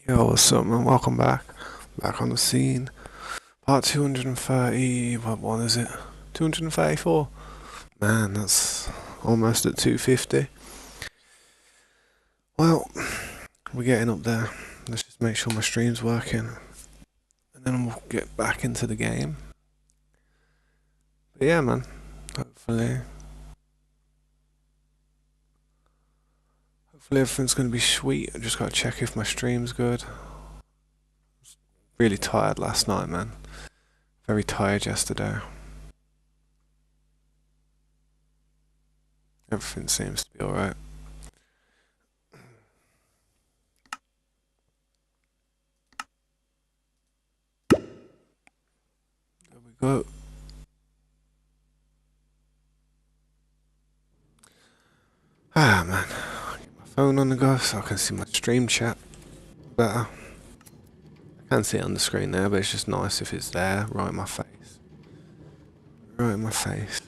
Yo, what's up, man? Welcome back. Back on the scene. Part 230. What one is it? 234. Man, that's almost at 250. Well, we're getting up there. Let's just make sure my stream's working. And then we'll get back into the game. But yeah, man. Hopefully everything's going to be sweet. I just got to check if my stream's good. Really tired last night, man. Very tired yesterday. Everything seems to be alright. There we go. Ah, man. Get my phone on the go so I can see my stream chat better. I can see it on the screen there, but it's just nice if it's there, right in my face. Right in my face.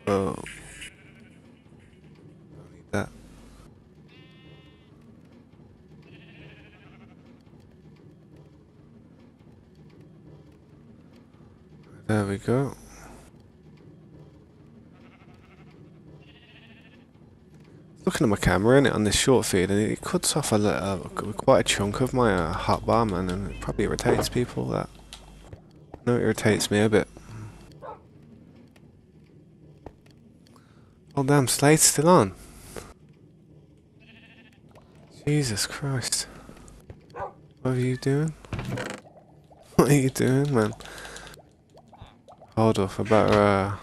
Oh. Don't need that. There we go. Looking at my camera in it on this short feed, and it cuts off quite a chunk of my hotbar, man, and it probably irritates people. That no, it irritates me a bit. Oh damn, Slade's still on. Jesus Christ! What are you doing? What are you doing, man? Hold up, I better.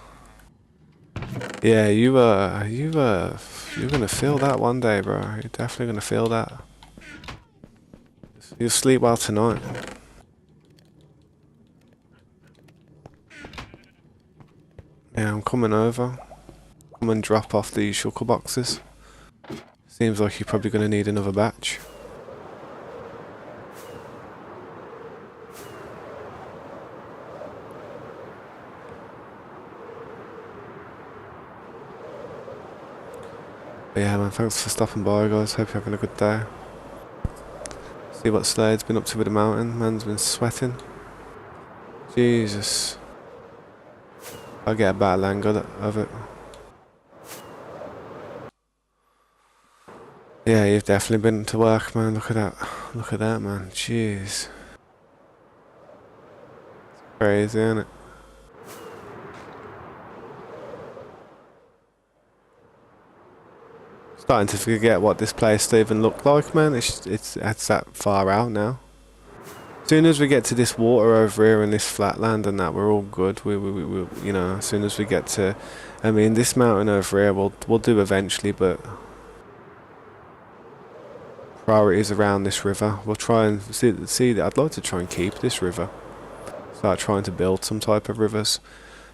Yeah, you're gonna feel that one day, bro. You're definitely gonna feel that. You'll sleep well tonight. Yeah, I'm coming over. Come and drop off these shulker boxes. Seems like you're probably gonna need another batch. But yeah, man, thanks for stopping by, guys. Hope you're having a good day. See what Slade's been up to with the mountain. Man's been sweating. Jesus. I'll get a better angle of it. Yeah, you've definitely been to work, man. Look at that. Look at that, man. Jeez. It's crazy, isn't it? Starting to forget what this place even looked like, man. It's that far out now. As soon as we get to this water over here and this flatland and that, we're all good. We you know, as soon as we get to, I mean, this mountain over here, we'll do eventually, but priorities around this river. We'll try and see. I'd like to try and keep this river. Start trying to build some type of rivers.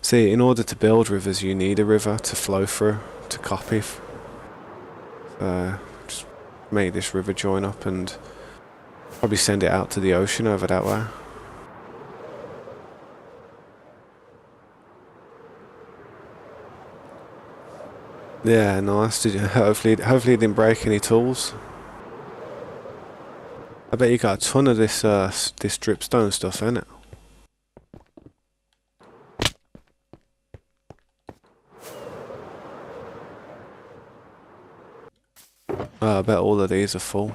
See, in order to build rivers, you need a river to flow through, to copy. Just make this river join up and probably send it out to the ocean over that way. Yeah, nice. Hopefully it didn't break any tools. I bet you got a ton of this this dripstone stuff, innit? Oh, I bet all of these are full.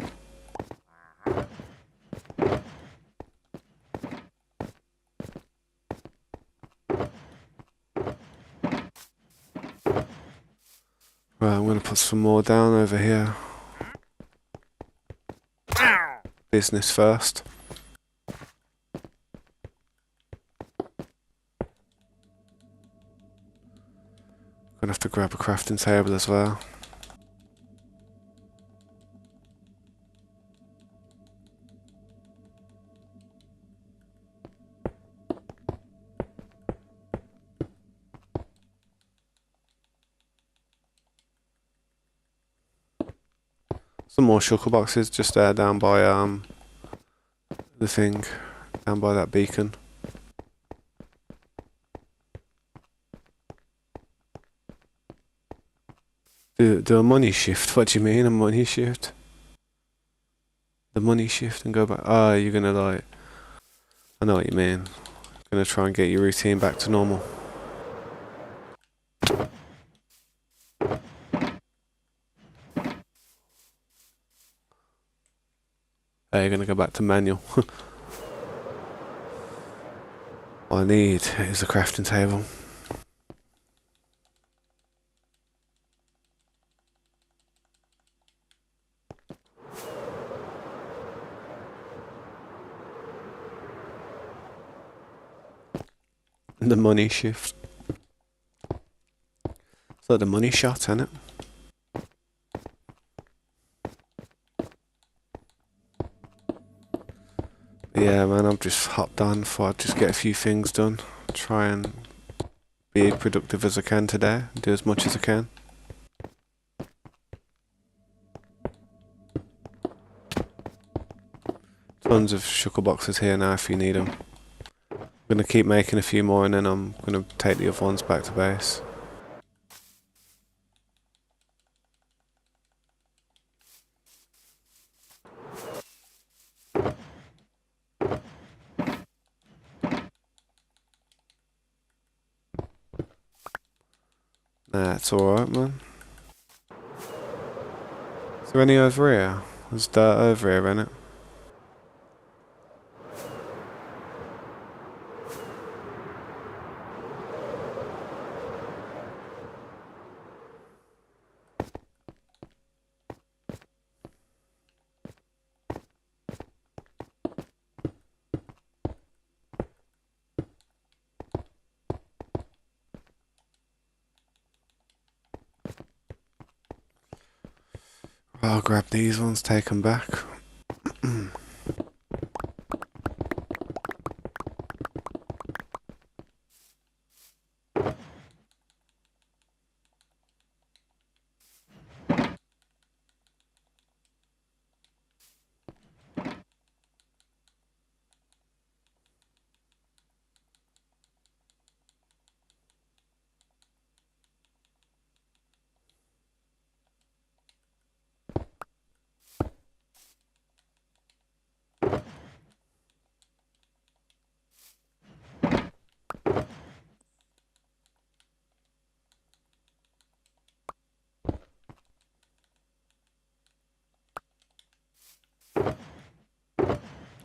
Right, I'm gonna put some more down over here. Business first. Gonna have to grab a crafting table as well. Some more shulker boxes just there down by the thing, down by that beacon. Do a money shift. What do you mean a money shift? The money shift and go back. Oh, you're gonna like. I know what you mean. Gonna try and get your routine back to normal. Oh, you're gonna go back to manual. All I need is a crafting table. The money shift. It's like the money shot, isn't it? Yeah, man, I've just hopped on for just get a few things done. Try and be as productive as I can today. Do as much as I can. Tons of shulker boxes here now if you need them. I'm gonna keep making a few more and then I'm gonna take the other ones back to base. Nah, it's alright, man. Is there any over here? There's dirt over here, innit? I'll grab these ones, take them back.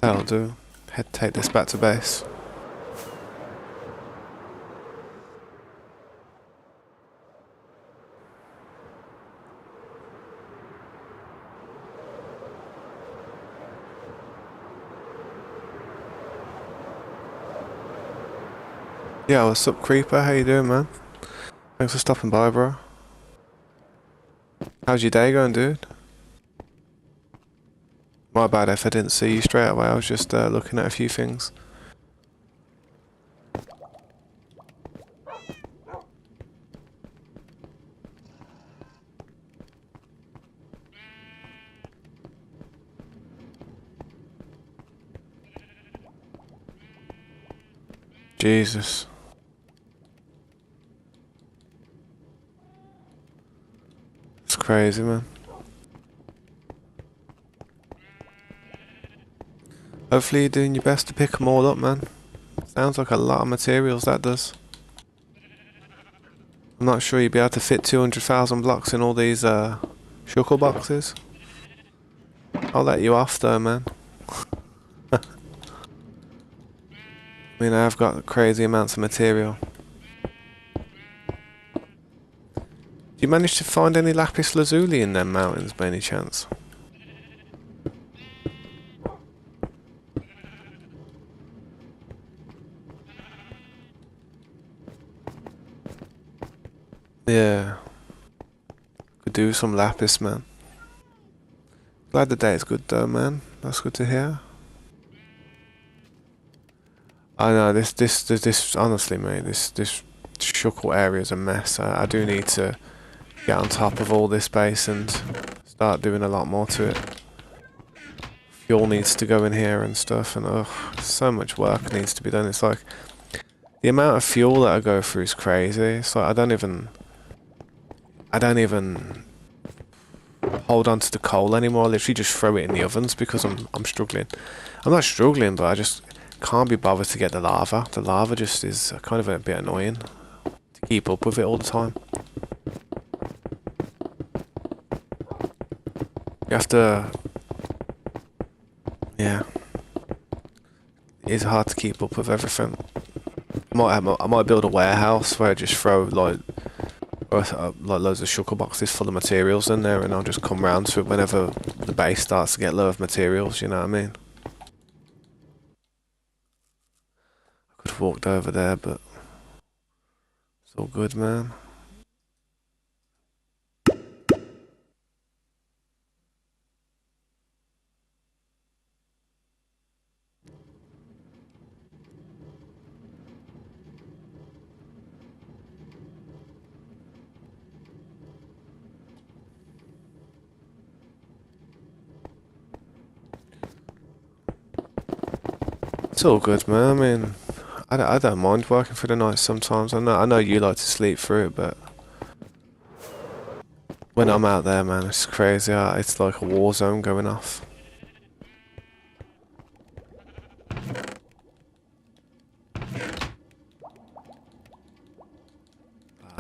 That'll do. Take this back to base. Yeah, what's up, Creeper? How you doing, man? Thanks for stopping by, bro. How's your day going, dude? My bad if I didn't see you straight away. I was just looking at a few things. Jesus. It's crazy, man. Hopefully you're doing your best to pick them all up, man. Sounds like a lot of materials, that does. I'm not sure you'd be able to fit 200,000 blocks in all these shulker boxes. I'll let you off though, man. I mean, I've got crazy amounts of material. Do you manage to find any lapis lazuli in them mountains by any chance? Yeah. Could do some lapis, man. Glad the day is good though, man. That's good to hear. I know this honestly, mate, this shulker area is a mess. I do need to get on top of all this base and start doing a lot more to it. Fuel needs to go in here and stuff, and so much work needs to be done. It's like the amount of fuel that I go through is crazy. It's like I don't even hold on to the coal anymore. I literally just throw it in the ovens because I'm struggling. I'm not struggling, but I just can't be bothered to get the lava. The lava just is kind of a bit annoying to keep up with it all the time. You have to, yeah. It's hard to keep up with everything. I might build a warehouse where I just throw like loads of sugar boxes full of materials in there, and I'll just come round to it whenever the base starts to get low of materials. You know what I mean? I could have walked over there, but it's all good, man. It's all good, man. I mean, I don't mind working for the night sometimes. I know you like to sleep through it, but when I'm out there, man, it's crazy. It's like a war zone going off.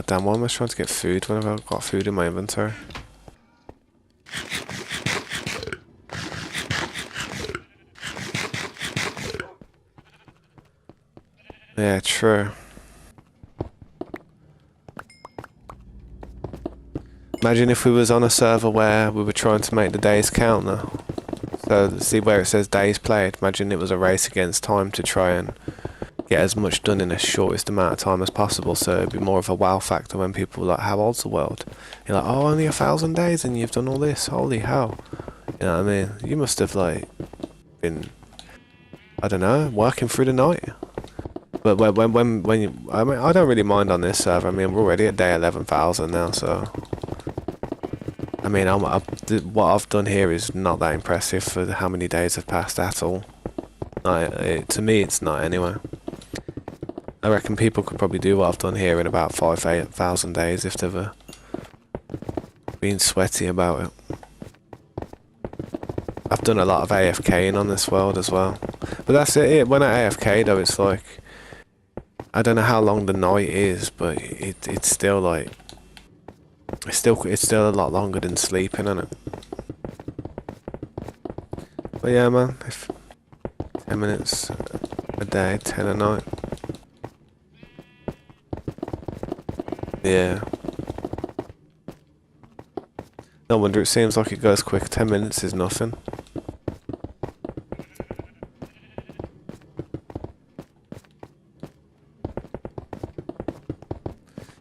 Damn, why am I trying to get food whenever I've got food in my inventory? Yeah, true. Imagine if we was on a server where we were trying to make the days count now. So see where it says days played. Imagine it was a race against time to try and get as much done in the shortest amount of time as possible. So it'd be more of a wow factor when people are like, "How old's the world?" You're like, "Oh, only 1,000 days, and you've done all this. Holy hell!" You know what I mean? You must have like been, I don't know, working through the night. But when you, I mean, I don't really mind on this server. I mean, we're already at day 11,000 now, so. I mean, what I've done here is not that impressive for how many days have passed at all. To me, it's not anyway. I reckon people could probably do what I've done here in about 5,000 days if they've been sweaty about it. I've done a lot of AFKing on this world as well. But that's it. When I AFK though, it's like, I don't know how long the night is, but it's still like, it's still a lot longer than sleeping, isn't it? But yeah, man, if 10 minutes a day, 10 a night. Yeah. No wonder it seems like it goes quick. 10 minutes is nothing.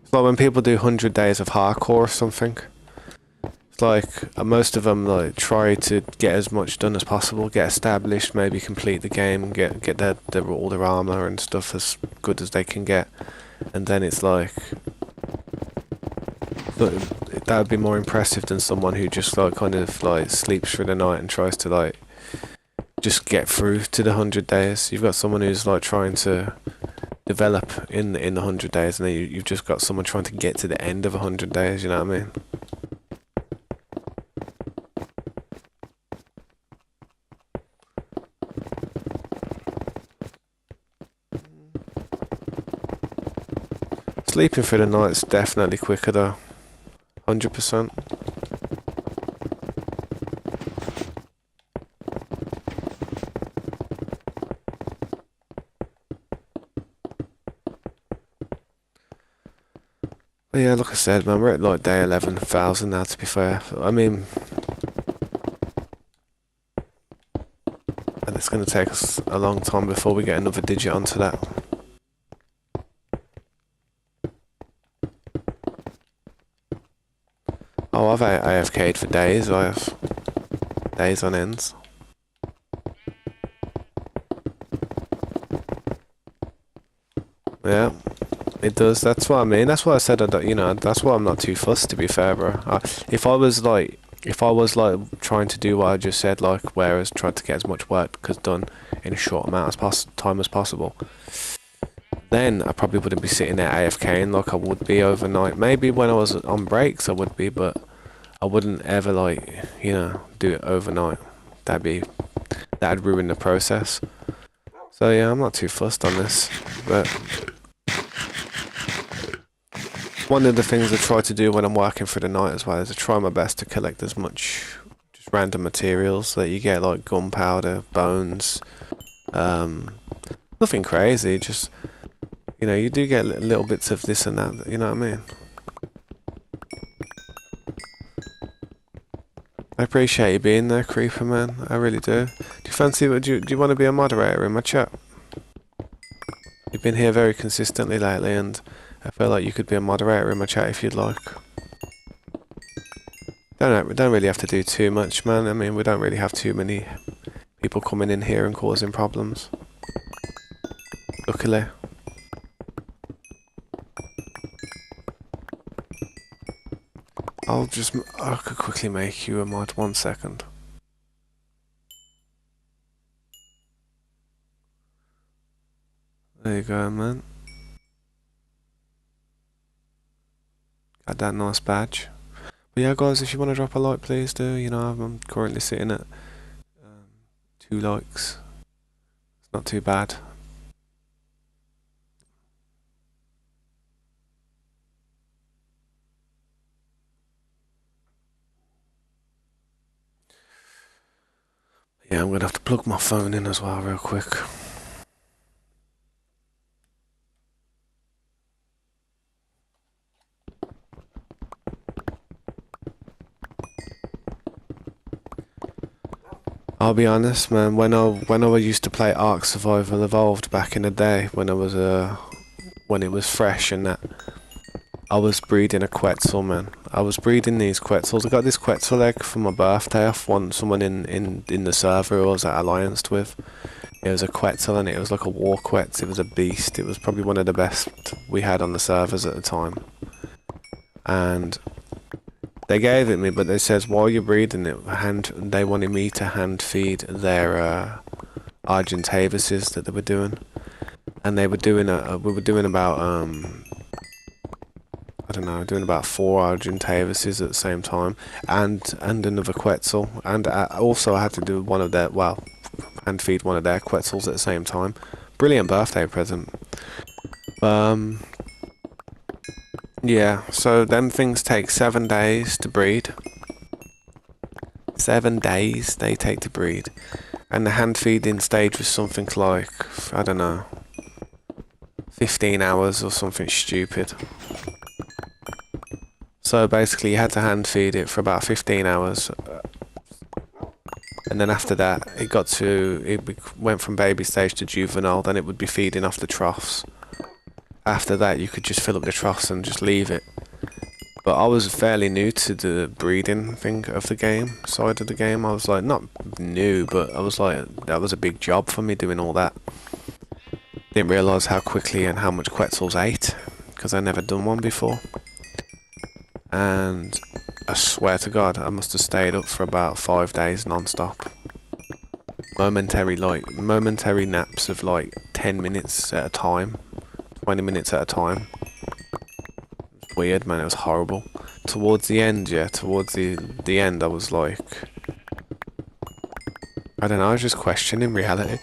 It's like when people do 100 days of hardcore or something. It's like most of them like try to get as much done as possible, get established, maybe complete the game, get all their armor and stuff as good as they can get, and then it's like that would be more impressive than someone who just like kind of like sleeps through the night and tries to like just get through to the 100 days. You've got someone who's like trying to develop in the 100 days, and then you've just got someone trying to get to the end of 100 days. You know what I mean? Sleeping through the night's definitely quicker though. 100%. But yeah, like I said, man, we're at like day 11,000 now, to be fair. I mean, and it's going to take us a long time before we get another digit onto that. Oh, I've AFK'd for days. I have days on ends. Yeah, it does. That's what I mean. That's why I said, you know, that's why I'm not too fussed, to be fair, bro. If I was like if I was like trying to do what I just said, like whereas tried to get as much work done in a short amount of time as possible, then I probably wouldn't be sitting there AFKing like I would be overnight. Maybe when I was on breaks I would be, but I wouldn't ever like, you know, do it overnight. That'd ruin the process. So yeah, I'm not too fussed on this, but one of the things I try to do when I'm working for the night as well is I try my best to collect as much just random materials that you get, like gunpowder, bones, nothing crazy, just, you know, you do get little bits of this and that, you know what I mean? I appreciate you being there, Creeper Man, I really do. Do you fancy, do you want to be a moderator in my chat? You've been here very consistently lately, and I feel like you could be a moderator in my chat if you'd like. Don't really have to do too much, man. I mean, we don't really have too many people coming in here and causing problems. Luckily. I could quickly make you a mod, 1 second. There you go, man. Got that nice badge. But yeah, guys, if you want to drop a like, please do. You know, I'm currently sitting at 2 likes. It's not too bad. Yeah, I'm gonna have to plug my phone in as well real quick. I'll be honest, man, when I used to play Ark Survival Evolved back in the day, when it was fresh and that, I was breeding a Quetzal, man. I was breeding these Quetzals. I got this Quetzal egg for my birthday off someone in the server who I was at Alliance with. It was a Quetzal and it was like a war Quetz. It was a beast. It was probably one of the best we had on the servers at the time. And they gave it me, but they says while you're breeding it, they wanted me to hand feed their Argentavises that they were doing, and they were doing we were doing about I don't know, doing about 4 Argentavises at the same time, and another Quetzal, and also I had to do one of their hand feed one of their Quetzals at the same time. Brilliant birthday present. Yeah, so them things take 7 days to breed. 7 days they take to breed. And the hand feeding stage was something like, I don't know, 15 hours or something stupid. So basically you had to hand feed it for about 15 hours. And then after that, it went from baby stage to juvenile, then it would be feeding off the troughs. After that, you could just fill up the troughs and just leave it. But I was fairly new to the breeding thing of the game, side of the game. I was like, not new, but I was like, that was a big job for me doing all that. Didn't realise how quickly and how much Quetzals ate, because I never done one before. And I swear to God, I must have stayed up for about 5 days non-stop. Momentary naps of like 10 minutes at a time. 20 minutes at a time. It was weird, man, it was horrible. Towards the end, the end I was like, I don't know, I was just questioning reality.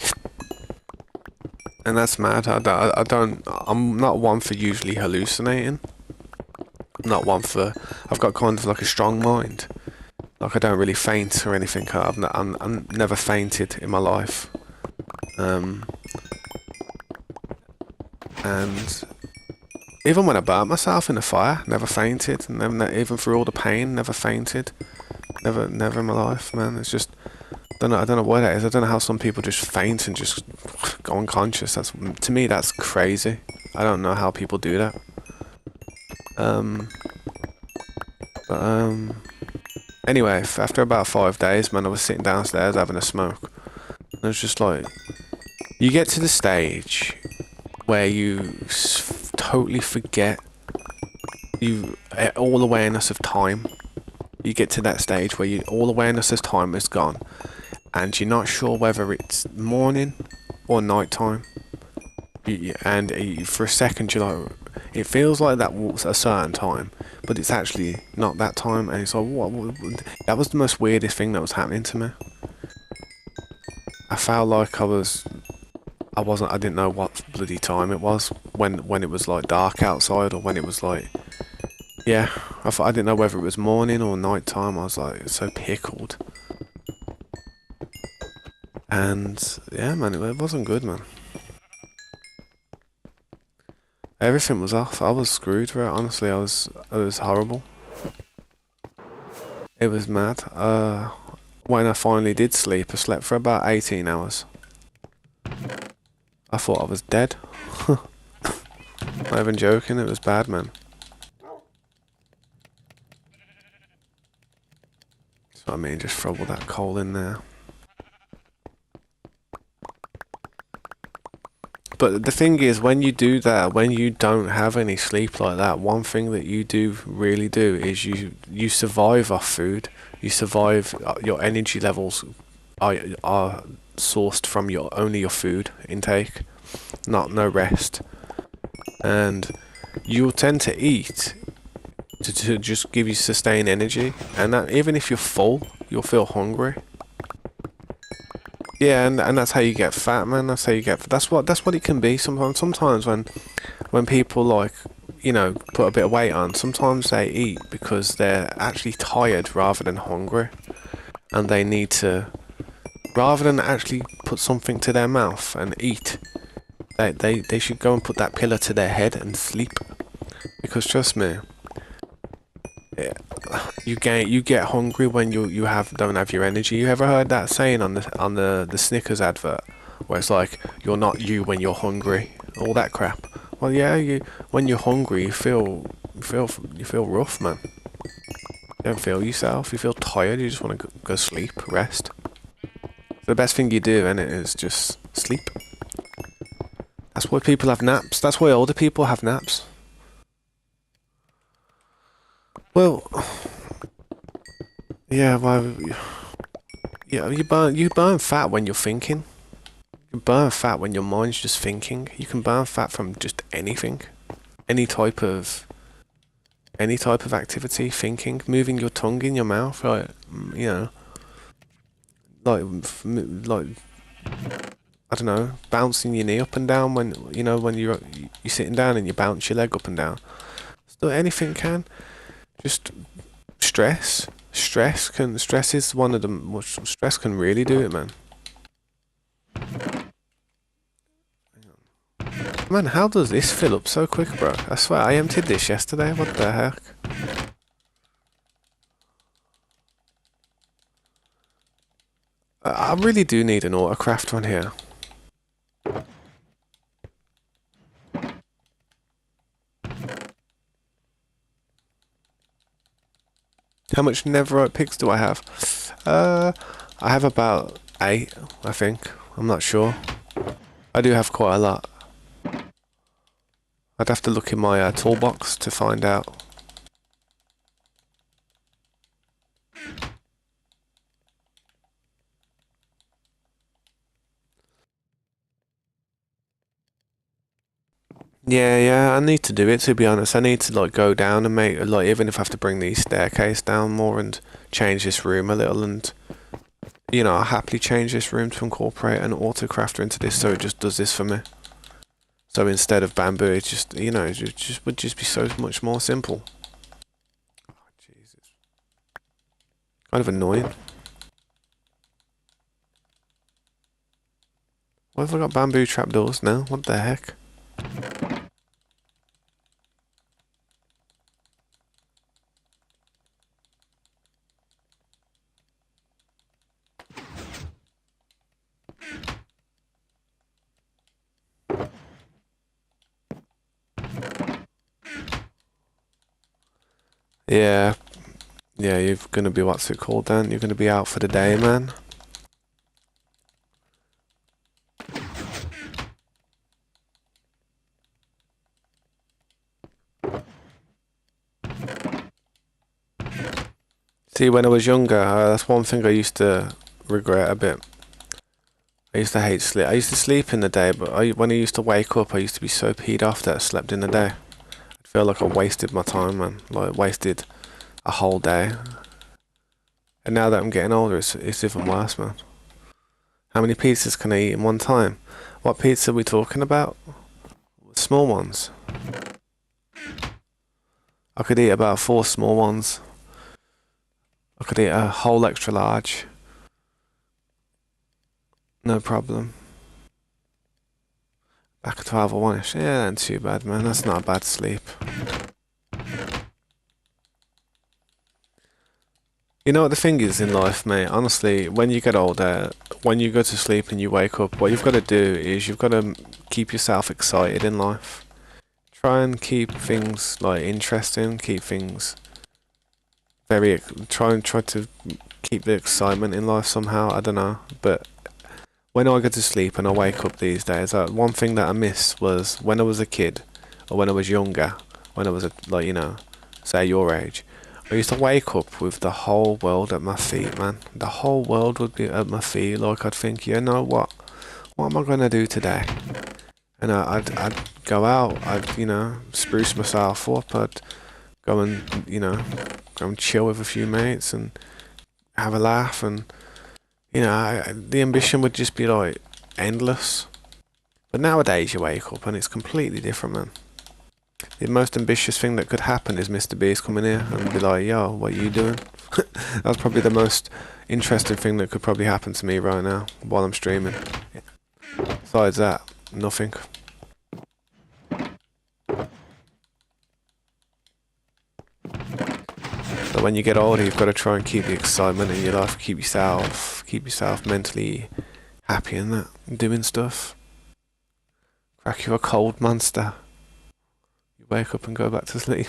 And that's mad. I'm not one for usually hallucinating. I'm not one for, I've got kind of like a strong mind. Like I don't really faint or anything. I'm never fainted in my life. And even when I burnt myself in the fire, never fainted. Never, even through all the pain, never fainted. Never in my life, man. It's just, I don't know what that is. I don't know how some people just faint and just go unconscious. To me, that's crazy. I don't know how people do that. Anyway, after about 5 days, man, I was sitting downstairs having a smoke. And I was just like, you get to the stage where you totally forget all awareness of time. you get to that stage where all awareness of time is gone, and you're not sure whether it's morning or night time. For a second, you're like, it feels like that was a certain time, but it's actually not that time, and it's like, that was the most weirdest thing that was happening to me. I felt like I didn't know what bloody time it was when it was like dark outside, or when it was like, yeah, I didn't know whether it was morning or night time. I was like so pickled. And yeah, man, it wasn't good, man. Everything was off. I was screwed for it. Honestly, it was horrible. It was mad. When I finally did sleep, I slept for about 18 hours. I thought I was dead. Not even joking, it was bad, man. That's what I mean, just throw all that coal in there. But the thing is, when you do that, when you don't have any sleep like that, one thing that you do really do is you survive off food. You survive. Your energy levels are sourced from only your food intake, no rest, and you'll tend to eat to just give you sustained energy, and that even if you're full, you'll feel hungry. Yeah, and that's how you get fat, man. That's how you get. That's what it can be. Sometimes when people like, put a bit of weight on, sometimes they eat because they're actually tired rather than hungry, and they need to, rather than actually put something to their mouth and eat, they should go and put that pillow to their head and sleep. Because trust me, you get hungry when you don't have your energy. You ever heard that saying on the Snickers advert, where it's like, you're not you when you're hungry, all that crap? Well, yeah, when you're hungry, you feel rough, man. You don't feel yourself. You feel tired. You just want to go sleep, rest. The best thing you do, innit, is just sleep. That's why people have naps. That's why older people have naps. Well, yeah, well, yeah, you burn fat when you're thinking. You burn fat when your mind's just thinking. You can burn fat from just anything, any type of activity, thinking, moving your tongue in your mouth, like, like I don't know, bouncing your knee up and down when you're sitting down and you bounce your leg up and down. So anything can. Just stress. Stress is one of the stress can really do it, man. Man, how does this fill up so quick, bro? I swear I emptied this yesterday. What the heck? I really do need an autocraft one here. How much netherite picks do I have? I have about 8, I think. I'm not sure. I do have quite a lot. I'd have to look in my toolbox to find out. Yeah, I need to do it, to be honest. I need to like go down and make, like, even if I have to bring the staircase down more and change this room a little, and I'll happily change this room to incorporate an autocrafter into this, so it just does this for me. So instead of bamboo, it's just, it would just be so much more simple. Oh, Jesus. Kind of annoying. Why have I got bamboo trapdoors now? What the heck? Yeah, you're gonna be, what's it called then? You're gonna be out for the day, man. See, when I was younger, that's one thing I used to regret a bit. I used to hate sleep. I used to sleep in the day, but when I used to wake up, I used to be so peed off that I slept in the day. I feel like I wasted my time, man. Like, wasted a whole day. And now that I'm getting older, it's even worse, man. How many pizzas can I eat in one time? What pizza are we talking about? Small ones. I could eat about 4 small ones. I could eat a whole extra large. No problem. Back at 12 or 1ish. Yeah, that ain't too bad, man. That's not a bad sleep. You know what the thing is in life, mate? Honestly, when you get older, when you go to sleep and you wake up, what you've got to do is you've got to keep yourself excited in life. Try and keep things like interesting, keep things very try to keep the excitement in life somehow. I don't know, but when I go to sleep and I wake up these days, one thing that I miss was when I was a kid or when I was younger, when I was like say your age. I used to wake up with the whole world at my feet, man. The whole world would be at my feet. Like I'd think, you know what? What am I gonna do today? And I'd go out. I'd spruce myself up. I'd go and go and chill with a few mates and have a laugh. And the ambition would just be like endless. But nowadays you wake up and it's completely different, man. The most ambitious thing that could happen is Mr. Beast coming here and be like, yo, what are you doing? That's probably the most interesting thing that could probably happen to me right now while I'm streaming. Besides that, nothing. So when you get older, you've got to try and keep the excitement in your life, keep yourself mentally happy and that, doing stuff. Crack you a cold monster. Wake up and go back to sleep.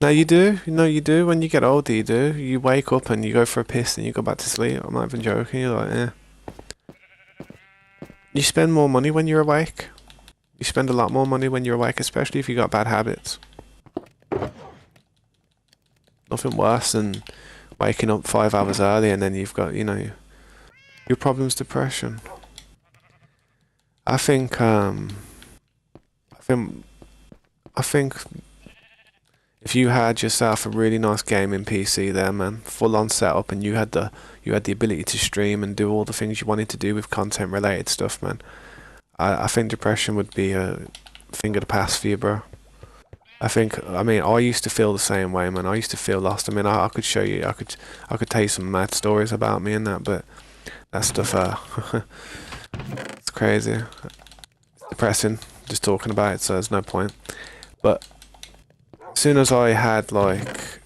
No, you do. No, you do. When you get older, you do. You wake up and you go for a piss and you go back to sleep. I'm not even joking. You're like, eh. You spend more money when you're awake. You spend a lot more money when you're awake, especially if you got bad habits. Nothing worse than waking up 5 hours early and then you've got, your problem's depression. I think if you had yourself a really nice gaming PC there, man, full on setup, and you had the ability to stream and do all the things you wanted to do with content related stuff, man, I think depression would be a thing of the past for you, bro. I used to feel the same way, man. I used to feel lost. I could show you, I could tell you some mad stories about me and that, but that stuff, it's crazy. It's depressing just talking about it, so there's no point. But as soon as I had like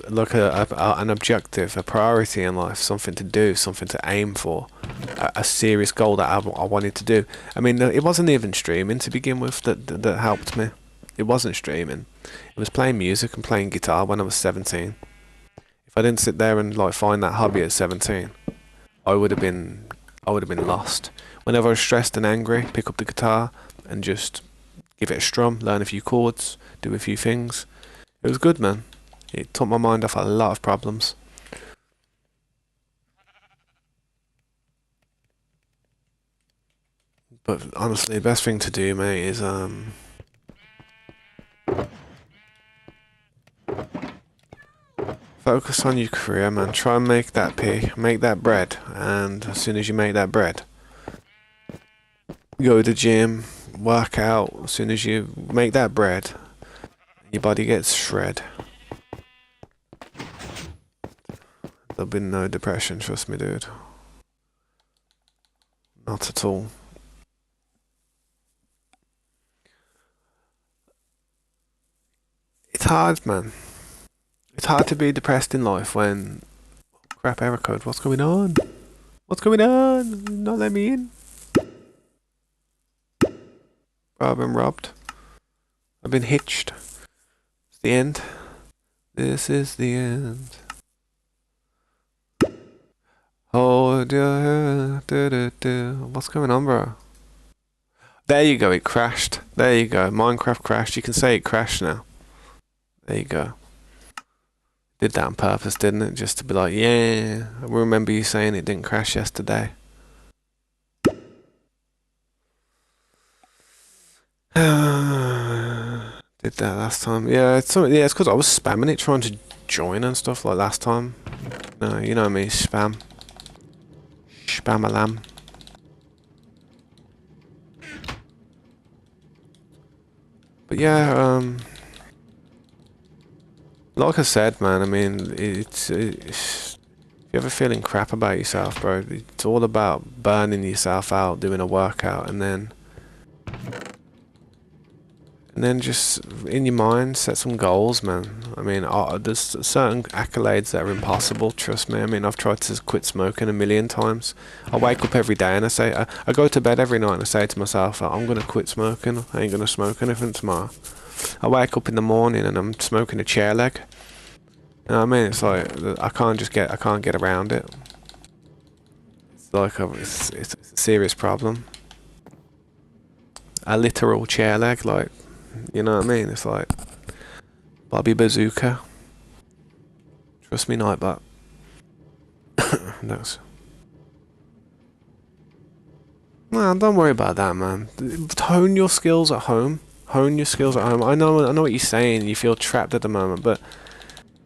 an objective, a priority in life, something to do, something to aim for, a serious goal that I wanted to do. It wasn't even streaming to begin with that helped me. It wasn't streaming. It was playing music and playing guitar when I was 17. If I didn't sit there and like find that hobby at 17, I would have been lost. Whenever I was stressed and angry, pick up the guitar and just give it a strum, learn a few chords, do a few things. It was good, man. It took my mind off a lot of problems. But honestly, the best thing to do, mate, is focus on your career, man. Try and make that make that bread, and as soon as you make that bread, go to the gym, work out. As soon as you make that bread, your body gets shred. There'll be no depression, trust me, dude. Not at all. It's hard, man. It's hard to be depressed in life when... Crap, error code. What's going on? What's going on? Not let me in. Bro, I've been robbed. I've been hitched. It's the end. This is the end. Oh, what's going on, bro? There you go, it crashed. There you go. Minecraft crashed. You can say it crashed now. There you go. Did that on purpose, didn't it? Just to be like, yeah, I remember you saying it didn't crash yesterday. Did that last time. Yeah, it's because I was spamming it, trying to join and stuff like last time. No, you know me, spam. Spam-a-lam. But yeah, like I said, man, I mean, it's if you're ever feeling crap about yourself, bro, it's all about burning yourself out, doing a workout, and then just in your mind set some goals, man. I mean, there's certain accolades that are impossible. Trust me. I mean, I've tried to quit smoking a million times. I wake up every day and I go to bed every night and I say to myself, I'm gonna quit smoking. I ain't gonna smoke anything tomorrow. I wake up in the morning and I'm smoking a chair leg. You know what I mean? It's like I can't get around it. It's like it's a serious problem. A literal chair leg, like, you know what I mean? It's like Bobby Bazooka. Trust me, Nightbot. That's. No, don't worry about that, man. Hone your skills at home. Hone your skills at home. I know what you're saying. You feel trapped at the moment, but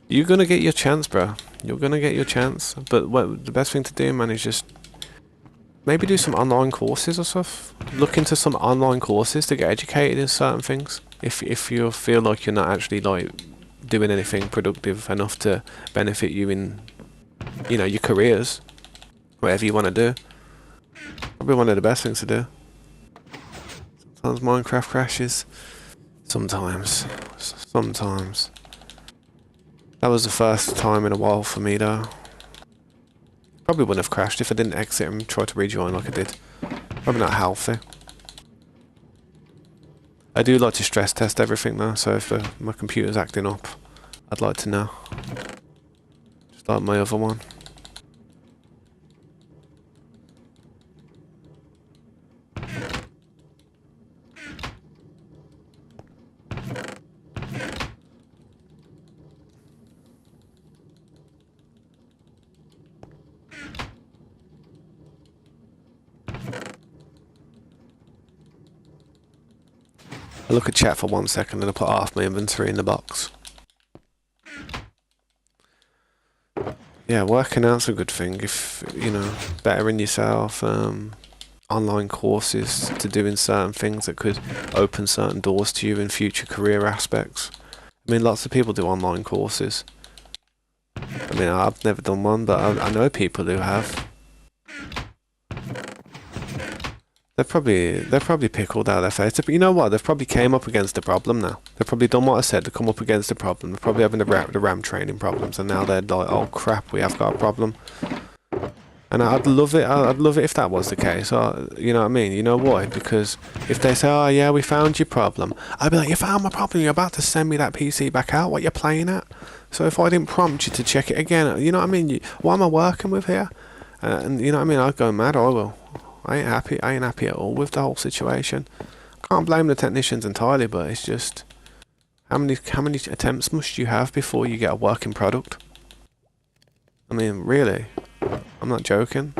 you're gonna get your chance, bro. You're gonna get your chance. But the best thing to do, man, is just maybe do some online courses or stuff. Look into some online courses to get educated in certain things. If you feel like you're not actually like doing anything productive enough to benefit you in, you know, your careers, whatever you want to do. Probably one of the best things to do. Sometimes Minecraft crashes. Sometimes. That was the first time in a while for me though. Probably wouldn't have crashed if I didn't exit and try to rejoin like I did. Probably not healthy. I do like to stress test everything though, so if my computer's acting up, I'd like to know. Just like my other one. I look at chat for 1 second and I put half my inventory in the box. Yeah, working out's a good thing if, you know, bettering yourself, online courses to doing certain things that could open certain doors to you in future career aspects. I mean, lots of people do online courses. I mean, I've never done one, but I know people who have. They're probably pickled out of their face. But you know what? They've probably came up against a problem now. They've probably done what I said to come up against a problem. They're probably having the RAM training problems, and now they're like, oh crap, we have got a problem. And I'd love it. I'd love it if that was the case. You know what I mean? You know why? Because if they say, oh yeah, we found your problem, I'd be like, you found my problem. You're about to send me that PC back out. What you're playing at? So if I didn't prompt you to check it again, you know what I mean? What am I working with here? And you know what I mean? I'd go mad. I will. I ain't happy. I ain't happy at all with the whole situation. Can't blame the technicians entirely, but it's just how many attempts must you have before you get a working product? I mean, really, I'm not joking.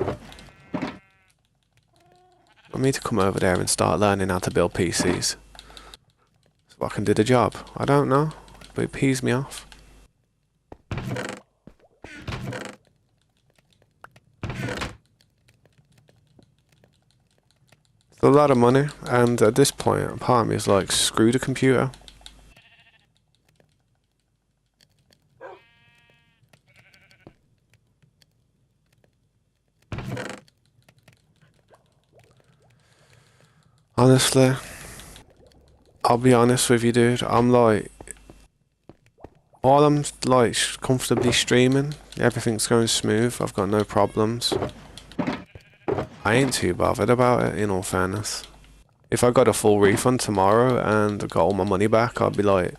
I need to come over there and start learning how to build PCs so I can do the job. I don't know, but it pees me off. A lot of money, and at this point, part of me is like, screw the computer. Honestly, I'll be honest with you, dude. I'm like, while I'm like comfortably streaming, everything's going smooth. I've got no problems. I ain't too bothered about it, in all fairness. If I got a full refund tomorrow and got all my money back, I'd be like,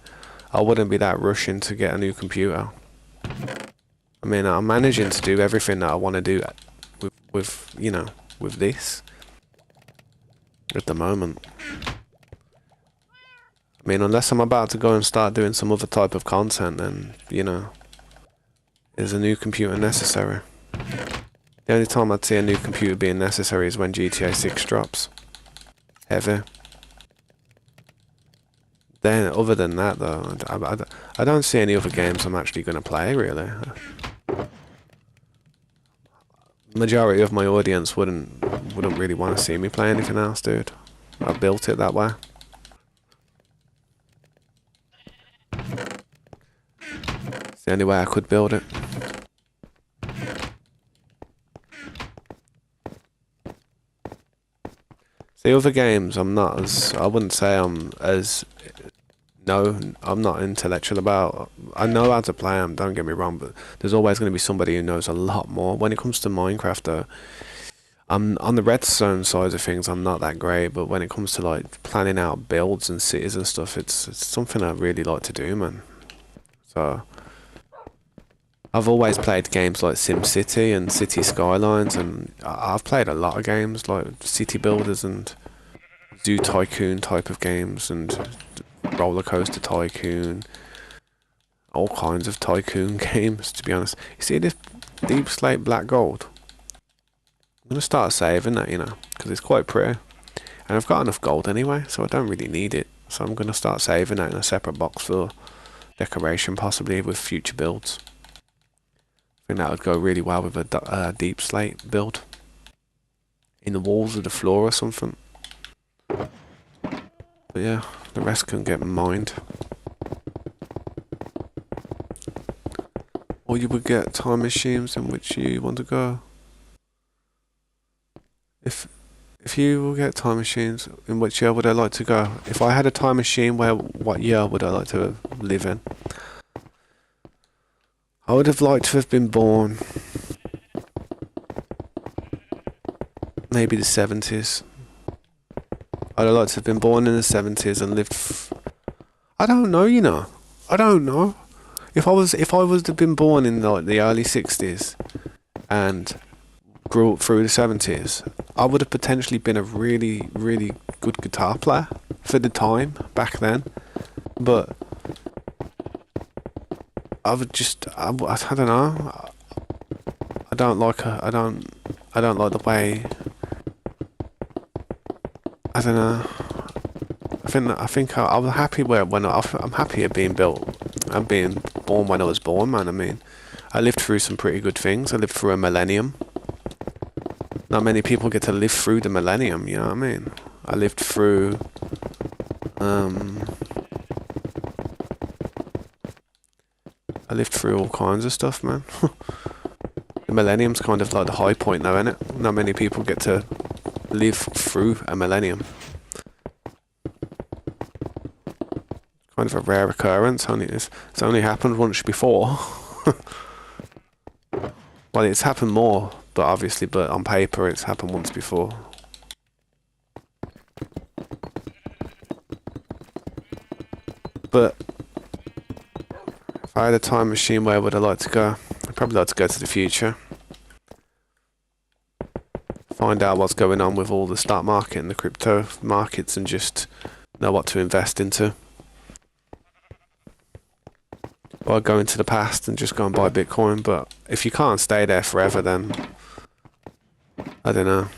I wouldn't be that rushing to get a new computer. I mean, I'm managing to do everything that I want to do with you know, with this at the moment. I mean, unless I'm about to go and start doing some other type of content, then, you know, Is a new computer necessary? The only time I'd see a new computer being necessary is when GTA 6 drops. Heavy. Then, other than that though, I don't see any other games I'm actually going to play, really. Majority of my audience wouldn't really want to see me play anything else, dude. I built it that way. It's the only way I could build it. The other games, I wouldn't say I'm as, no, I'm not intellectual about. I know how to play them, don't get me wrong, but there's always going to be somebody who knows a lot more. When it comes to Minecraft, though, I'm on the redstone side of things, I'm not that great, but when it comes to like planning out builds and cities and stuff, it's something I really like to do, man. So I've always played games like SimCity and City Skylines, and I've played a lot of games like City Builders and Zoo Tycoon type of games, and Roller Coaster Tycoon, all kinds of tycoon games, to be honest. You see this Deep Slate Black Gold? I'm going to start saving that, you know, because it's quite pretty. And I've got enough gold anyway, so I don't really need it. So I'm going to start saving that in a separate box for decoration, possibly with future builds. I think that would go really well with a deep slate build. In the walls of the floor or something. But yeah, the rest can get mined. Or you would get time machines in which you want to go. If you will get time machines, in which year would I like to go? If I had a time machine, what year would I like to live in? I would have liked to have been born maybe the 70s. I'd have liked to have been born in the 70s and lived. I don't know, you know. I don't know. If I was to have been born in like the early 60s and grew up through the 70s, I would have potentially been a really, really good guitar player for the time back then. But I would just, I don't know. I don't like the way. I don't know. I think I was happy I'm happy at being built. I'm being born when I was born, man. I mean, I lived through some pretty good things. I lived through a millennium. Not many people get to live through the millennium, you know what I mean? I lived through all kinds of stuff, man. The millennium's kind of like the high point now, isn't it? Not many people get to live through a millennium. Kind of a rare occurrence. It's only happened once before. Well, it's happened more, but on paper it's happened once before. But if I had a time machine, where would I like to go? I'd probably like to go to the future. Find out what's going on with all the stock market and the crypto markets and just know what to invest into. Or go into the past and just go and buy Bitcoin, but if you can't stay there forever, then I don't know.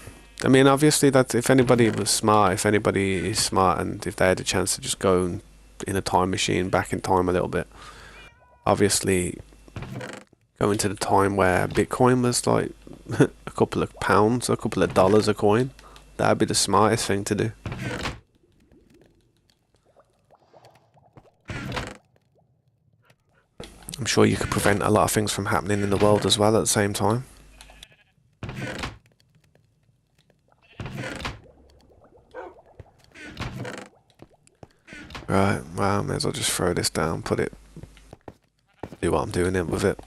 I mean, obviously, that if anybody is smart and if they had a chance to just go in a time machine back in time a little bit, obviously go into the time where Bitcoin was like a couple of pounds, a couple of dollars a coin, that would be the smartest thing to do. I'm sure you could prevent a lot of things from happening in the world as well at the same time. Right, well, may as well just throw this down, do what I'm doing it with it.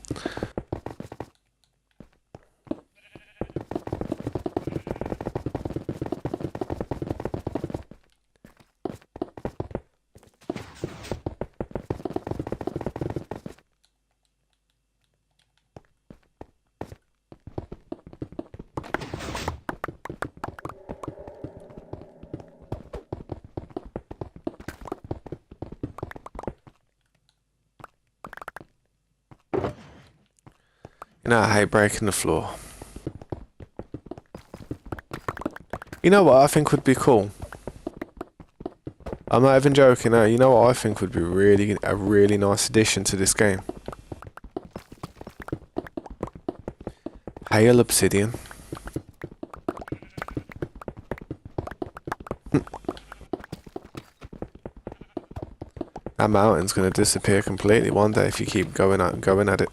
Nah, I hate breaking the floor. You know what I think would be cool? I'm not even joking now. You know what I think would be a really nice addition to this game? Hail obsidian. That mountain's gonna disappear completely one day if you keep going at it.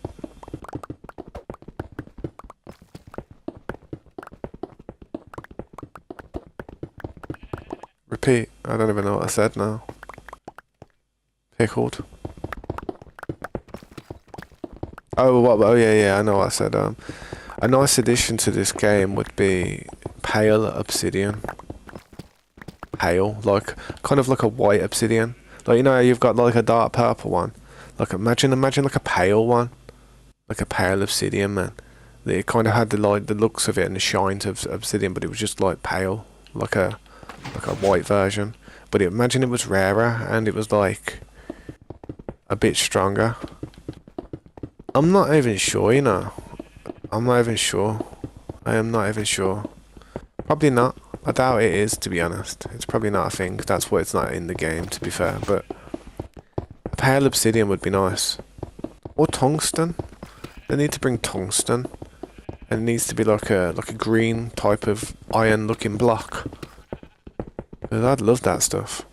Repeat. I don't even know what I said now. Pickled. Oh, what? Oh, yeah. I know what I said. A nice addition to this game would be pale obsidian. Pale, like kind of like a white obsidian. Like you know, how you've got like a dark purple one. Like imagine like a pale one, like a pale obsidian, man. It kind of had the looks of it and the shines of obsidian, but it was just like pale, like a white version. But imagine it was rarer and it was like a bit stronger. I'm not even sure, you know. I'm not even sure. I am not even sure. Probably not. I doubt it is, to be honest. It's probably not a thing. That's why it's not in the game, to be fair. But a pale obsidian would be nice. Or tungsten. They need to bring tungsten. And it needs to be like a green type of iron-looking block. 'Cause I'd love that stuff.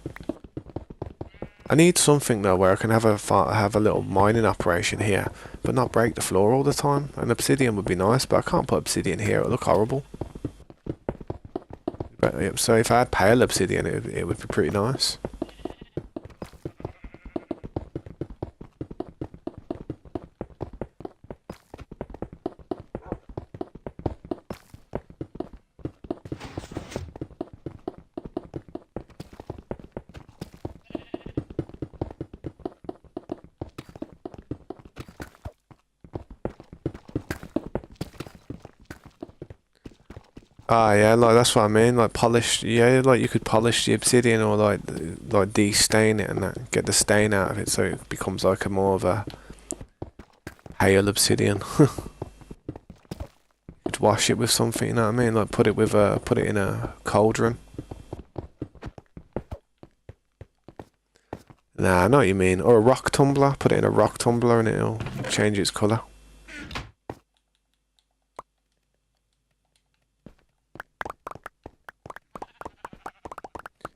I need something though where I can have a little mining operation here, but not break the floor all the time. An obsidian would be nice, but I can't put obsidian here. It would look horrible. But, yeah, so if I had pale obsidian, it would be pretty nice. Ah, yeah, like that's what I mean. Like polish, yeah, like you could polish the obsidian or like de-stain it and that, get the stain out of it, so it becomes like a more of a pale obsidian. You'd wash it with something, you know what I mean? Like put it in a cauldron. Nah, I know what you mean. Or a rock tumbler. Put it in a rock tumbler and it'll change its colour.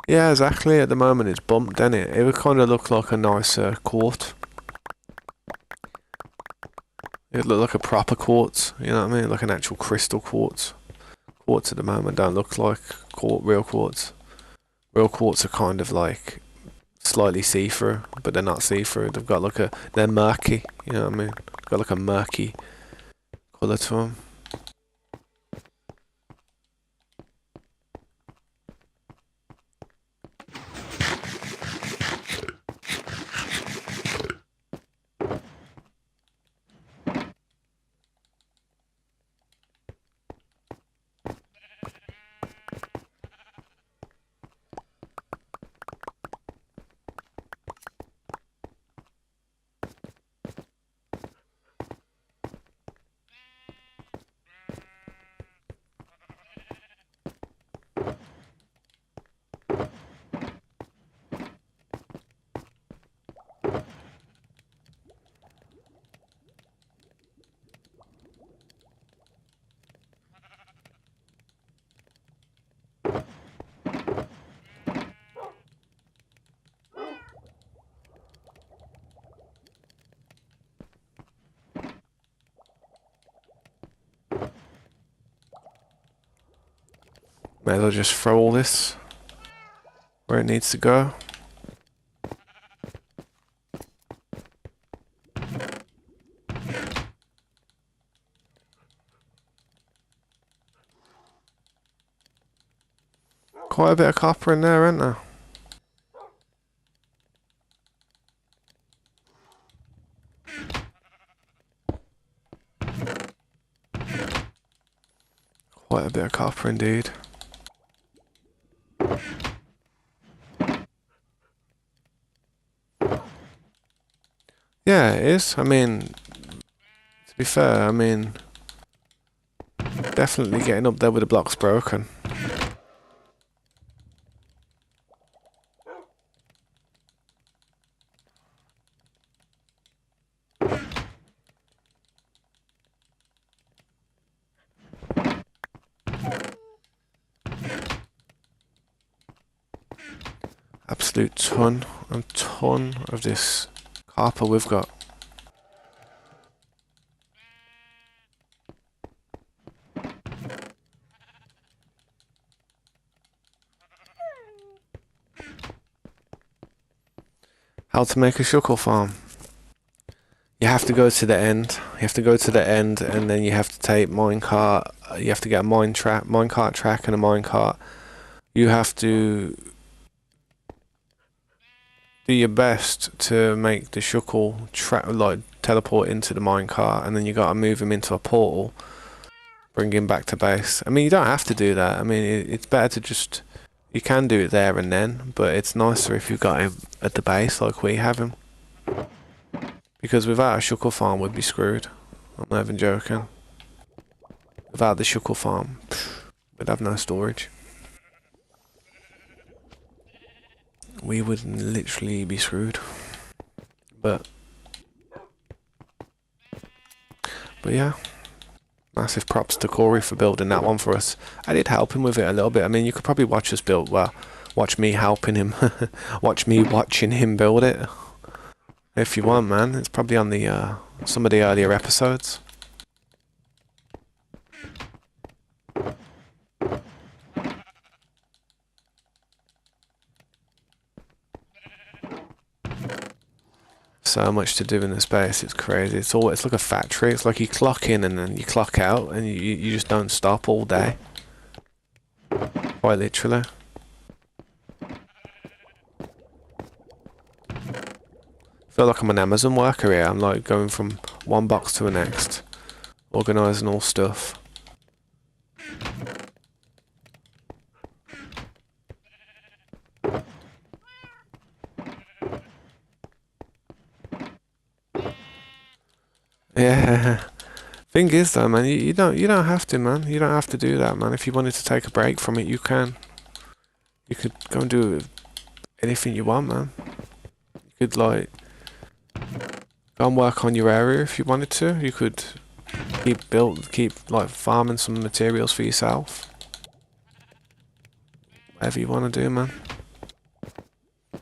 Yeah, exactly. At the moment it's bumped, doesn't it? It would kind of look like a nicer quartz. It would look like a proper quartz, you know what I mean? Like an actual crystal quartz. Quartz at the moment don't look like real quartz. Real quartz are kind of like slightly see-through, but they're not see-through. They've got like they're murky, you know what I mean? Got like a murky colour to them. May as well just throw all this where it needs to go. Quite a bit of copper in there, isn't there? Quite a bit of copper indeed. Yeah, it is. I mean, to be fair, I mean, definitely getting up there with the blocks broken. Absolute ton of this copper we've got. How to make a shulker farm. You have to go to the end. You have to go to the end, and then you have to take minecart. You have to get a minecart track and a minecart. You have to do your best to make the shulker like teleport into the minecart, and then you got to move him into a portal, bring him back to base. I mean, you don't have to do that. I mean, it's better to just. You can do it there and then, but it's nicer if you've got him at the base like we have him. Because without a shulker farm, we'd be screwed. I'm not even joking. Without the shulker farm, we'd have no storage. We would literally be screwed. But yeah. Massive props to Corey for building that one for us. I did help him with it a little bit. I mean, you could probably watch us build, well, watch me helping him. Watch me watching him build it. If you want, man. It's probably on the some of the earlier episodes. So much to do in this base, it's crazy. It's like a factory. It's like you clock in and then you clock out, and you just don't stop all day. Quite literally. I feel like I'm an Amazon worker here. I'm like going from one box to the next, organising all stuff. Yeah. Thing is though, man, you don't have to, man. You don't have to do that, man. If you wanted to take a break from it, you can. You could go and do anything you want, man. You could like go and work on your area if you wanted to. You could keep like farming some materials for yourself. Whatever you want to do, man.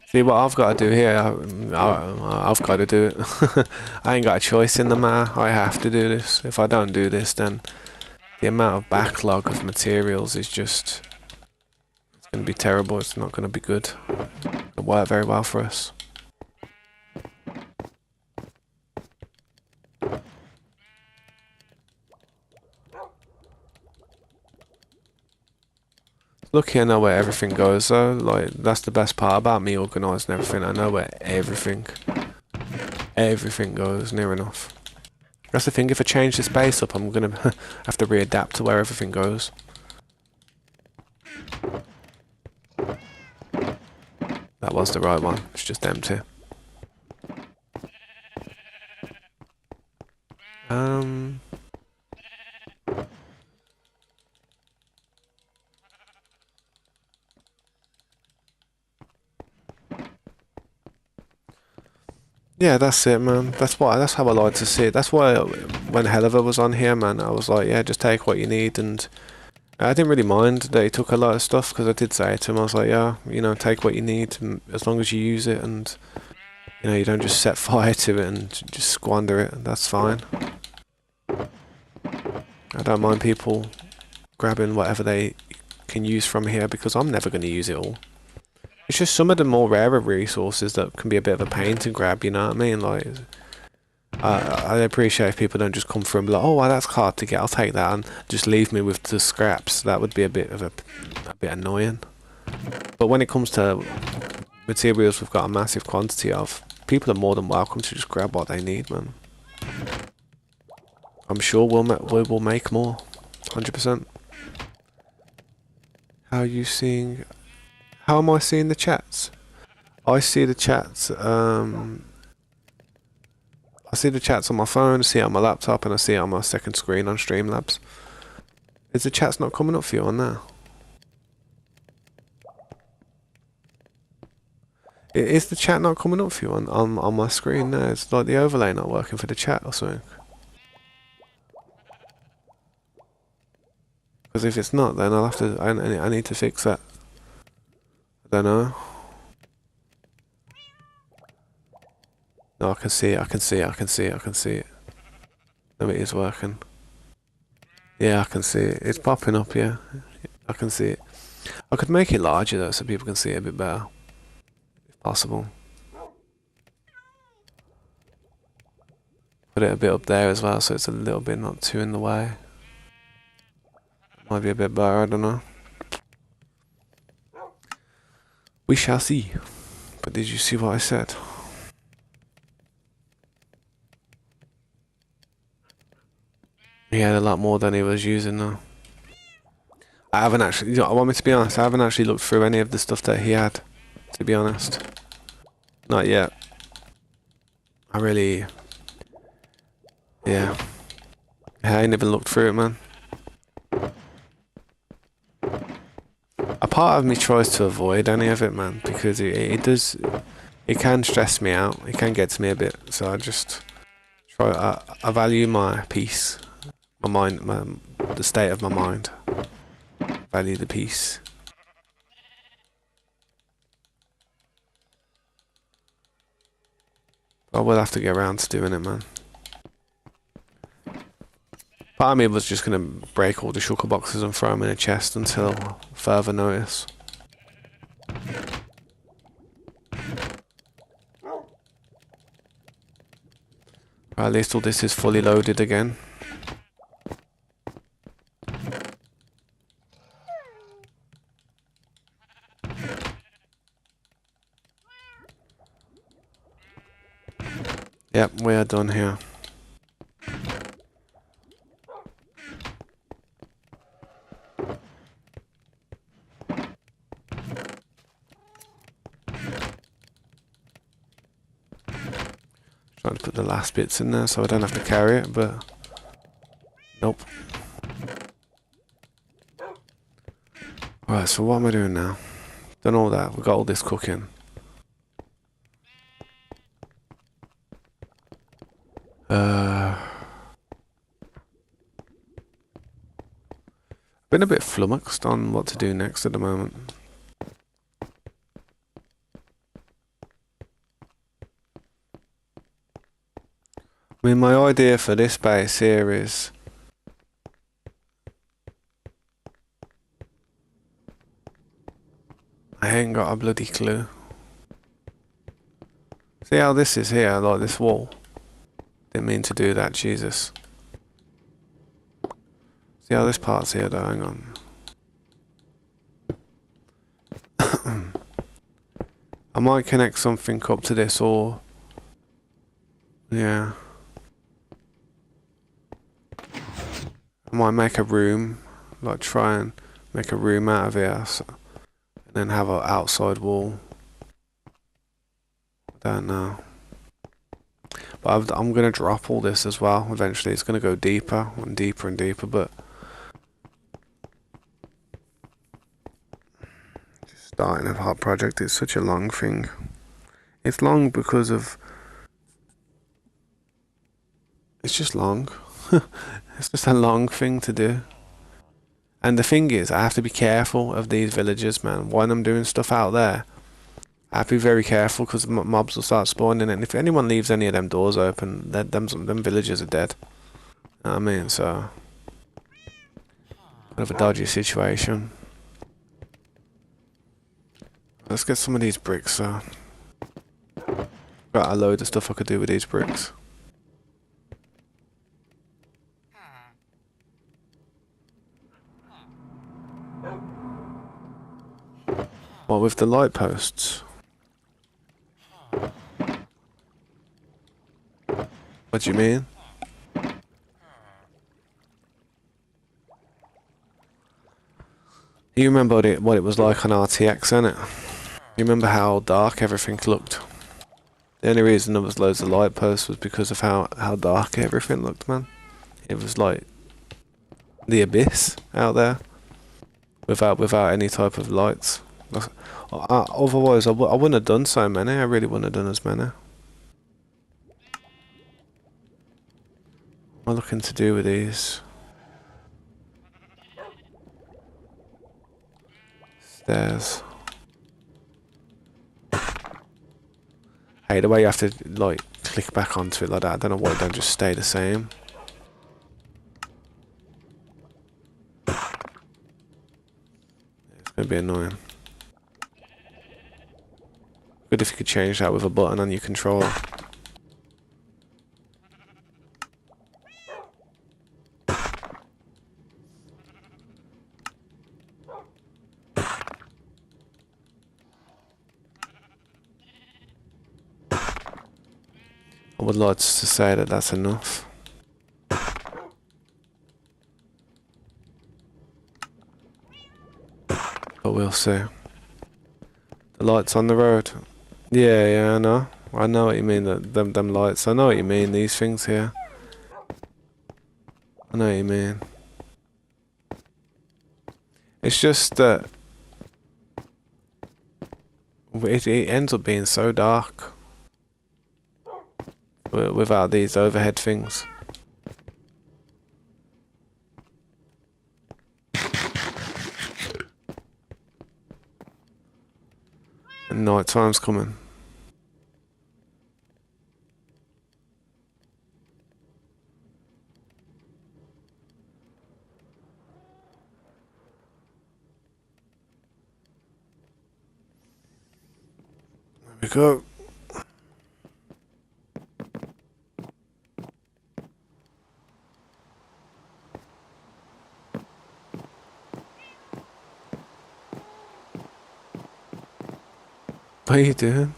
See what I've got to do here. I've got to do it. I ain't got a choice in the matter. I have to do this. If I don't do this, then the amount of backlog of materials is just, it's going to be terrible. It's not going to be good. It'll work very well for us. Lucky I know where everything goes though. Like, that's the best part about me organising everything. I know where everything goes near enough. That's the thing, if I change this base up, I'm gonna have to readapt to where everything goes. That was the right one. It's just empty. Yeah, that's it, man. That's how I like to see it. That's why when Helliver was on here, man, I was like, yeah, just take what you need, and I didn't really mind that he took a lot of stuff, because I did say to him, I was like, yeah, you know, take what you need, and as long as you use it, and you know, you don't just set fire to it and just squander it. That's fine. I don't mind people grabbing whatever they can use from here, because I'm never going to use it all. It's just some of the more rarer resources that can be a bit of a pain to grab, you know what I mean? Like, I appreciate if people don't just come through and be like, oh, well, that's hard to get, I'll take that, and just leave me with the scraps. That would be a bit annoying. But when it comes to materials we've got a massive quantity of, people are more than welcome to just grab what they need, man. I'm sure we will make more, 100%. How are you seeing? How am I seeing the chats? I see the chats. I see the chats on my phone, I see it on my laptop, and I see it on my second screen on Streamlabs. Is the chats not coming up for you on there? Is the chat not coming up for you on my screen there? It's like the overlay not working for the chat or something. Because if it's not, then I'll have to. I need to fix that. I don't know. No, I can see it. I can see it. I can see it. I can see it. No, it is working. Yeah, I can see it. It's popping up. Yeah, I can see it. I could make it larger though, so people can see it a bit better, if possible. Put it a bit up there as well, so it's a little bit not too in the way. Might be a bit better, I don't know. We shall see. But did you see what I said? He had a lot more than he was using though. I haven't actually, you know, I want me to be honest, I haven't actually looked through any of the stuff that he had, to be honest. Not yet. I really... Yeah. I ain't even looked through it, man. A part of me tries to avoid any of it, man, because it does... It can stress me out, it can get to me a bit, so I just try... I value my peace, my mind, the state of my mind. Value the peace. I will have to get around to doing it, man. Part of me was just gonna break all the shulker boxes and throw them in a chest until further notice. At least all this is fully loaded again. Yep, we are done here. Trying to put the last bits in there so I don't have to carry it, but nope. Alright, so what am I doing now? Done all that, we've got all this cooking. Been a bit flummoxed on what to do next at the moment. I mean, my idea for this base here is I ain't got a bloody clue. See how this is here, like this wall? Didn't mean to do that, Jesus. See how this part's here though, hang on. I might connect something up to this or... Yeah. I might make a room, like try and make a room out of here, so, and then have an outside wall. I don't know. But I'm going to drop all this as well, eventually. It's going to go deeper and deeper and deeper, but... Just starting a hot project is such a long thing. It's long because of... It's just long. It's just a long thing to do. And the thing is, I have to be careful of these villagers, man. When I'm doing stuff out there, I have to be very careful because mobs will start spawning. And if anyone leaves any of them doors open, them villagers are dead. You know what I mean? So, kind of a dodgy situation. Let's get some of these bricks. So, got a load of stuff I could do with these bricks. What with the light posts? What do you mean? You remember what it was like on RTX, innit? You remember how dark everything looked? The only reason there was loads of light posts was because of how dark everything looked, man. It was like the abyss out there without any type of lights. Otherwise, I wouldn't have done so many. I really wouldn't have done as many. What am I looking to do with these stairs? Hey, the way you have to like click back onto it like that. I don't know why it don't just stay the same. It's gonna be annoying. Good if you could change that with a button on your controller. I would like to say that that's enough. But we'll see. The lights on the road. Yeah, I know. I know what you mean, them lights. I know what you mean, these things here. I know what you mean. It's just that it ends up being so dark without these overhead things. And night time's coming. There we go. What are you doing?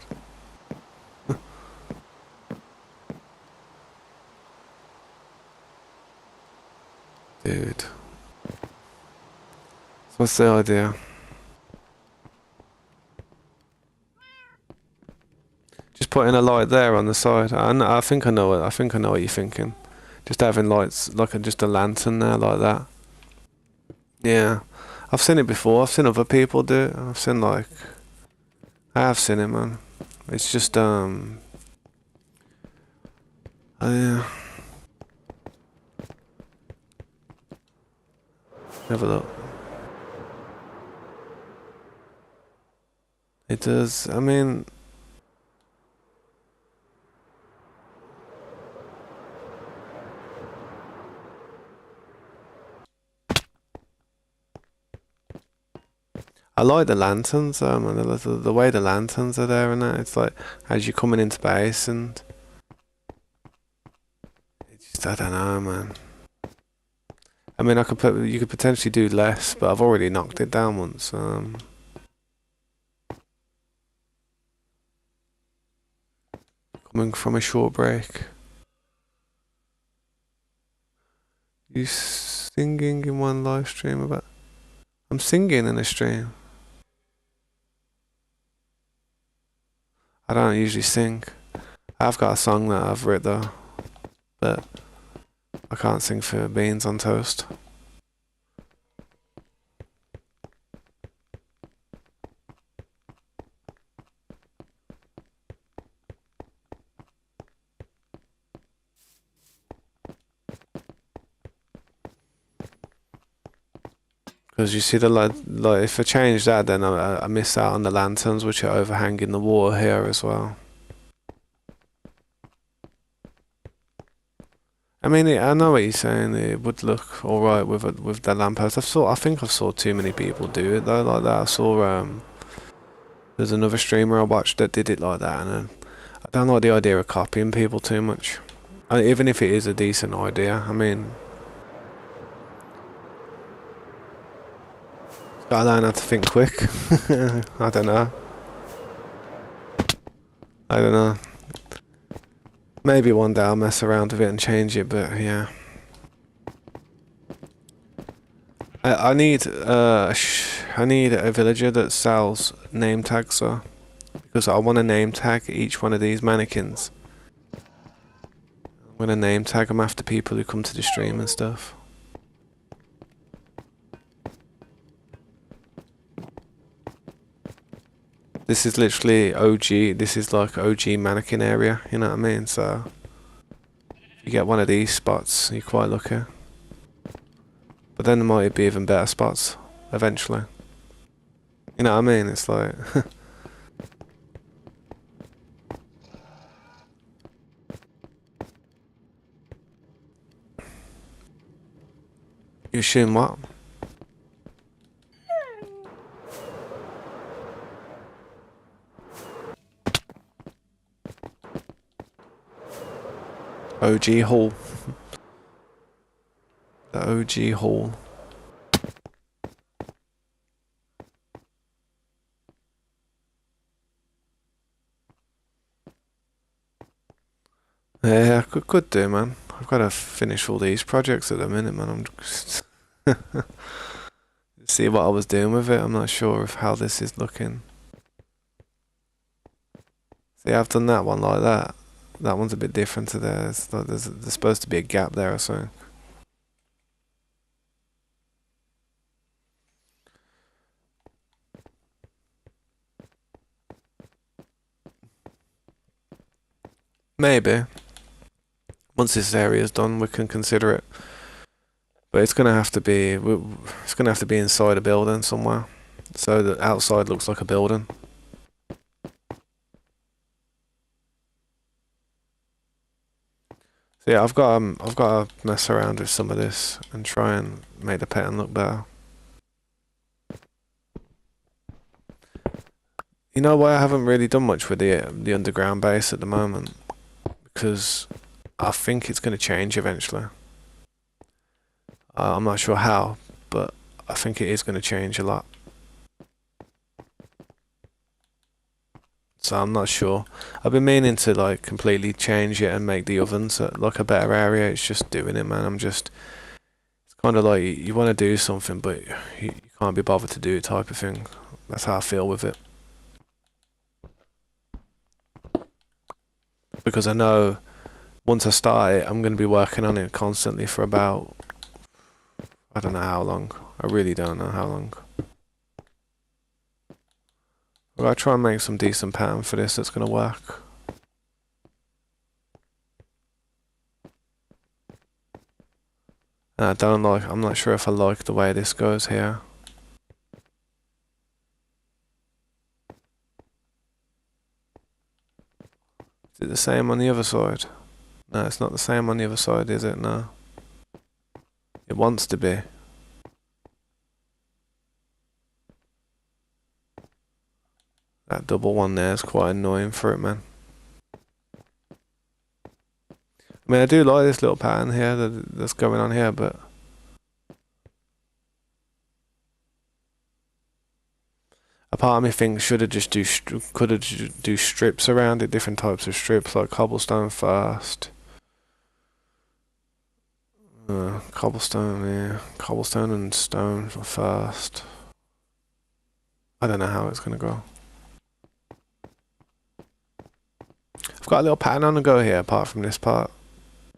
Dude. So what's the idea? Just putting a light there on the side. I think I know what you're thinking. Just having lights like just a lantern there like that. Yeah. I've seen it before. I've seen other people do it. I have seen it, man. It's just yeah. Have a look. It does. I mean, I like the lanterns, and the way the lanterns are there and that. It's like as you're coming into base, and it's just, I don't know, man. I mean, you could potentially do less, but I've already knocked it down once. Coming from a short break. You singing in one live stream about? I'm singing in a stream. I don't usually sing. I've got a song that I've written though, but I can't sing for beans on toast. Because you see like if I change that, then I miss out on the lanterns which are overhanging the water here as well. I mean, I know what you're saying. It would look all right with the lamppost. I think I've saw too many people do it though like that. I saw there's another streamer I watched that did it like that, and I don't like the idea of copying people too much. Even if it is a decent idea, I mean, gotta learn how to think quick. I don't know. I don't know. Maybe one day I'll mess around with it and change it, but yeah. I need a villager that sells name tags, so because I want to name tag each one of these mannequins. I'm going to name tag them after people who come to the stream and stuff. This is literally OG, this is like OG mannequin area, you know what I mean? So, if you get one of these spots, you're quite lucky. But then there might be even better spots, eventually. You know what I mean? It's like... You assume what? OG Hall. The OG Hall. Yeah, could do, man. I've got to finish all these projects at the minute, man. I'm just see what I was doing with it. I'm not sure of how this is looking. See, I've done that one like that. That one's a bit different to theirs. Like there's supposed to be a gap there or something. Maybe. Once this area's done, we can consider it. But it's gonna have to be. It's gonna have to be inside a building somewhere, so the outside looks like a building. So yeah, I've got to mess around with some of this and try and make the pattern look better. You know why I haven't really done much with the underground base at the moment? Because I think it's going to change eventually. I'm not sure how, but I think it is going to change a lot. So I'm not sure. I've been meaning to like completely change it and make the ovens like a better area. It's just doing it, man. It's kind of like you want to do something, but you can't be bothered to do it type of thing. That's how I feel with it. Because I know once I start it, I'm going to be working on it constantly for about, I don't know how long. I really don't know how long. But I'll try and make some decent pattern for this that's going to work. And I'm not sure if I like the way this goes here. Is it the same on the other side? No, it's not the same on the other side, is it? No. It wants to be. That double one there is quite annoying for it, man. I mean, I do like this little pattern here that's going on here, but... A part of me thinks could have just do strips around it, different types of strips, like cobblestone first. Cobblestone, yeah. Cobblestone and stone first. I don't know how it's gonna go. I've got a little pattern on the go here, apart from this part,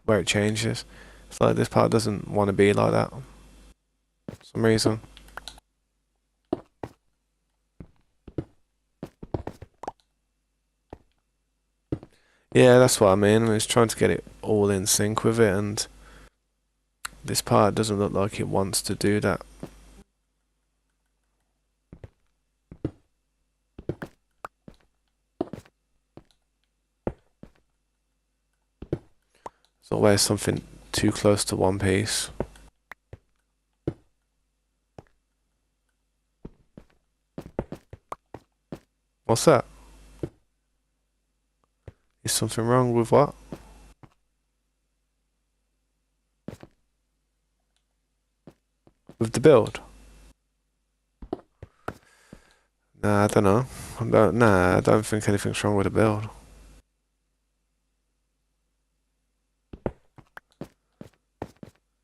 where it changes. It's like this part doesn't want to be like that. For some reason. Yeah, that's what I mean. I'm just trying to get it all in sync with it, and this part doesn't look like it wants to do that. There's always something too close to one piece. What's that? Is something wrong with what? With the build? Nah, I don't know. I don't think anything's wrong with the build.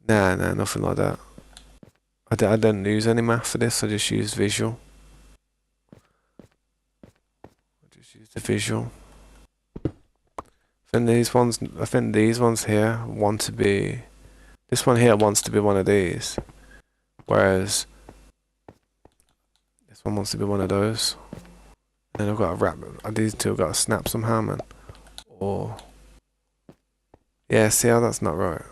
Nah, nothing like that. I didn't use any math for this, I just used visual. Choose the visual. I think these ones here want to be. This one here wants to be one of these, whereas this one wants to be one of those. And I've got to wrap. These two have got to snap somehow, man. Or yeah, see how that's not right.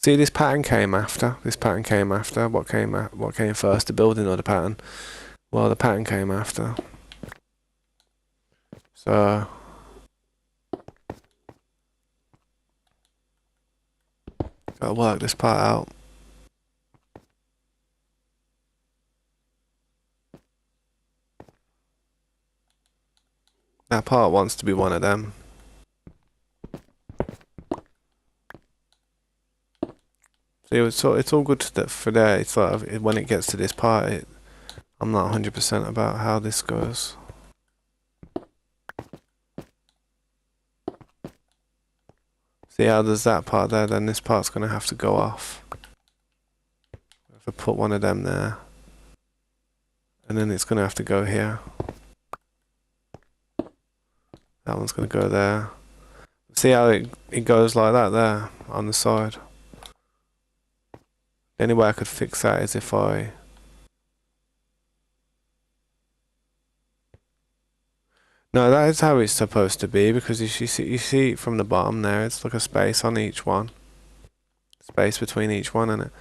See, this pattern came after. This pattern came after. What came first, the building or the pattern? Well, the pattern came after. So gotta work this part out. That part wants to be one of them. So it's all good for there. It's like when it gets to this part, I'm not 100% about how this goes. See how there's that part there, then this part's gonna have to go off. If I put one of them there, and then it's gonna have to go here. That one's gonna go there. See how it goes like that there on the side. The only way I could fix that is if I no, that is how it's supposed to be, because you see from the bottom there, it's like a space on each one. Space between each one, and it.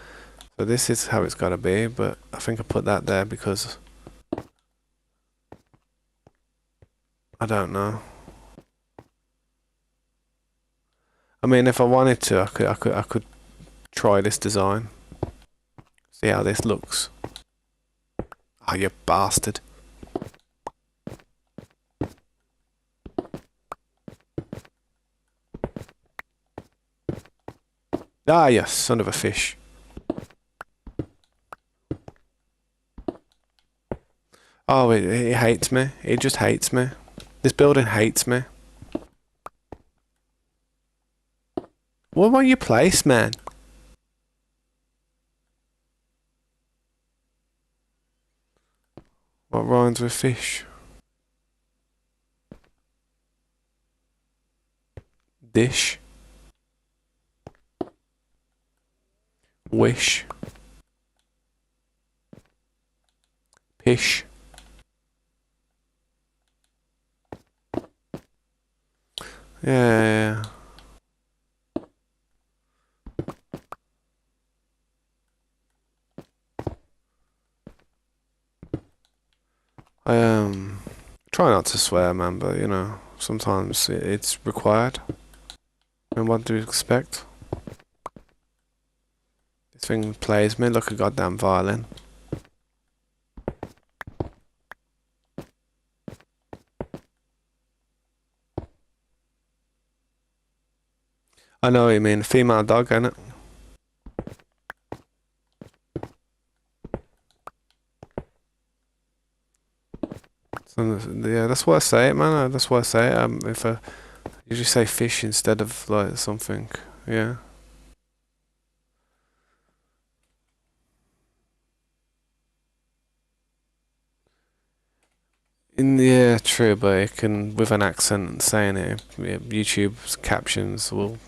So this is how it's got to be, but I think I put that there because I don't know. I mean, if I wanted to, I could try this design. See how this looks. Oh, you bastard. Ah, you son of a fish. Oh, it hates me. It just hates me. This building hates me. What about your place, man? What rhymes with fish? Dish. Wish. Pish. Yeah. I try not to swear, man, but you know, sometimes it's required. And what do you expect? This thing plays me like a goddamn violin. I know what you mean, female dog, ain't it? So, yeah, that's why I say it, man. That's why I say it. If I usually say fish instead of like something, yeah. Yeah, true, but it can with an accent saying it. Yeah, YouTube's captions will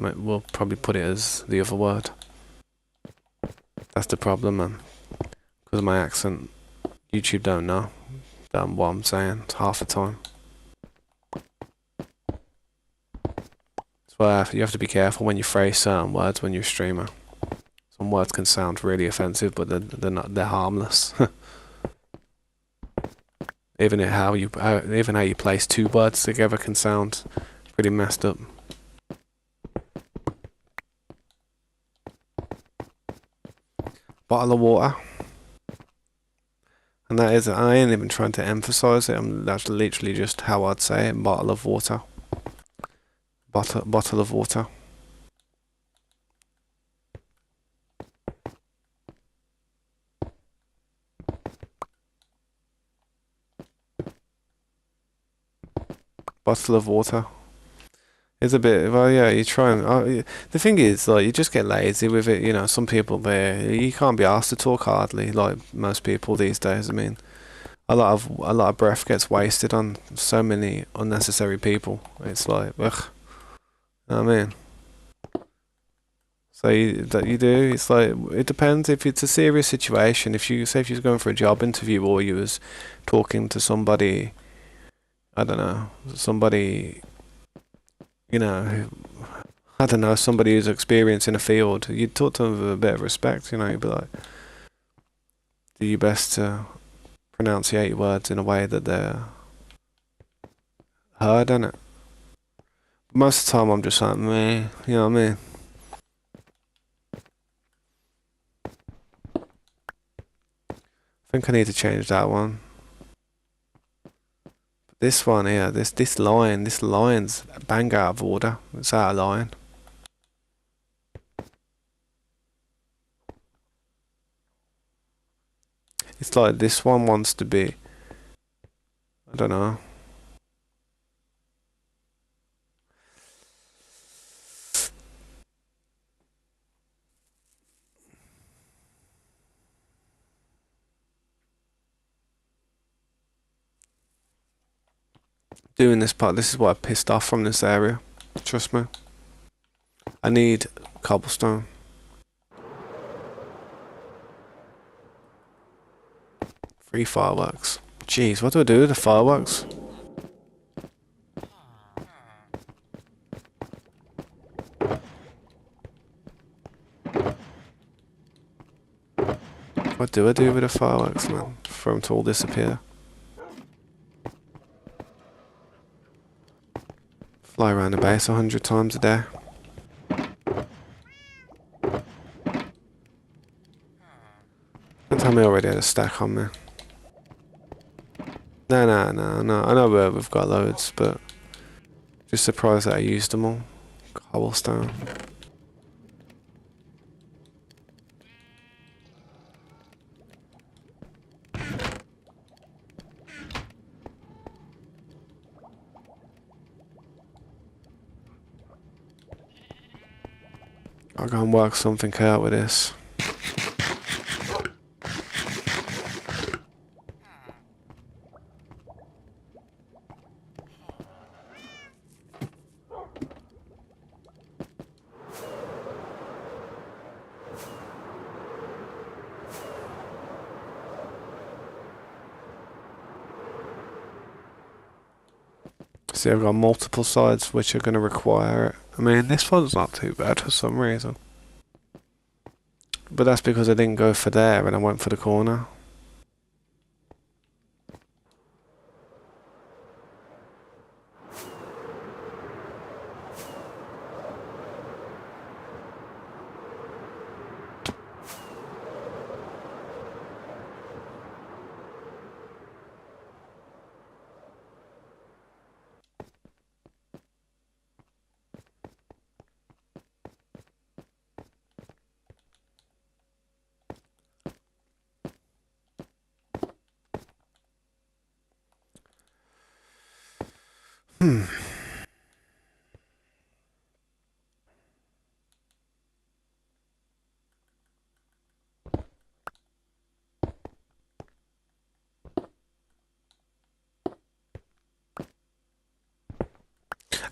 probably put it as the other word. That's the problem, man. Because of my accent, YouTube don't know what I'm saying half the time. That's why you have to be careful when you phrase certain words when you're a streamer. Some words can sound really offensive, but they're not. They're harmless. Even how you place two words together can sound pretty messed up. Bottle of water. And that is, I ain't even trying to emphasize it, that's literally just how I'd say it, bottle of water. Bottle of water. Bottle of water. It's a bit, well, yeah, you try and, the thing is, like, you just get lazy with it, you know, some people there, you can't be asked to talk hardly, like most people these days. I mean, a lot of breath gets wasted on so many unnecessary people. It's like, ugh, you know what I mean? So that you do, it's like, it depends if it's a serious situation. If you say if you're going for a job interview or you was talking to somebody, I don't know, somebody, you know, I don't know, somebody who's experienced in a field, you'd talk to them with a bit of respect, you know, you'd be like, do your best to pronunciate your words in a way that they're heard, innit? Most of the time I'm just like, meh, you know what I mean? I think I need to change that one. This one here, this line's bang out of order. It's out of line. It's like this one wants to be, I don't know. Doing this part, this is what I pissed off from this area. Trust me. I need cobblestone. Free fireworks. Jeez, what do I do with the fireworks? What do I do with the fireworks, man? For them to all disappear. Fly around the base 100 times a day. Don't tell me I already had a stack on me. No, no, no, no. I know we've got loads, but just surprised that I used them all. Cobblestone. I'll go and work something out with this. See, I've got multiple sides which are going to require it. I mean, this one's not too bad for some reason. But that's because I didn't go for there and I went for the corner.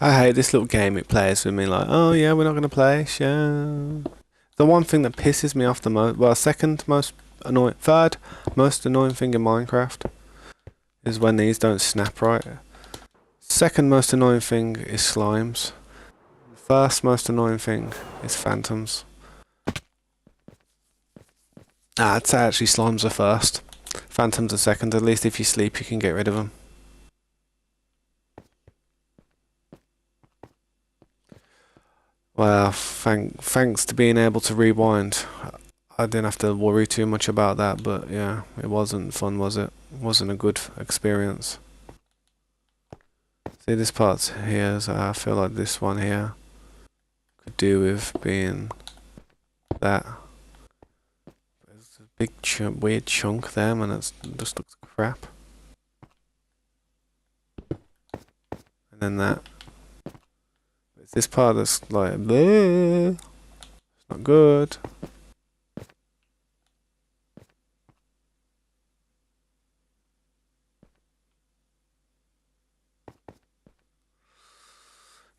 I hate this little game it plays with me, like, oh yeah, we're not going to play, sure. The one thing that pisses me off the most, well, third most annoying thing in Minecraft is when these don't snap right. Second most annoying thing is slimes. First most annoying thing is phantoms. I'd say actually slimes are first. Phantoms are second. At least if you sleep, you can get rid of them. Well, thanks to being able to rewind, I didn't have to worry too much about that. But yeah, it wasn't fun, was it? It wasn't a good experience. See, this part's here, so I feel like this one here could do with being that. There's a big weird chunk there, man. It just looks crap. And then that. It's this part that's like, bleh, it's not good.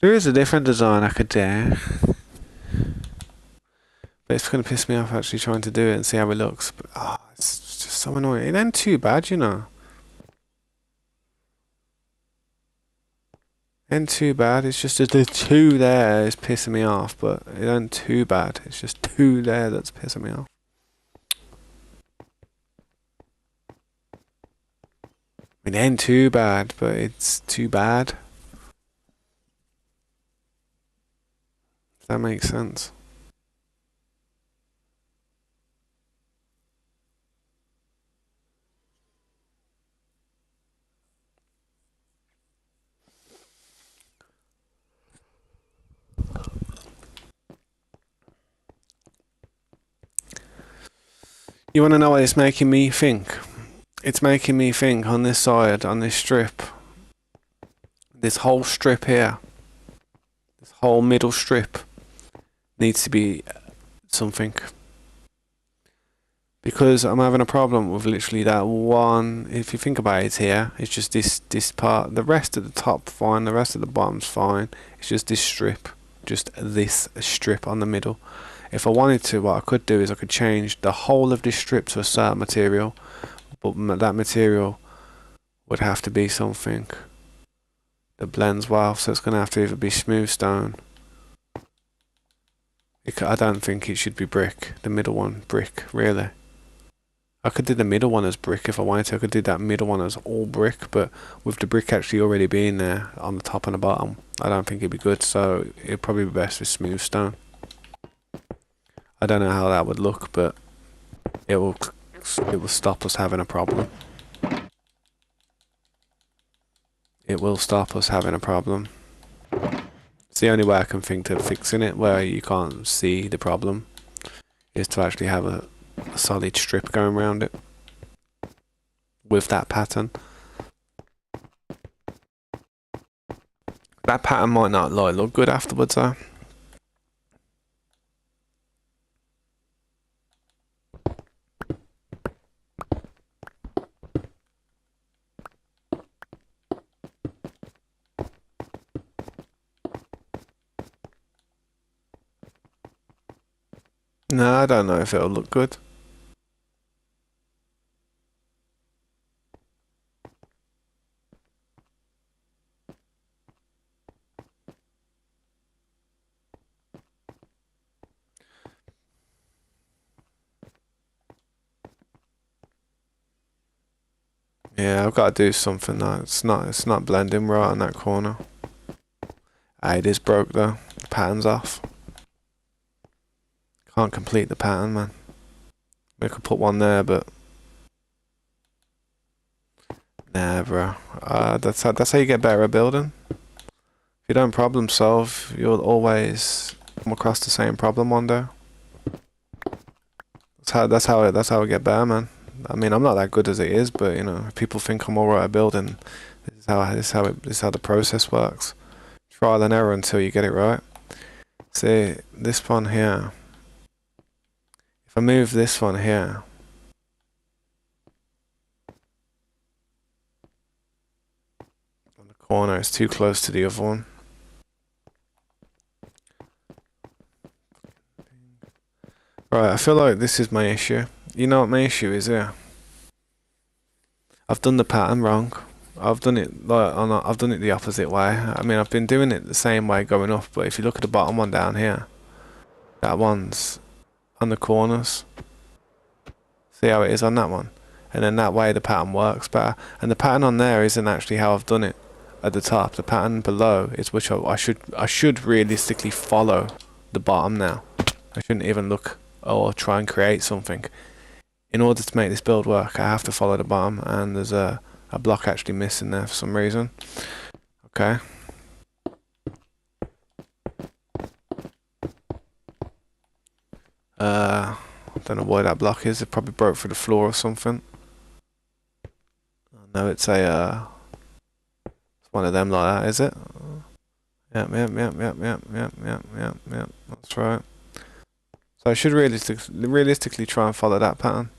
There is a different design I could do. But it's going to piss me off actually trying to do it and see how it looks. But it's just so annoying. It ain't too bad, you know. Ain't too bad. It's just the two there is pissing me off. But it ain't too bad. It's just two there that's pissing me off. It ain't too bad, but it's too bad. If that makes sense. You want to know what it's making me think? It's making me think on this side, on this strip. This whole strip here. This whole middle strip needs to be something. Because I'm having a problem with literally that one. If you think about it, it's here. It's just this part. The rest of the top fine. The rest of the bottom's fine. It's just this strip. Just this strip on the middle. If I wanted to, what I could do is I could change the whole of this strip to a certain material, but that material would have to be something that blends well, so it's going to have to either be smooth stone. I don't think it should be brick, the middle one, brick, really. I could do the middle one as brick if I wanted to. I could do that middle one as all brick, but with the brick actually already being there on the top and the bottom, I don't think it'd be good, so it'd probably be best with smooth stone. I don't know how that would look, but it will stop us having a problem. It will stop us having a problem. It's the only way I can think of fixing it where you can't see the problem, is to actually have a solid strip going around it with that pattern. That pattern might not look good afterwards though. No, I don't know if it'll look good. Yeah, I've got to do something though. It's not blending right on that corner. It is broke though. The pattern's off. Can't complete the pattern, man. We could put one there, but nah, bro. That's how you get better at building. If you don't problem solve, you'll always come across the same problem one day. That's how I get better, man. I mean, I'm not that good as it is, but you know, if people think I'm alright at building, this is how the process works. Trial and error until you get it right. See this one here. If I move this one here, on the corner, it's too close to the other one. Right, I feel like this is my issue. You know what my issue is here? I've done the pattern wrong. I've done it I've done it the opposite way. I mean, I've been doing it the same way going up, but if you look at the bottom one down here, that one's on the corners. See how it is on that one? And then that way the pattern works better. And the pattern on there isn't actually how I've done it at the top. The pattern below is which I should realistically follow the bottom now. I shouldn't even look or try and create something. In order to make this build work, I have to follow the bottom, and there's a block actually missing there for some reason. Okay. I don't know why that block is. It probably broke through the floor or something. No, it's one of them like that, is it? Yep. That's right. So I should realistically try and follow that pattern.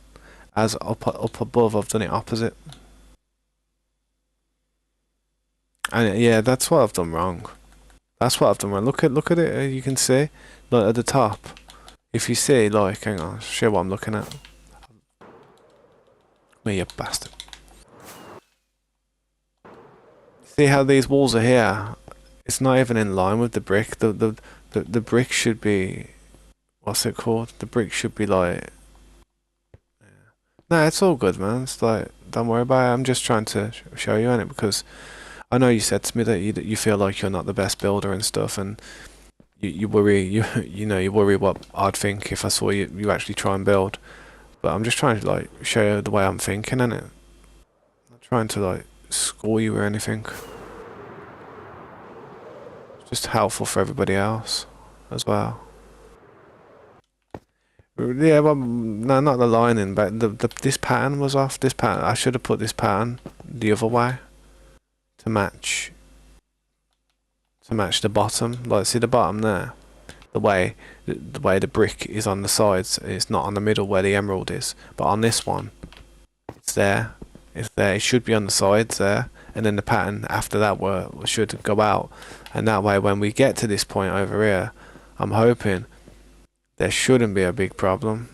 As up above, I've done it opposite. And yeah, that's what I've done wrong. That's what I've done wrong. Look at it. You can see, like at the top. If you see, like, hang on, I'll show you what I'm looking at. Me, you bastard. See how these walls are here? It's not even in line with the brick. The brick should be, what's it called? The brick should be like. No, it's all good, man. It's like, don't worry about it. I'm just trying to show you on it because I know you said to me that you feel like you're not the best builder and stuff, and you worry you worry what I'd think if I saw you actually try and build. But I'm just trying to like show you the way I'm thinking, and it. I'm not trying to like score you or anything. It's just helpful for everybody else as well. Yeah, well, no, not the lining, but this pattern was off. This pattern, I should have put this pattern the other way to match the bottom. Like, see the bottom there. The way the brick is on the sides, it's not on the middle where the emerald is. But on this one, it's there. It's there. It should be on the sides there, and then the pattern after that should go out. And that way, when we get to this point over here, I'm hoping there shouldn't be a big problem.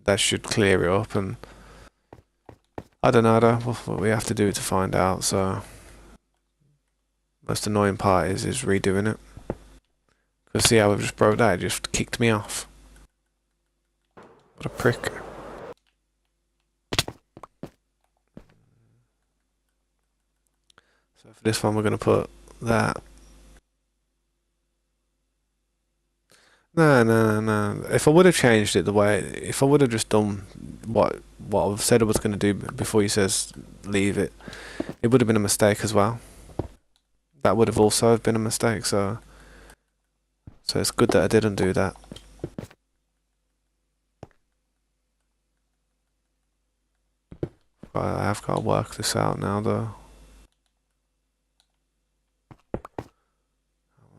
That should clear it up, and I don't know though what we have to do to find out. So most annoying part is redoing it. Cause see how I just broke that? It just kicked me off. What a prick. So for this one, we're gonna put that. No. If I would have changed it the way, if I would have just done what I've said I was gonna do before he says leave it, it would have been a mistake as well. That would have also been a mistake. So it's good that I didn't do that. I have got to work this out now though.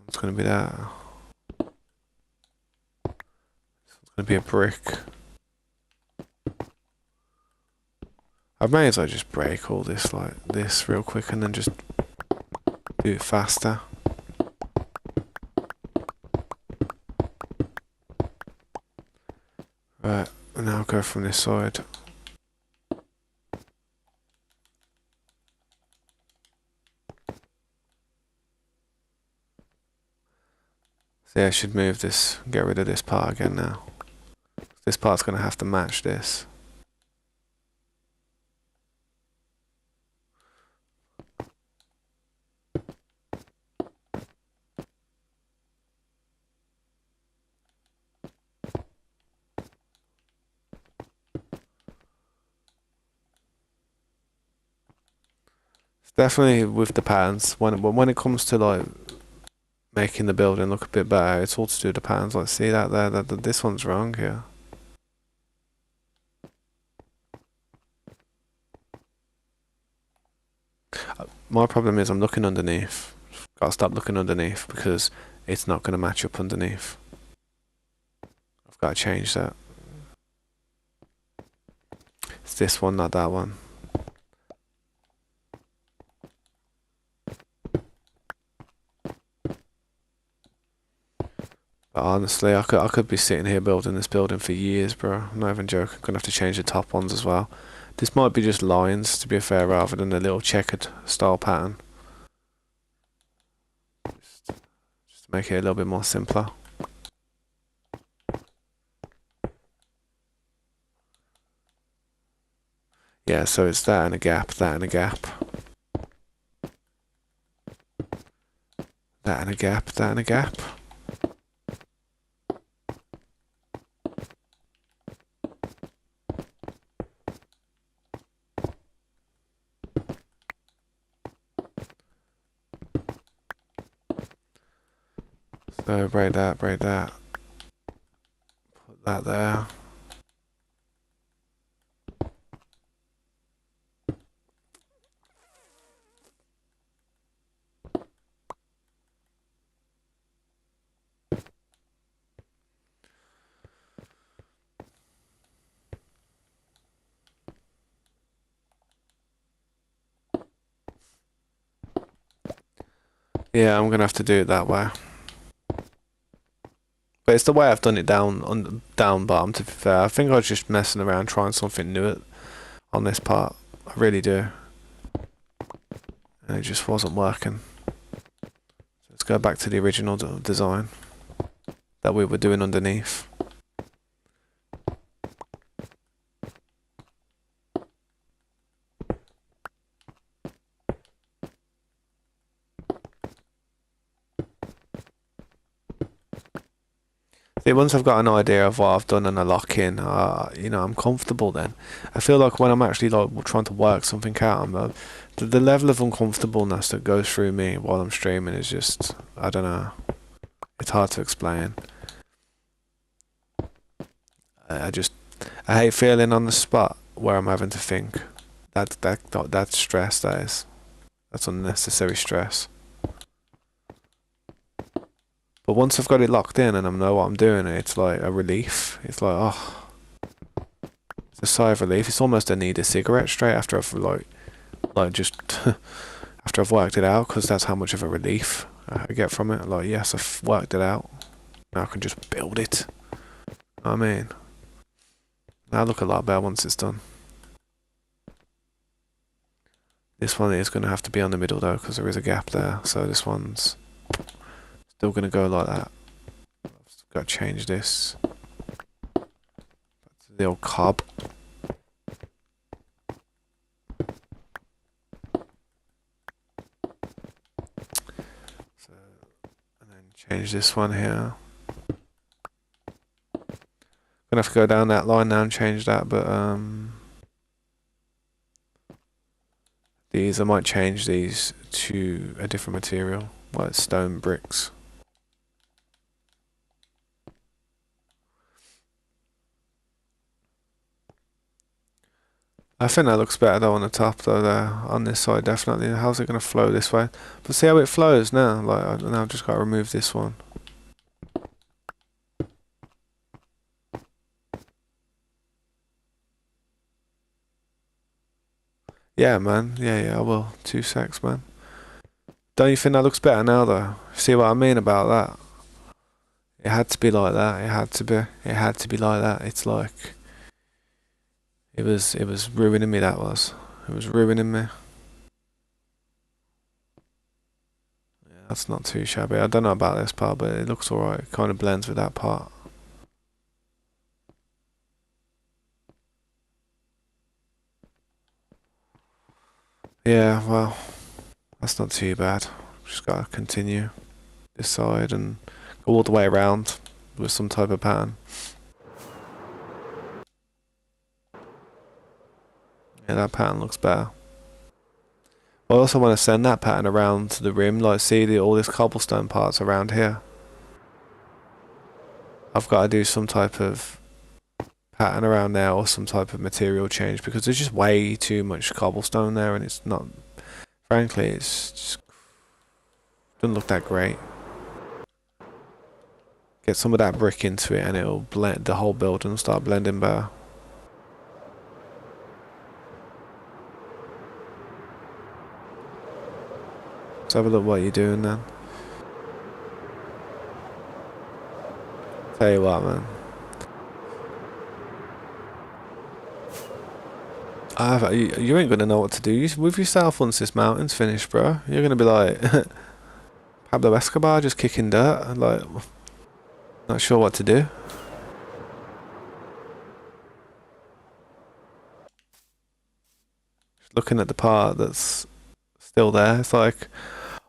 It's gonna be that. It's gonna be a brick. I may as well just break all this like this real quick and then just do it faster. Right, and now I'll go from this side. So yeah, I should move this, get rid of this part again now. This part's gonna have to match this. Definitely with the patterns, when it comes to like making the building look a bit better, it's all to do with the patterns. Like, see that there, that this one's wrong here. My problem is I'm looking underneath. Gotta stop looking underneath because it's not gonna match up underneath. I've got to change that. It's this one, not that one. But honestly, I could be sitting here building this building for years, bro. I'm not even joking. I'm gonna have to change the top ones as well. This might be just lines, to be fair, rather than a little checkered style pattern. Just to make it a little bit more simpler. Yeah, so it's that and a gap, that and a gap. That and a gap, that and a gap. So break that. Put that there. Yeah, I'm gonna have to do it that way. But it's the way I've done it down bottom, to be fair. I think I was just messing around trying something new on this part. I really do. And it just wasn't working. Let's go back to the original design that we were doing underneath. See, once I've got an idea of what I've done and I lock in, you know, I'm comfortable then. I feel like when I'm actually like trying to work something out, the level of uncomfortableness that goes through me while I'm streaming is just, I don't know, it's hard to explain. I just, I hate feeling on the spot where I'm having to think. That's stress, that is. That's unnecessary stress. But once I've got it locked in and I know what I'm doing, it's like a relief. It's like, oh, it's a sigh of relief. It's almost I need a cigarette straight after I've like just after I've worked it out, because that's how much of a relief I get from it. Like, yes, I've worked it out. Now I can just build it. You know what I mean? That'll look a lot better once it's done. This one is going to have to be on the middle though, because there is a gap there. So this one's still going to go like that. I've got to change this. Back to the old cob. So, and then change this one here. Gonna have to go down that line now and change that, but these, I might change these to a different material, like stone bricks. I think that looks better though on the top though, there on this side definitely. How's it gonna flow this way? But see how it flows now. Like, now I've just got to remove this one. Yeah, man. Yeah, I will. 2 secs, man. Don't you think that looks better now, though? See what I mean about that? It had to be like that. It had to be. It had to be like that. It's like it was ruining me. That was. It was ruining me. Yeah, that's not too shabby. I don't know about this part, but it looks alright. It kind of blends with that part. Yeah, well, that's not too bad. Just gotta continue this side and go all the way around with some type of pattern. Yeah, that pattern looks better. I also want to send that pattern around the rim, like see all this cobblestone parts around here. I've got to do some type of pattern around there or some type of material change, because there's just way too much cobblestone there and it's not, frankly, it's just doesn't look that great. Get some of that brick into it and it'll blend, the whole building will start blending better. Let's have a look what you're doing then. Tell you what, man. You ain't gonna know what to do with yourself once this mountain's finished, bro. You're gonna be like Pablo Escobar just kicking dirt, like not sure what to do. Just looking at the part that's still there, it's like,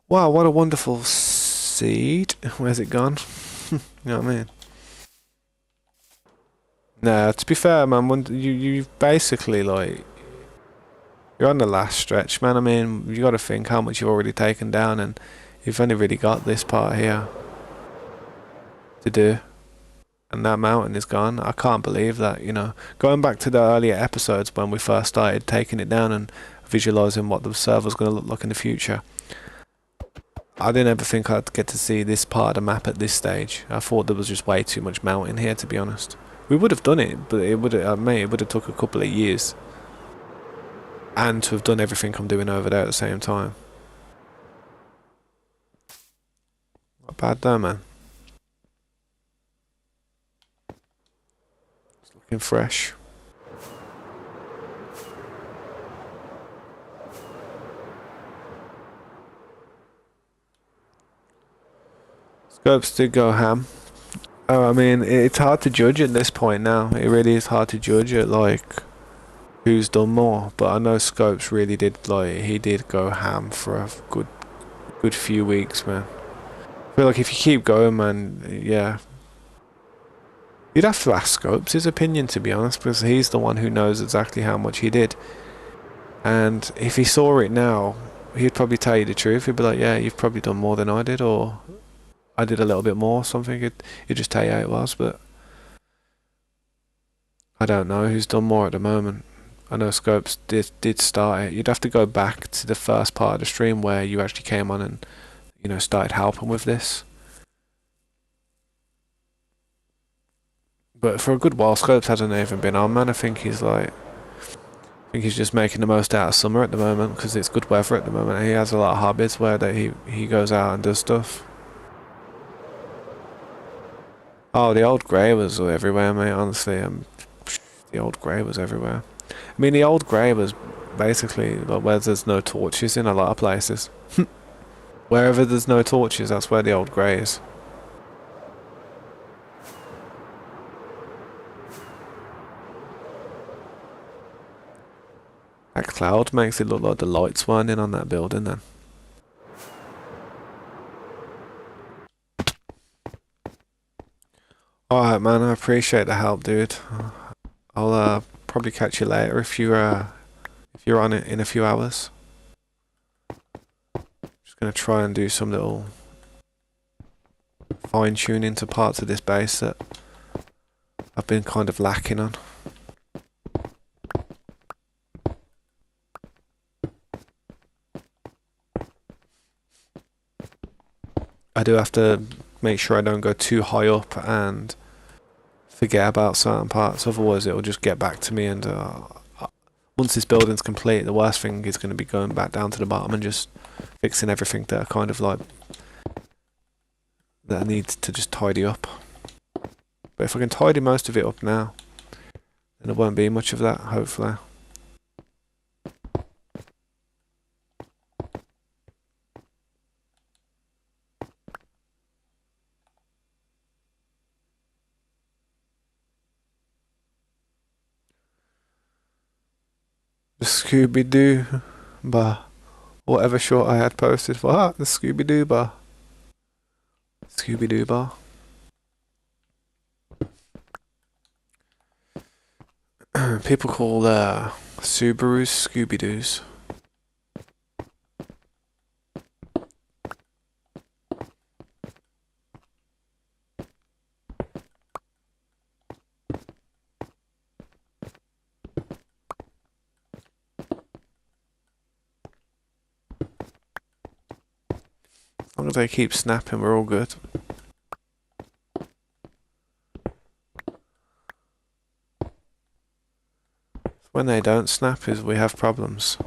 wow, what a wonderful seed. Where's it gone? You know what I mean? Nah, to be fair, man, you basically like you're on the last stretch, man. I mean, you got to think how much you've already taken down, and you've only really got this part here to do, and that mountain is gone. I can't believe that, you know. Going back to the earlier episodes when we first started taking it down and visualizing what the server's going to look like in the future, I didn't ever think I'd get to see this part of the map at this stage. I thought there was just way too much mountain here, to be honest. We would have done it, but it would have took a couple of years. And to have done everything I'm doing over there at the same time. Not bad though, man. It's looking fresh. Scopes did go ham. Oh, I mean, it's hard to judge at this point now. It really is hard to judge at like who's done more. But I know Scopes really did like he did go ham for a good few weeks, man. I feel like if you keep going, man, yeah. You'd have to ask Scopes his opinion, to be honest, because he's the one who knows exactly how much he did. And if he saw it now, he'd probably tell you the truth. He'd be like, yeah, you've probably done more than I did, or I did a little bit more, something. He'd just tell you how it was, but I don't know who's done more at the moment. I know Scopes did start it. You'd have to go back to the first part of the stream where you actually came on and, you know, started helping with this. But for a good while, Scopes hasn't even been on, man. I think he's just making the most out of summer at the moment because it's good weather at the moment. He has a lot of hobbies where that he goes out and does stuff. Oh, the old grey was everywhere, mate. Honestly, the old grey was everywhere. I mean, the old grey was basically like where there's no torches in a lot of places. Wherever there's no torches, that's where the old grey is. That cloud makes it look like the lights weren't in on that building then. Alright, man, I appreciate the help, dude. I'll probably catch you later if you're on it in a few hours. Just gonna try and do some little fine tuning to parts of this base that I've been kind of lacking on. I do have to make sure I don't go too high up and forget about certain parts, otherwise it'll just get back to me, and once this building's complete, the worst thing is going to be going back down to the bottom and just fixing everything that I kind of like that I need to just tidy up. But if I can tidy most of it up now, then there won't be much of that, hopefully. The Scooby-Doo bar. Whatever short I had posted for the Scooby-Doo bar. Scooby-Doo bar. People call Subarus Scooby-Doos. As long as they keep snapping, we're all good. When they don't snap is we have problems.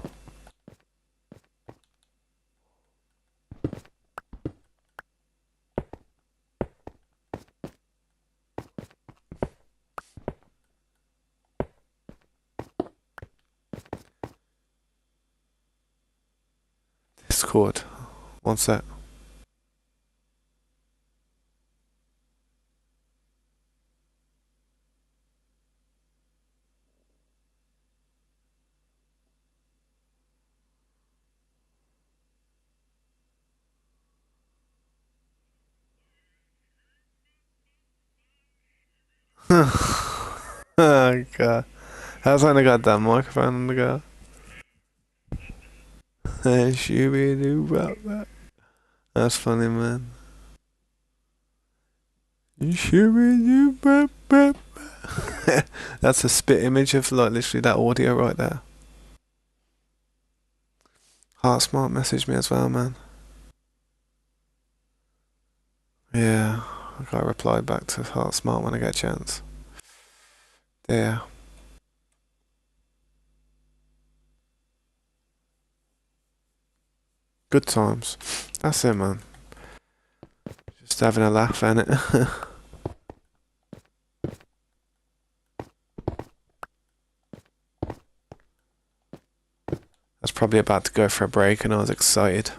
Discord. One sec. Oh god. How's I got that microphone on the go? Shooby-doo-bop-bop. That's funny, man. Shooby-doo-bop-bop. That's a spit image of like literally that audio right there. Heart Smart messaged me as well, man. Yeah, I gotta reply back to Heart Smart when I get a chance. Yeah. Good times. That's it, man. Just having a laugh, ain't it? I was probably about to go for a break and I was excited.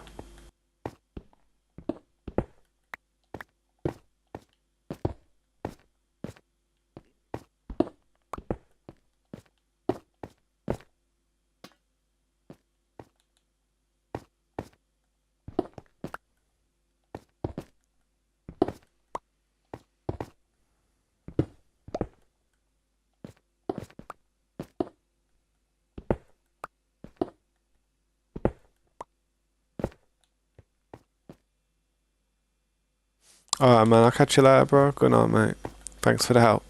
Alright, man, I'll catch you later, bro. Good night, mate. Thanks for the help.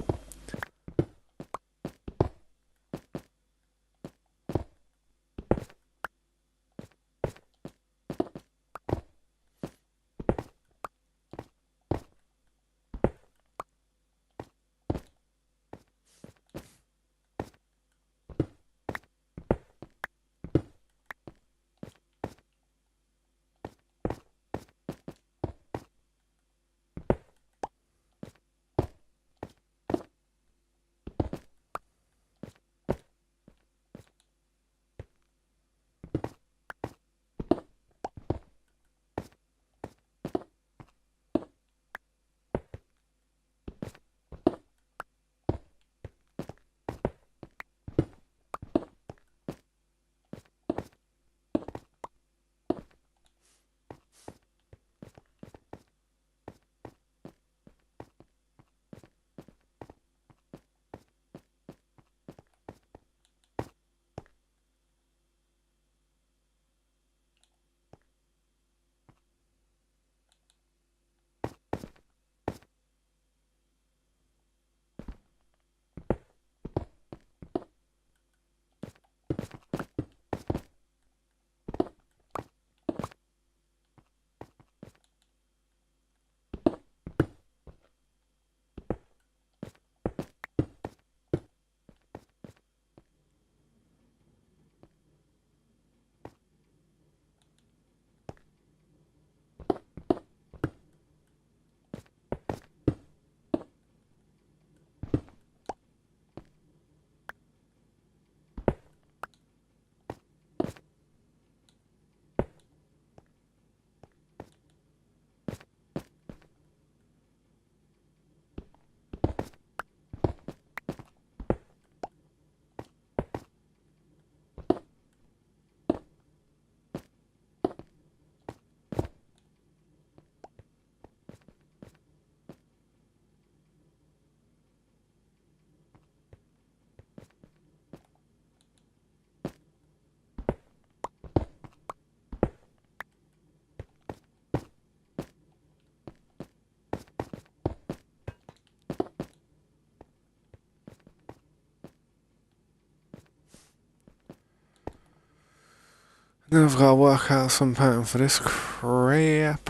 Now I've got to work out some pattern for this crap.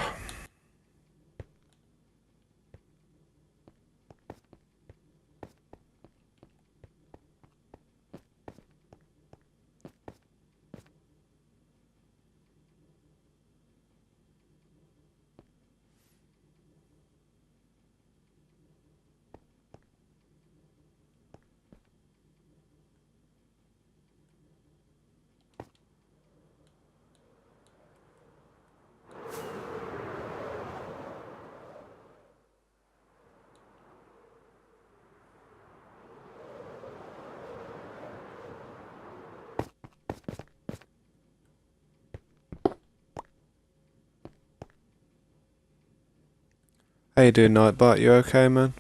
How you doing, Nightbot? You okay, man?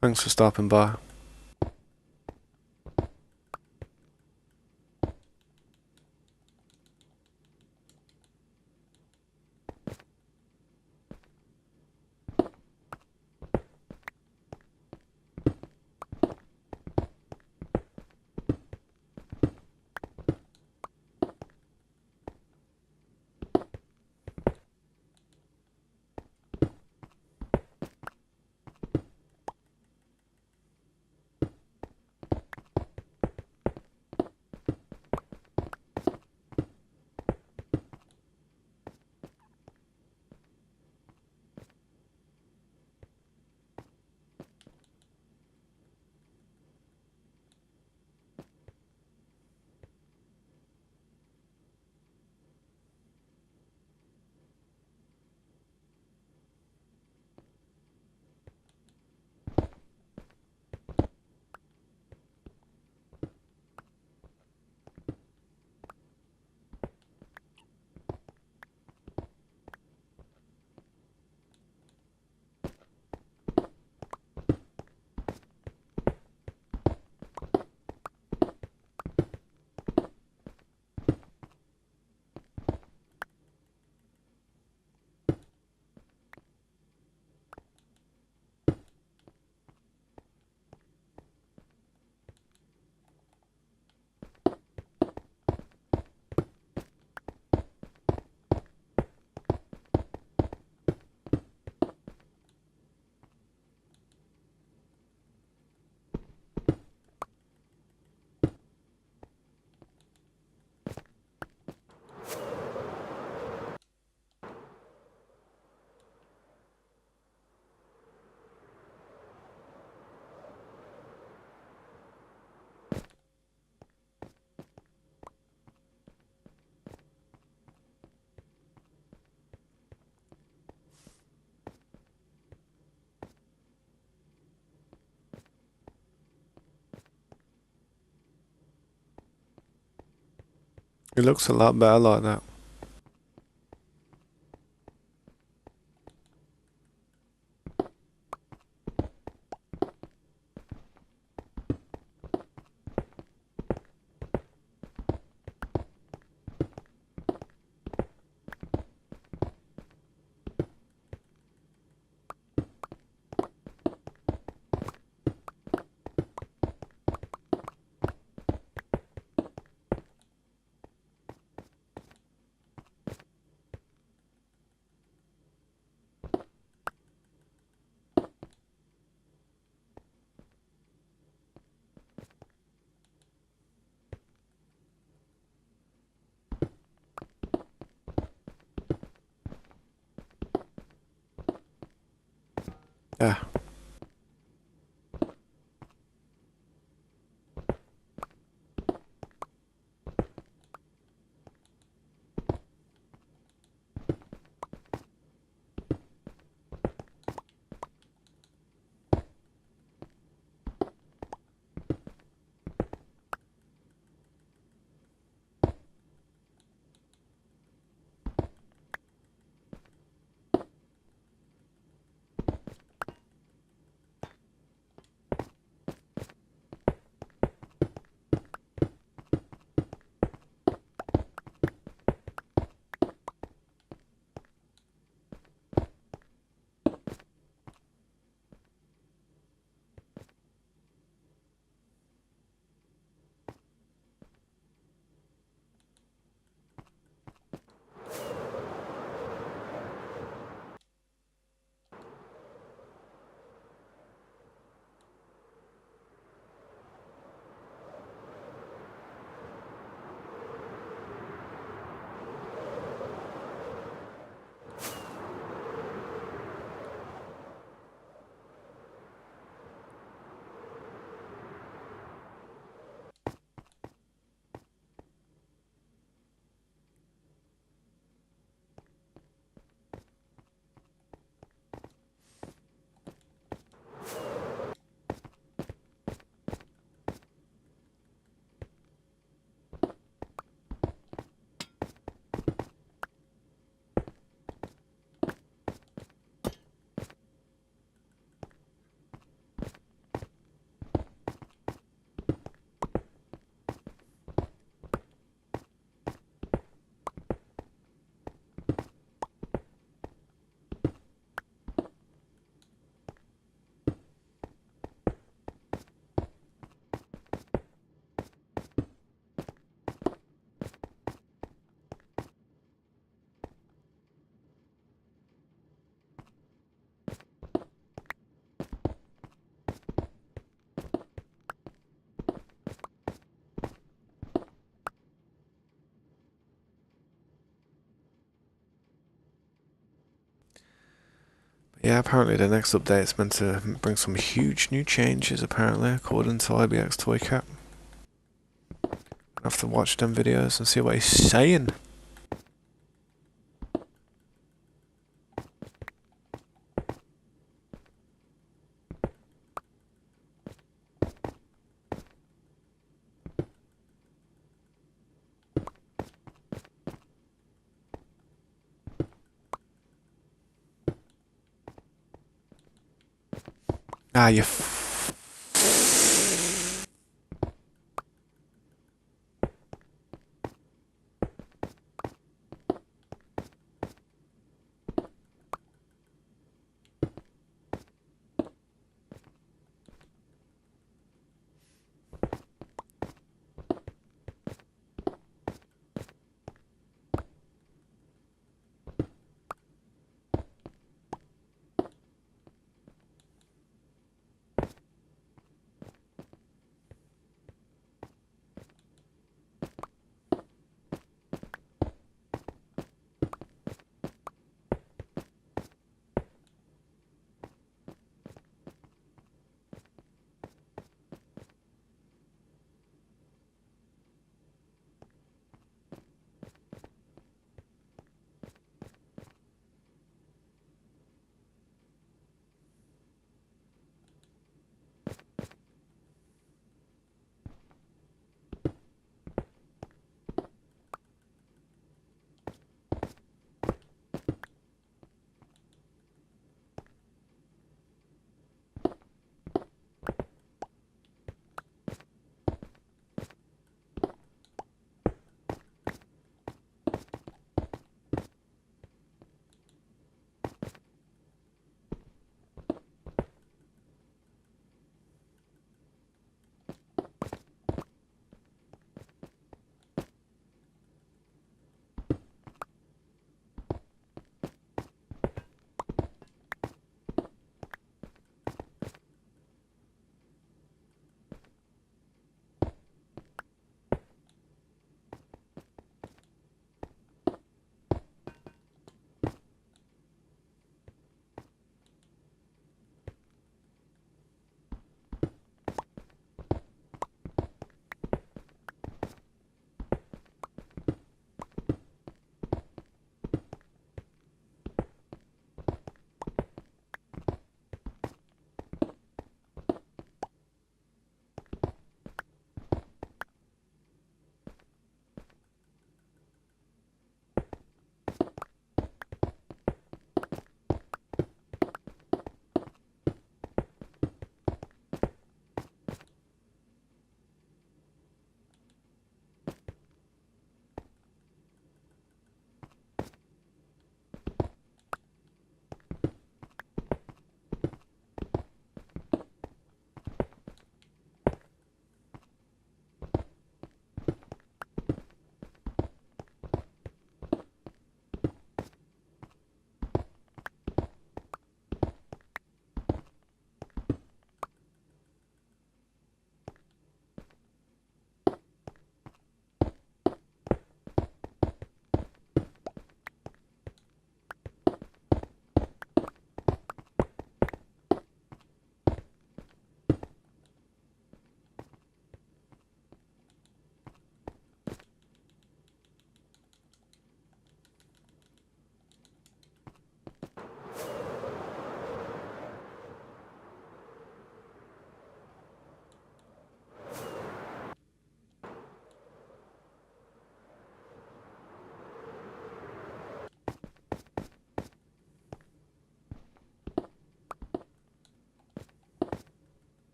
Thanks for stopping by. It looks a lot better like that. Yeah. Yeah, apparently the next update is meant to bring some huge new changes, apparently, according to IBX Toycat. I have to watch them videos and see what he's saying. Ah, you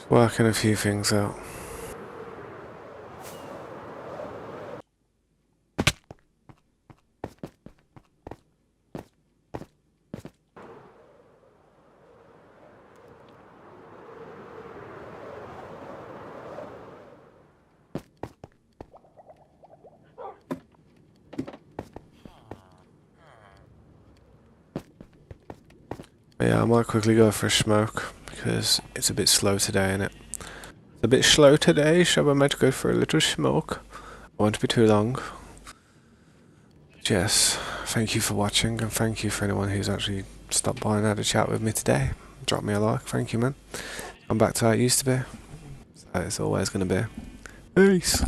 Working a few things out. But yeah, I might quickly go for a smoke because it's a bit slow today, innit? It's a bit slow today, so I might go for a little smoke. Won't be too long. Yes, thank you for watching, and thank you for anyone who's actually stopped by and had a chat with me today. Drop me a like, thank you, man. I'm back to how it used to be. So it's always going to be. Peace.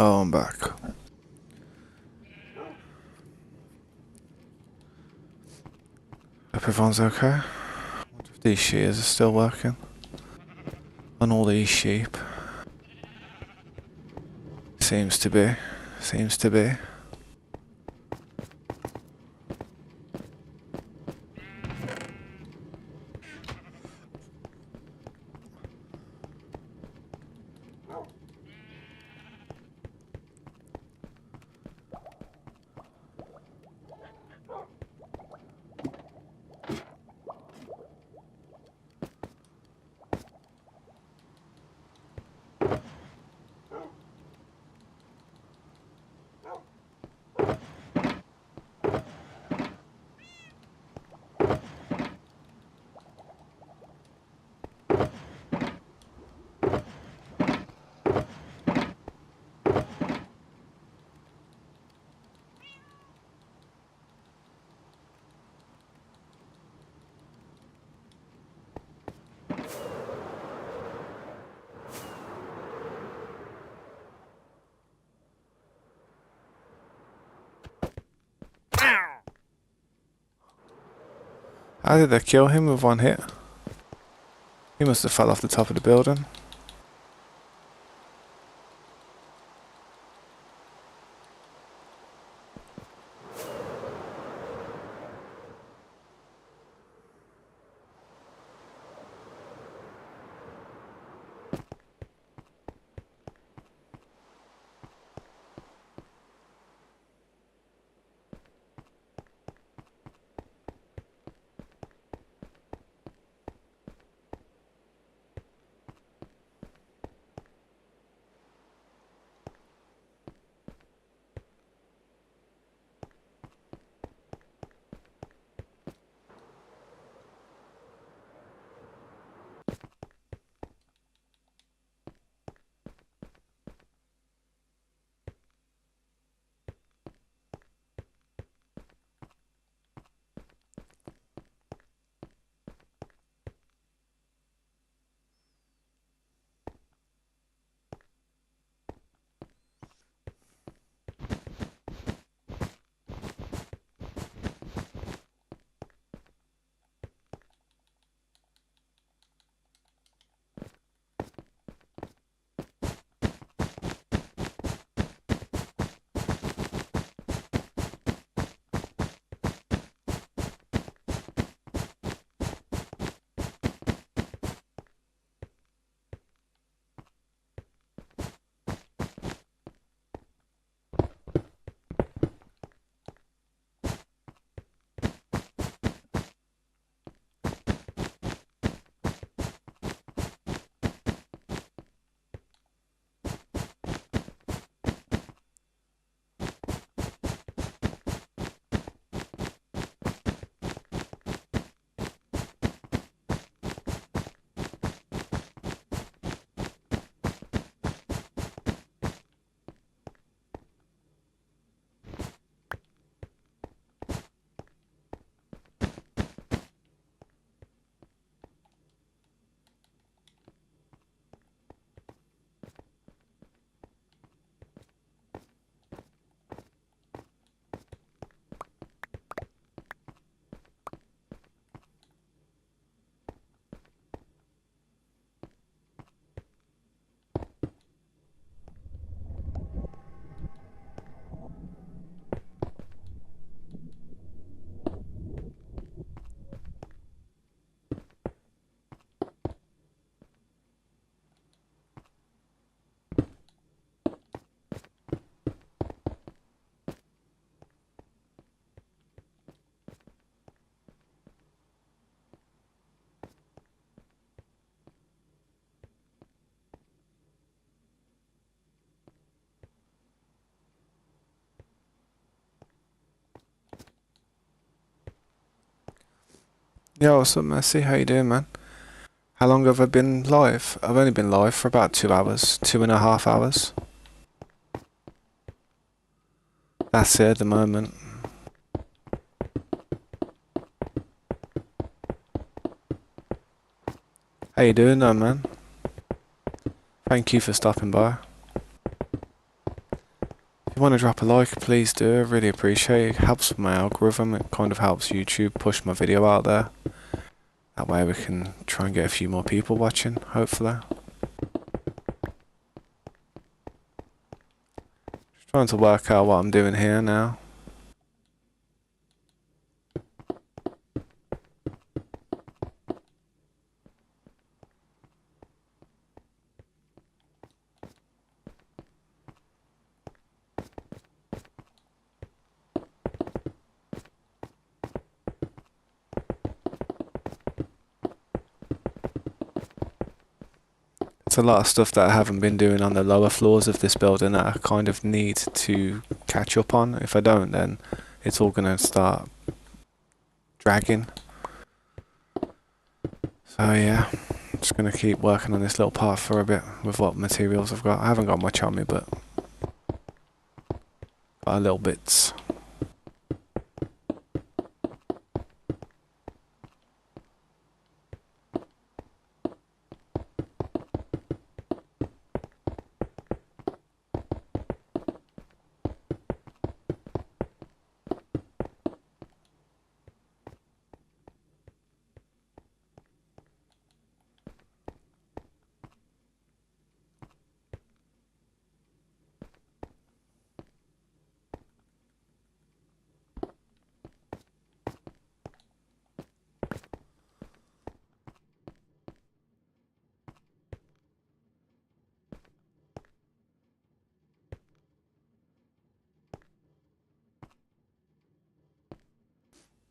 Oh, I'm back. Hope everyone's okay. I wonder if these shears are still working. On all these sheep. Seems to be. Seems to be. How did they kill him with one hit? He must have fell off the top of the building. Yo, what's up, Messi? How you doing, man? How long have I been live? I've only been live for about 2 hours, 2.5 hours. That's it at the moment. How you doing, though, man? Thank you for stopping by. If you want to drop a like, please do. I really appreciate it. It helps with my algorithm. It kind of helps YouTube push my video out there. That way we can try and get a few more people watching, hopefully. Just trying to work out what I'm doing here now. It's a lot of stuff that I haven't been doing on the lower floors of this building that I kind of need to catch up on. If I don't, then it's all gonna start dragging. So yeah, just gonna keep working on this little part for a bit with what materials I've got. I haven't got much on me, but got a little bits.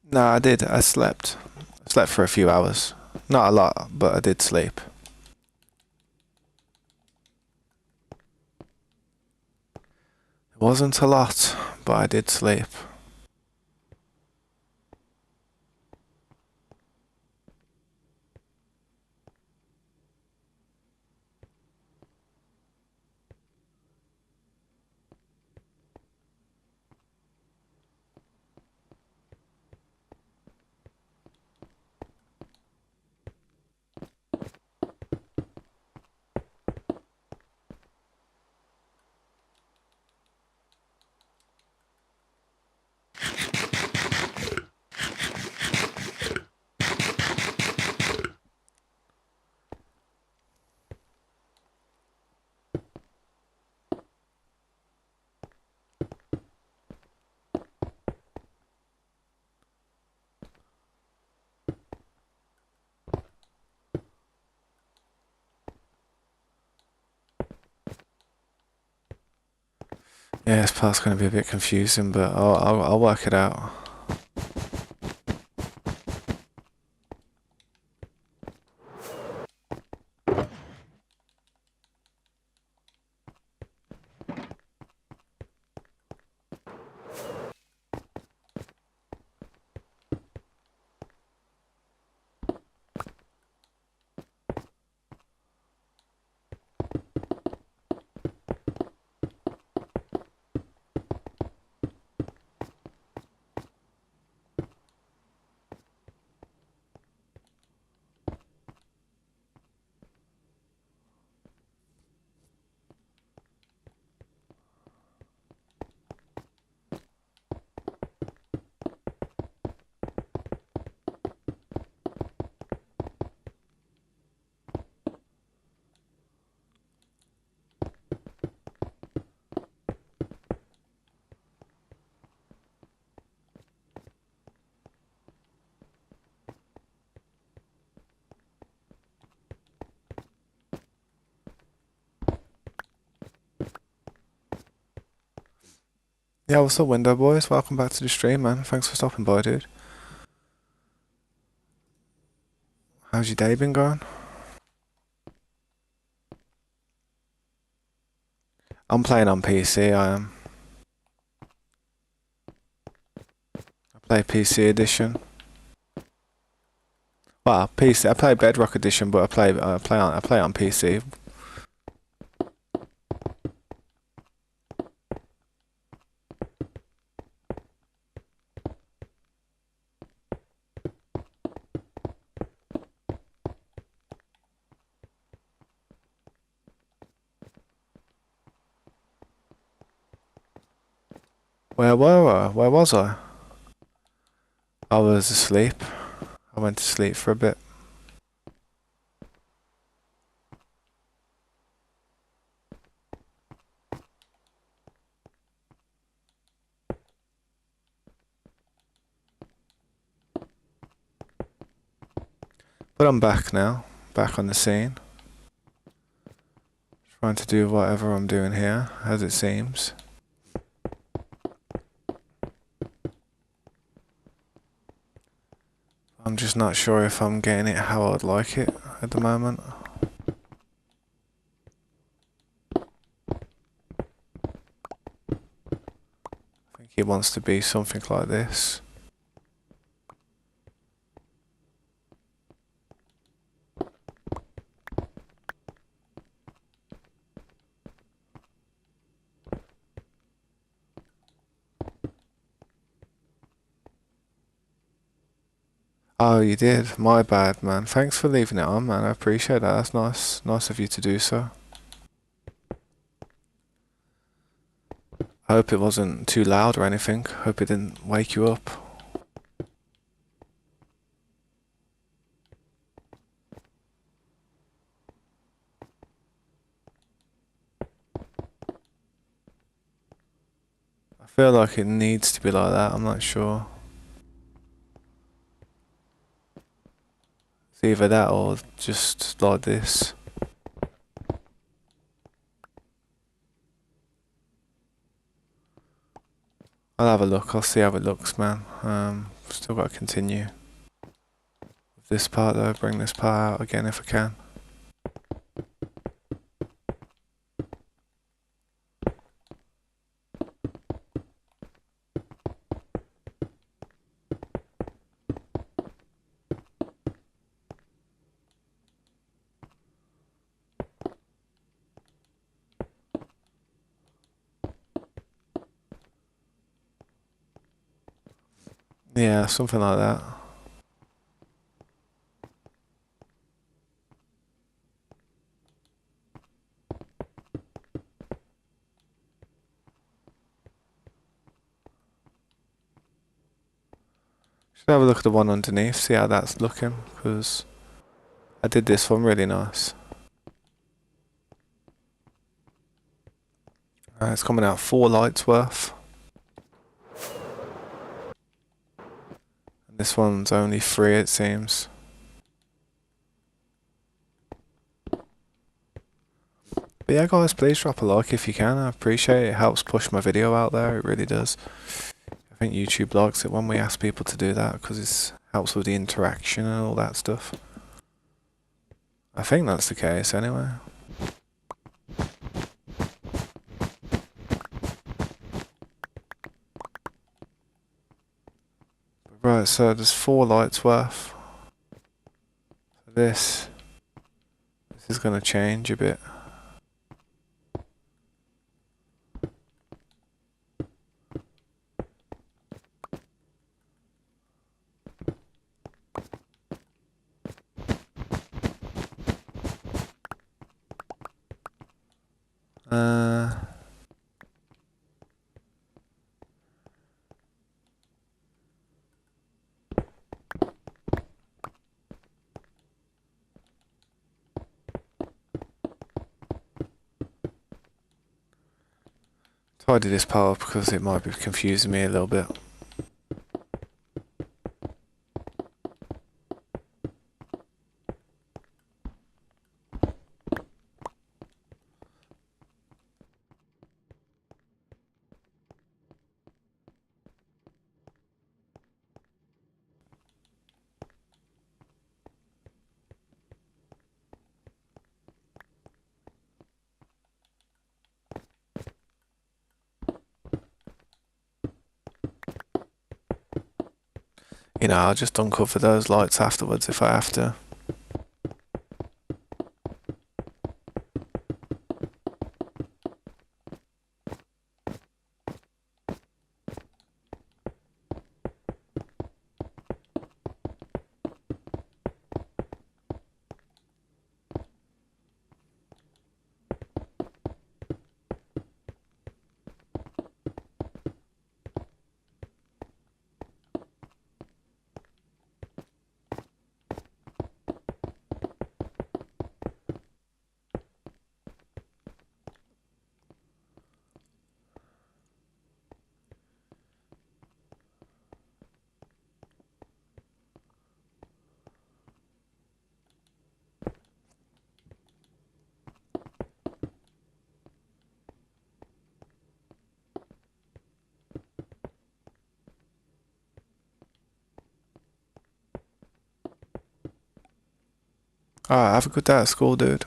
No, I did. I slept. I slept for a few hours. Not a lot, but I did sleep. It wasn't a lot, but I did sleep. Yeah, this part's going to be a bit confusing, but I'll work it out. Yeah, what's up, Window Boys? Welcome back to the stream, man. Thanks for stopping by, dude. How's your day been going? I'm playing on PC, I am. I play PC edition. Well, PC. I play Bedrock Edition, but I play on PC. Where were I? Where was I? I was asleep. I went to sleep for a bit. But I'm back now. Back on the scene. Trying to do whatever I'm doing here, as it seems. I'm just not sure if I'm getting it how I'd like it at the moment. I think it wants to be something like this. Oh, you did? My bad, man. Thanks for leaving it on, man. I appreciate that. That's nice. Nice of you to do so. I hope it wasn't too loud or anything. Hope it didn't wake you up. I feel like it needs to be like that. I'm not sure. It's either that or just like this. I'll have a look. I'll see how it looks, man. Still got to continue with this part though. Bring this part out again if I can. Yeah, something like that. Should have a look at the one underneath, see how that's looking, because I did this one really nice. It's coming out 4 lights worth. And this one's only 3, it seems. But yeah, guys, please drop a like if you can. I appreciate it. It helps push my video out there. It really does. I think YouTube likes it when we ask people to do that because it helps with the interaction and all that stuff. I think that's the case anyway. Right, so there's 4 lights worth. This is going to change a bit. Tidy this part up because it might be confusing me a little bit. You know, I'll just uncover those lights afterwards if I have to. Alright, have a good day at school, dude.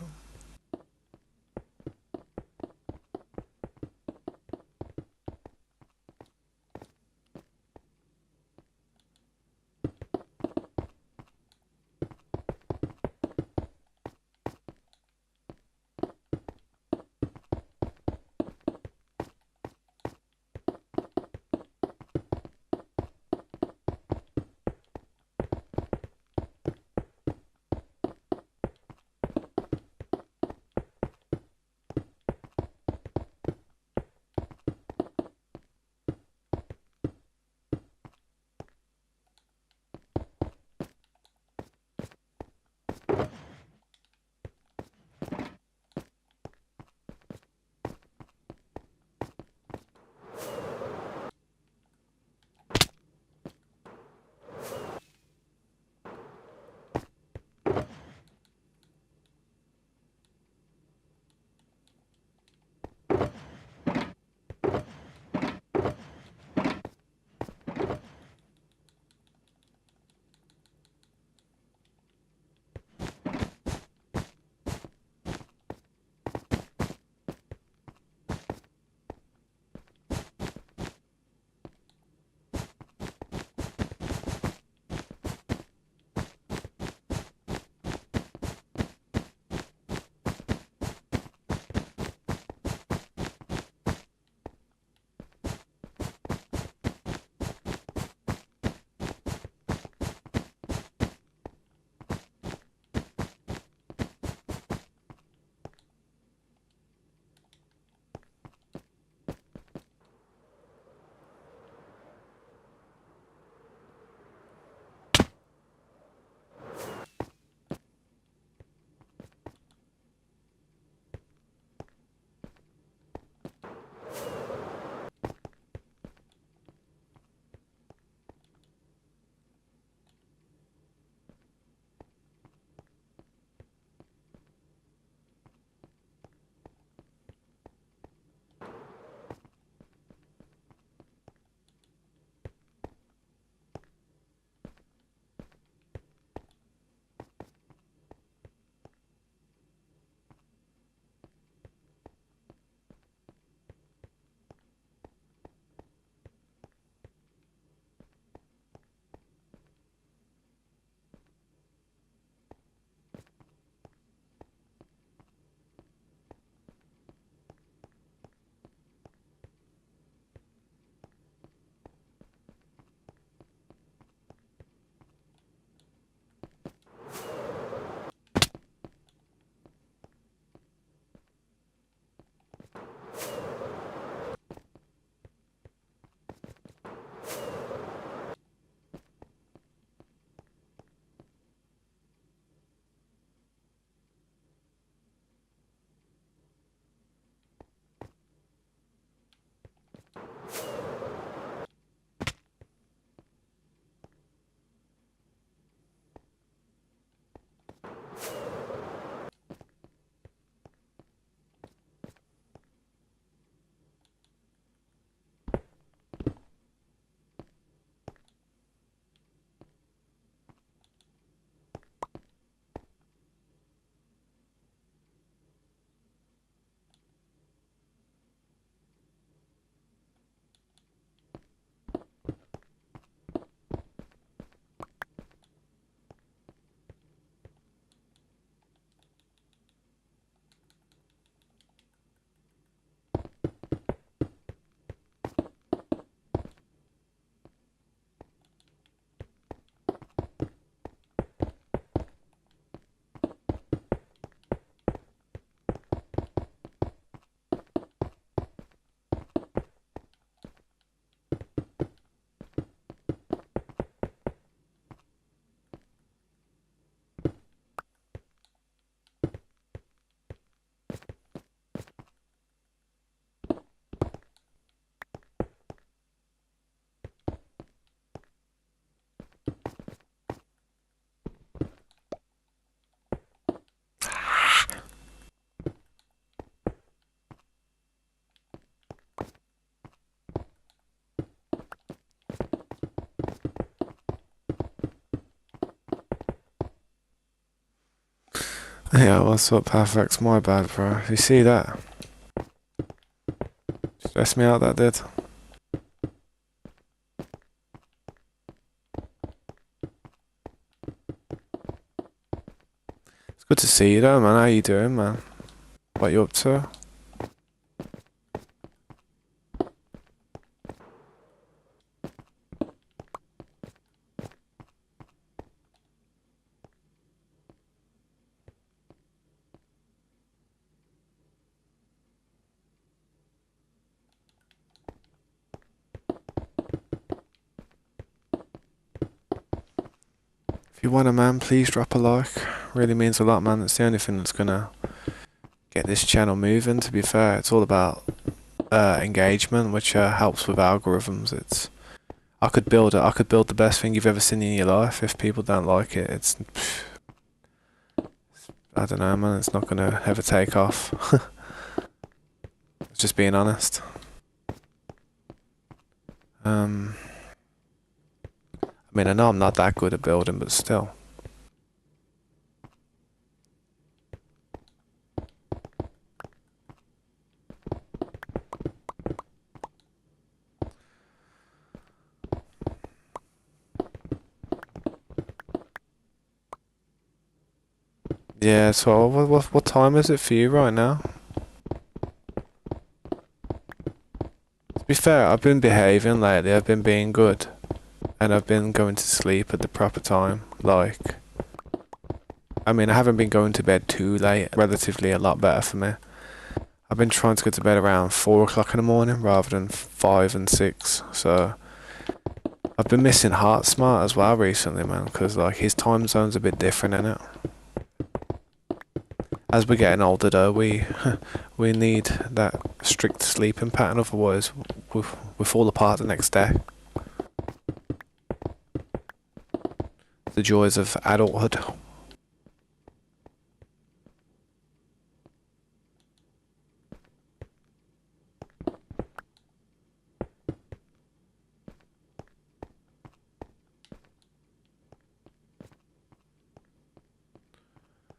Yeah, what's up, Perfect's my bad, bro. You see that? Stressed me out, that did. It's good to see you though, man. How you doing, man? What you up to? If you want a man, please drop a like. Really means a lot, man. It's the only thing that's gonna get this channel moving. To be fair, it's all about engagement, which helps with algorithms. I could build the best thing you've ever seen in your life. If people don't like it, I don't know, man. It's not gonna ever take off. Just being honest. I mean, I know I'm not that good at building, but still. Yeah, so what time is it for you right now? To be fair, I've been behaving lately, I've been being good. And I've been going to sleep at the proper time. Like, I mean, I haven't been going to bed too late, relatively a lot better for me. I've been trying to go to bed around 4 o'clock in the morning rather than 5 and 6, so I've been missing Heart Smart as well recently, man, because like his time zone's a bit different, innit? As we're getting older though, we need that strict sleeping pattern, otherwise we fall apart the next day. The joys of adulthood.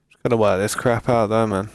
Just gotta work this crap out though, man.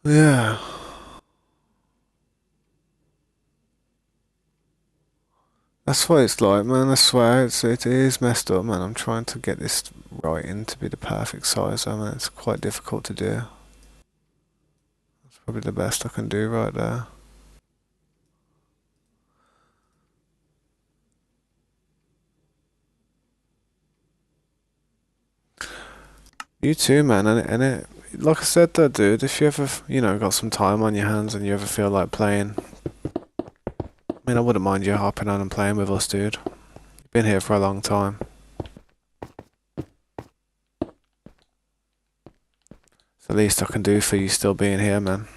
Yeah. That's what it's like, man. I swear, it is messed up, man. I'm trying to get this right in to be the perfect size. I mean, it's quite difficult to do. It's probably the best I can do right there. You too, man. Like I said, though, dude, if you ever, got some time on your hands and you ever feel like playing, I mean, I wouldn't mind you hopping on and playing with us, dude. You've been here for a long time. It's the least I can do for you still being here, man.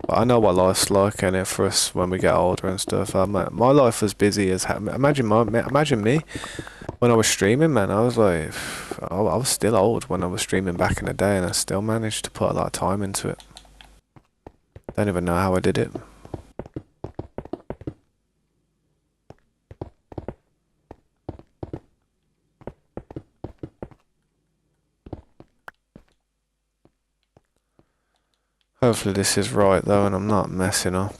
But I know what life's like, and it for us when we get older and stuff. My life was busy as imagine me when I was streaming, man. I was like, I was still old when I was streaming back in the day, and I still managed to put a lot of time into it. Don't even know how I did it. Hopefully this is right though, and I'm not messing up.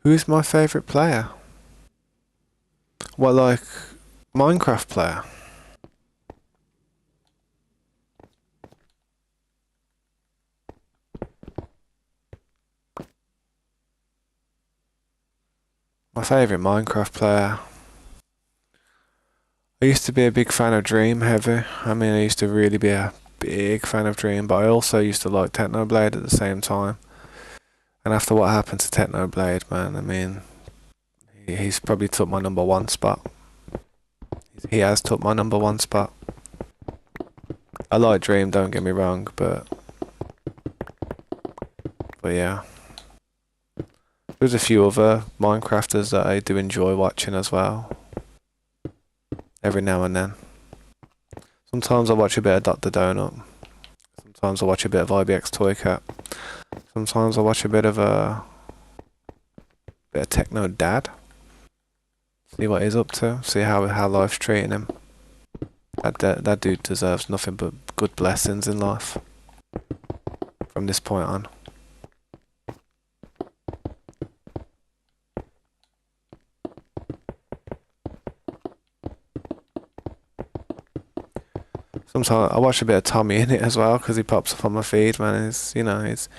Who's my favourite player? Well, like, Minecraft player. My favourite Minecraft player. I used to be a big fan of Dream Heavy. I mean, I used to really be a big fan of Dream, but I also used to like Technoblade at the same time. And after what happened to Technoblade, man, I mean, he's probably took my number one spot. He has took my number one spot. I like Dream, don't get me wrong, but yeah. There's a few other Minecrafters that I do enjoy watching as well. Every now and then. Sometimes I watch a bit of Dr. Donut. Sometimes I watch a bit of IBX Toy Cat. Sometimes I watch a bit of Techno Dad. See what he's up to. See how life's treating him. That dude deserves nothing but good blessings in life. From this point on. Sometimes I watch a bit of Tommy in it as well because he pops up on my feed, man. It's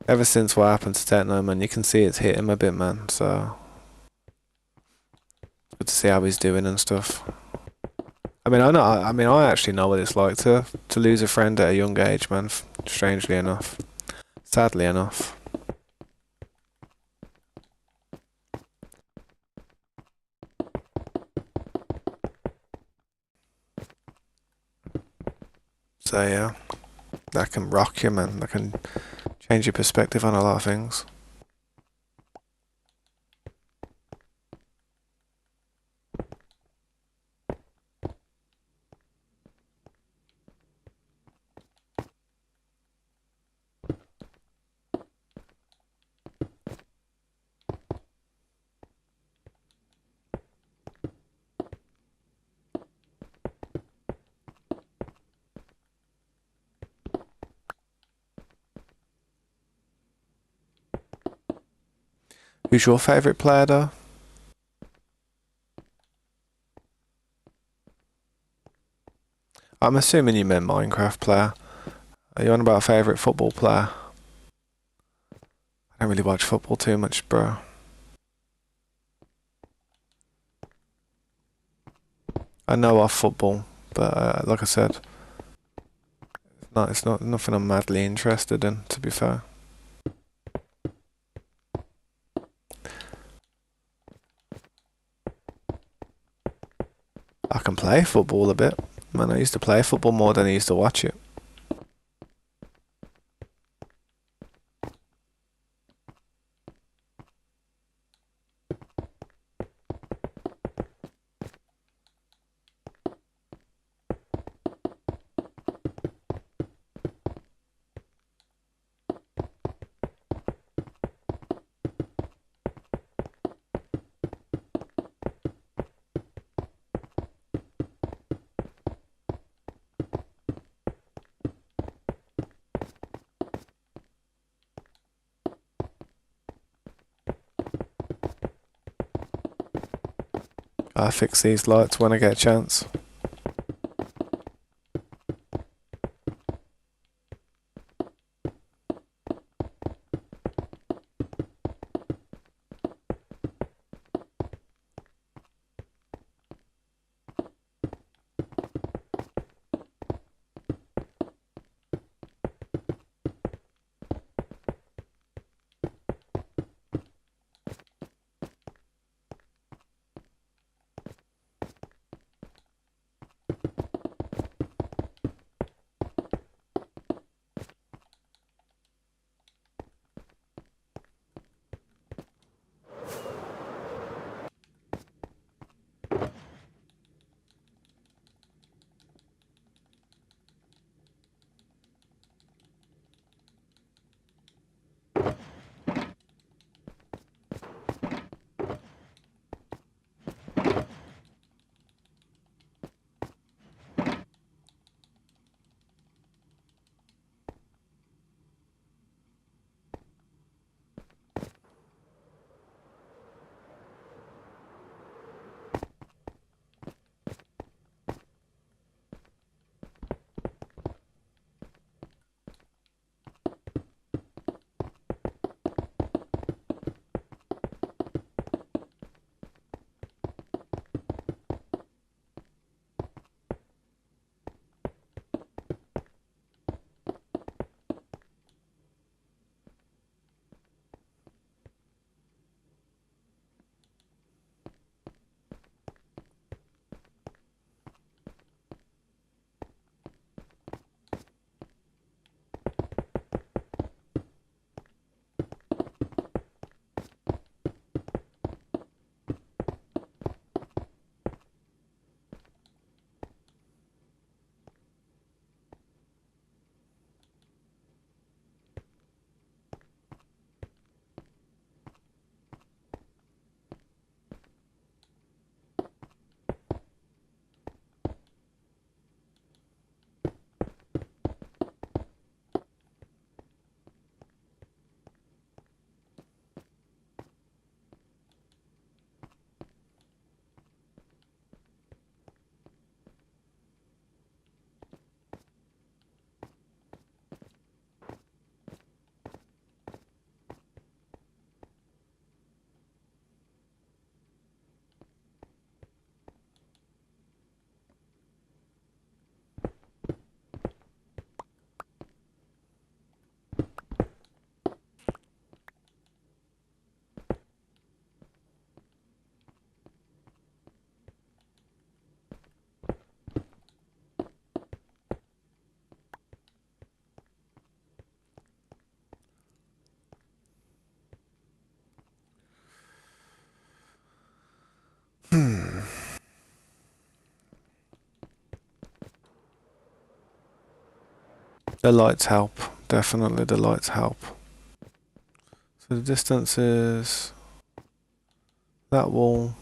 ever since what happened to Techno, man. You can see it's hit him a bit, man. So good to see how he's doing and stuff. I mean, I actually know what it's like to lose a friend at a young age, man. Strangely enough, sadly enough. So yeah, that can rock you, man. That can change your perspective on a lot of things. Who's your favourite player, though? I'm assuming you meant Minecraft player. Are you on about a favourite football player? I don't really watch football too much, bro. I know of football, but like I said, it's not nothing I'm madly interested in, to be fair. I can play football a bit. Man, I used to play football more than I used to watch it. I fix these lights when I get a chance. The lights help. Definitely the lights help. So the distance is that wall.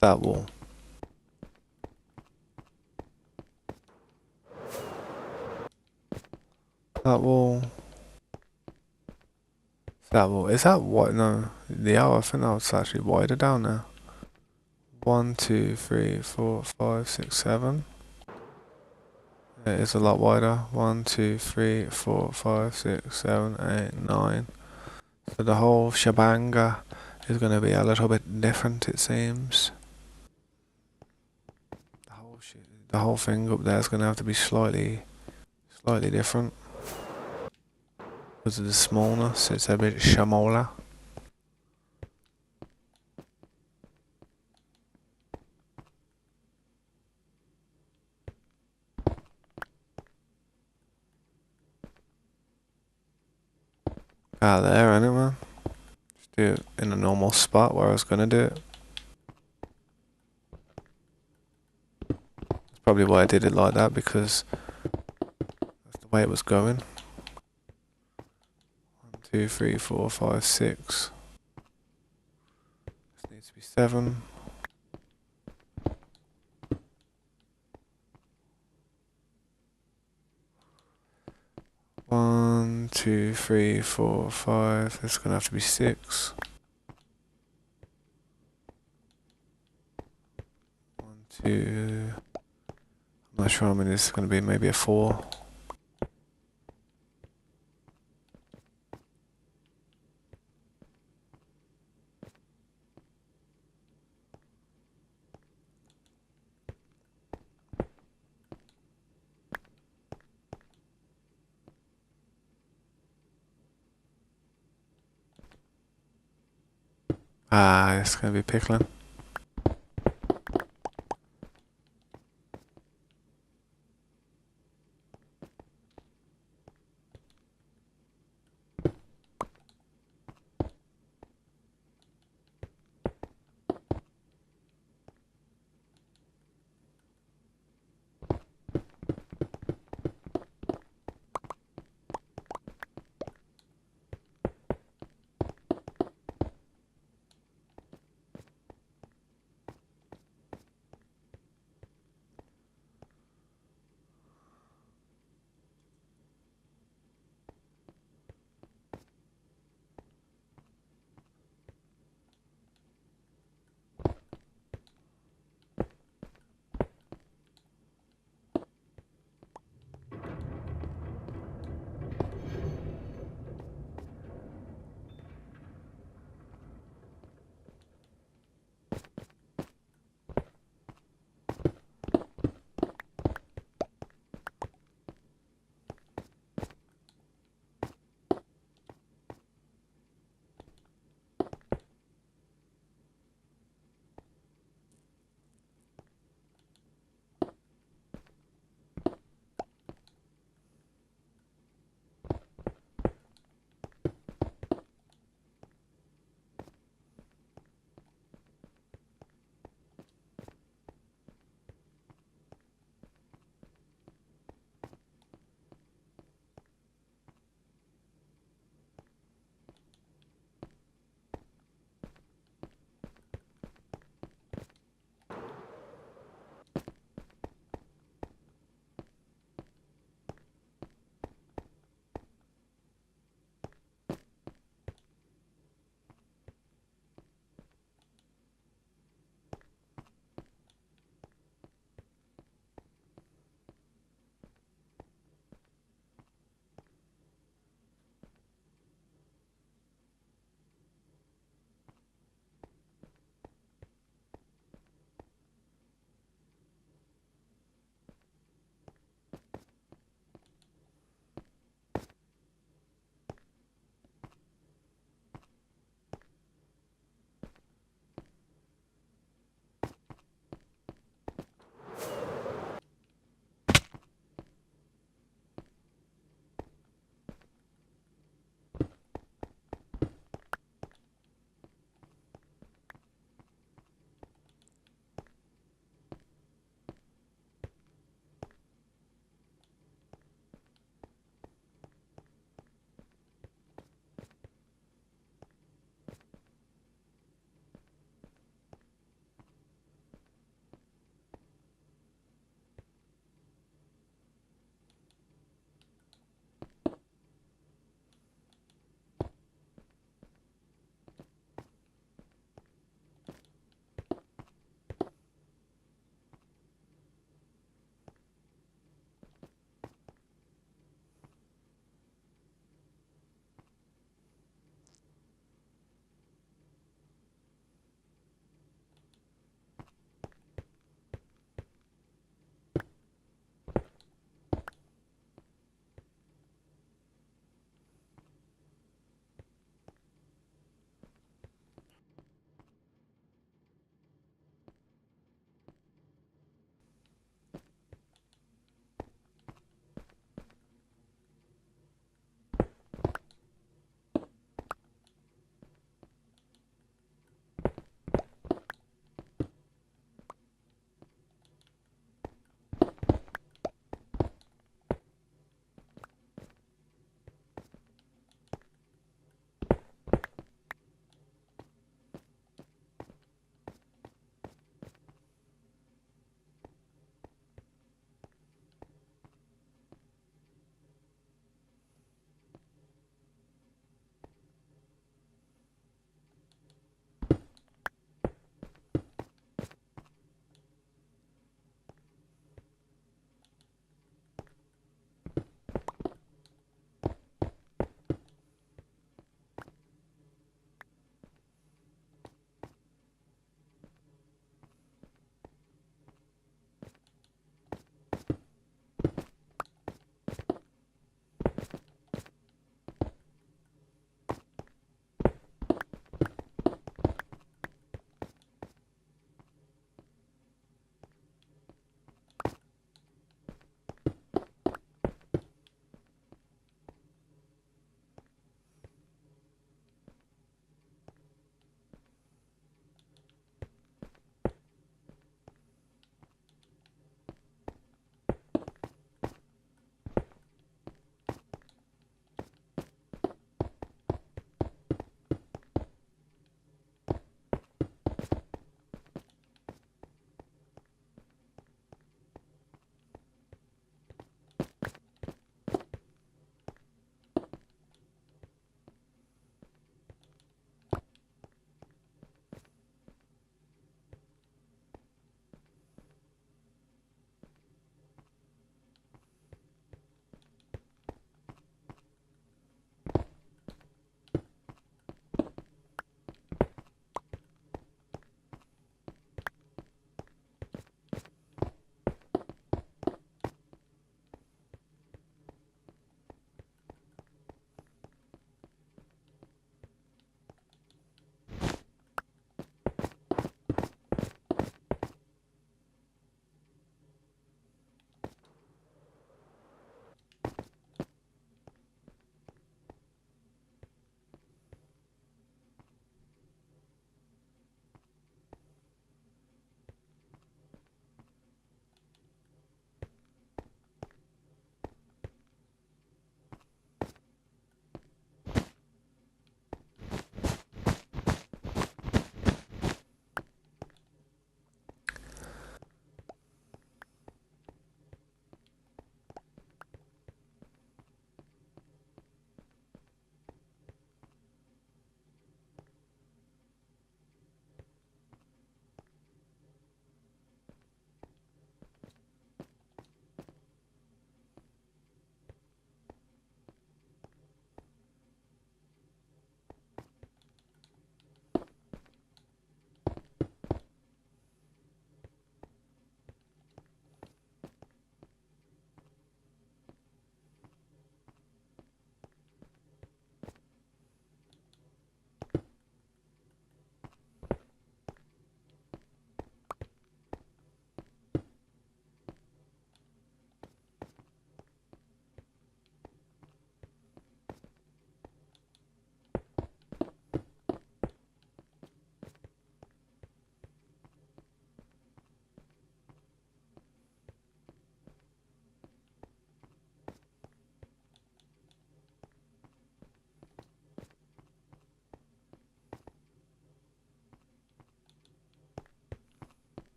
That wall. That wall. That wall. Is that what? No. Yeah, I think that's actually wider down there. 1, 2, 3, 4, 5, 6, 7. It is a lot wider. 1, 2, 3, 4, 5, 6, 7, 8, 9. So the whole shabanga is going to be a little bit different, it seems. The whole thing up there is going to have to be slightly different. Because of the smallness, it's a bit shamola. There, anyway. Just do it in a normal spot where I was going to do it. That's probably why I did it like that, because that's the way it was going. 1, 2, 3, 4, 5, 6. This needs to be 7. 1, 2, 3, 4, 5. It's going to have to be 6. 1, 2. I'm not sure how many this is going to be. Maybe a 4. It's going to be pickling.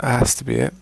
That has to be it.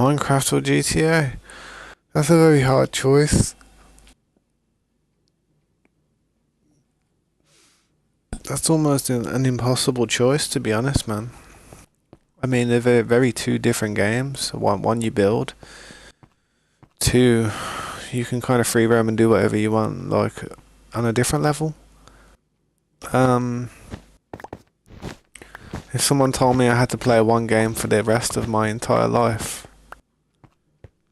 Minecraft or GTA? That's a very hard choice. That's almost an impossible choice, to be honest, man. I mean, they're very, very two different games. One you build. Two, you can kind of free roam and do whatever you want, like on a different level. Um, if someone told me I had to play one game for the rest of my entire life,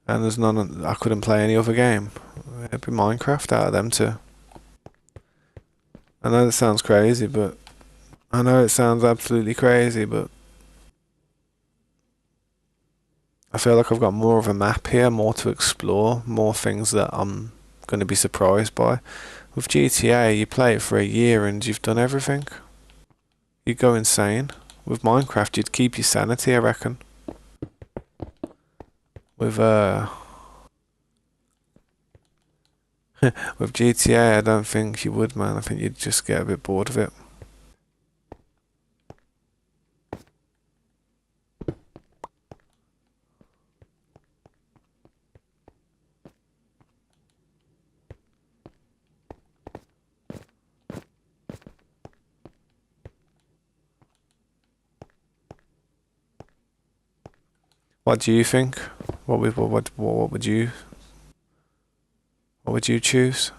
and there's none, I couldn't play any other game, it'd be Minecraft out of them two. I know that sounds crazy, but I know it sounds absolutely crazy, but I feel like I've got more of a map here, more to explore, more things that I'm going to be surprised by. With GTA, you play it for a year and you've done everything. You go insane. With Minecraft, you'd keep your sanity, I reckon. With with GTA, I don't think you would, man. I think you'd just get a bit bored of it. What do you think? What would you choose?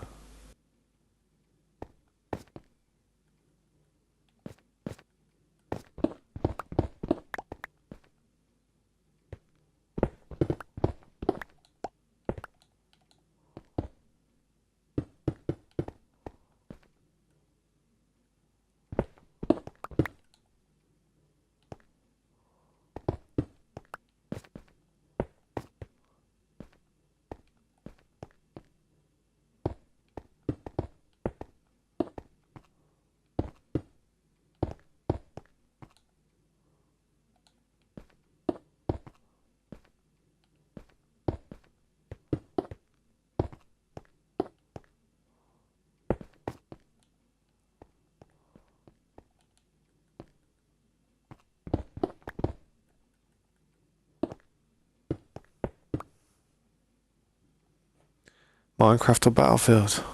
Minecraft or Battlefield?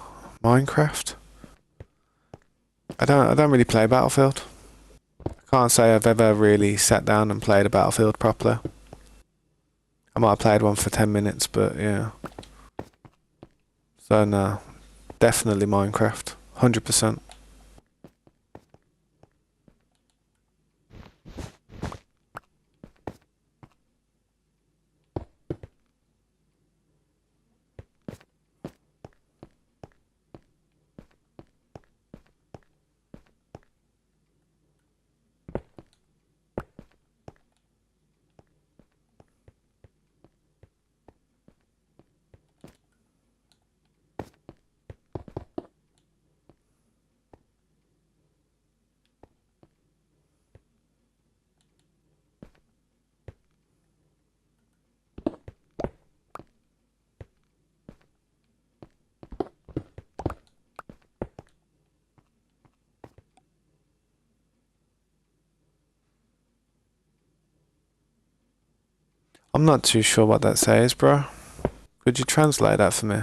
Minecraft? I don't really play Battlefield. I can't say I've ever really sat down and played a Battlefield properly. I might have played one for 10 minutes, but yeah. So no, definitely Minecraft. 100%. I'm not too sure what that says, bro. Could you translate that for me?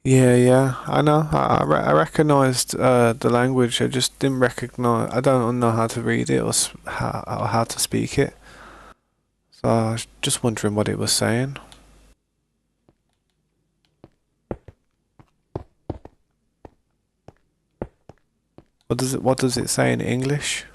Yeah, yeah, I know. I recognized the language. I just didn't recognize. I don't know how to read it or how to speak it. So I was just wondering what it was saying. What does it say in English?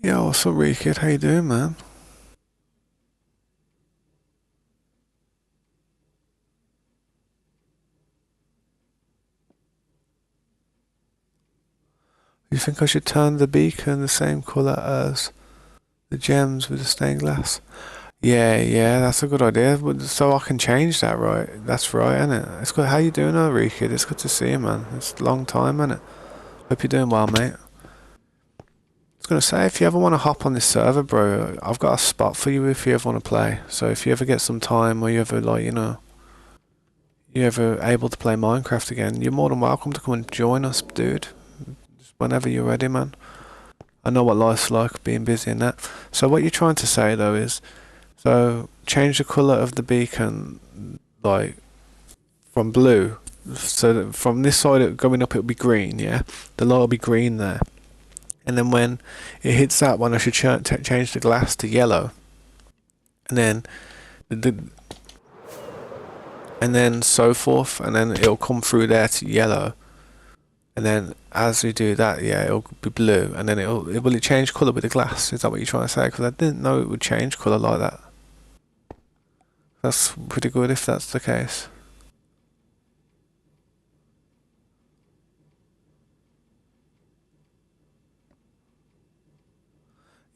Yo, what's up, Ricky? How you doing, man? You think I should turn the beacon the same colour as the gems with the stained glass? Yeah, yeah, that's a good idea. So I can change that, right? That's right, isn't it? It's good. How you doing, Ricky? It's good to see you, man. It's a long time, isn't it? Hope you're doing well, mate. I was gonna say, if you ever want to hop on this server, bro, I've got a spot for you if you ever want to play. So if you ever get some time, or you ever like, you ever able to play Minecraft again, you're more than welcome to come and join us, dude. Just whenever you're ready, man. I know what life's like being busy and that. So what you're trying to say though is, so change the colour of the beacon, like from blue. So that from this side going up, it'll be green. Yeah, the light will be green there. And then when it hits that one, I should change the glass to yellow. And then the and then so forth, and then it'll come through there to yellow. And then as we do that, yeah, it'll be blue, and then will it change colour with the glass? Is that what you're trying to say? Because I didn't know it would change colour like that. That's pretty good if that's the case.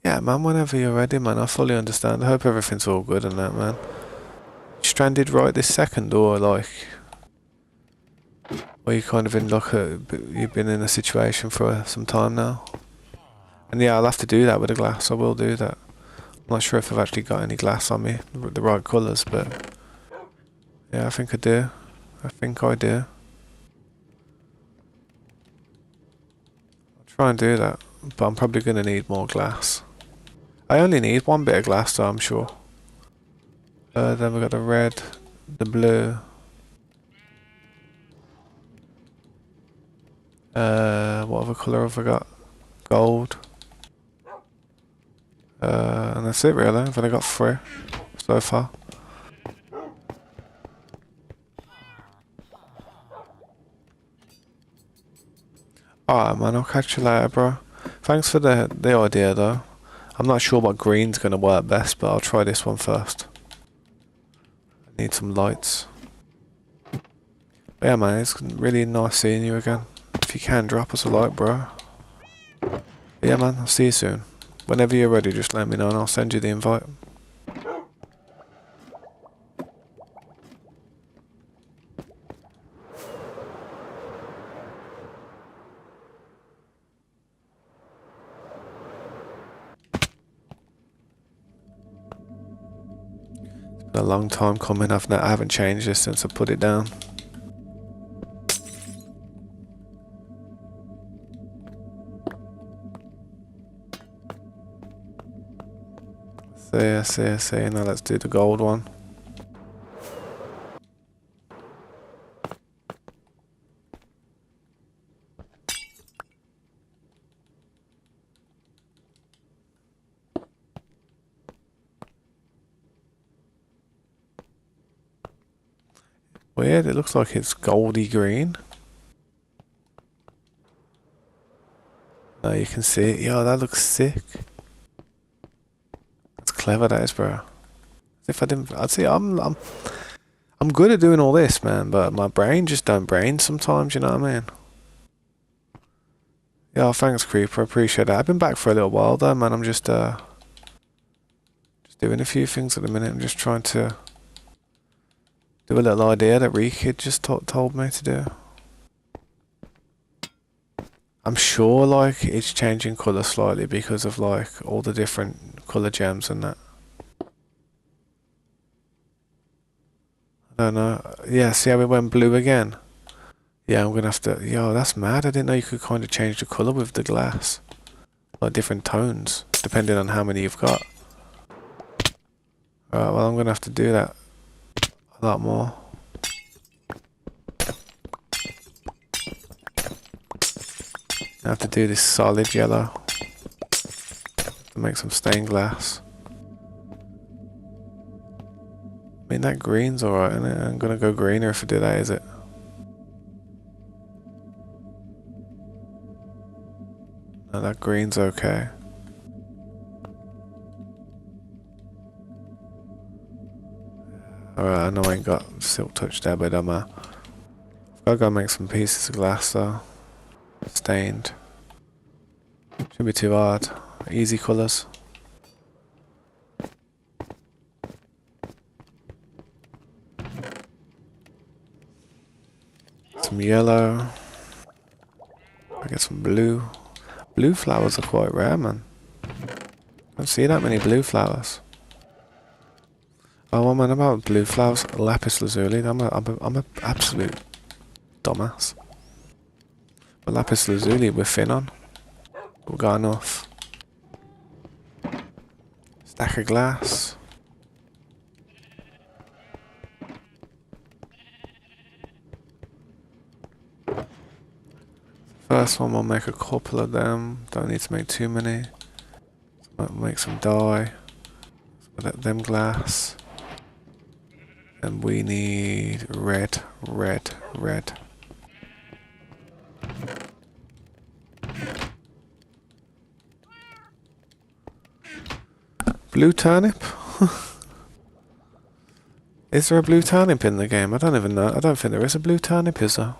Yeah, man, whenever you're ready, man, I fully understand. I hope everything's all good and that, man. Stranded right this second, or like, or you kind of in like you've been in a situation for some time now? And yeah, I'll have to do that with the glass. I will do that. I'm not sure if I've actually got any glass on me, the right colours, but yeah, I think I do. I think I do. I'll try and do that, but I'm probably going to need more glass. I only need one bit of glass, though, I'm sure. Then we got the red, the blue. What other colour have I got? Gold. And that's it really. I've only got 3 so far. Alright, man, I'll catch you later, bro. Thanks for the idea, though. I'm not sure what green's gonna work best, but I'll try this one first. I need some lights. But yeah, man, it's really nice seeing you again. If you can, drop us a like, bro. But yeah, man, I'll see you soon. Whenever you're ready, just let me know and I'll send you the invite. It's been a long time coming. I haven't changed this since I put it down. See. Now let's do the gold one. Weird, it looks like it's goldy green. Now you can see it. Yo, that looks sick. That's clever, that is, bro. If I didn't, I'd say I'm good at doing all this, man, but my brain just don't brain sometimes, you know what I mean? Yeah, thanks, Creeper. I appreciate that. I've been back for a little while, though, man. I'm just doing a few things at the minute. I'm just trying to do a little idea that Ricky just told me to do. I'm sure, like, it's changing colour slightly because of, like, all the different colour gems and that. I don't know. Yeah, see how it went blue again? Yeah, I'm gonna have to... Yo, that's mad. I didn't know you could kind of change the colour with the glass. Like, different tones, depending on how many you've got. Alright, well, I'm gonna have to do that a lot more. I have to do this solid yellow to make some stained glass. I mean, that green's alright, isn't it? I'm gonna go greener if I do that, is it? No, that green's okay. Alright, I know I ain't got silk touch there, but I'm gotta go make some pieces of glass though. Stained. Shouldn't be too hard. Easy colours. Some yellow. I get some blue. Blue flowers are quite rare, man. Don't see that many blue flowers. Oh, what man about blue flowers? Lapis lazuli. I'm a absolute dumbass. But lapis lazuli we're thin on. We've got enough. Stack of glass. First one, we'll make a couple of them. Don't need to make too many. Might make some dye. Let them glass. And we need red, red, red. Blue turnip? Is there a blue turnip in the game? I don't even know. I don't think there is a blue turnip, is there?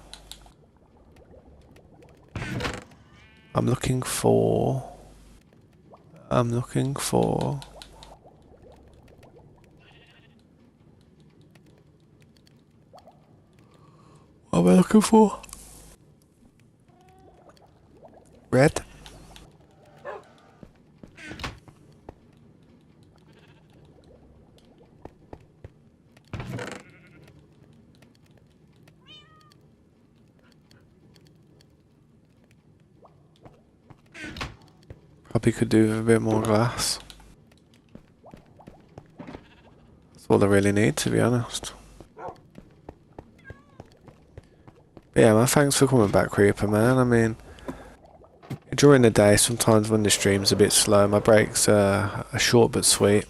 I'm looking for... What am I looking for? Red? Probably could do with a bit more glass. That's all I really need, to be honest. But yeah, man, thanks for coming back, Creeper, man. I mean, during the day, sometimes when the stream's a bit slow, my breaks are short but sweet.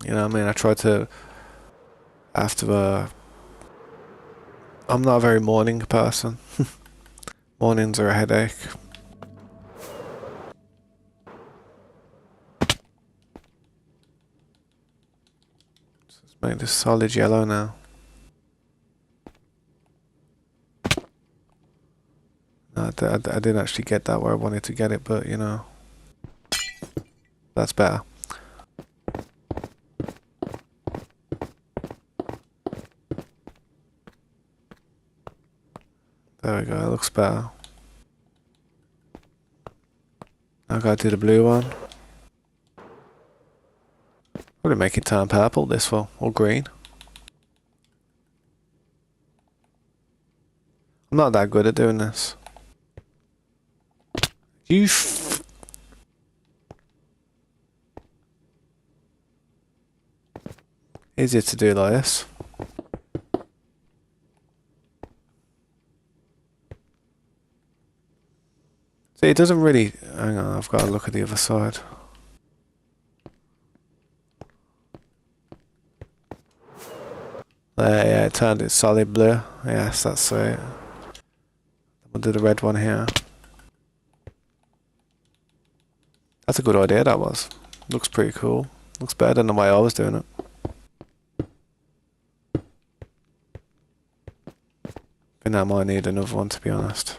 You know what I mean? I try to, after I'm not a very morning person. Mornings are a headache. Let's make this solid yellow now. No, I didn't actually get that where I wanted to get it, but you know, that's better. There we go, it looks better. I gotta do the blue one. Probably make it turn purple this one, or green. I'm not that good at doing this. Easier to do like this. See, it doesn't really... Hang on, I've got to look at the other side. There, yeah, it turned it solid blue. Yes, that's it. We'll do the red one here. That's a good idea, that was. Looks pretty cool. Looks better than the way I was doing it. I think I might need another one, to be honest.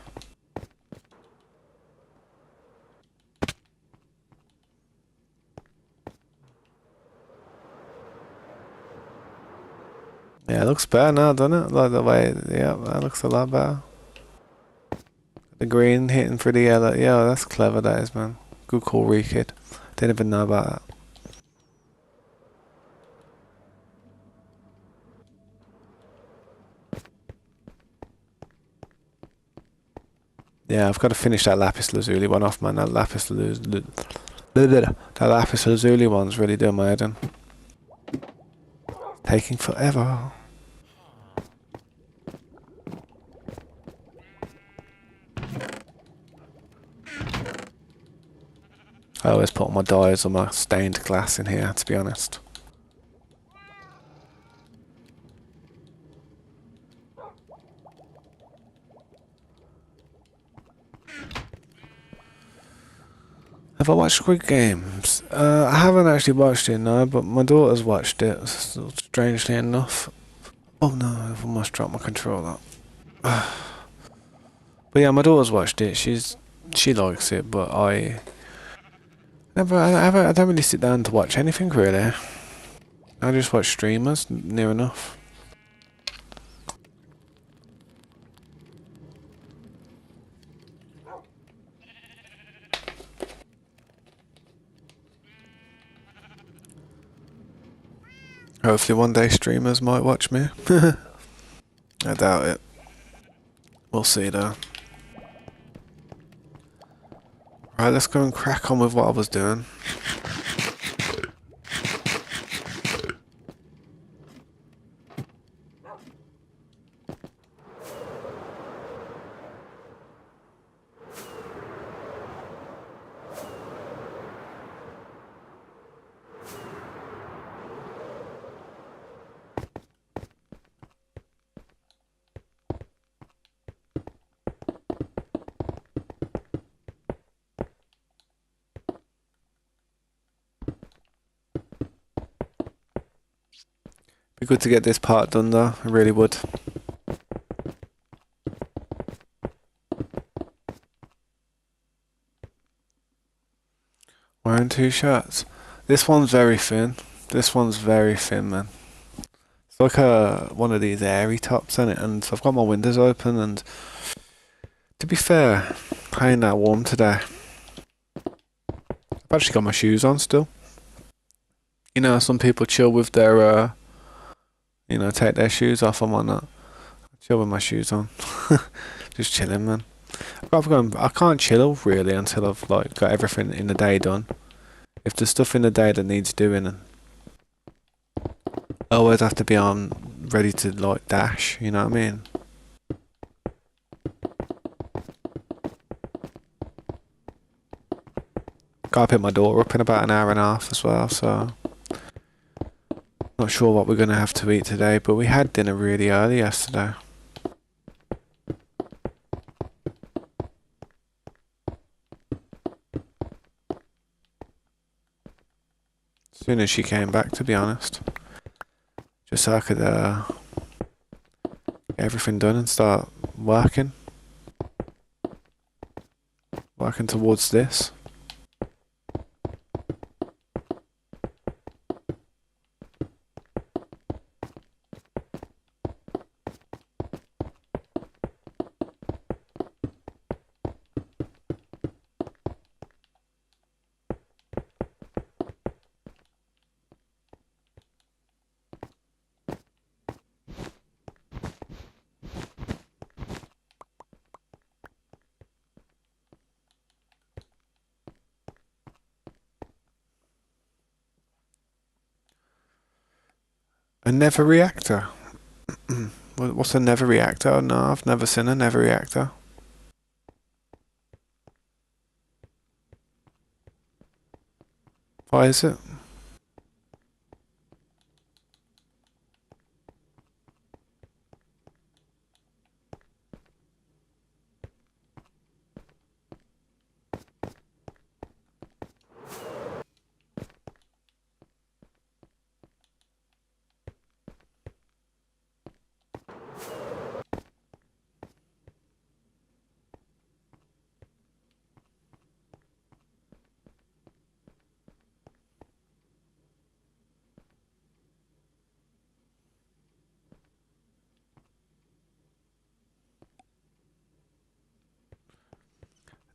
Yeah, it looks better now, doesn't it? Like the way, yeah, that looks a lot better. The green hitting for the yellow. Yeah, that's clever, that is, man. Good call, Rekid. Didn't even know about that. Yeah, I've got to finish that lapis lazuli one off, man. That lapis lazuli one's really doing my head in. Taking forever. I always put my dyes or my stained glass in here, to be honest. Have I watched Squid Games? I haven't actually watched it, no, but my daughter's watched it, strangely enough. Oh no, I've almost dropped my controller. But yeah, my daughter's watched it. She likes it, but I don't really sit down to watch anything really. I just watch streamers, near enough. Hopefully one day streamers might watch me. I doubt it. We'll see though. Right, let's go and crack on with what I was doing. Be good to get this part done though, I really would. Wearing two shirts. This one's very thin. This one's very thin, man. It's like one of these airy tops in it, and I've got my windows open, and to be fair, I ain't that warm today. I've actually got my shoes on still. You know, some people chill with their, take their shoes off and whatnot. I chill with my shoes on. Just chilling, man. I can't chill really until I've like got everything in the day done. If there's stuff in the day that needs doing, I always have to be on ready to like dash. You know what I mean? Gotta pick my daughter up in about an hour and a half as well, so not sure what we're gonna have to eat today, but we had dinner really early yesterday. As soon as she came back, to be honest. Just so I could get everything done and start working. Working towards this. A never reactor? What's a never reactor? No, I've never seen a never reactor. Why is it?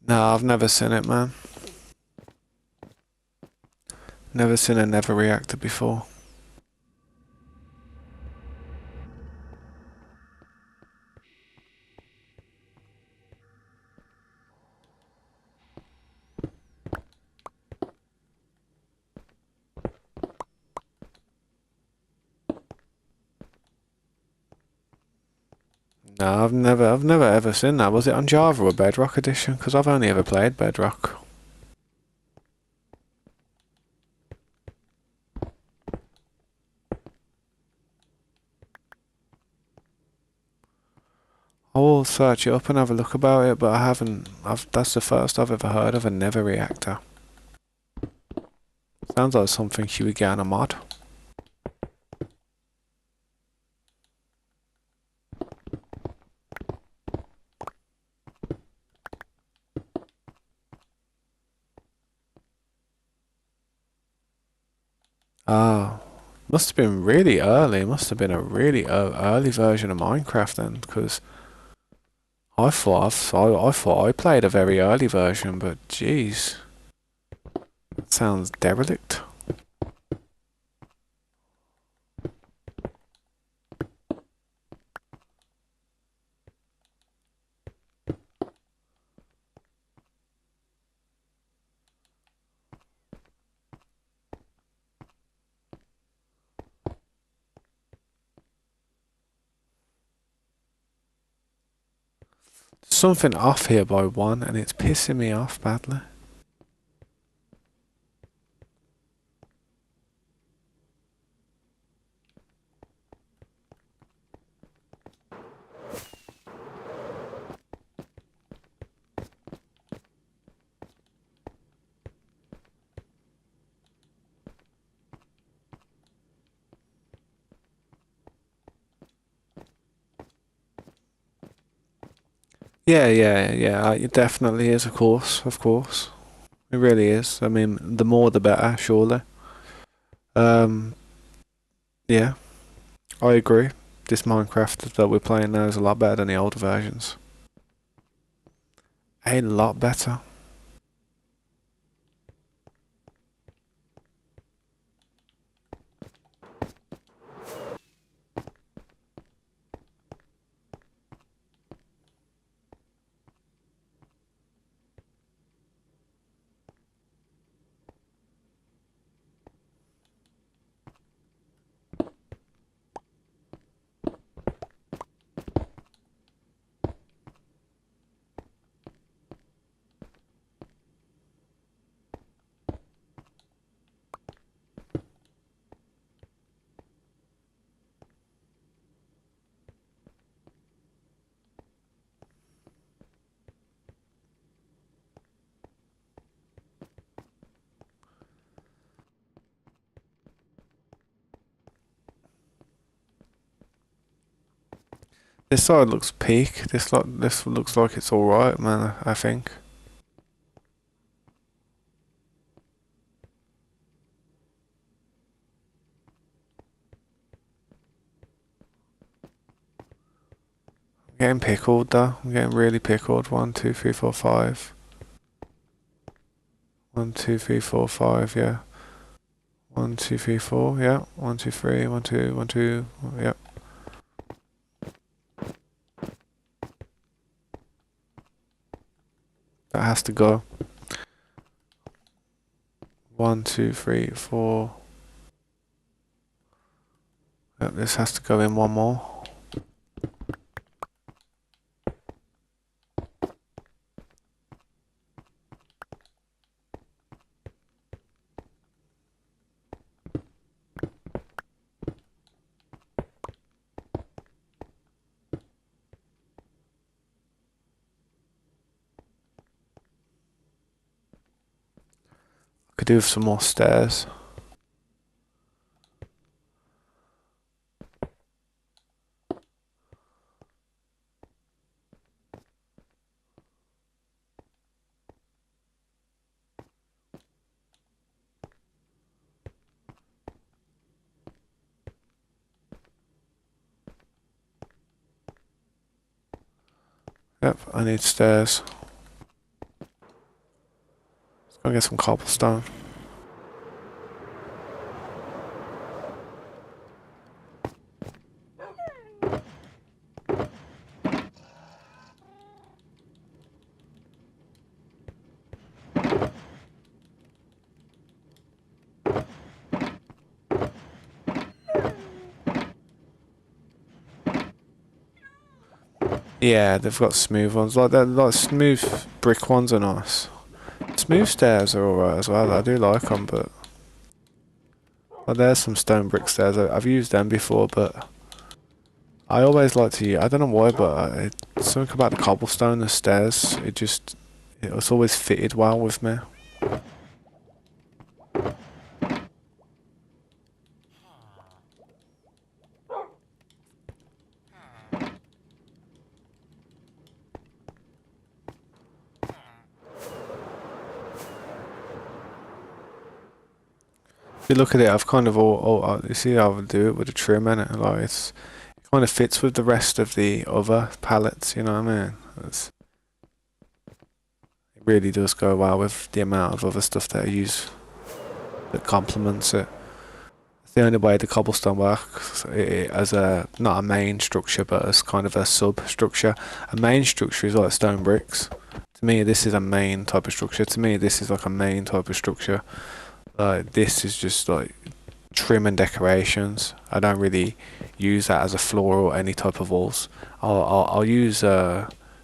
No, I've never seen it, man. Never seen a never reactor before. No, I've never ever seen that. Was it on Java or Bedrock Edition? Because I've only ever played Bedrock. I will search it up and have a look about it, but I haven't. That's the first I've ever heard of a never reactor. Sounds like something you would get on a mod. Ah, must have been really early. Must have been a really early version of Minecraft then, because I thought I played a very early version, but jeez, that sounds derelict. Something off here by one, and it's pissing me off badly. Yeah. It definitely is, of course, of course. It really is. I mean, the more the better, surely. Um, yeah, I agree. This Minecraft that we're playing now is a lot better than the older versions. A lot better. This side looks peak. This looks like it's all right, man. I think. I'm getting pickled though. I'm getting really pickled. 1, 2, 3, 4, 5. 1, 2, 3, 4, 5. Yeah. 1, 2, 3, 4. Yeah. 1, 2, 3. 1, 2, 1, 2. Yeah. That has to go. 1, 2, 3, 4. Yep, this has to go in one more. Could do with some more stairs. Yep, I need stairs. Let's go get some cobblestone. Yeah, they've got smooth ones. Like that, like smooth brick ones are nice. Smooth stairs are alright as well. I do like them, but well, there's some stone brick stairs. I've used them before, but I always like to use. I don't know why, but it's something about the cobblestone, the stairs. It's always fitted well with me. If you look at it, I've kind of you see how I do it with the trim and it, like it kind of fits with the rest of the other palettes. You know what I mean? It really does go well with the amount of other stuff that I use that complements it. It's the only way the cobblestone works as a not a main structure, but as kind of a substructure. A main structure is like stone bricks. To me, this is a main type of structure. To me, this is like a main type of structure. This is just like trim and decorations. I don't really use that as a floor or any type of walls. I'll use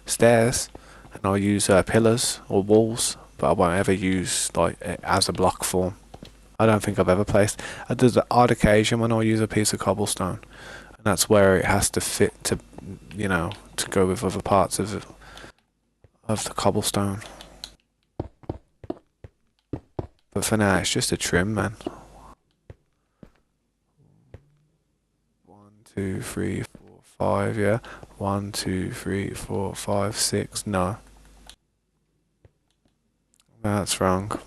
stairs and I'll use pillars or walls, but I won't ever use like it as a block form. I don't think I've ever placed. There's an odd occasion when I'll use a piece of cobblestone, and that's where it has to fit to, to go with other parts of the cobblestone. But for now, it's just a trim, man. 1, 2, 3, 4, 5, yeah. 1, 2, 3, 4, 5, 6. No, that's wrong.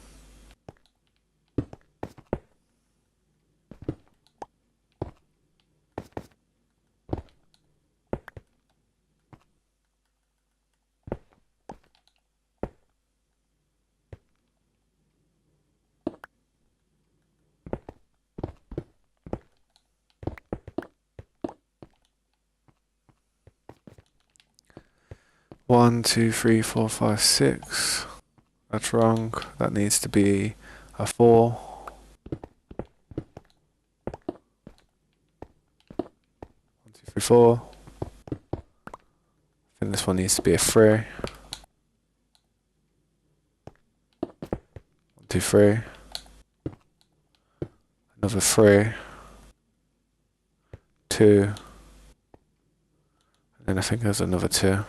One, 2, 3, 4, 5, 6. That's wrong. That needs to be a 4. 1, 2, 3, 4. I think this one needs to be a 3. 1, 2, 3. Another 3. 2. And then I think there's another 2.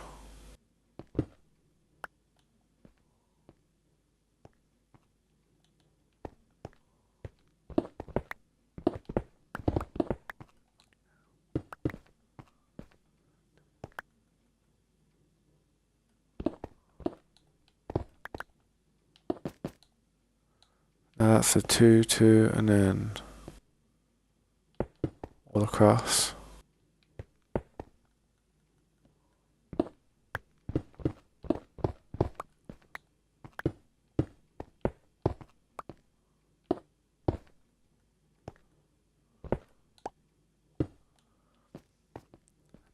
Now that's a 2, 2, and then all across.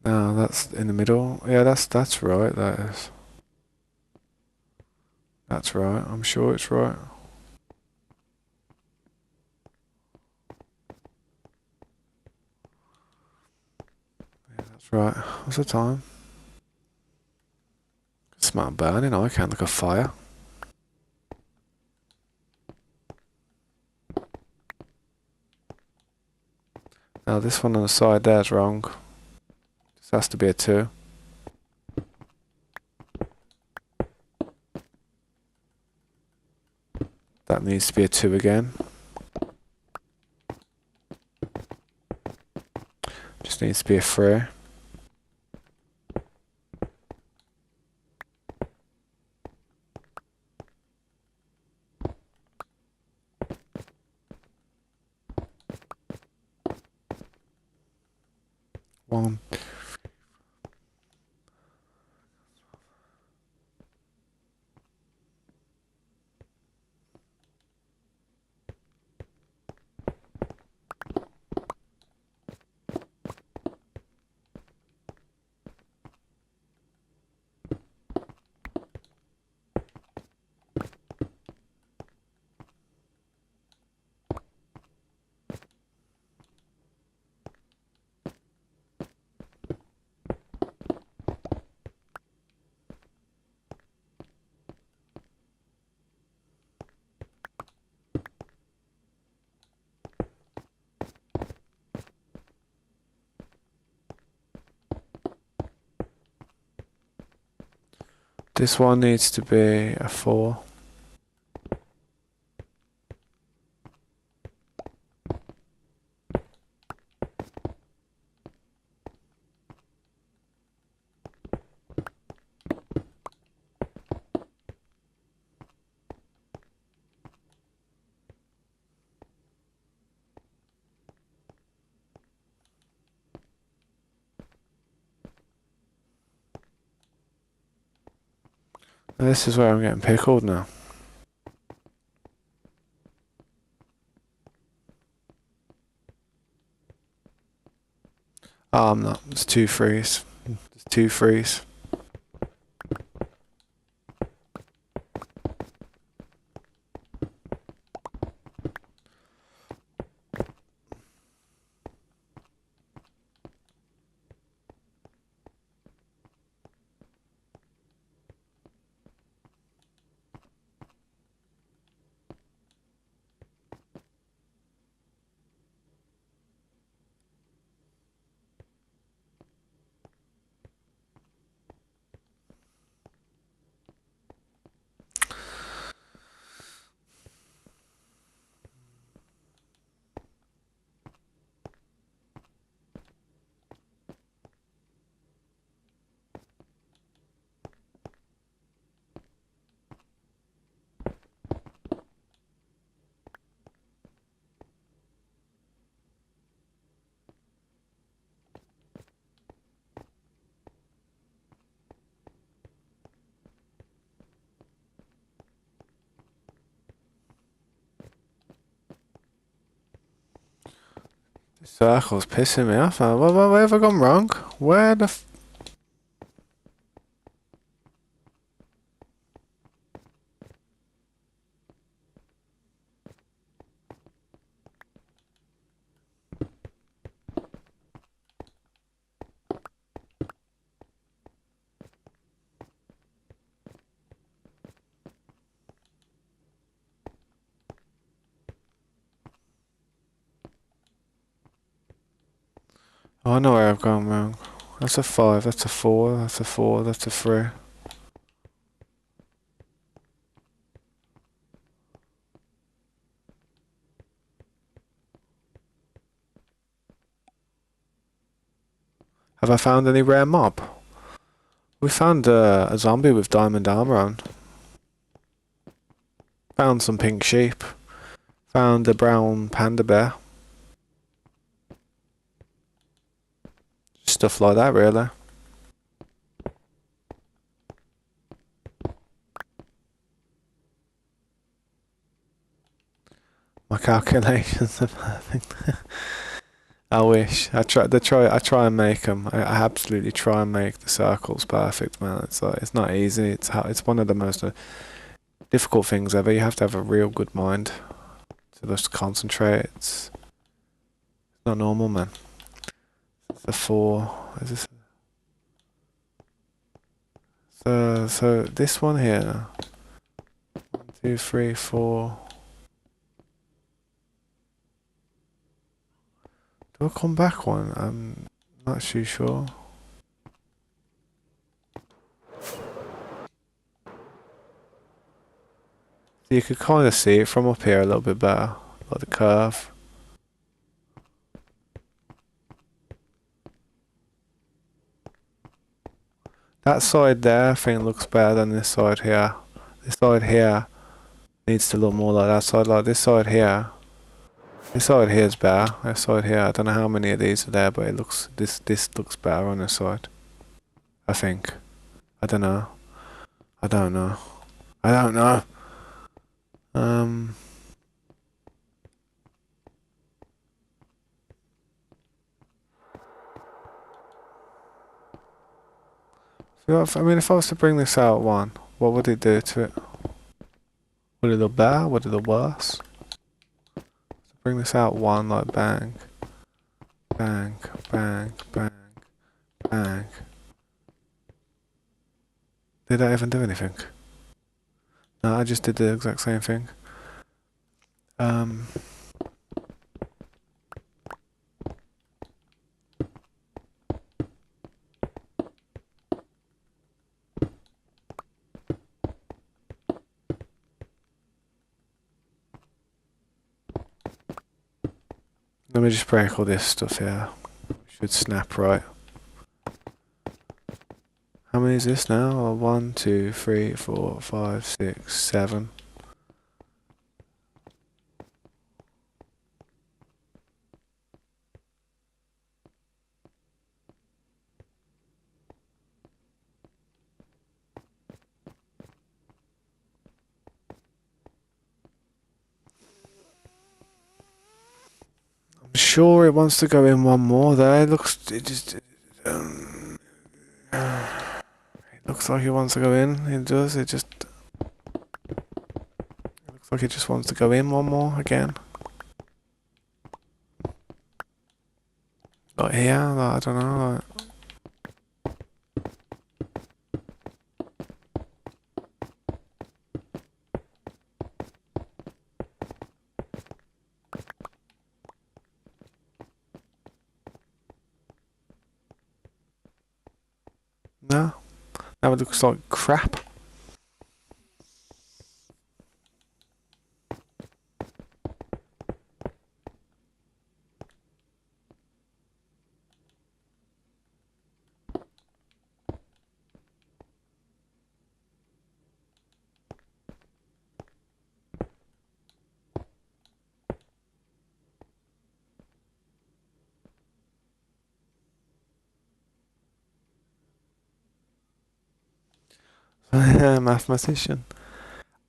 Now that's in the middle. Yeah, that's right. That is. That's right. I'm sure it's right. Yeah, that's right. What's the time? Smell burning. I can't look a fire. Now this one on the side there's wrong. This has to be a 2. That needs to be a 2 again. Just needs to be a 3. One. This one needs to be a 4. This is where I'm getting pickled now. Oh, I'm not. It's two threes. It's two threes. This circle's pissing me off. Where have I gone wrong? Where the Oh, I know where I've gone wrong. That's a 5, that's a 4, that's a 4, that's a 3. Have I found any rare mob? We found a zombie with diamond armor on. Found some pink sheep. Found a brown panda bear. Stuff like that, really. My calculations are perfect. I wish. I try and make them. I absolutely try and make the circles perfect, man. It's like, it's not easy. It's one of the most difficult things ever. You have to have a real good mind to just concentrate. It's not normal, man. It's a 4. Is this? So this one here. 1, 2, 3, 4. Do I come back one? I'm not too sure. You could kind of see it from up here a little bit better, like the curve. That side there, I think, looks better than this side here. This side here needs to look more like that side. Like this side here. This side here is better. This side here, I don't know how many of these are there, but it looks this looks better on this side. I think. I don't know. I don't know. I don't know. Um. I mean, if I was to bring this out one, what would it do to it? Would it look better? Would it look worse? Bring this out one, like bang, bang, bang, bang, bang. Did I even do anything? No, I just did the exact same thing. Let me just break all this stuff here. Should snap right. How many is this now? 1, 2, 3, 4, 5, 6, 7. sure it wants to go in one more there. Um, it looks like it wants to go in. It does. It looks like it just wants to go in one more again. Like here, like, I don't know. Like, no, now it looks like crap. Mathematician.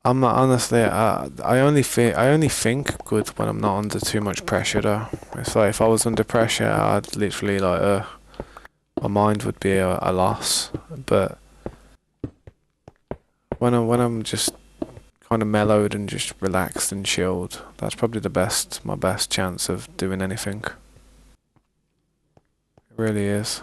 I'm not honestly. I only think good when I'm not under too much pressure. Though it's like if I was under pressure, I'd literally like my mind would be a loss. But when I'm just kind of mellowed and just relaxed and chilled, that's probably my best chance of doing anything. It really is.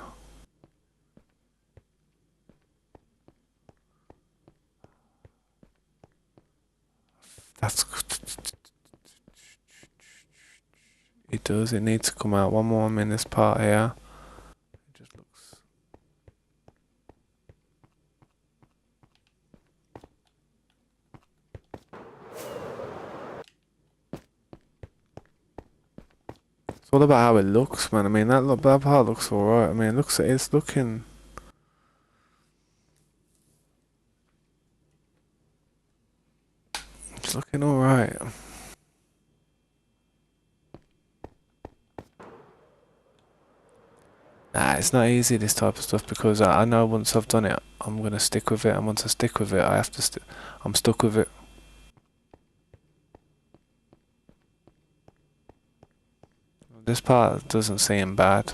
That's it does. It needs to come out one more in this part here. It just looks. It's all about how it looks, man. I mean, that part looks alright. I mean, it's looking. It's looking alright. Nah, it's not easy, this type of stuff, because I know once I've done it, I'm gonna stick with it, and once I stick with it, I'm stuck with it. This part doesn't seem bad.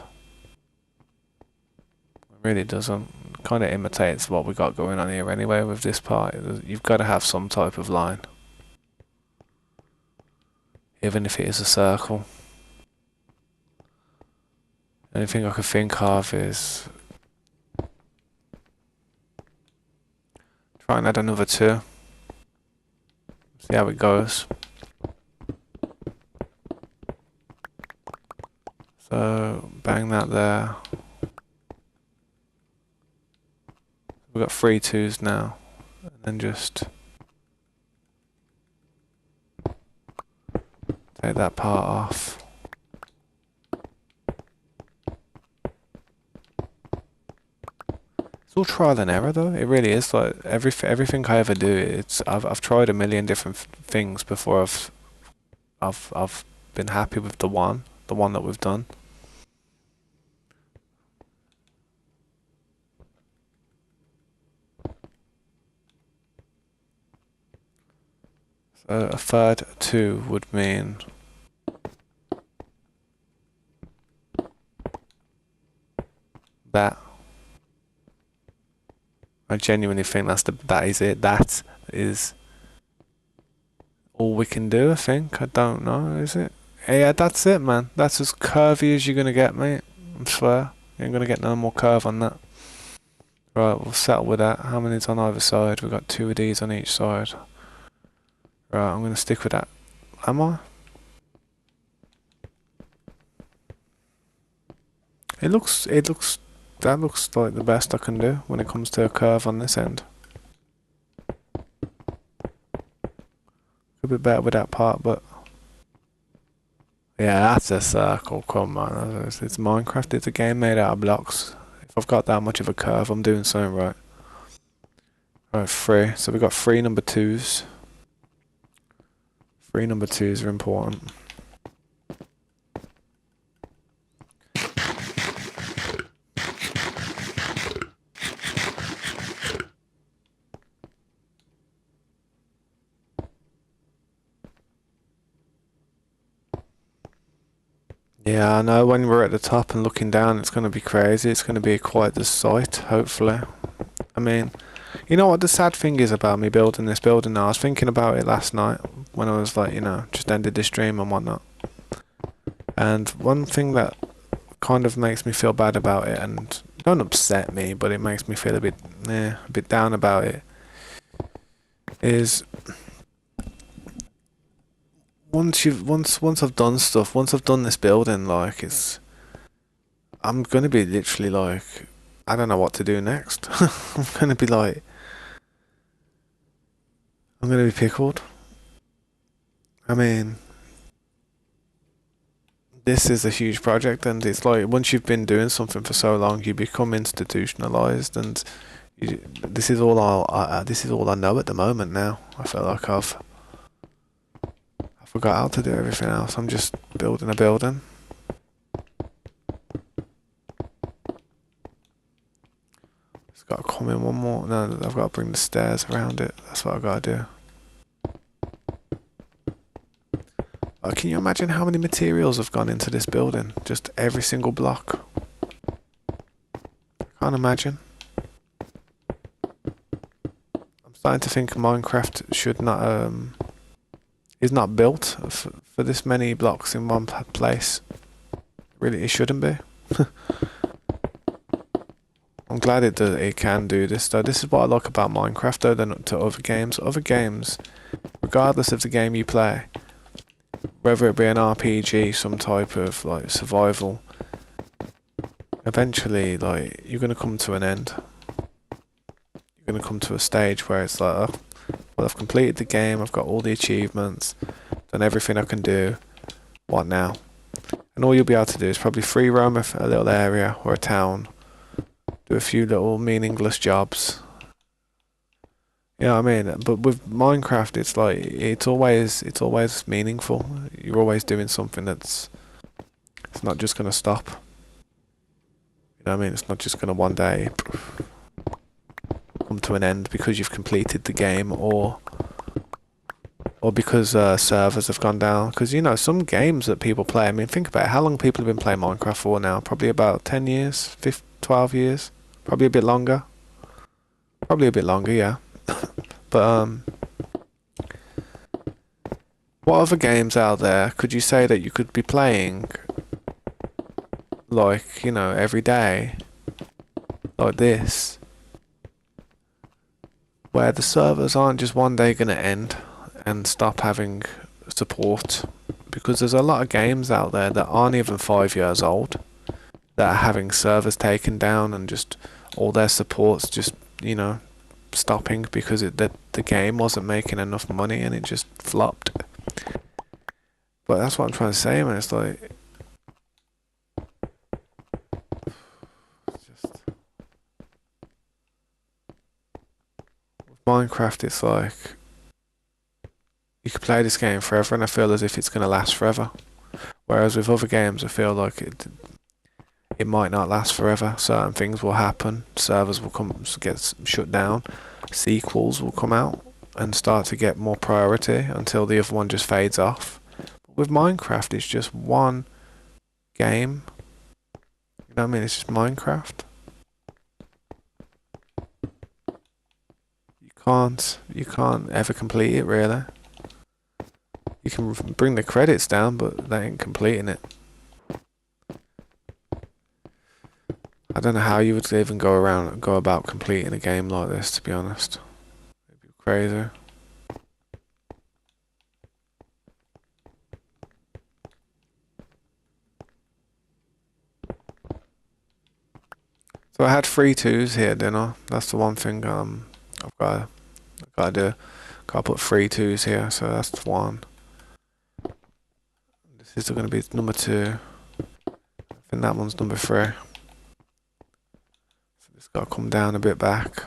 It really doesn't. Kind of imitates what we got going on here anyway with this part. You've got to have some type of line, even if it is a circle. Anything I could think of is try and add another two. See how it goes. So bang that there. We've got 3 2s now, and then just take that part off. It's all trial and error, though. It really is. Like everything I ever do, I've tried a million different things before I've been happy with the one that we've done. So a third 2 would mean that. I genuinely think that is it. That is all we can do, I think. I don't know, is it? Yeah, that's it, man. That's as curvy as you're gonna get, mate. I swear. You ain't gonna get no more curve on that. Right, we'll settle with that. How many's on either side? We've got 2 of these on each side. Right, I'm gonna stick with that. Am I? That looks like the best I can do when it comes to a curve on this end. Could be better with that part, but yeah, that's a circle. Come on, it's Minecraft. It's a game made out of blocks. If I've got that much of a curve, I'm doing something right. Right, 3. So we've got 3 number 2s. 3 number 2s are important. Yeah, I know when we're at the top and looking down, it's going to be crazy. It's going to be quite the sight, hopefully. I mean, you know what the sad thing is about me building this building now? I was thinking about it last night when I was like, just ended this stream and whatnot. And one thing that kind of makes me feel bad about it and don't upset me, but it makes me feel a bit down about it is once I've done stuff, once I've done this building, like I'm gonna be literally like, I don't know what to do next. I'm gonna be like, I'm gonna be pickled. I mean, this is a huge project, and it's like once you've been doing something for so long, you become institutionalized, and this is all I know at the moment. Now I feel like I forgot how to do everything else. I'm just building a building. It's got to come in one more. No, I've got to bring the stairs around it. That's what I've got to do. Can you imagine how many materials have gone into this building? Just every single block. Can't imagine. I'm starting to think Minecraft should not is not built for this many blocks in one place. Really, it shouldn't be. I'm glad it can do this though. This is what I like about Minecraft though than to other games. Other games, regardless of the game you play, whether it be an RPG, some type of like survival, eventually like you're gonna come to an end. You're gonna come to a stage where it's like, oh, well, I've completed the game, I've got all the achievements, done everything I can do. What now? And all you'll be able to do is probably free roam a little area or a town, do a few little meaningless jobs. You know what I mean? But with Minecraft, it's like it's always meaningful. You're always doing something it's not just gonna stop. You know what I mean? It's not just gonna one day come to an end because you've completed the game or because servers have gone down. Because some games that people play. I mean, think about it. How long people have been playing Minecraft for now? Probably about 10 years, 15, 12 years, probably a bit longer. Probably a bit longer, yeah. But what other games out there could you say that you could be playing like, every day like this, where the servers aren't just one day gonna end and stop having support? Because there's a lot of games out there that aren't even 5 years old that are having servers taken down and just all their supports just, stopping because the game wasn't making enough money and it just flopped. But that's what I'm trying to say, man. It's like just with Minecraft, it's like you could play this game forever, and I feel as if it's gonna last forever. Whereas with other games, I feel like it might not last forever. Certain things will happen. Servers will get shut down. Sequels will come out and start to get more priority until the other one just fades off. But with Minecraft, it's just one game. You know what I mean? It's just Minecraft. You can't ever complete it really. You can bring the credits down, but they ain't completing it. I don't know how you would even go about completing a game like this, to be honest. It'd be crazy. So I had 3 2s here, didn't I? That's the one thing I've got to do. Gotta put 3 2s here, so that's one. This is going to be number 2. I think that one's number 3. So it's got to come down a bit back.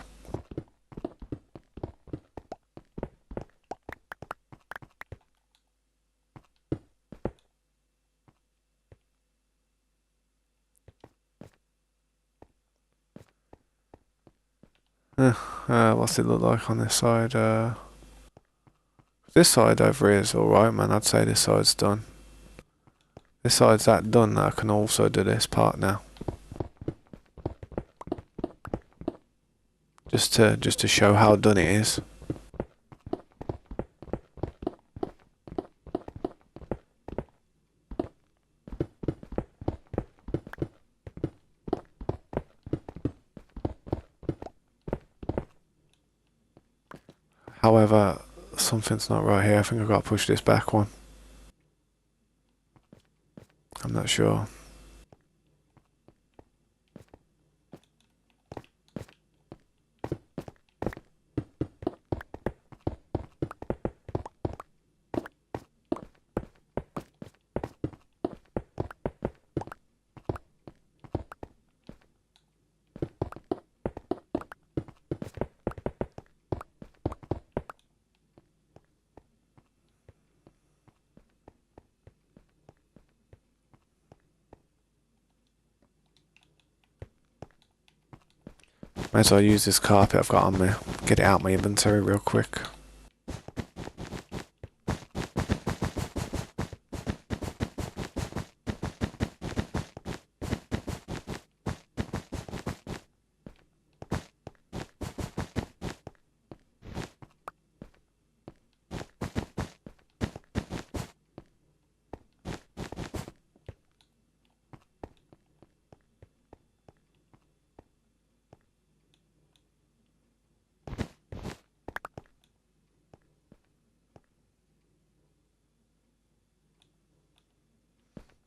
What's it look like on this side? This side over here is alright, man. I'd say this side's done. Besides that done, I can also do this part now. Just to show how done it is. However, something's not right here. I think I've got to push this back one. I'm not sure. Might as well use this carpet I've got on me. Get it out my inventory real quick.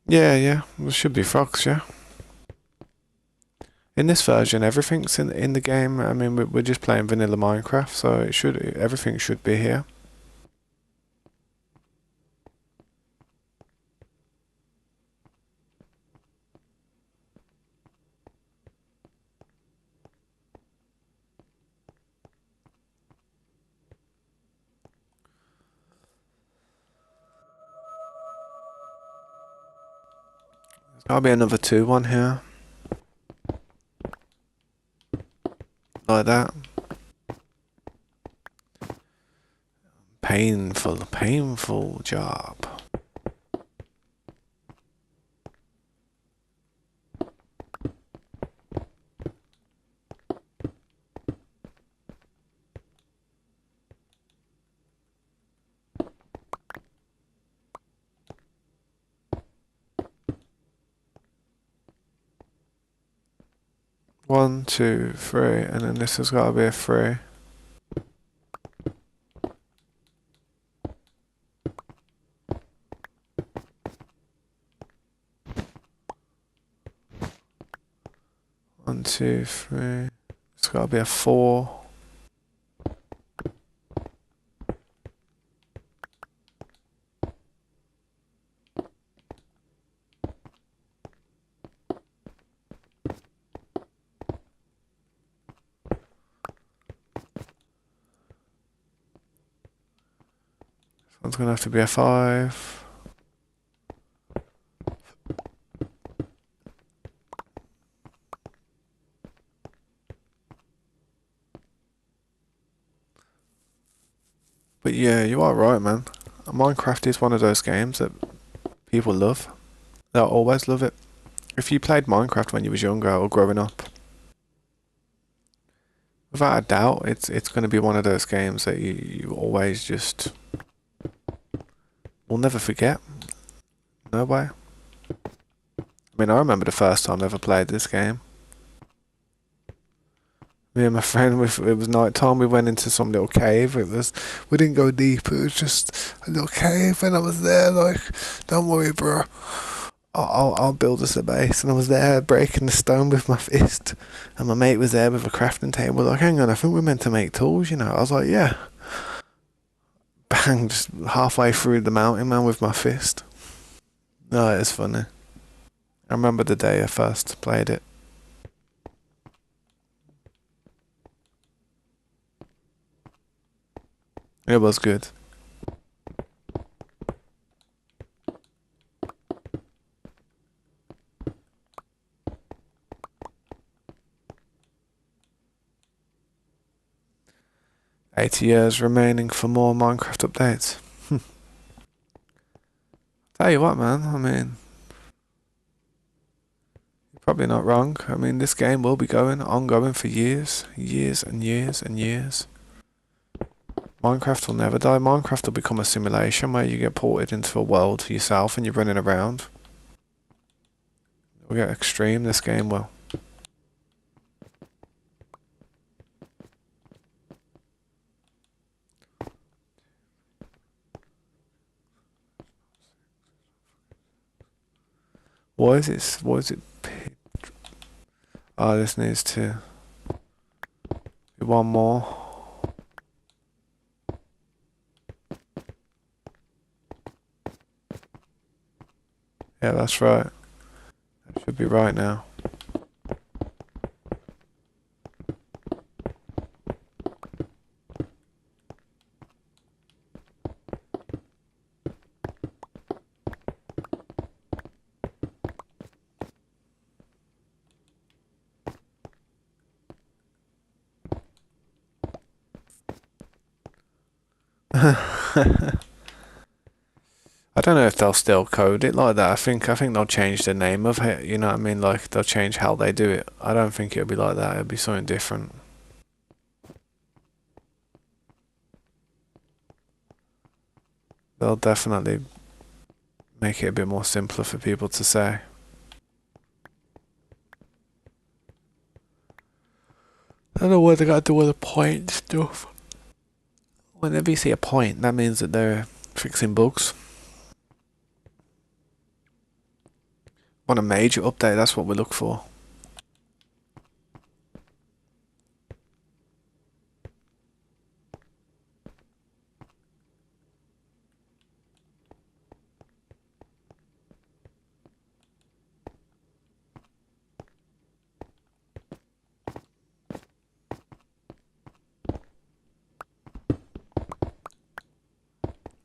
Yeah, there should be frogs, yeah. In this version, everything's in the game. I mean, we're just playing vanilla Minecraft, so everything should be here. There's gotta be another 2-1 here. Like that. Painful job. One, two, three, and then this has got to be a 3. One, two, three. It's got to be a 4. This one's gonna have to be a 5. But yeah, you are right, man. Minecraft is one of those games that people love. They'll always love it. If you played Minecraft when you was younger or growing up, without a doubt, it's going to be one of those games that you always just will never forget. No way. I mean, I remember the first time I ever played this game. Me and my friend, it was night time. We went into some little cave. We didn't go deep. It was just a little cave, and I was there like, "Don't worry, bro. I'll build us a base." And I was there breaking the stone with my fist, and my mate was there with a crafting table. Like, hang on, I think we're meant to make tools, you know. I was like, yeah. Bang! Just halfway through the mountain, man, with my fist. No, it's funny. I remember the day I first played it. It was good. $80 remaining for more Minecraft updates. Tell you what, man. I mean, Probably not wrong. I mean, this game will be ongoing for years, years and years and years. Minecraft will never die. Minecraft will become a simulation where you get ported into a world yourself and you're running around. It'll get extreme, this game will. Why is it? Oh, this needs to be one more. Yeah, that's right. That should be right now. I don't know if they'll still code it like that. I think they'll change the name of it. You know what I mean? Like they'll change how they do it. I don't think it'll be like that. It'll be something different. They'll definitely make it a bit more simpler for people to say. I don't know what they got to do with the point stuff. Whenever you see a point, that means that they're fixing bugs. On a major update, that's what we look for.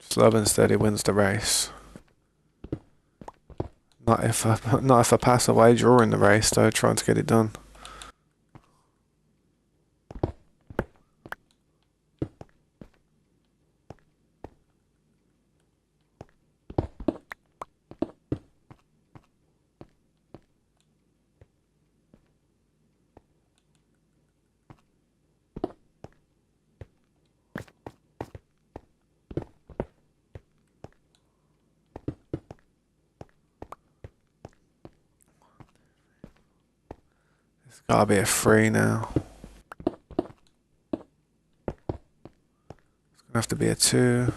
Slow and steady wins the race. Not if I pass away during the race though, trying to get it done. It's gotta be a 3 now. It's gonna have to be a 2.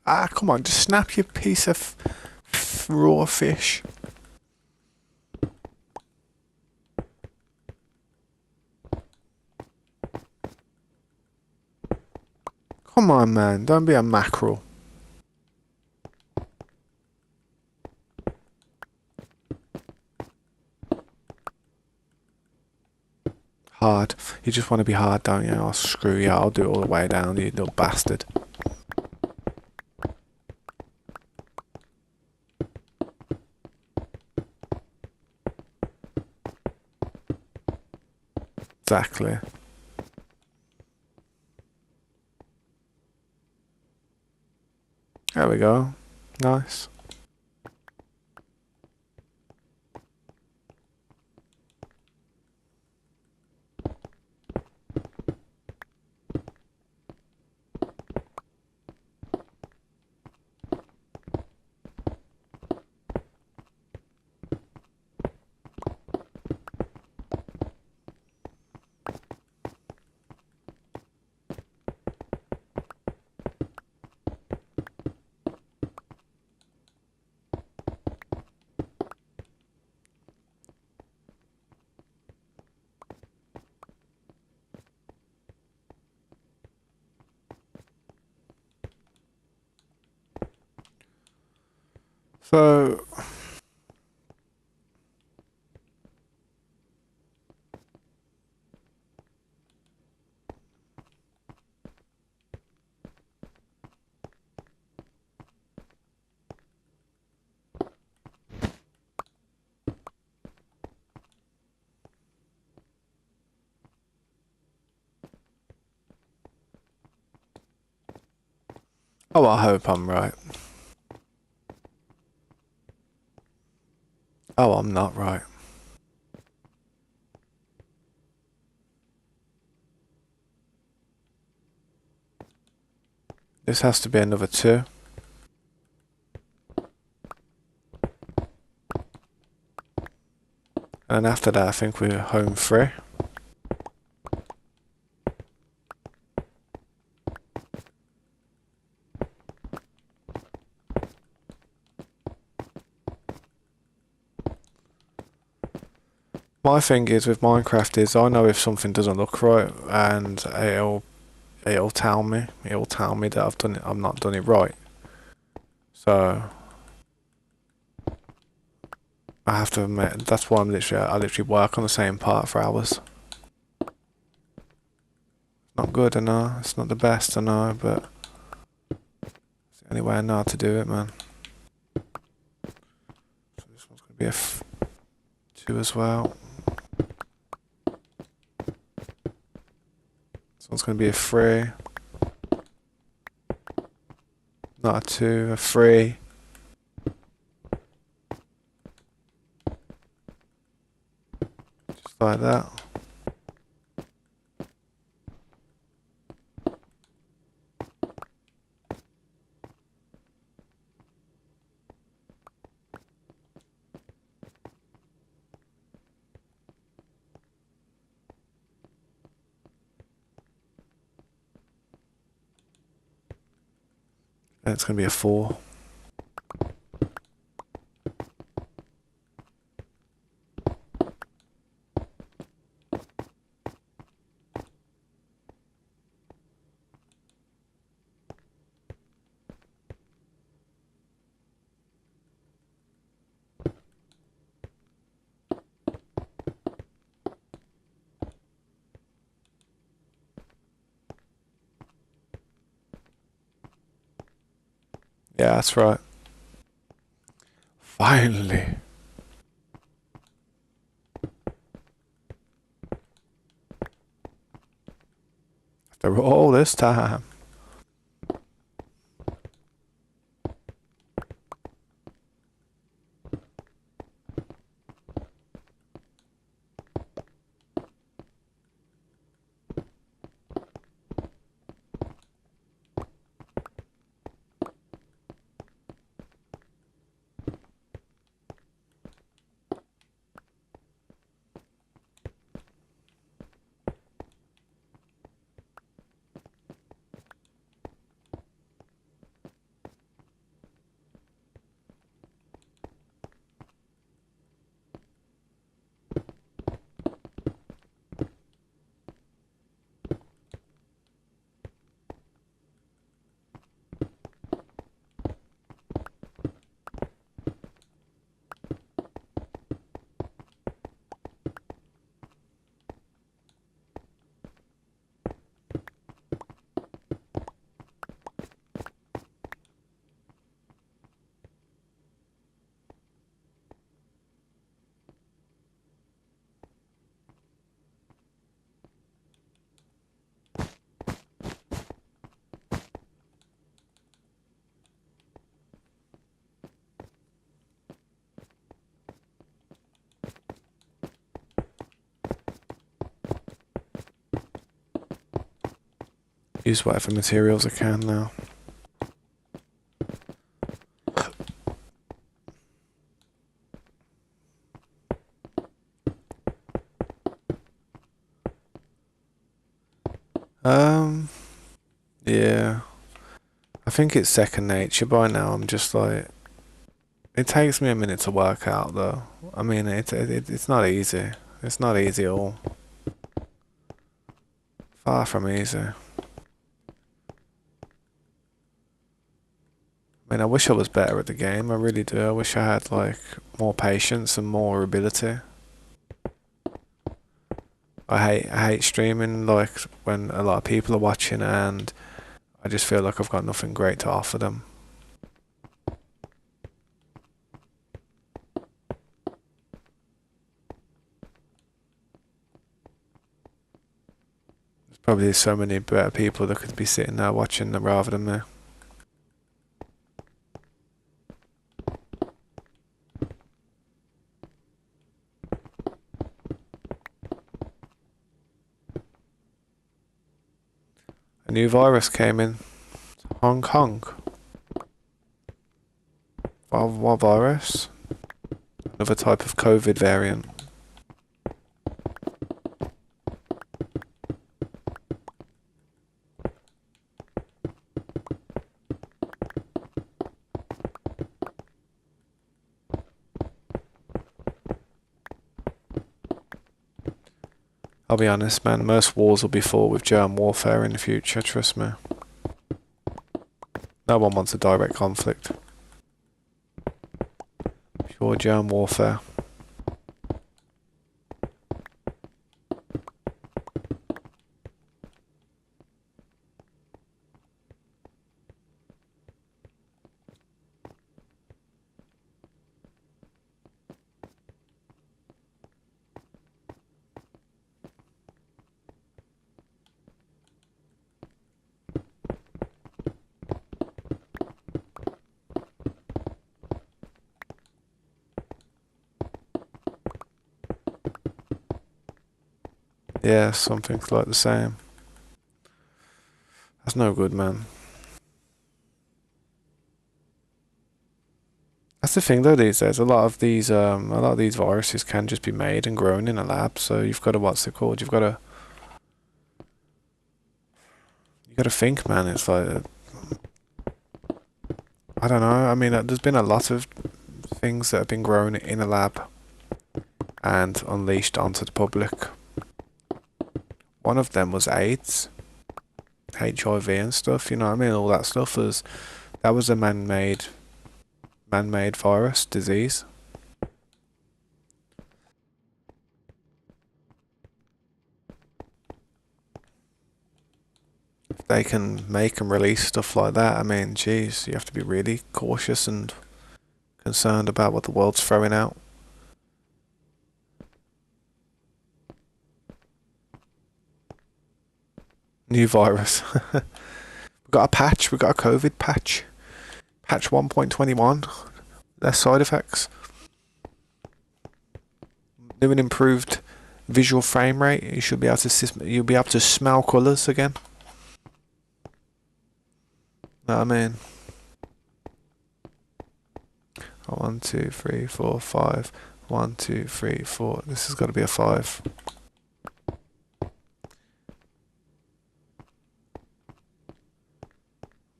Ah, come on, just snap your piece of raw fish. Come on, man, don't be a mackerel. Hard. You just want to be hard, don't you? I'll screw you. I'll do it all the way down, you little bastard. Exactly. There we go. Nice. So Oh, I hope I'm right. Oh, I'm not right. This has to be another 2. And after that, I think we're home free. My thing is with Minecraft is I know if something doesn't look right, and it'll tell me. It'll tell me that I've not done it right. So I have to admit that's why I literally work on the same part for hours. Not good, I know. It's not the best, I know, but it's the only way I know how to do it, man. So this one's gonna be a 2 as well. This one's gonna be a 3. Not a 2, a 3. Just like that. And it's gonna be a 4. Yeah, that's right. Finally. After all this time. Use whatever materials I can now. Yeah. I think it's second nature by now. I'm just like, it takes me a minute to work out though. I mean, it's not easy. It's not easy at all. Far from easy. I mean, I wish I was better at the game. I really do. I wish I had like more patience and more ability. I hate streaming like when a lot of people are watching and I just feel like I've got nothing great to offer them. There's probably so many better people that could be sitting there watching them rather than me. new virus came in. Hong Kong. What virus? Another type of COVID variant. I'll be honest, man, most wars will be fought with germ warfare in the future, trust me. No one wants a direct conflict. Pure germ warfare. Yeah, something like the same. That's no good, man. That's the thing though these days. A lot of these viruses can just be made and grown in a lab, so you've got to, what's it called? You got to think, man. It's like, I don't know. I mean, there's been a lot of things that have been grown in a lab and unleashed onto the public. One of them was AIDS, HIV and stuff, you know what I mean? All that stuff was a man-made virus disease. If they can make and release stuff like that, I mean, geez, you have to be really cautious and concerned about what the world's throwing out. New virus. We got a patch. We got a COVID patch. Patch 1.21. Less side effects. New and improved visual frame rate. You'll be able to smell colours again. Know what I mean? 1, 2, 3, 4, 5. 1, 2, 3, 4. This has got to be a 5.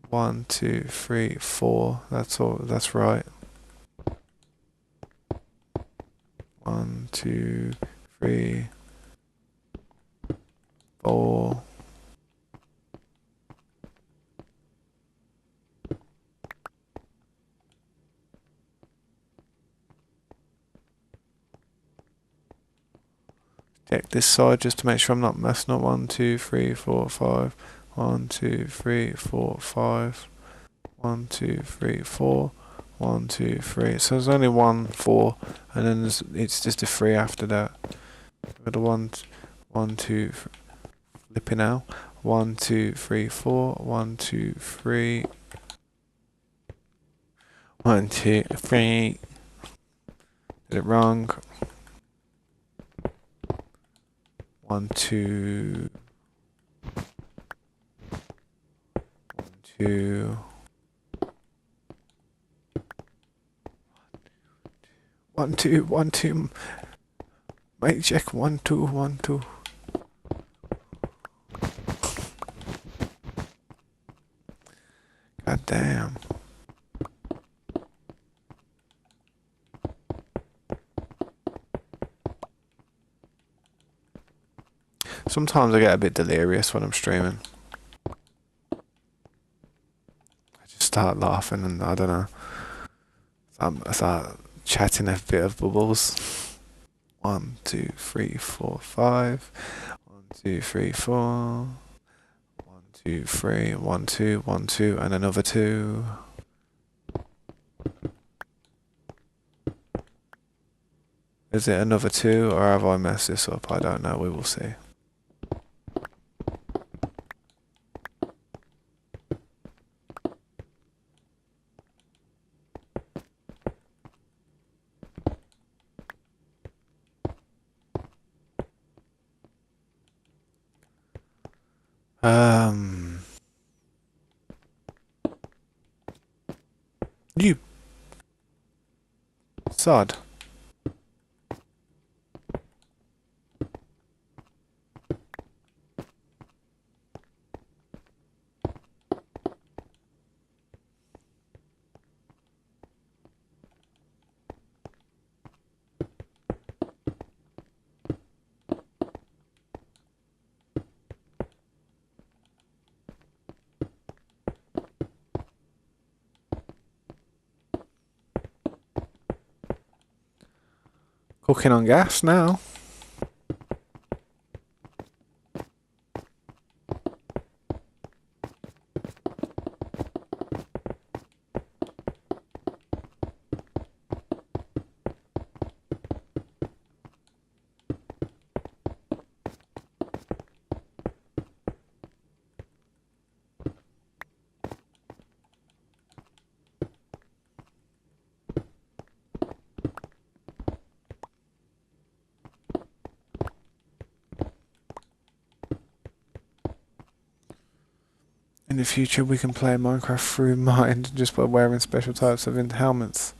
One, 2, 3, 4. That's all. That's right. 1, 2, 3, 4. Check this side just to make sure I'm not messing up. 1, 2, 3, 4, 5. 1, 2, 3, 4, 5. 1, 2, 3, 4. 1, 2, 3. So there's only 1, 4, and then it's just a 3 after that. Got a 1, 2, flipping out. 1, 2, 3, 4. 1, 2, 3. 1, 2, 3. Did it wrong. 1, 2. 1, 2. 1, 2, 1, 2. Mic check. 1, 2, 1, 2. God damn. Sometimes I get a bit delirious when I'm streaming. I just start laughing and I don't know. I start chatting a bit of bubbles. 1, 2, 3, 4, 5. 1, 2, 3, 4. 1, 2, 3. 1, 2, 1, 2, and another 2. Is it another 2 or have I messed this up? I don't know. We will see. sod. Cooking on gas now. In the future, we can play Minecraft through Mind just by wearing special types of helmets.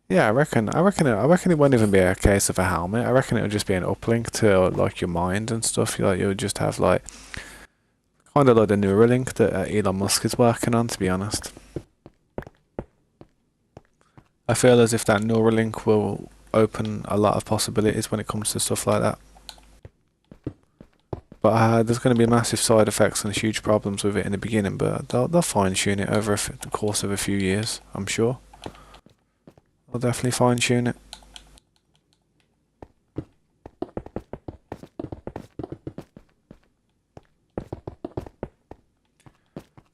Yeah, I reckon it won't even be a case of a helmet. I reckon it'll just be an uplink to like your mind and stuff. Like you'll just have like kind of like the Neuralink that Elon Musk is working on. To be honest, I feel as if that Neuralink will open a lot of possibilities when it comes to stuff like that. But there's going to be massive side effects and huge problems with it in the beginning, but they'll fine tune it over the course of a few years, I'm sure. They'll definitely fine tune it.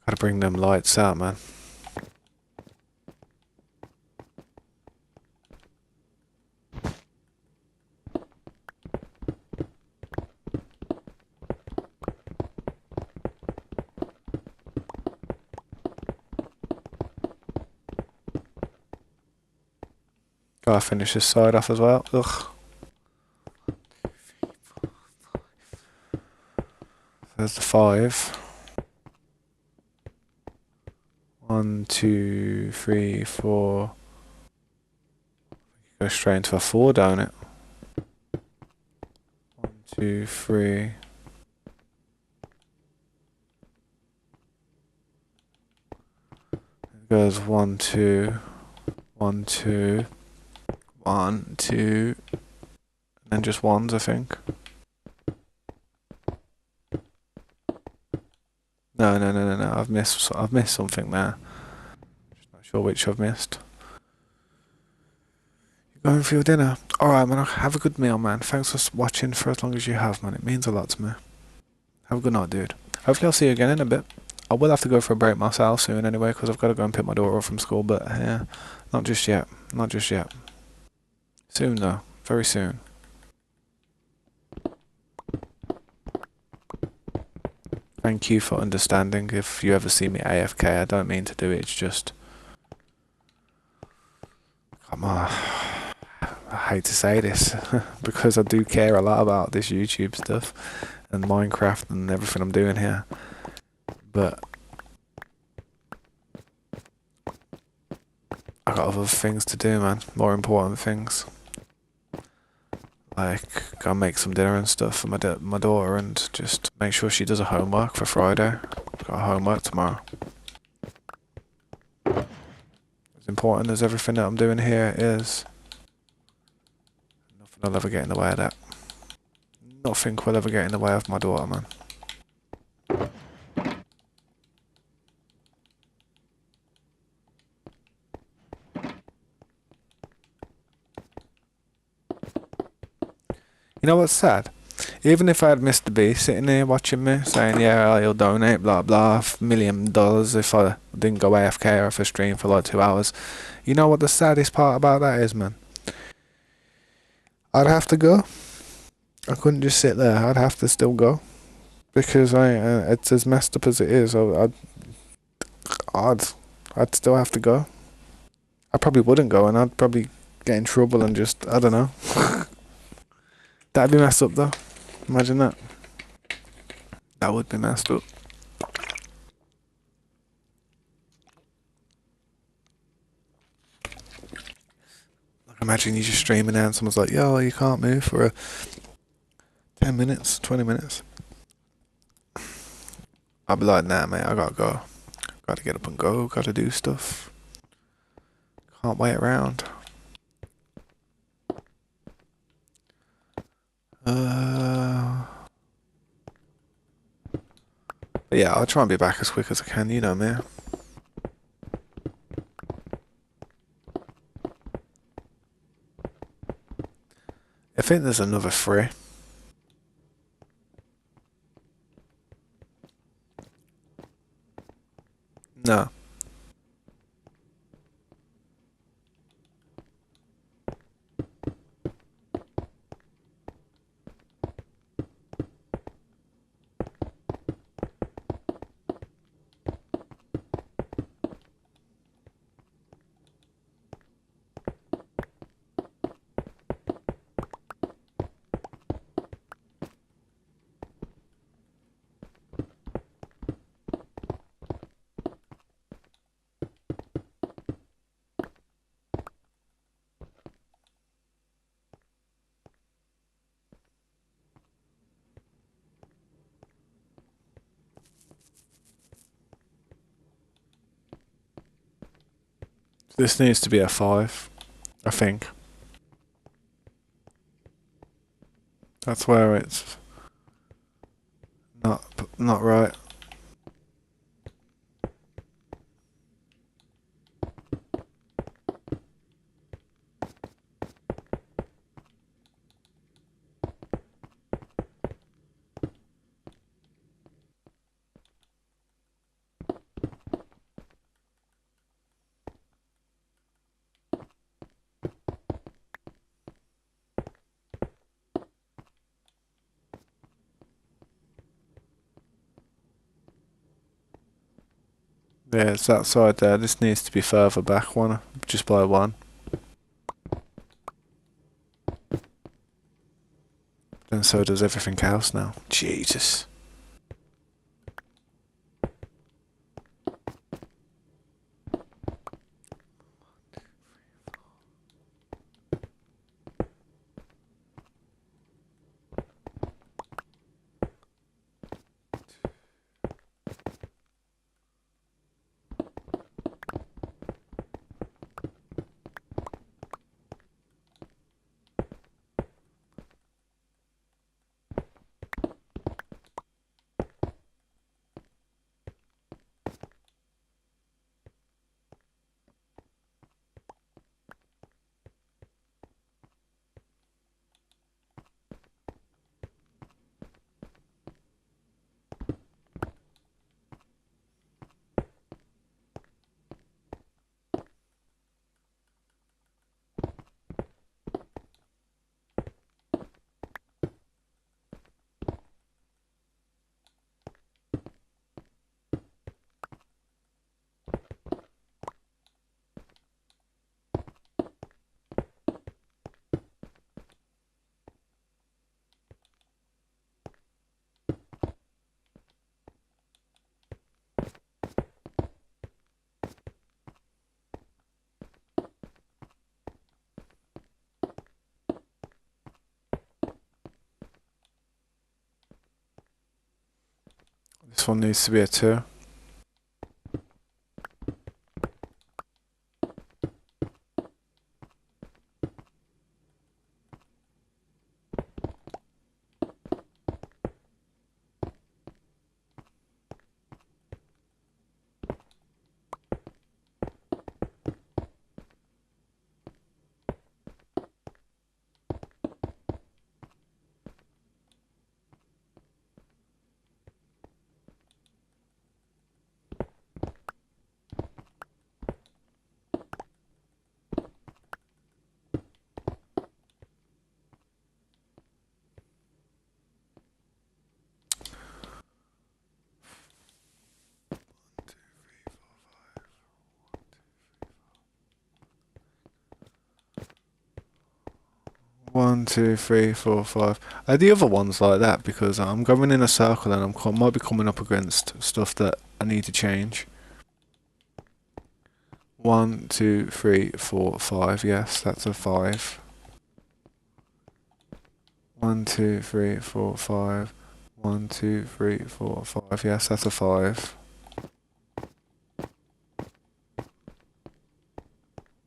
Gotta bring them lights out, man. Gotta finish this side off as well. Ugh. There's the 5. 1, 2, 3, 4. Go straight into a 4, don't it? 1, 2, 3. It goes 1, 2, 1, 2. 1, 2, and then just ones, I think. No. I've missed something there. Just not sure which I've missed. You're going for your dinner? Alright, man. Have a good meal, man. Thanks for watching for as long as you have, man. It means a lot to me. Have a good night, dude. Hopefully I'll see you again in a bit. I will have to go for a break myself soon anyway, because I've got to go and pick my daughter up from school, but yeah, not just yet. Not just yet. Soon though, very soon. Thank you for understanding. If you ever see me AFK, I don't mean to do it, it's just... Come on. I hate to say this, because I do care a lot about this YouTube stuff, and Minecraft and everything I'm doing here. But... I got other things to do, man. More important things. Like, go make some dinner and stuff for my daughter and just make sure she does her homework for Friday. Got homework tomorrow. As important as everything that I'm doing here is, nothing will ever get in the way of that. Nothing will ever get in the way of my daughter, man. You know what's sad? Even if I had Mr. B sitting here watching me, saying, yeah, he'll donate, blah, blah, $1 million if I didn't go AFK or if I streamed for like 2 hours. You know what the saddest part about that is, man? I'd have to go. I couldn't just sit there. I'd have to still go. Because it's as messed up as it is. I'd still have to go. I probably wouldn't go and I'd probably get in trouble and just, I don't know. That'd be messed up though. Imagine that. That would be messed up. Imagine you just streaming out and someone's like, yo, you can't move for 10 minutes, 20 minutes. I'll be like, nah, mate, I gotta go. Gotta get up and go, gotta do stuff. Can't wait around. But yeah, I'll try and be back as quick as I can, you know me. I think there's another 3. No. This needs to be a 5, I think. That's where it's not right. Yeah, it's that side there. This needs to be further back one, just by 1. And so does everything else now. Jesus. This one needs to be a 2. One, two, three, four, five. The other one's like that because I'm going in a circle and might be coming up against stuff that I need to change. 1, 2, 3, 4, 5. Yes, that's a 5. 1, 2, 3, 4, 5. 1, 2, 3, 4, 5. Yes, that's a 5.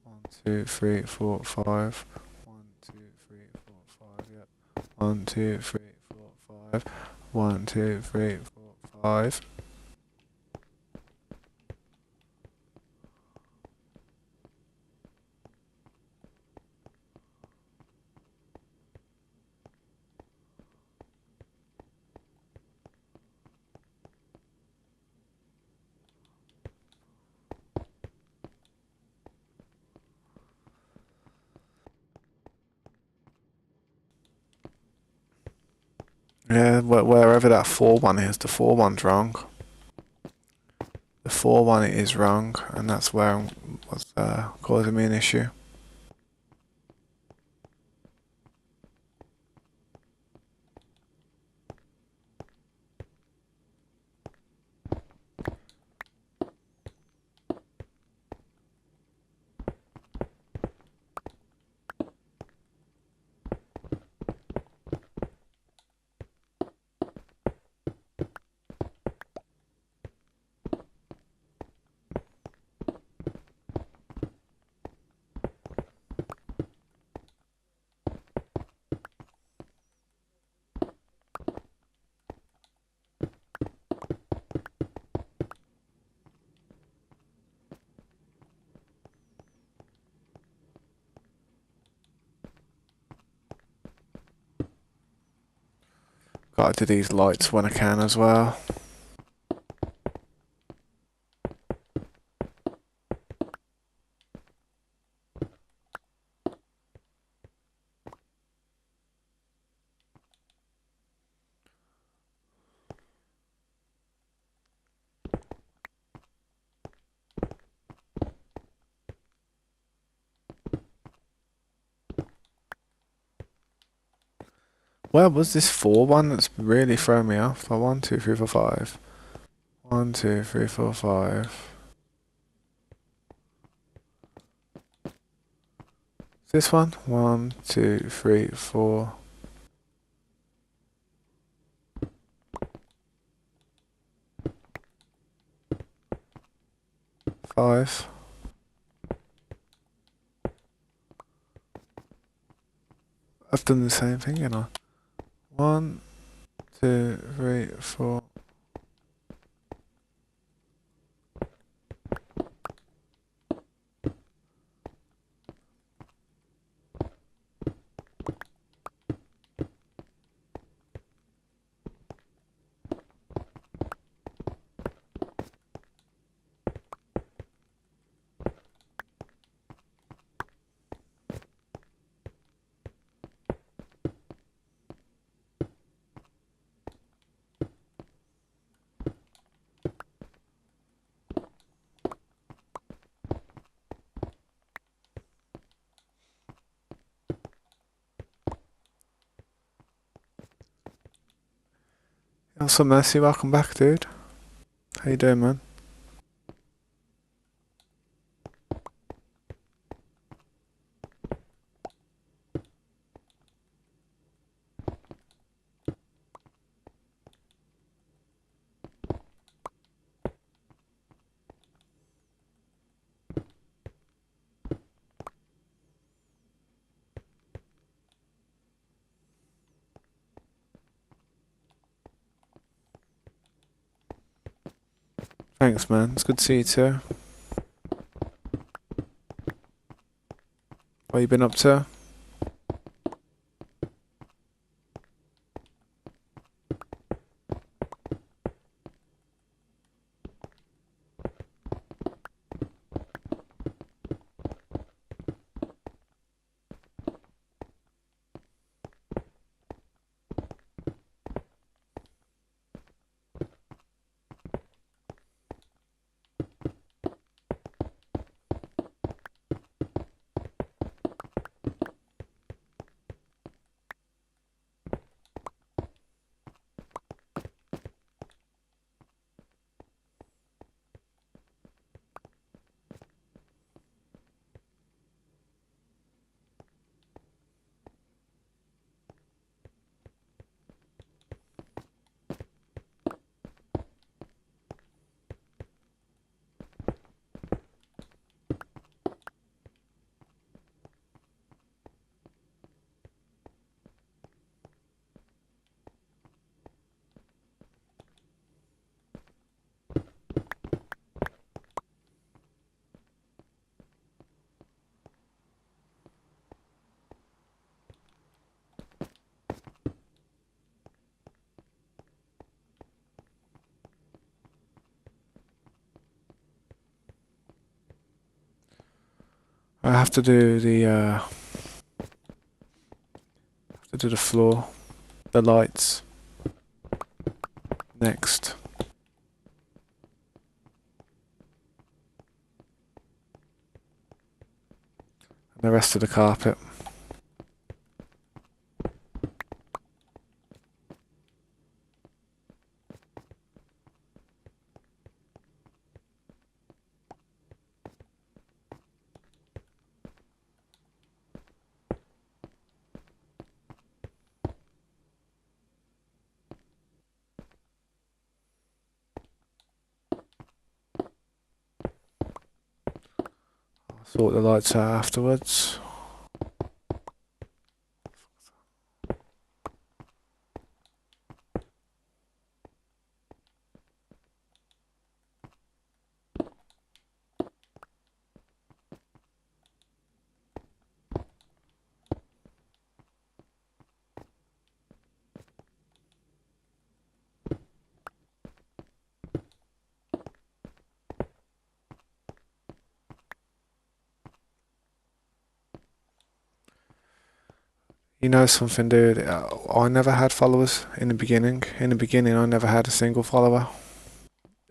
1, 2, 3, 4, 5. 1, 2, 3, 4, 5. Yep. 1, 2, 3, 4, 5. 1, 2, 3, 4, 5. Yeah, wherever that 4 1 is, the 4 1's wrong. The 4 1 is wrong, and that's where what's causing me an issue. Gotta do these lights when I can as well. Where was this 4 1 that's really thrown me off? Like 1, 2, 3, 4, 5. 1, 2, 3, 4, 5. This one? 1, 2, 3, 4. 5. I've done the same thing, you know. 1, 2, 3, 4. Also, Mercy, welcome back, dude. How you doing, man? Thanks, man. It's good to see you too. What you been up to? I have to do the floor, the lights next. And the rest of the carpet. Sort the lights out afterwards. You know something, dude? I never had followers in the beginning. In the beginning, I never had a single follower.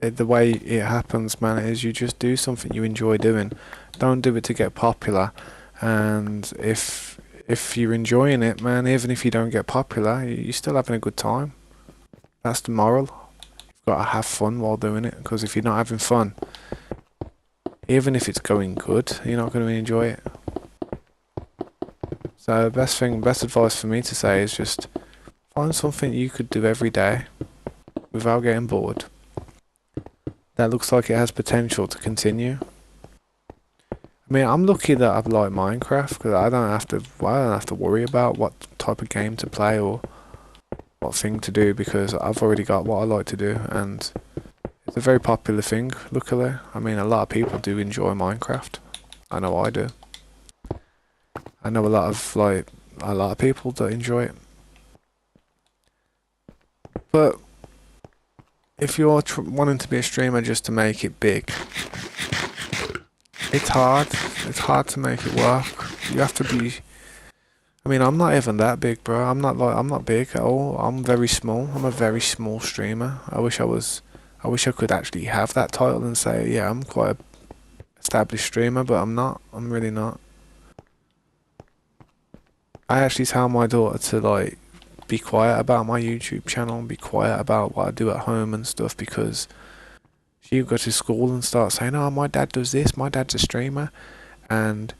The way it happens, man, is you just do something you enjoy doing. Don't do it to get popular. And if you're enjoying it, man, even if you don't get popular, you're still having a good time. That's the moral. You've got to have fun while doing it. Because if you're not having fun, even if it's going good, you're not going to enjoy it. So best advice for me to say is just find something you could do every day without getting bored. That looks like it has potential to continue. I mean, I'm lucky that I like Minecraft because I don't have to worry about what type of game to play or what thing to do because I've already got what I like to do and it's a very popular thing, luckily. I mean, a lot of people do enjoy Minecraft. I know I do. I know a lot of people that enjoy it. But if you're wanting to be a streamer just to make it big, it's hard. It's hard to make it work. You have to be. I mean, I'm not even that big, bro. I'm not big at all. I'm very small. I'm a very small streamer. I wish I could actually have that title and say, yeah, I'm quite a established streamer, but I'm not. I'm really not. I actually tell my daughter to like be quiet about my YouTube channel and be quiet about what I do at home and stuff because she'll go to school and start saying, oh, my dad does this, my dad's a streamer, and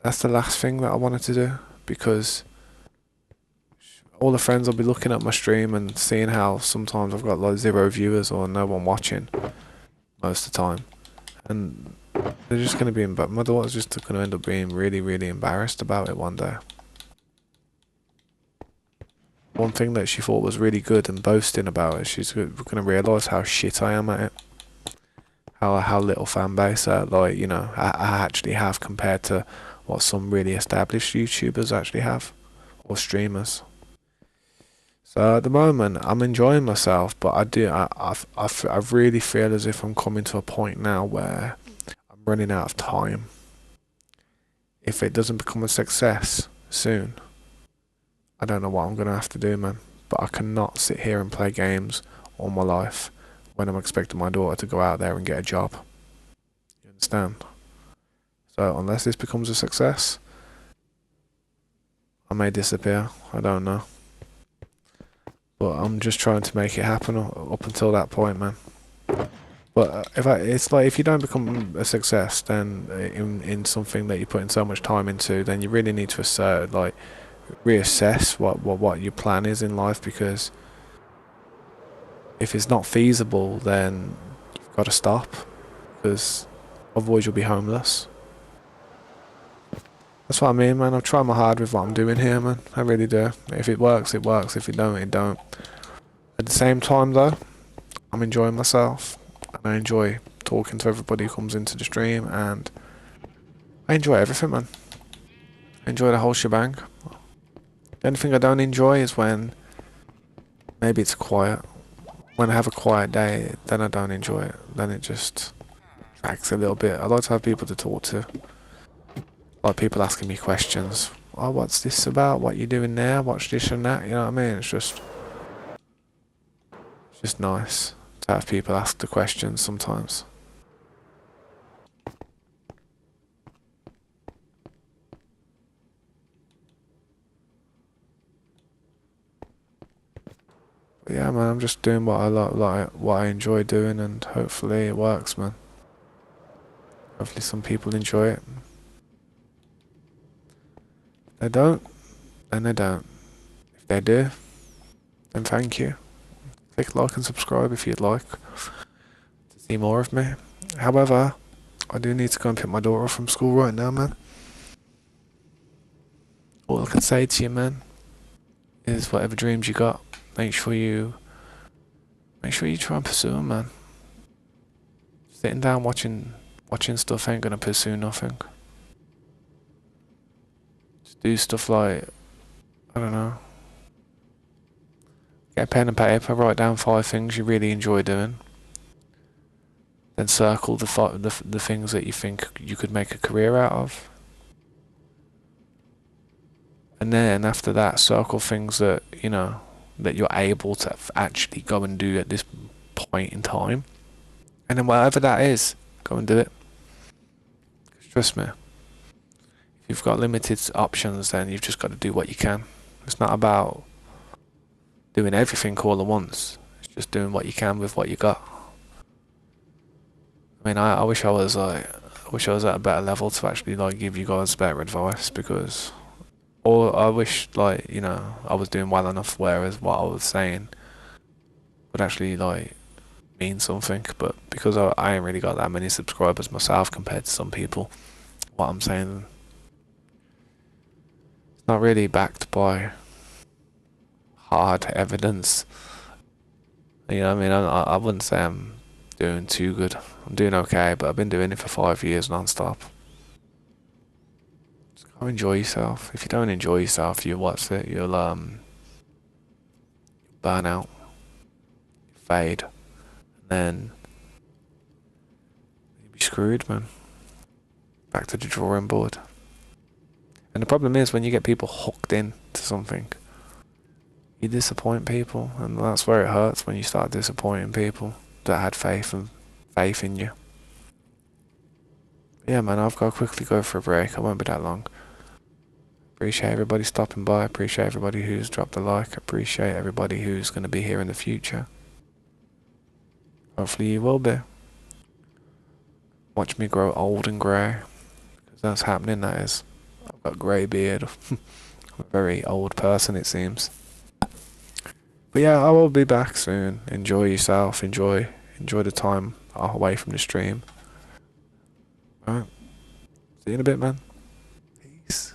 that's the last thing that I wanted to do because all the friends will be looking at my stream and seeing how sometimes I've got like 0 viewers or no one watching most of the time, and they're just going to be, my daughter's just going to end up being really, really embarrassed about it one day. One thing that she thought was really good and boasting about it, she's going to realise how shit I am at it. How little fan base I actually have compared to what some really established YouTubers actually have, or streamers. So at the moment, I'm enjoying myself, but I really feel as if I'm coming to a point now where I'm running out of time. If it doesn't become a success soon, I don't know what I'm going to have to do, man. But I cannot sit here and play games all my life when I'm expecting my daughter to go out there and get a job. You understand? So unless this becomes a success, I may disappear. I don't know. But I'm just trying to make it happen up until that point, man. But it's like if you don't become a success, then in something that you put in so much time into, then you really need to reassess what your plan is in life, because if it's not feasible, then you've got to stop, because otherwise you'll be homeless. That's what I mean, man. I'm trying my hard with what I'm doing here, man. I really do. If it works, it works. If it don't, it don't. At the same time, though, I'm enjoying myself, and I enjoy talking to everybody who comes into the stream, and I enjoy everything, man. I enjoy the whole shebang. The only thing I don't enjoy is when maybe it's quiet. When I have a quiet day, then I don't enjoy it. Then it just drags a little bit. I like to have people to talk to. like people asking me questions. Oh, what's this about? What you doing now? Watch this and that. You know what I mean? It's just nice to have people ask the questions sometimes. But yeah, man, I'm just doing what I like what I enjoy doing, and hopefully it works, man. Hopefully some people enjoy it. If they don't, then they don't. If they do, then thank you. Click like and subscribe if you'd like to see more of me. However, I do need to go and pick my daughter up from school right now, man. All I can say to you, man, is whatever dreams you got, make sure you try and pursue them, man. Sitting down watching stuff ain't gonna pursue nothing. Just do stuff like, I don't know, get a pen and paper, write down 5 things you really enjoy doing, then circle the things that you think you could make a career out of, and then after that, circle things that that you're able to actually go and do at this point in time, and then whatever that is, go and do it. 'Cause trust me, if you've got limited options, then you've just got to do what you can. It's not about doing everything all at once. It's just doing what you can with what you got. I mean, I wish I was at a better level to actually like give you guys better advice, because, or I wish I was doing well enough, whereas what I was saying would actually like mean something. But because I ain't really got that many subscribers myself compared to some people, what I'm saying, it's not really backed by hard evidence. You know what I mean? I wouldn't say I'm doing too good. I'm doing okay, but I've been doing it for 5 years non-stop. Just go enjoy yourself. If you don't enjoy yourself, you'll burn out, fade, and then you'll be screwed, man. Back to the drawing board. And the problem is when you get people hooked in to something, you disappoint people, and that's where it hurts, when you start disappointing people that had faith in you. Yeah, man, I've got to quickly go for a break. I won't be that long. Appreciate everybody stopping by. Appreciate everybody who's dropped a like. Appreciate everybody who's going to be here in the future. Hopefully you will be. Watch me grow old and grey, because that's happening, that is. I've got grey beard. I'm a very old person, it seems. But yeah, I will be back soon. Enjoy yourself. Enjoy the time away from the stream. Alright. See you in a bit, man. Peace.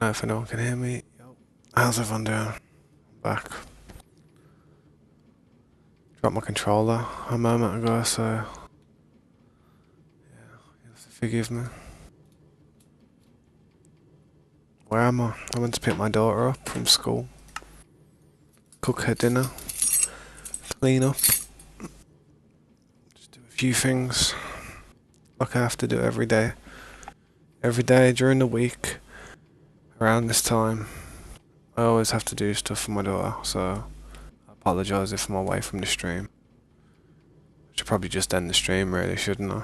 know if anyone can hear me. Yep. How's everyone doing? I'm back. Dropped my controller a moment ago, so yeah, you have to forgive me. Where am I? I went to pick my daughter up from school, cook her dinner, clean up, just do a few things like I have to do every day. Every day during the week, around this time, I always have to do stuff for my daughter, so I apologise if I'm away from the stream. I should probably just end the stream really, shouldn't I?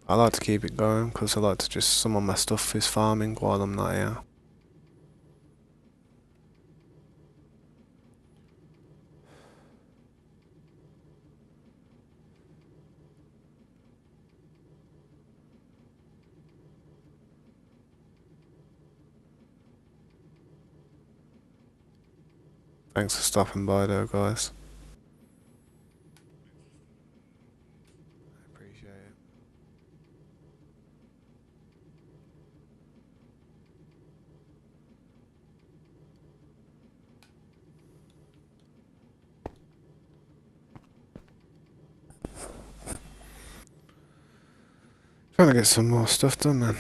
I like to keep it going because I like to just, some of my stuff is farming while I'm not here. Thanks for stopping by though, guys. I appreciate it. Trying to get some more stuff done, man.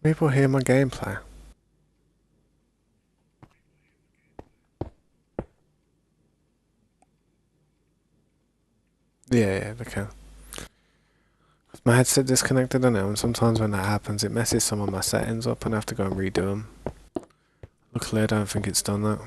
Can people hear my gameplay? Yeah, they can. My headset disconnected, I know, and sometimes when that happens, it messes some of my settings up and I have to go and redo them. Luckily, I don't think it's done that.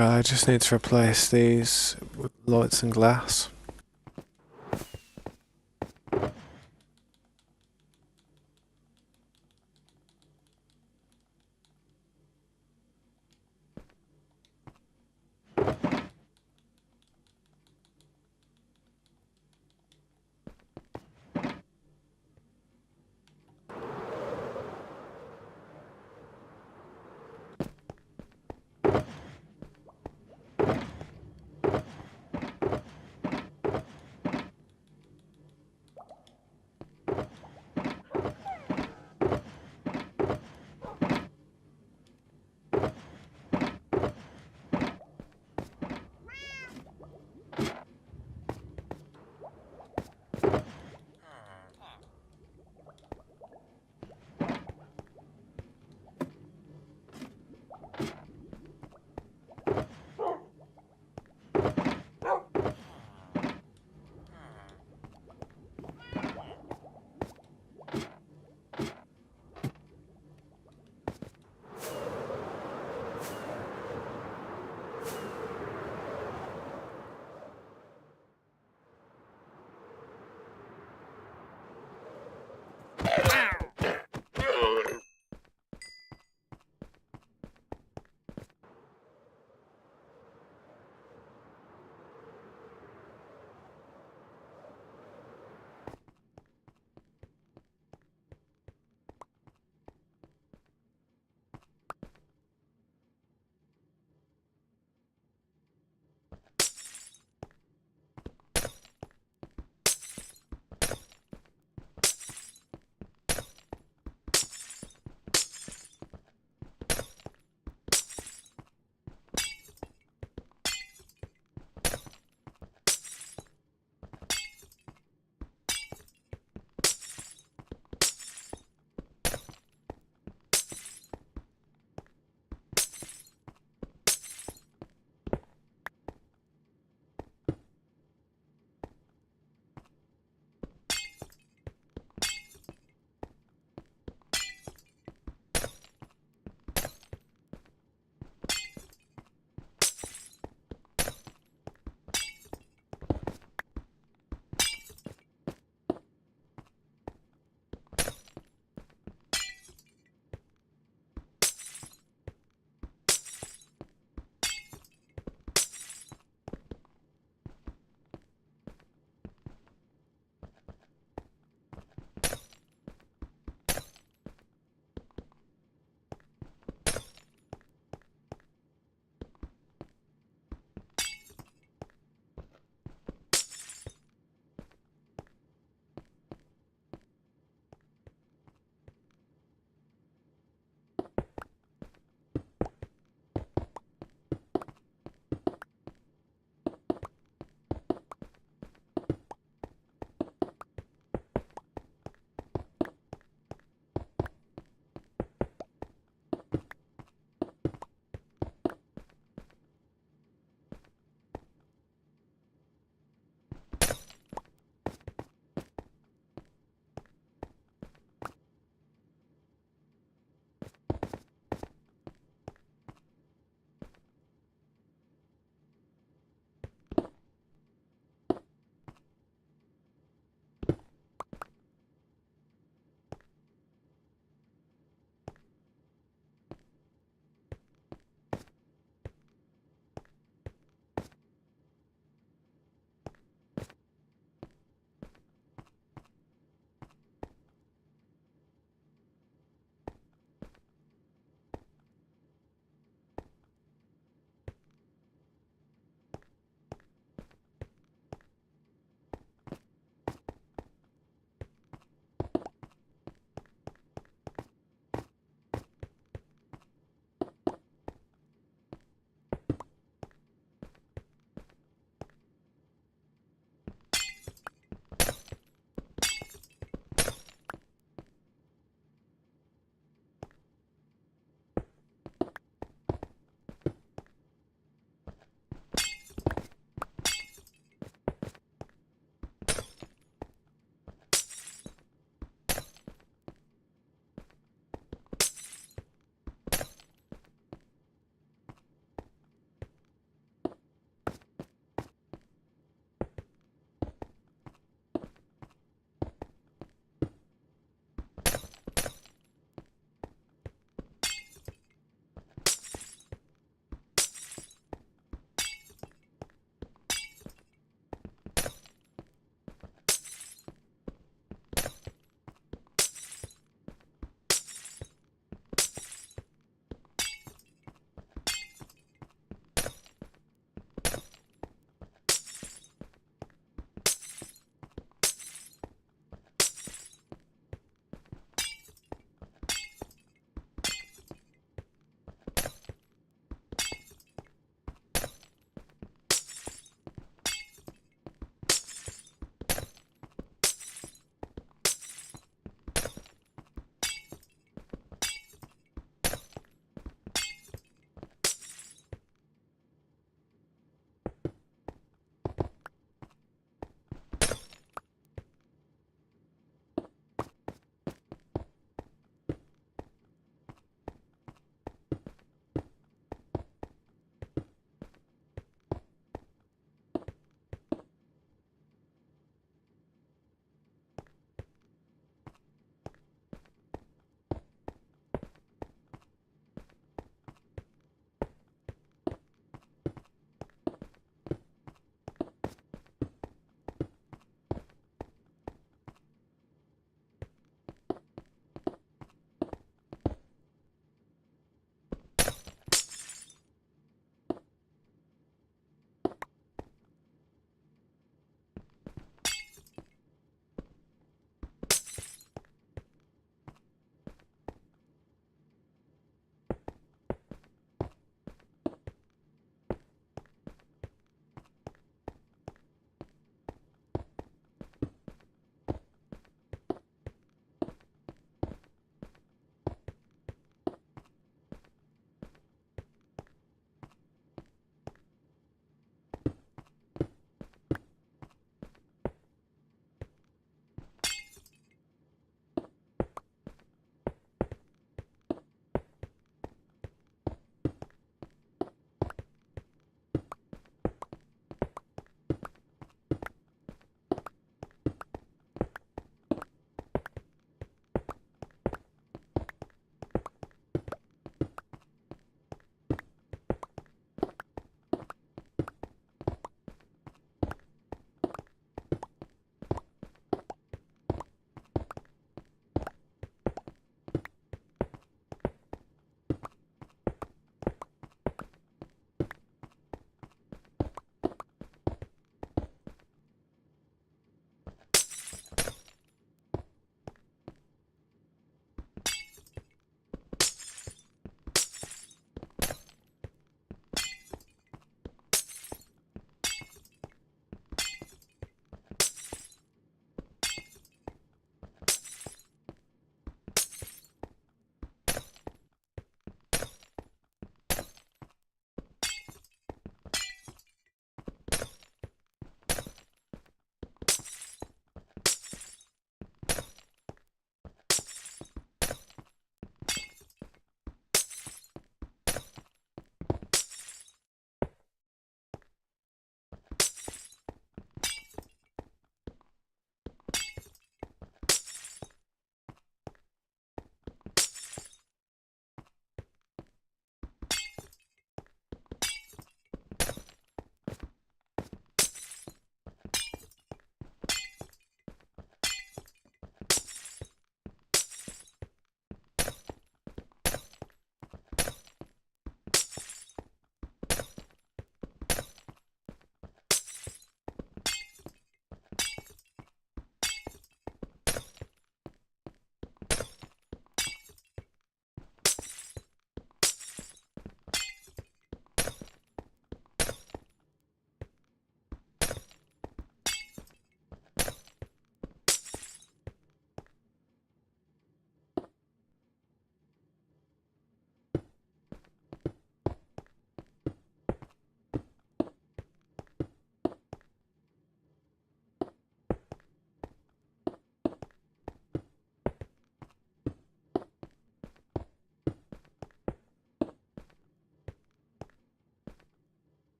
I just need to replace these with lights and glass.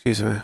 Excuse me.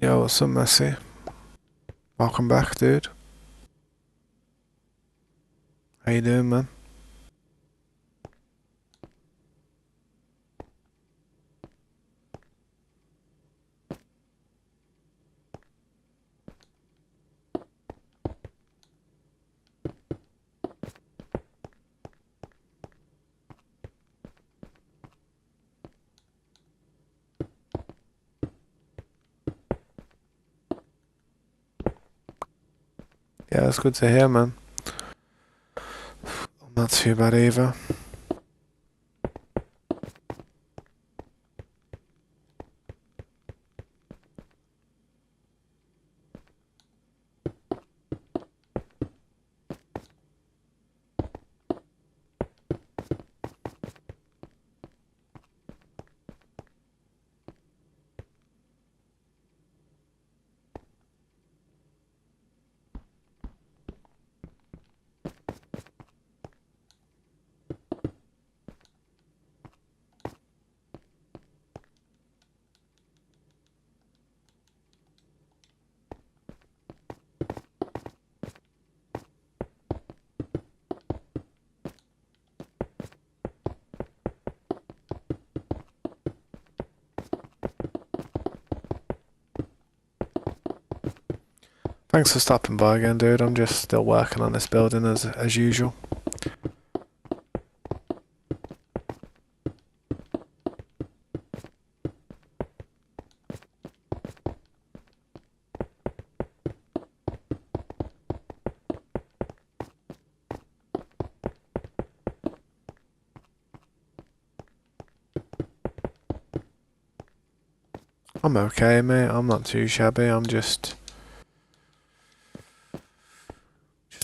Yo, what's up, Messi? Welcome back, dude. How you doing, man? Yeah, that's good to hear, man. Not too bad either. Thanks for stopping by again, dude. I'm just still working on this building as usual. I'm okay, mate. I'm not too shabby. I'm just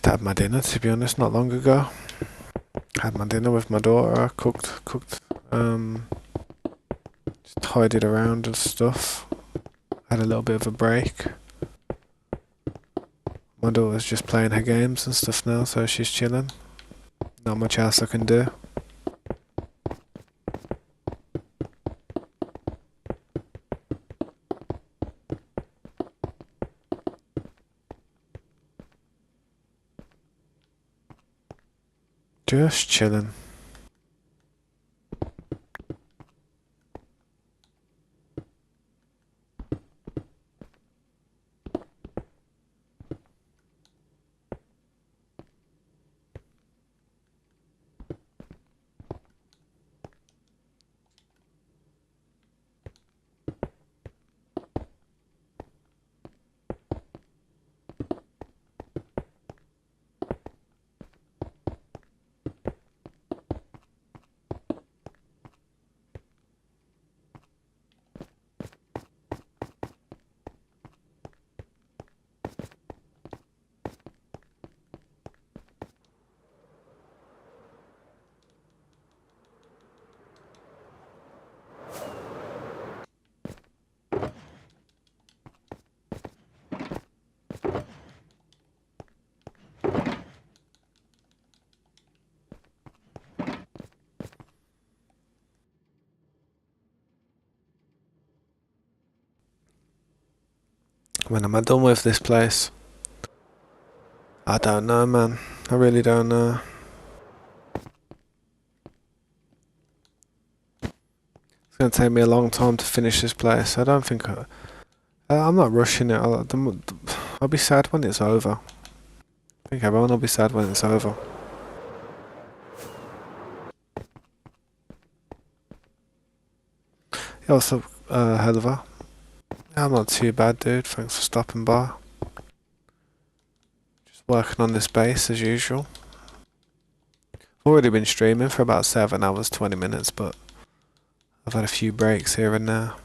had my dinner, to be honest, not long ago. Had my dinner with my daughter. Cooked, just tidied around and stuff. Had a little bit of a break. My daughter's just playing her games and stuff now, so she's chilling. Not much else I can do. Just chilling. When am I done with this place? I don't know, man. I really don't know. It's gonna take me a long time to finish this place. I don't think I'm not rushing it. I'll be sad when it's over. I think everyone will be sad when it's over. Yeah, what's up, Helva? Yeah, I'm not too bad, dude. Thanks for stopping by. Just working on this base as usual. I've already been streaming for about 7 hours, 20 minutes, but I've had a few breaks here and there.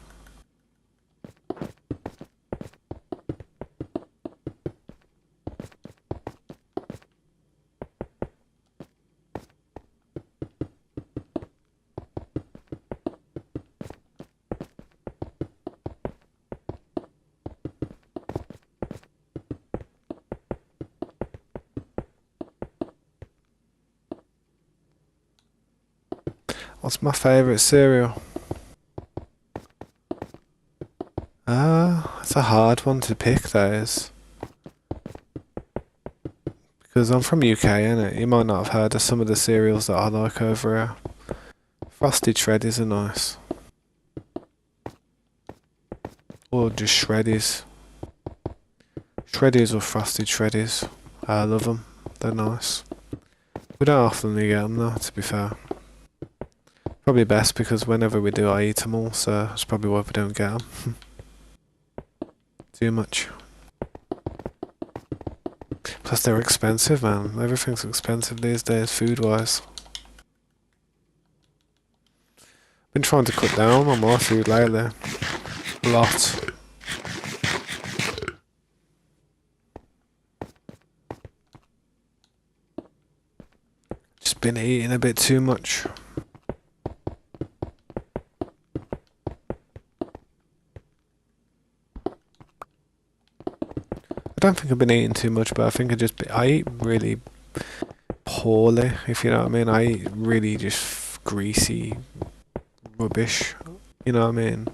What's my favourite cereal? It's a hard one to pick, that is. Because I'm from UK, innit? You might not have heard of some of the cereals that I like over here. Frosted Shreddies are nice. Or just Shreddies. Shreddies or Frosted Shreddies. I love them. They're nice. We don't often get them though, to be fair. Probably best because whenever we do I eat them all, so that's probably why we don't get them. Too much. Plus they're expensive, man. Everything's expensive these days, food-wise. Been trying to cut down on my food lately. A lot. Just been eating a bit too much. I don't think I've been eating too much, but I think I eat really poorly, if you know what I mean. I eat really just greasy rubbish, you know what I mean?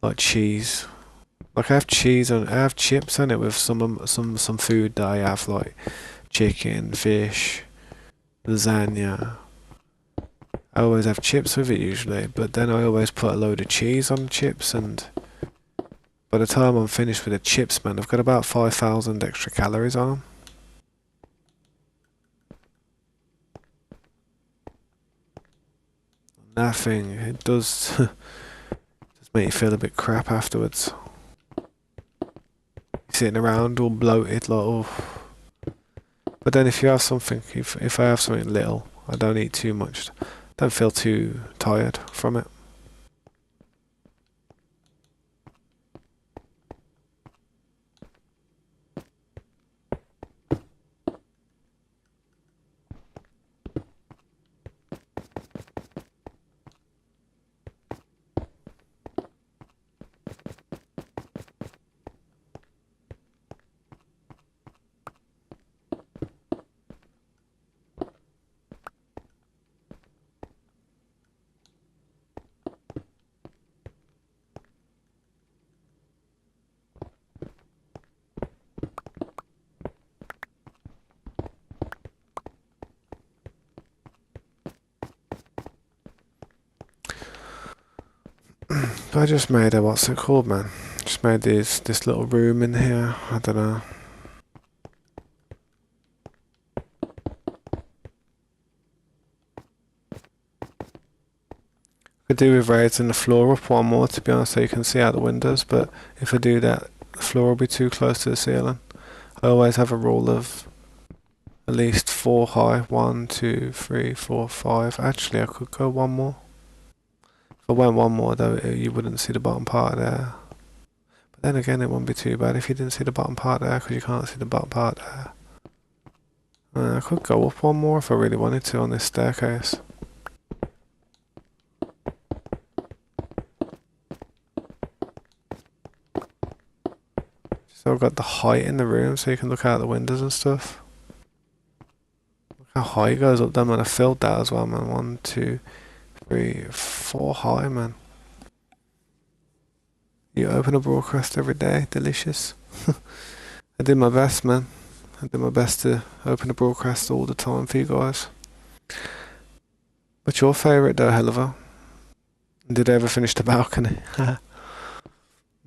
Like cheese. Like I have chips on it with some food that I have, like chicken, fish, lasagna. I always have chips with it usually, but then I always put a load of cheese on the chips, and by the time I'm finished with the chips, man, I've got about 5,000 extra calories on them. That thing, it does just make you feel a bit crap afterwards. Sitting around all bloated, like, oh. But then if you have something, if I have something little, I don't eat too much. Don't feel too tired from it. I just made a, what's it called, man? Just made this little room in here. I don't know. Could do with raising the floor up one more, to be honest, so you can see out the windows. But if I do that, the floor will be too close to the ceiling. I always have a rule of at least 4 high. 1, 2, 3, 4, 5. Actually, I could go one more. If I went one more, though, you wouldn't see the bottom part there. But then again, it wouldn't be too bad if you didn't see the bottom part there, because you can't see the bottom part there. I could go up one more if I really wanted to on this staircase. So I've got the height in the room so you can look out the windows and stuff. Look how high it goes up there, man. I filled that as well, man. 1, 2, 3, 4 high, man. You open a broadcast every day. Delicious. I did my best, man. I did my best to open a broadcast all the time for you guys. What's your favourite though, Helliver? Did I ever finish the balcony?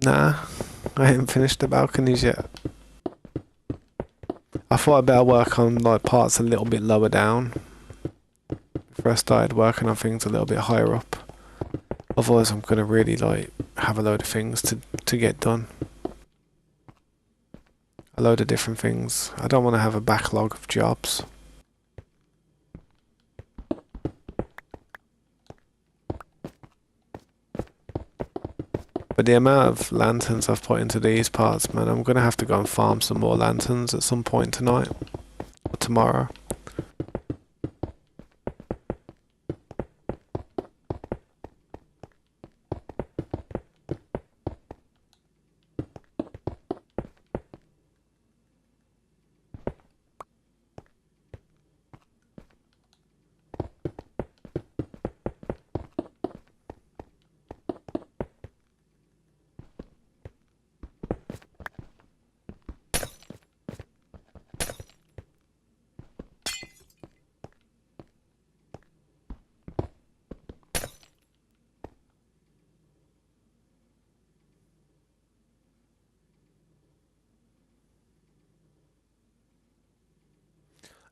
Nah, I haven't finished the balconies yet. I thought I'd better work on like parts a little bit lower down before I started working on things a little bit higher up. Otherwise I'm gonna really like have a load of things to get done. A load of different things. I don't want to have a backlog of jobs. But the amount of lanterns I've put into these parts, man, I'm going to have to go and farm some more lanterns at some point tonight. Or tomorrow.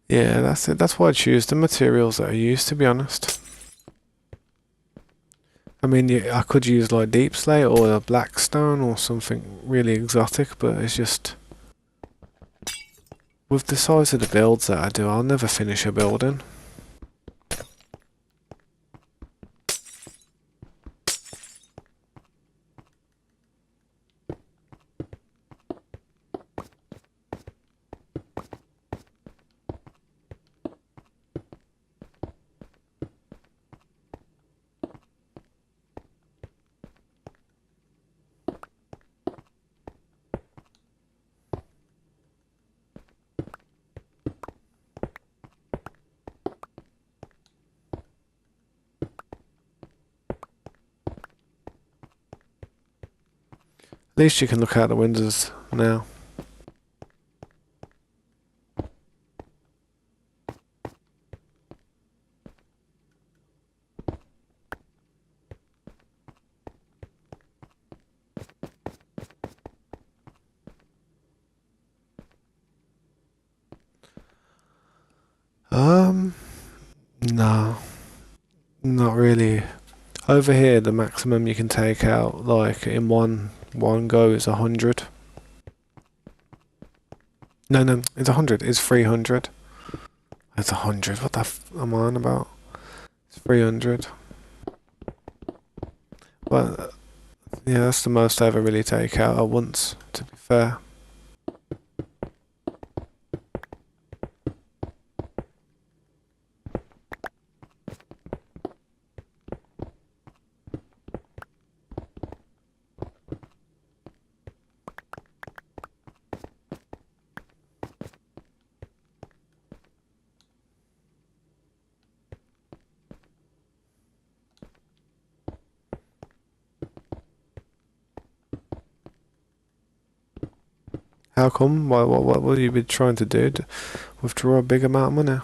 Yeah, that's it. That's why I choose the materials that I use, to be honest. I mean, yeah, I could use like deep slate or a blackstone or something really exotic, but it's just with the size of the builds that I do, I'll never finish a building. At least you can look out the windows now. Um, no, not really. Over here, the maximum you can take out, like in one go, is 100. No, no, it's 100. It's 300. It's 100. What the am I on about? It's 300. But yeah, that's the most I ever really take out at once, to be fair. How come? What will you be trying to do? To withdraw a big amount of money?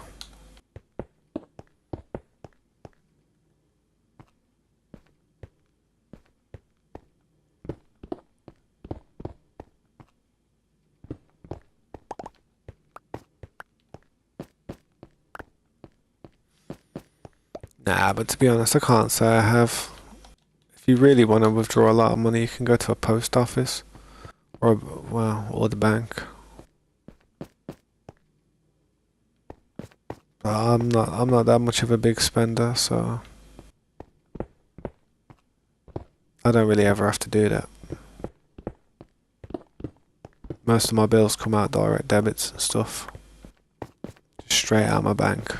Nah, but to be honest, I can't say I have. If you really want to withdraw a lot of money, you can go to a post office or well, or the bank. But I'm not that much of a big spender, so I don't really ever have to do that. Most of my bills come out direct debits and stuff, just straight out my bank.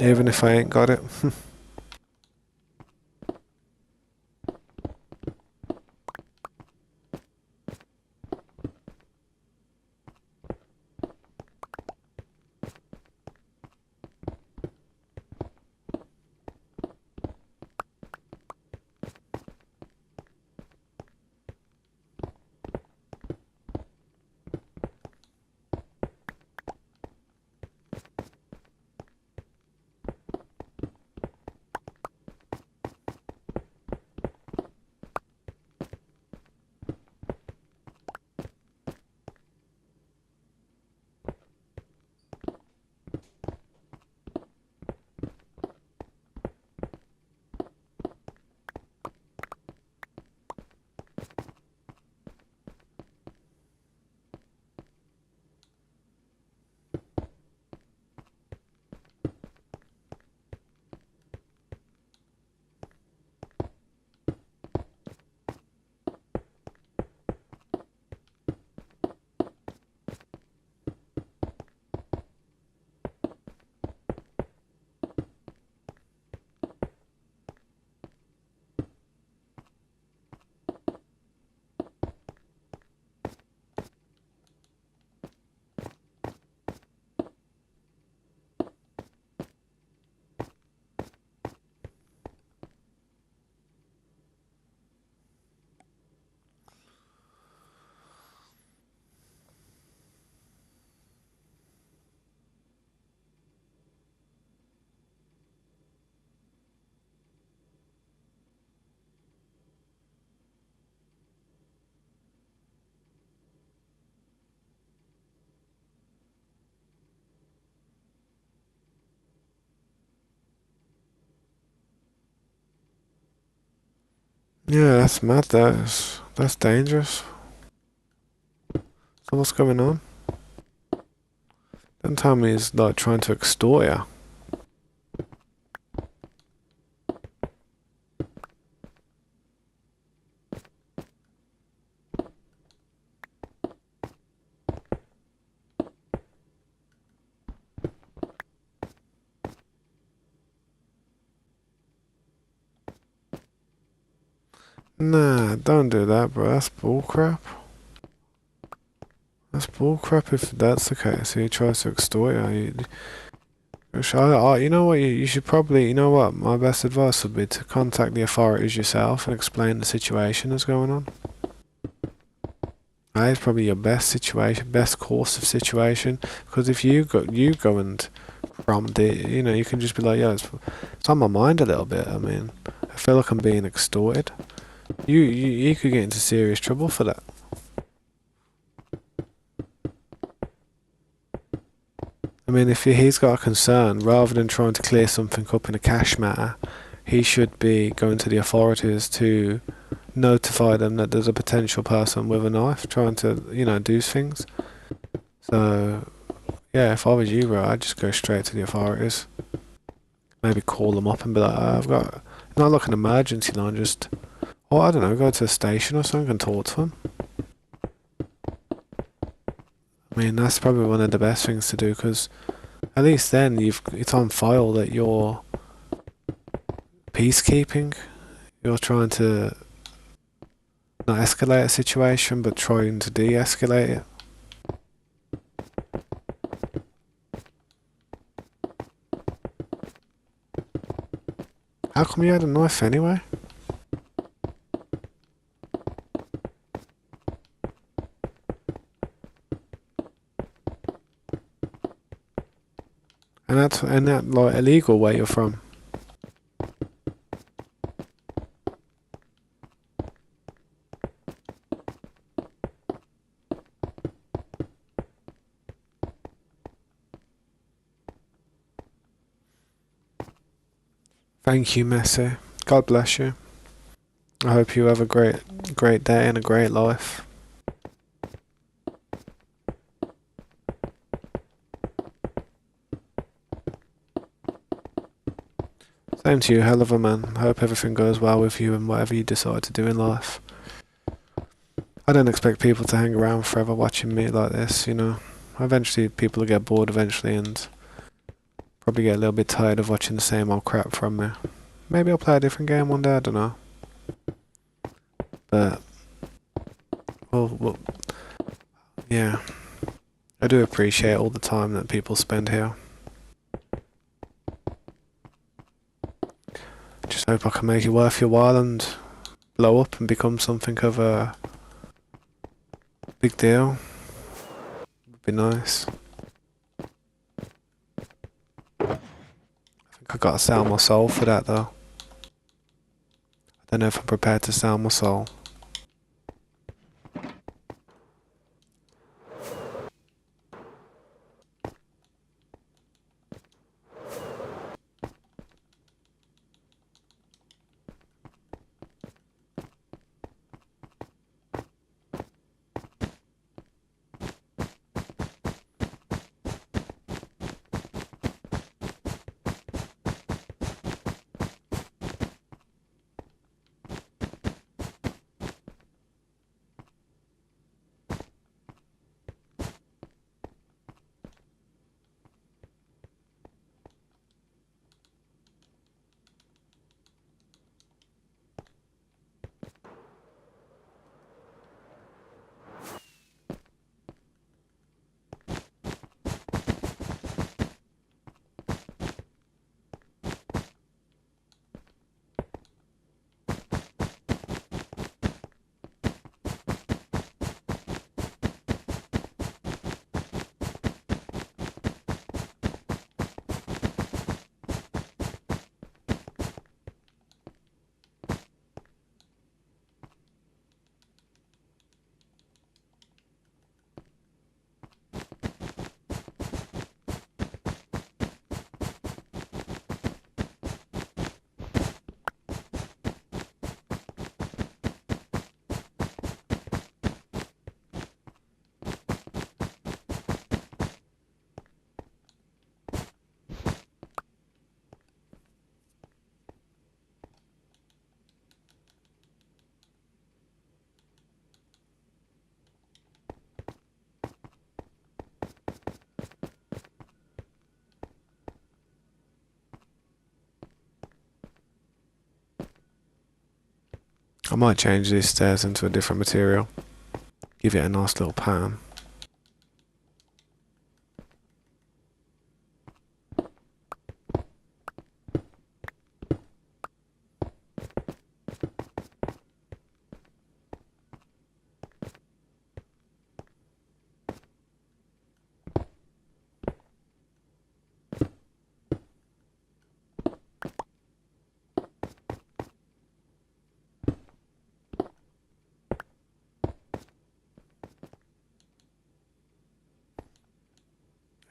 Even if I ain't got it. Yeah, that's mad. That's dangerous. So what's going on? Don't tell me he's like trying to extort you. Nah, don't do that, bro. That's bullcrap. That's bullcrap if that's the case. He tries to extort you. You know what? You should probably. You know what? My best advice would be to contact the authorities yourself and explain the situation that's going on. That is probably your best situation, best course of situation. Because if you go and prompt it, you can just be like, "Yo, it's on my mind a little bit. I mean, I feel like I'm being extorted." You could get into serious trouble for that. I mean, if he's got a concern, rather than trying to clear something up in a cash matter, he should be going to the authorities to notify them that there's a potential person with a knife trying to, do things. So, yeah, if I was you, bro, I'd just go straight to the authorities. Maybe call them up and be like, I've got, not like an emergency line, just, or I don't know, go to a station or something and talk to them. I mean, that's probably one of the best things to do because at least then it's on file that you're peacekeeping. You're trying to not escalate a situation, but trying to de-escalate it. How come you had a knife anyway? And that like illegal where you're from. Thank you, Messi. God bless you. I hope you have a great day and a great life. Same to you, hell of a man. I hope everything goes well with you and whatever you decide to do in life. I don't expect people to hang around forever watching me like this, Eventually, people will get bored eventually and probably get a little bit tired of watching the same old crap from me. Maybe I'll play a different game one day, I don't know. But, well, yeah. I do appreciate all the time that people spend here. Just hope I can make it worth your while and blow up and become something of a big deal. Would be nice. I think I gotta sell my soul for that though. I don't know if I'm prepared to sell my soul. I might change these stairs into a different material. Give it a nice little pattern.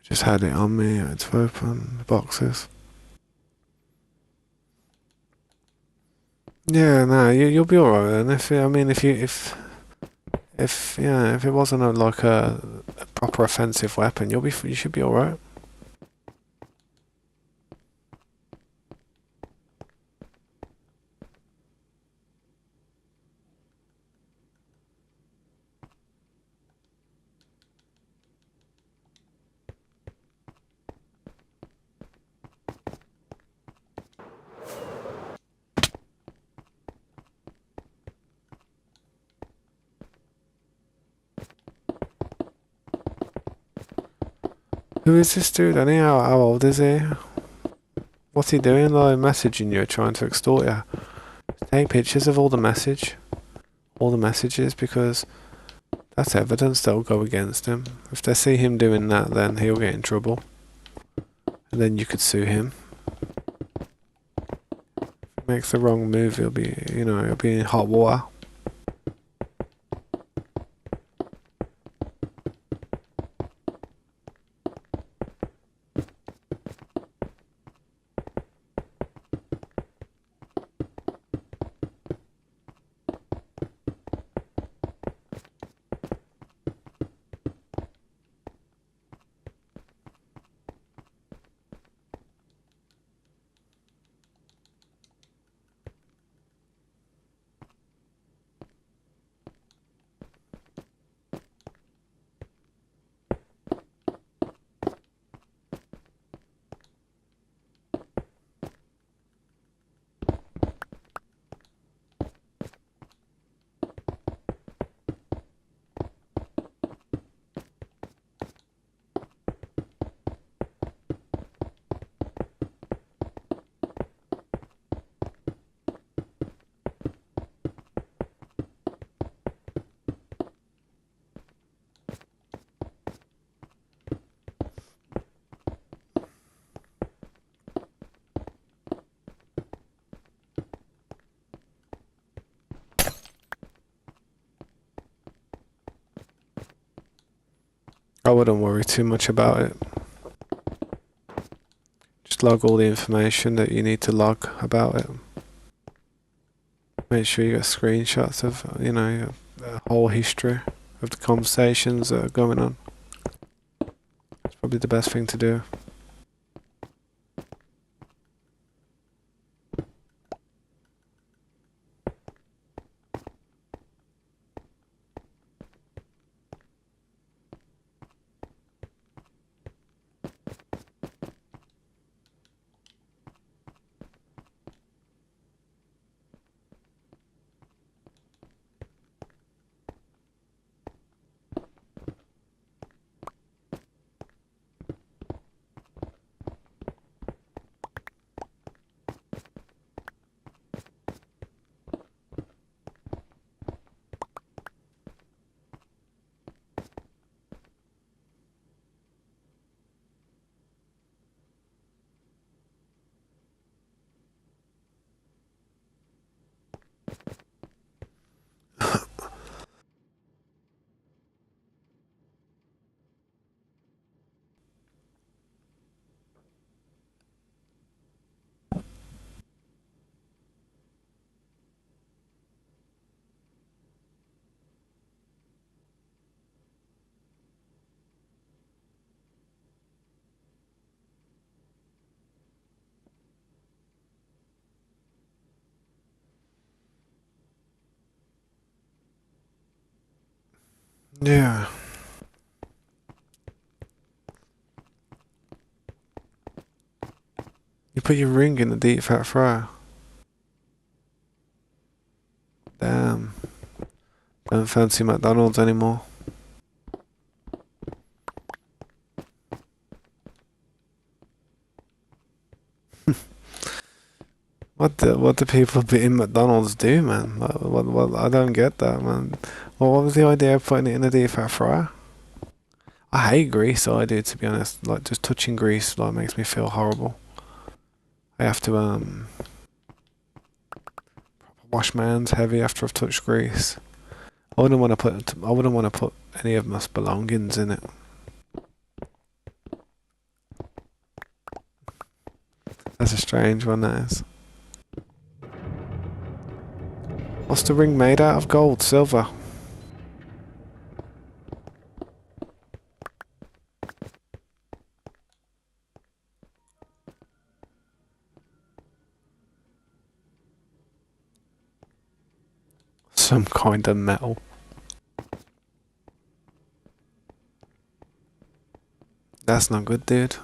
Just had it on me to open the boxes. Yeah, no, you'll be alright then. If it wasn't like a proper offensive weapon, you should be alright. Who is this dude? I know how old is he? What's he doing? Like messaging you, trying to extort you? Take pictures of all the messages, because that's evidence that'll go against him. If they see him doing that, then he'll get in trouble, and then you could sue him. If he makes the wrong move, he'll be in hot water. I wouldn't worry too much about it. Just log all the information that you need to log about it. Make sure you got screenshots of, the whole history of the conversations that are going on. It's probably the best thing to do. Yeah. You put your ring in the deep fat fryer. Damn. Don't fancy McDonald's anymore. What do people in McDonald's do, man? What I don't get that, man. Well, what was the idea of putting it in a deep fat fryer? I hate grease, so I do, to be honest. Like, just touching grease like makes me feel horrible. I have to wash my hands heavy after I've touched grease. I wouldn't want to put any of my belongings in it. That's a strange one, that is. What's the ring made out of? Gold, silver. Some kind of metal. That's not good, dude.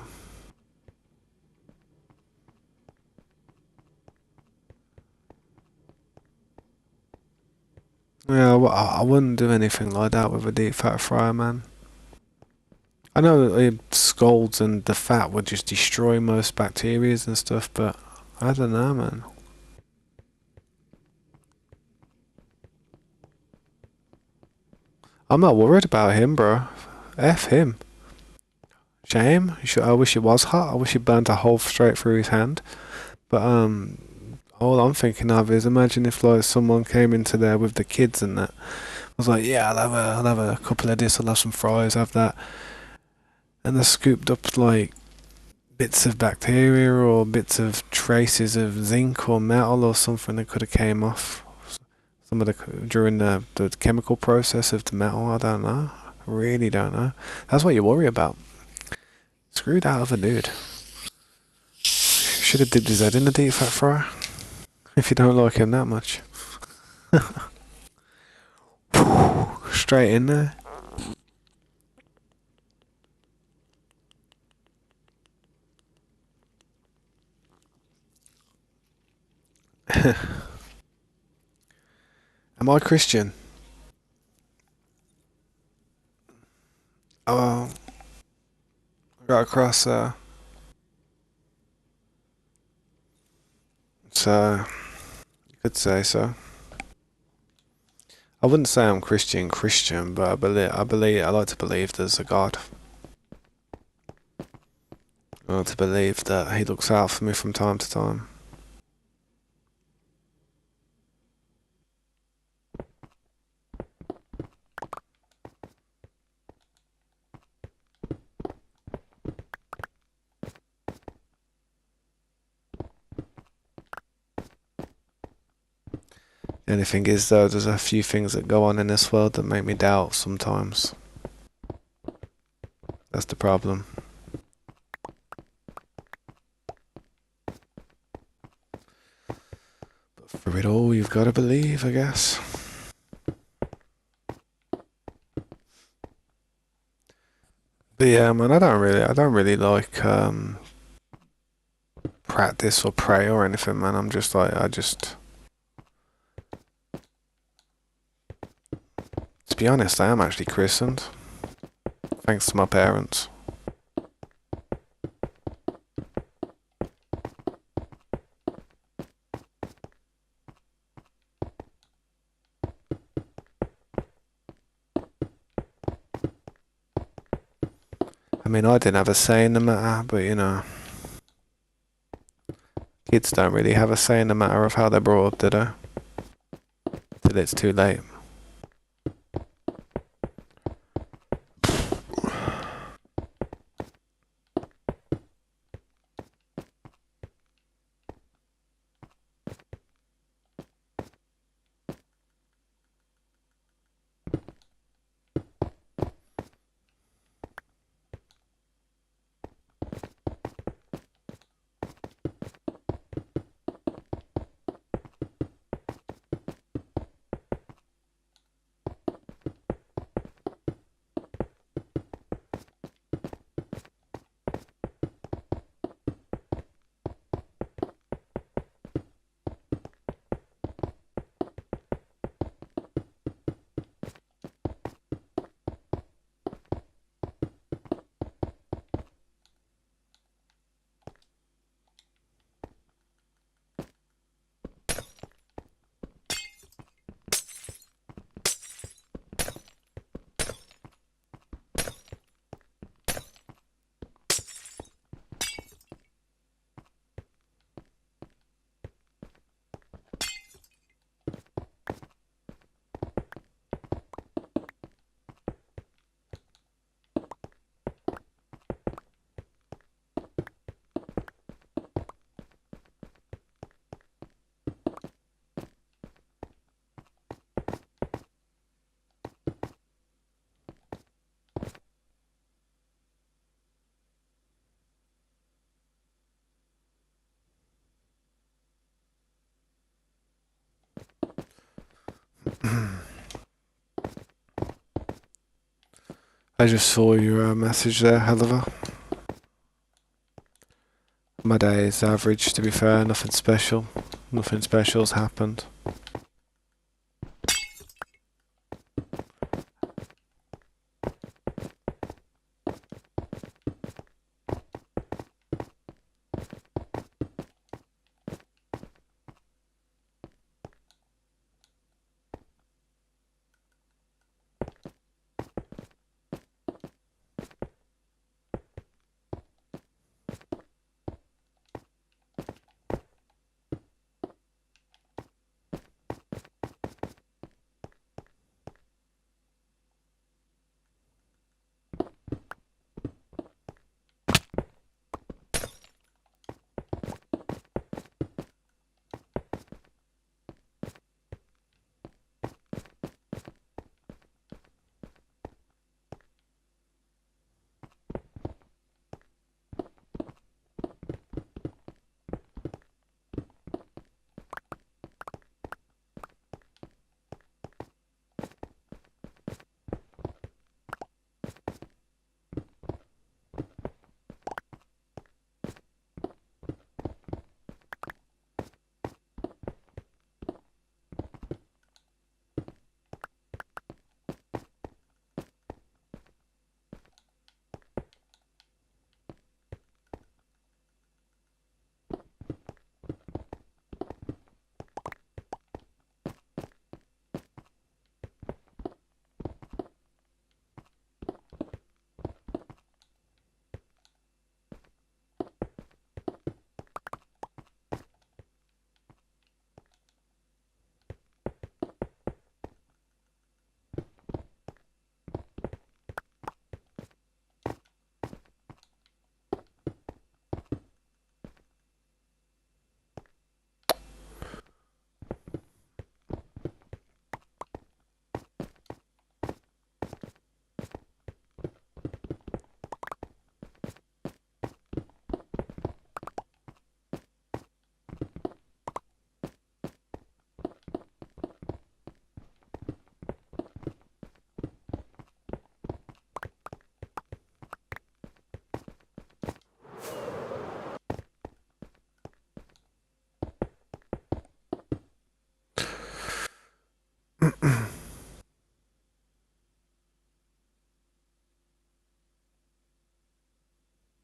Yeah, I wouldn't do anything like that with a deep fat fryer, man. I know it scalds and the fat would just destroy most bacteria and stuff, but I don't know, man. I'm not worried about him, bro. F him. Shame. I wish it was hot. I wish it burnt a hole straight through his hand. But all I'm thinking of is imagine if like someone came into there with the kids and that was like, yeah, I'll have a couple of this, I'll have some fries, have that, and they scooped up like bits of bacteria or bits of traces of zinc or metal or something that could have came off some of the during the chemical process of the metal. I don't know. I really don't know. That's what you worry about. Screwed out of a dude. Should have dipped his head in the deep fat fryer. If you don't like him that much. Straight in there. Am I Christian? Oh, I got across, so you could say so. I wouldn't say I'm Christian, but I like to believe there's a God. I like to believe that He looks out for me from time to time. The only thing is, though, there's a few things that go on in this world that make me doubt sometimes. That's the problem. But for it all, you've got to believe, I guess. But yeah, man, I don't really like practice or pray or anything, man. I'm just like, to be honest, I am actually christened, thanks to my parents. I mean, I didn't have a say in the matter, but you know, kids don't really have a say in the matter of how they're brought up, do they? Till it's too late. I just saw your message there, Helliver. My day is average, to be fair, nothing special. Nothing special's happened.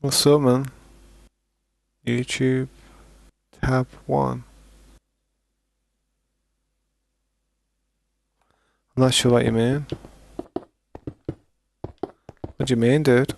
What's up, man? YouTube, tab 1. I'm not sure what you mean. What do you mean, dude?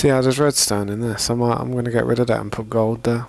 See how there's redstone in this? I'm going to get rid of that and put gold there.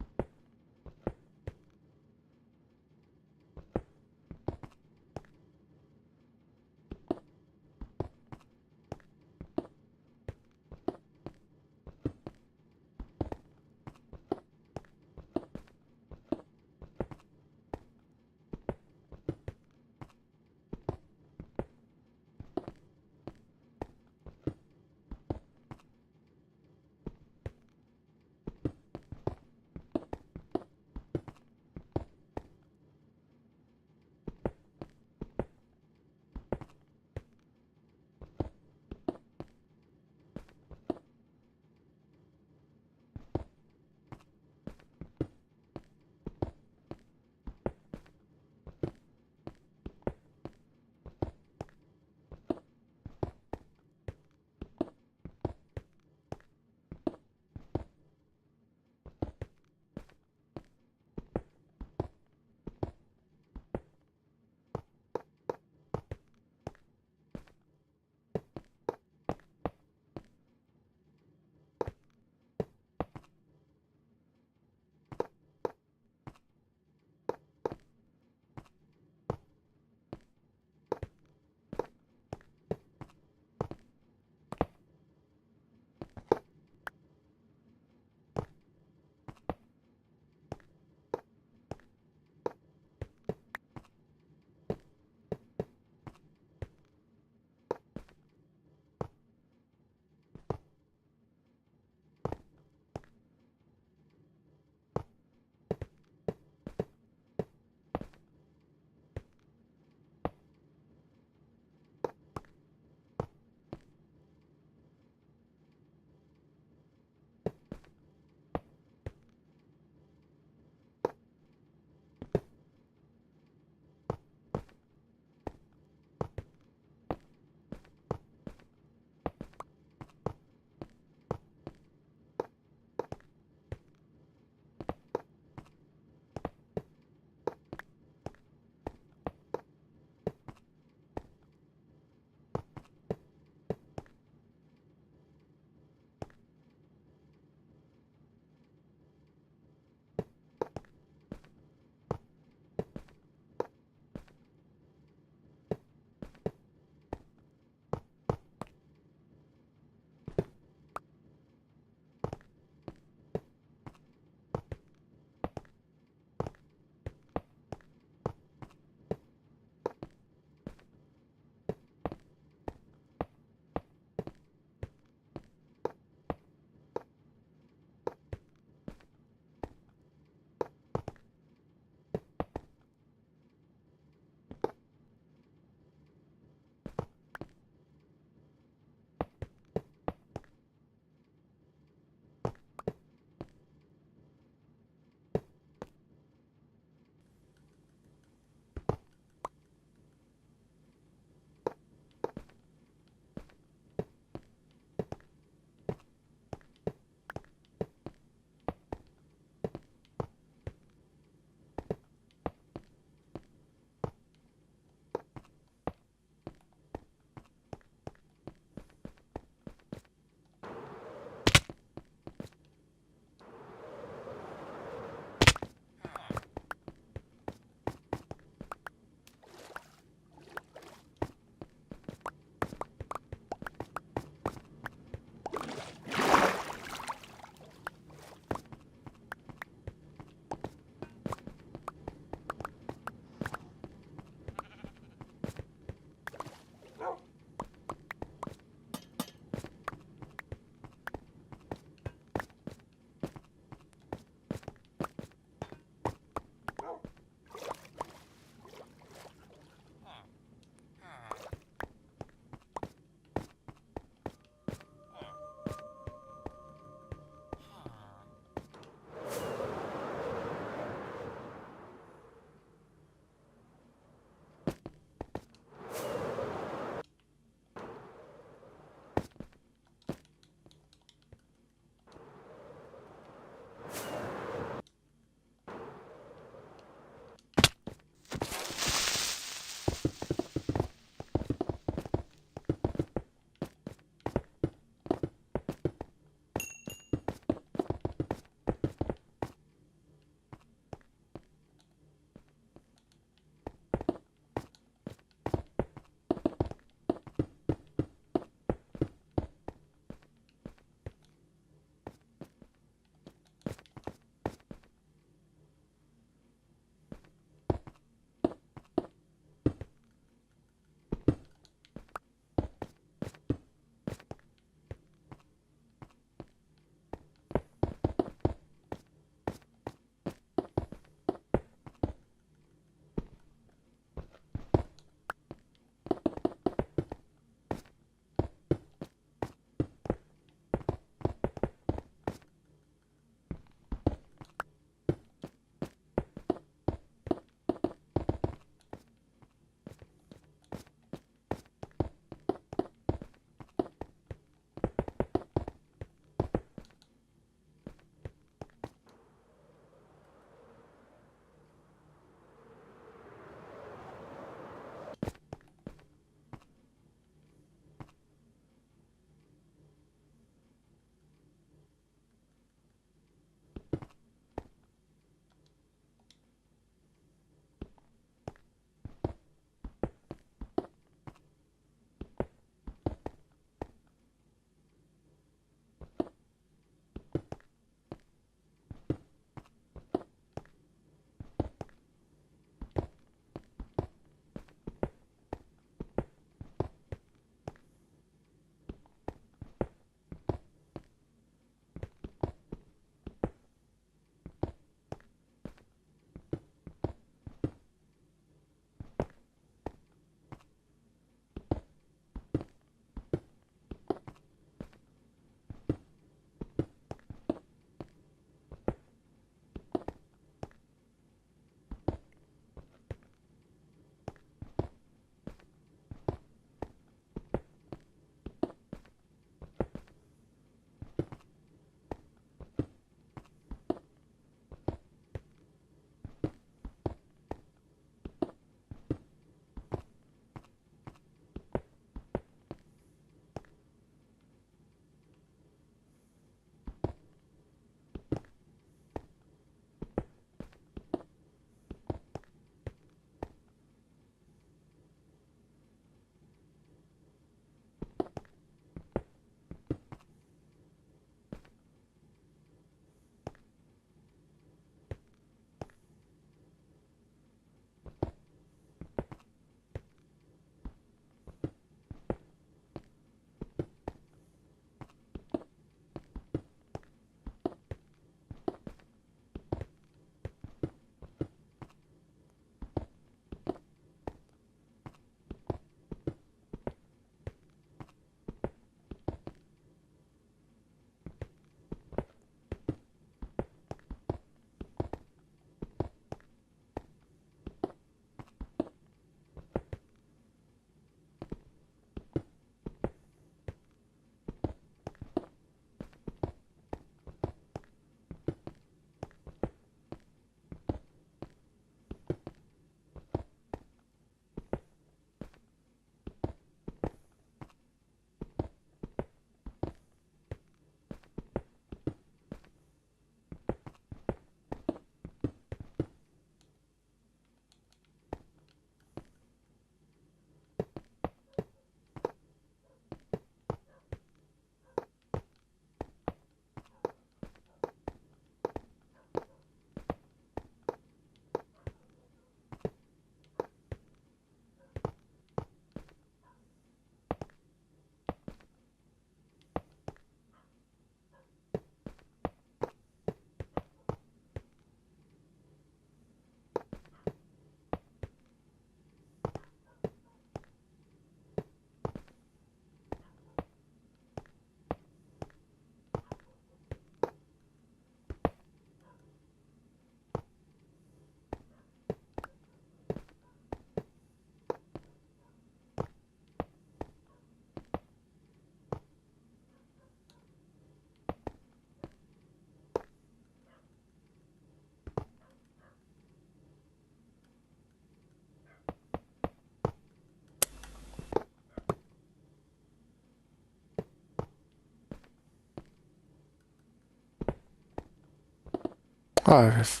Oh, if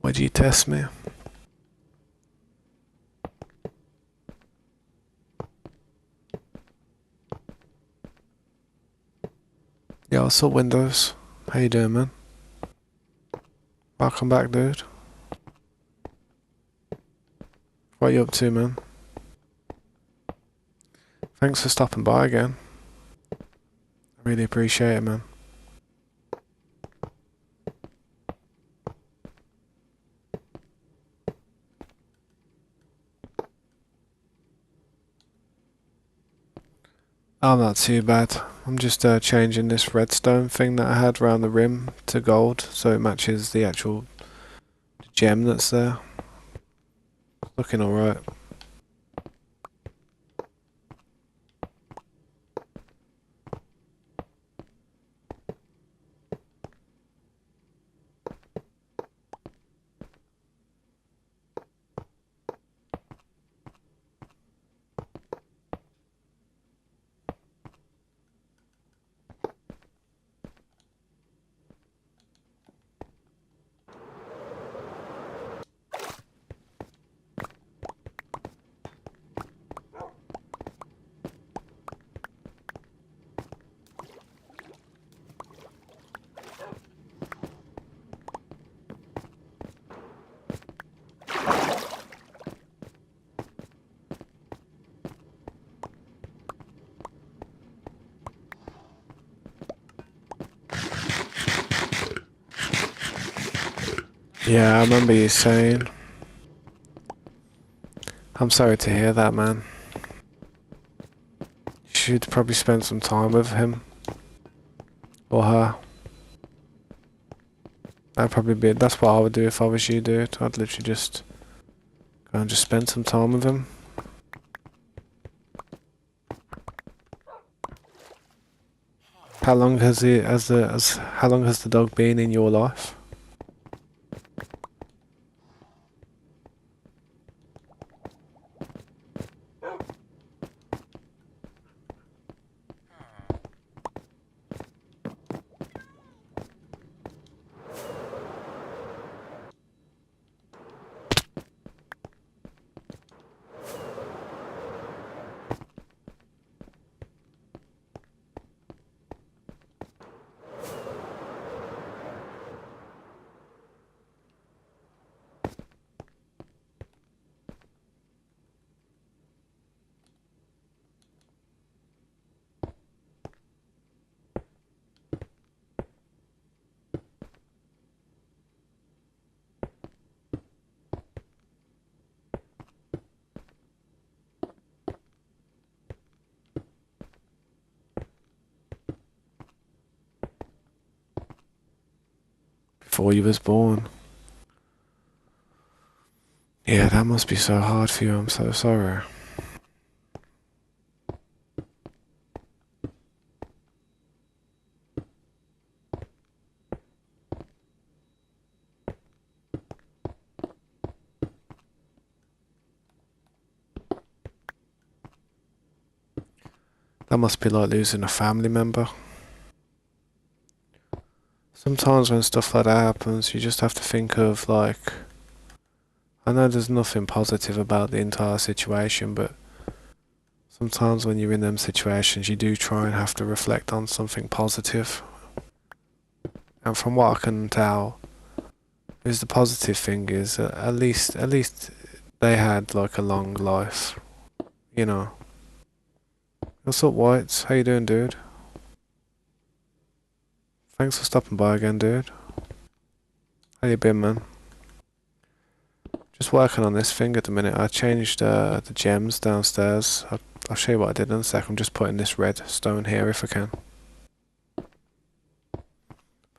would you test me? Yeah, what's up, Windows? How you doing, man? Welcome back, dude. What are you up to, man? Thanks for stopping by again. I really appreciate it, man. I'm not too bad. I'm just changing this redstone thing that I had around the rim to gold so it matches the actual gem that's there. Looking alright. Yeah, I remember you saying. I'm sorry to hear that, man. You should probably spend some time with him. Or her. That's what I would do if I was you, dude. I'd literally just go and just spend some time with him. How long has the dog been in your life? Before you was born. Yeah, that must be so hard for you. I'm so sorry. That must be like losing a family member. Sometimes when stuff like that happens, you just have to think of like, I know there's nothing positive about the entire situation, but sometimes when you're in them situations, you do try and have to reflect on something positive. And from what I can tell, is the positive thing is at least they had like a long life, you know. What's up, Whites? How you doing, dude? Thanks for stopping by again, dude. How you been, man? Just working on this thing at the minute. I changed the gems downstairs. I'll show you what I did in a sec. I'm just putting this red stone here if I can. But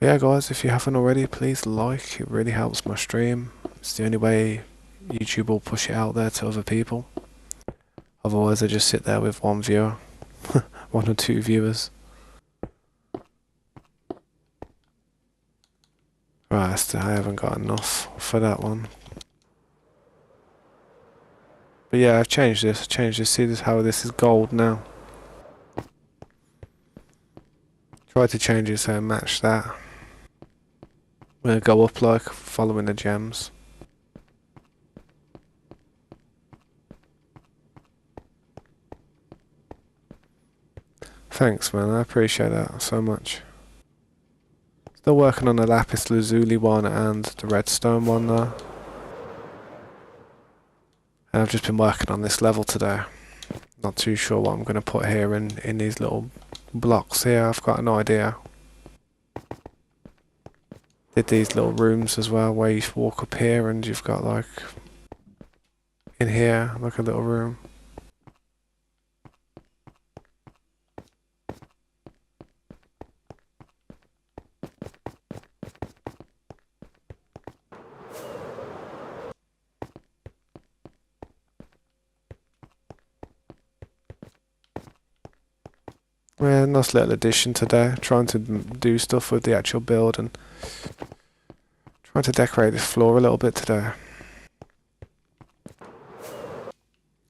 yeah, guys, if you haven't already, please like. It really helps my stream. It's the only way YouTube will push it out there to other people. Otherwise, I just sit there with one viewer, one or two viewers. Right, I haven't got enough for that one. But yeah, I've changed this. See this how this is gold now. Try to change it so it match that. I'm gonna go up like following the gems. Thanks, man. I appreciate that so much. Still working on the lapis lazuli one and the redstone one though. And I've just been working on this level today. Not too sure what I'm going to put here in these little blocks here. I've got an idea. Did these little rooms as well where you walk up here and you've got like in here like a little room. Yeah, nice little addition today. Trying to do stuff with the actual build and trying to decorate this floor a little bit today.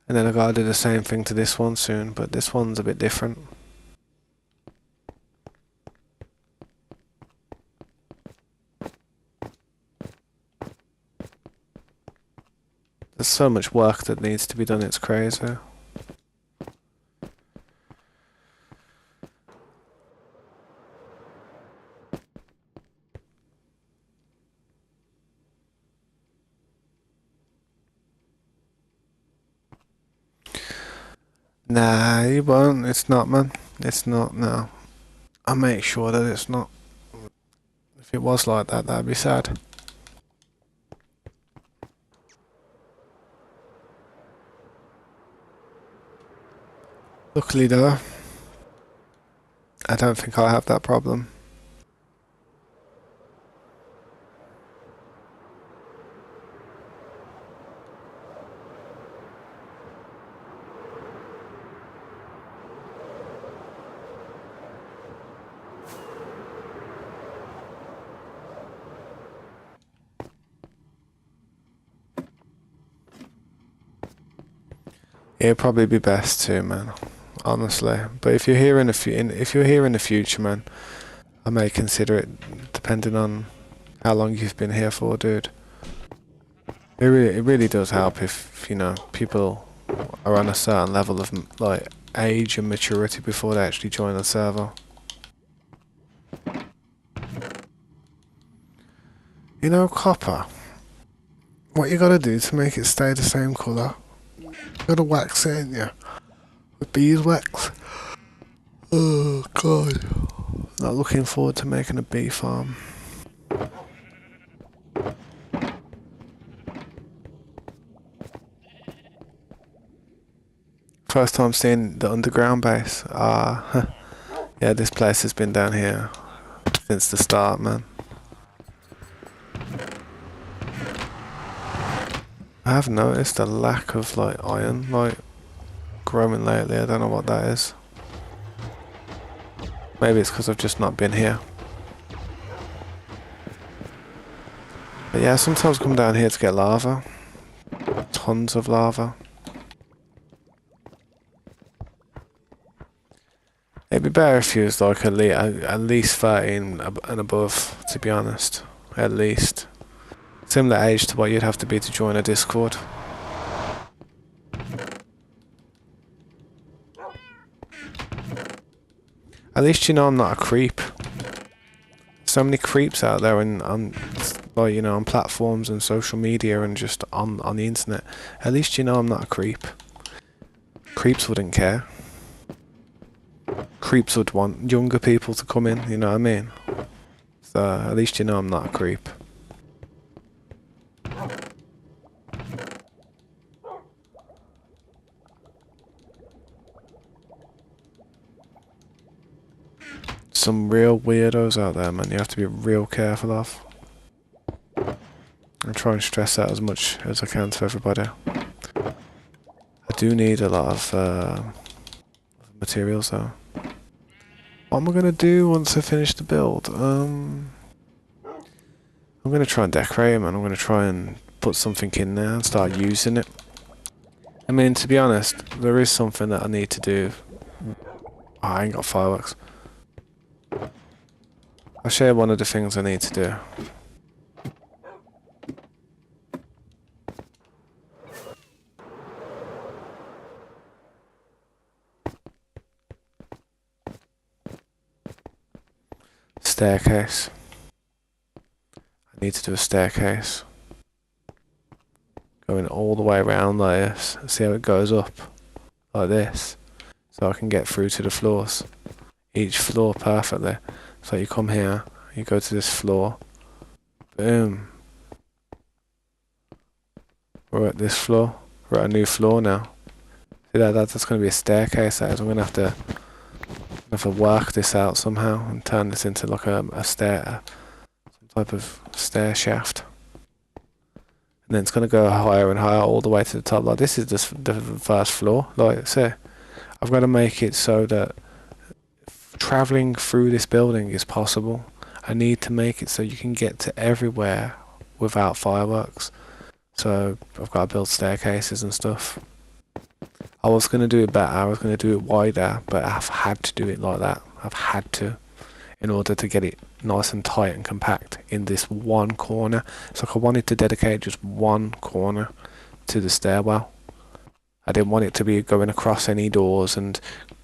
And then I gotta do the same thing to this one soon, but this one's a bit different. There's so much work that needs to be done, it's crazy. Nah, you won't. It's not, man. It's not, no. I'll make sure that it's not. If it was like that, that'd be sad. Luckily, though, I don't think I'll have that problem. It'd probably be best too, man. Honestly, but if you're here in the future, man, I may consider it, depending on how long you've been here for, dude. It really does help if people are on a certain level of like age and maturity before they actually join the server. You know, copper. What you gotta do to make it stay the same colour? You gotta wax it, ain't you? With beeswax. Oh god. Not looking forward to making a bee farm. First time seeing the underground base. Yeah, this place has been down here since the start, man. I have noticed a lack of like iron like growing lately. I don't know what that is. Maybe it's because I've just not been here. But yeah, sometimes I come down here to get lava. Tons of lava. It'd be better if you was like at least 13 and above, to be honest. At least. Similar age to what you'd have to be to join a Discord. At least you know I'm not a creep. So many creeps out there and on platforms and social media and just on the internet. At least you know I'm not a creep. Creeps wouldn't care. Creeps would want younger people to come in, you know what I mean? So at least you know I'm not a creep. Some real weirdos out there, man. You have to be real careful of. and try and stress that as much as I can to everybody. I do need a lot of materials though. What am I going to do once I finish the build? I'm going to try and decorate them, and I'm going to try and put something in there and start using it. I mean, to be honest, there is something that I need to do. Oh, I ain't got fireworks. I'll show you one of the things I need to do. Staircase. I need to do a staircase. Going all the way around like this. See how it goes up? Like this. So I can get through to the floors. Each floor perfectly. So you come here, you go to this floor. Boom. We're at this floor. We're at a new floor now. See that's going to be a staircase. That is. I'm going to have to work this out somehow and turn this into like a stair, some type of stair shaft. And then it's going to go higher and higher all the way to the top. Like this is just the first floor. Like say, I've got to make it so that traveling through this building is possible. I need to make it so you can get to everywhere without fireworks. So I've got to build staircases and stuff. I was going to do it better, I was going to do it wider, but I've had to do it like that. I've had to, in order to get it nice and tight and compact in this one corner. So I wanted to dedicate just one corner to the stairwell. I didn't want it to be going across any doors and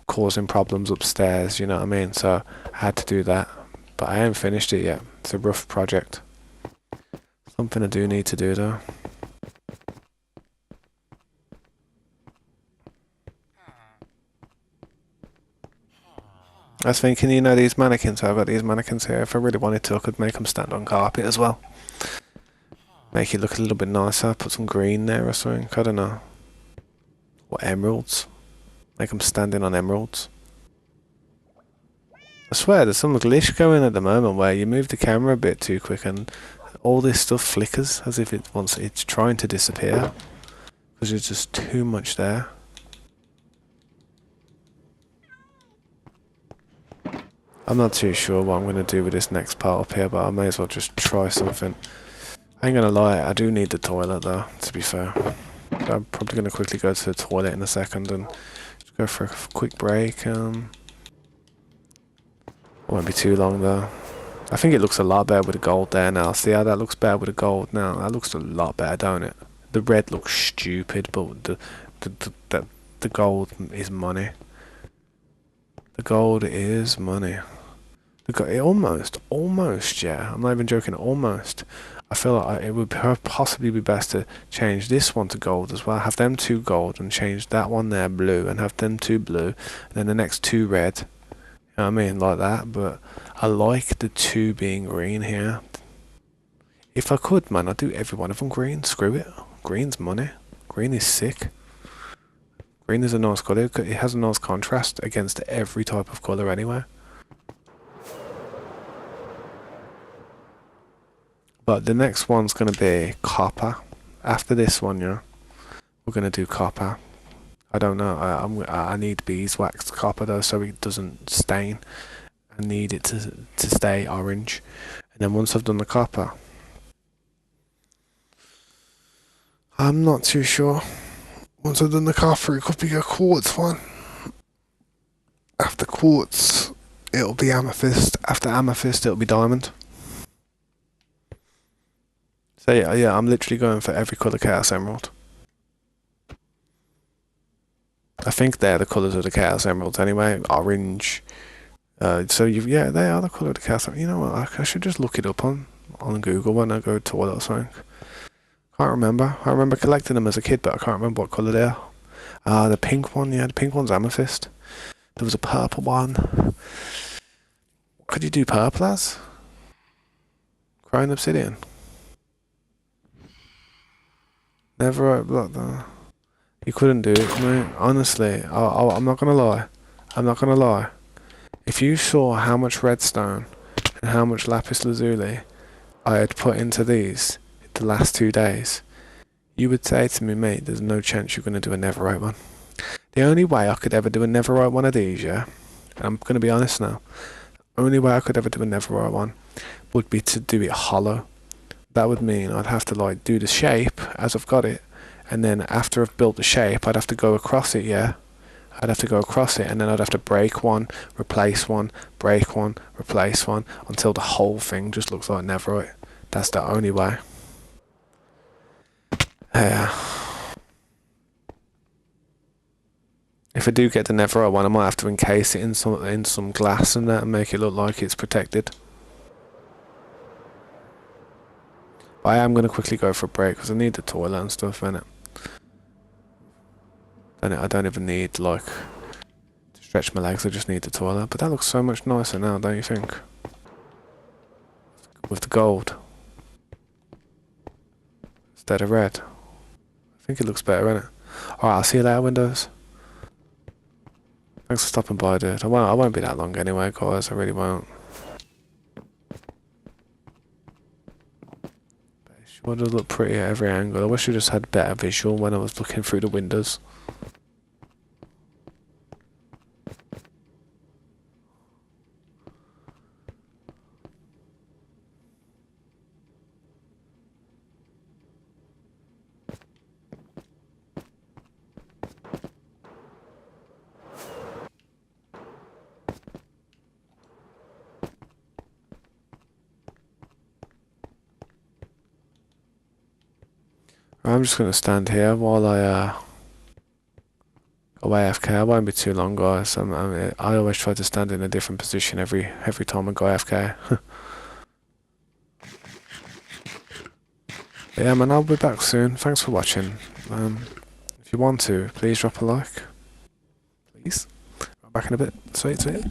causing problems upstairs, you know what I mean? So I had to do that, but I haven't finished it yet. It's a rough project. Something I do need to do though. I was thinking, you know, these mannequins, I've got these mannequins here. If I really wanted to, I could make them stand on carpet as well. Make it look a little bit nicer. Put some green there or something. I don't know. Or emeralds. Make them standing on emeralds. I swear, there's some glitch going at the moment where you move the camera a bit too quick and all this stuff flickers as if it's trying to disappear. Because there's just too much there. I'm not too sure what I'm going to do with this next part up here, but I may as well just try something. I ain't going to lie, I do need the toilet though, to be fair. So I'm probably going to quickly go to the toilet in a second and just go for a quick break. It won't be too long though. I think it looks a lot better with the gold there now. See how that looks better with the gold now? That looks a lot better, don't it? The red looks stupid, but the gold is money. The gold is money. It almost, yeah. I'm not even joking, almost. I feel like it would possibly be best to change this one to gold as well. Have them two gold and change that one there blue and have them two blue. And then the next two red. You know what I mean? Like that. But I like the two being green here. If I could, man, I'd do every one of them green. Screw it. Green's money. Green is sick. Green is a nice colour. It has a nice contrast against every type of colour anyway. But the next one's going to be copper. After this one, yeah, we're going to do copper. I don't know. I need beeswax copper though, so it doesn't stain. I need it to stay orange. And then once I've done the copper, I'm not too sure. Once I've done the copper, it could be a quartz one. After quartz, it'll be amethyst. After amethyst, it'll be diamond. So yeah, I'm literally going for every colour Chaos Emerald. I think they're the colours of the Chaos Emeralds anyway. Orange. So yeah, they are the colour of the Chaos Emerald. You know what, I should just look it up on Google when I go to toilet or something. Can't remember. I remember collecting them as a kid, but I can't remember what colour they are. The pink one, yeah, the pink one's amethyst. There was a purple one. What could you do purple as? Crying obsidian. Never like that. You couldn't do it, mate. Honestly, I'm not gonna lie. I'm not gonna lie. If you saw how much redstone and how much lapis lazuli I had put into these, the last 2 days, you would say to me, mate, there's no chance you're going to do a Netherite one. The only way I could ever do a Netherite one of these, yeah, I'm going to be honest now, only way I could ever do a Netherite one would be to do it hollow. That would mean I'd have to like do the shape as I've got it, and then after I've built the shape, I'd have to go across it, yeah. I'd have to go across it, and then I'd have to break one, replace one, break one, replace one, until the whole thing just looks like Netherite. That's the only way. Yeah. If I do get the Netherite one, I might have to encase it in some glass and that, and make it look like it's protected. But I am going to quickly go for a break because I need the toilet and stuff, innit? And I don't even need like to stretch my legs. I just need the toilet. But that looks so much nicer now, don't you think? With the gold instead of red. I think it looks better, innit? Alright, I'll see you later, Windows. Thanks for stopping by, dude. I won't be that long anyway, guys. I really won't. But it sure does look pretty at every angle. I wish I just had better visual when I was looking through the windows. I'm just going to stand here while I go AFK. I won't be too long, guys. I always try to stand in a different position every time I go AFK. Yeah, man, I'll be back soon. Thanks for watching. If you want to, please drop a like. Please. I'm back in a bit. Sweet, sweet.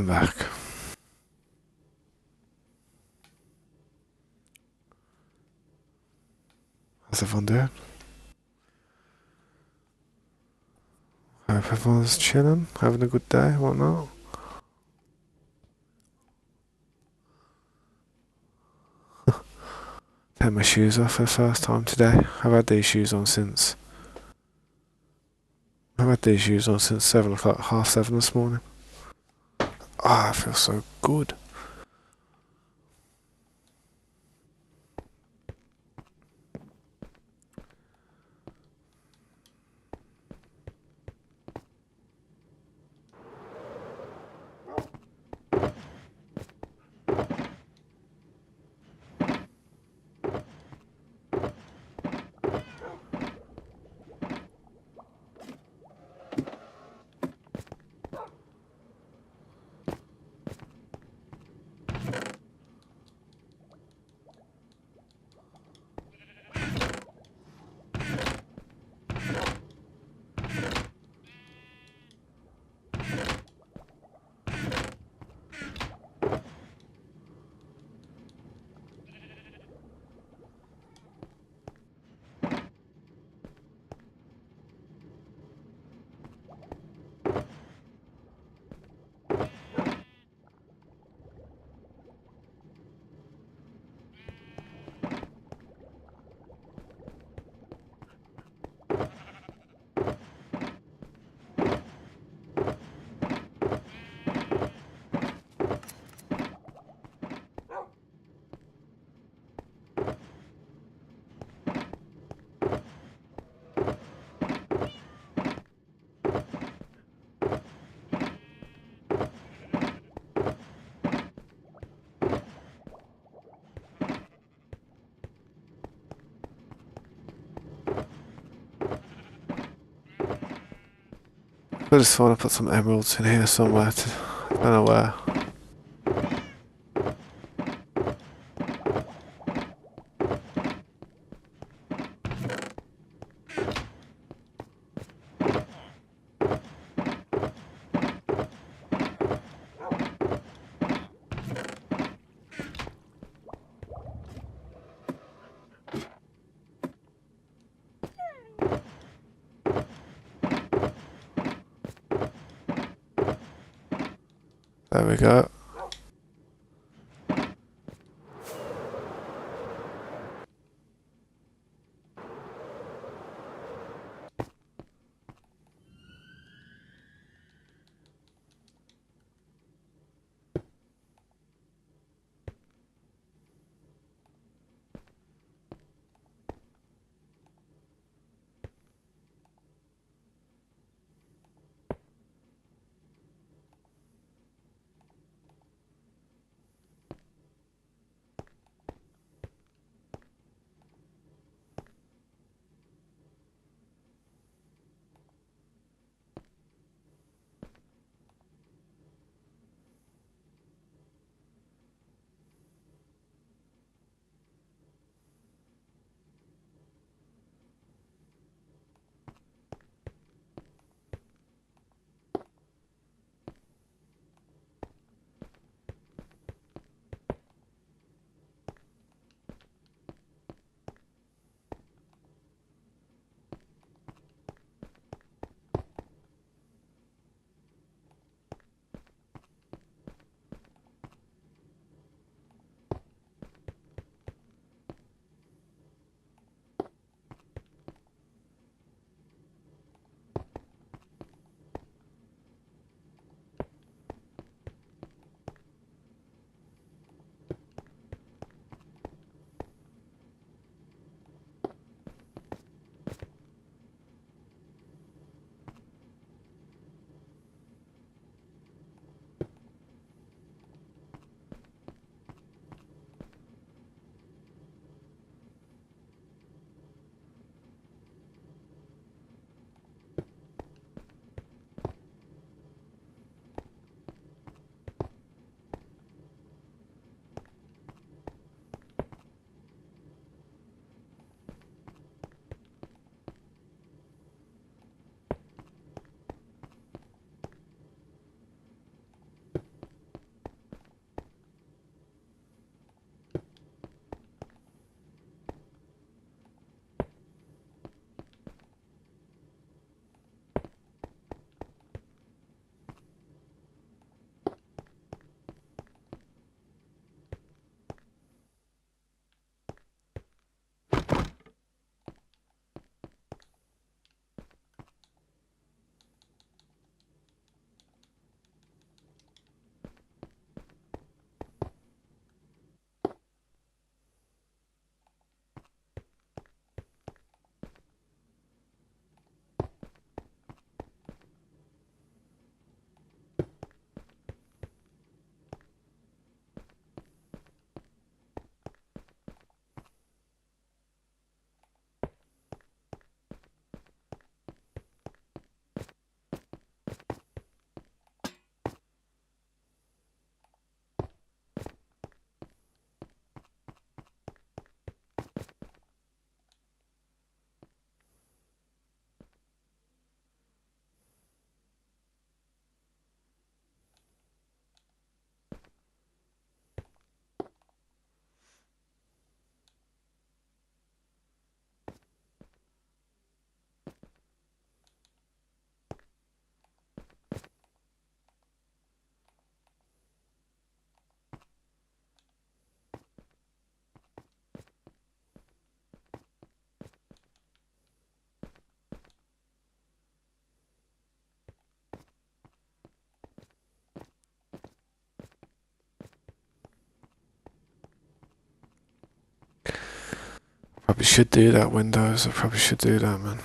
back. How's everyone doing? Hope everyone's chilling, having a good day, whatnot. Take my shoes off for the first time today. I've had these shoes on since. I've had these shoes on since 7 o'clock, half 7 this morning. Ah, I feel so good. I just want to put some emeralds in here somewhere. I don't know where. There we go. should do that, Windows. I probably should do that, man.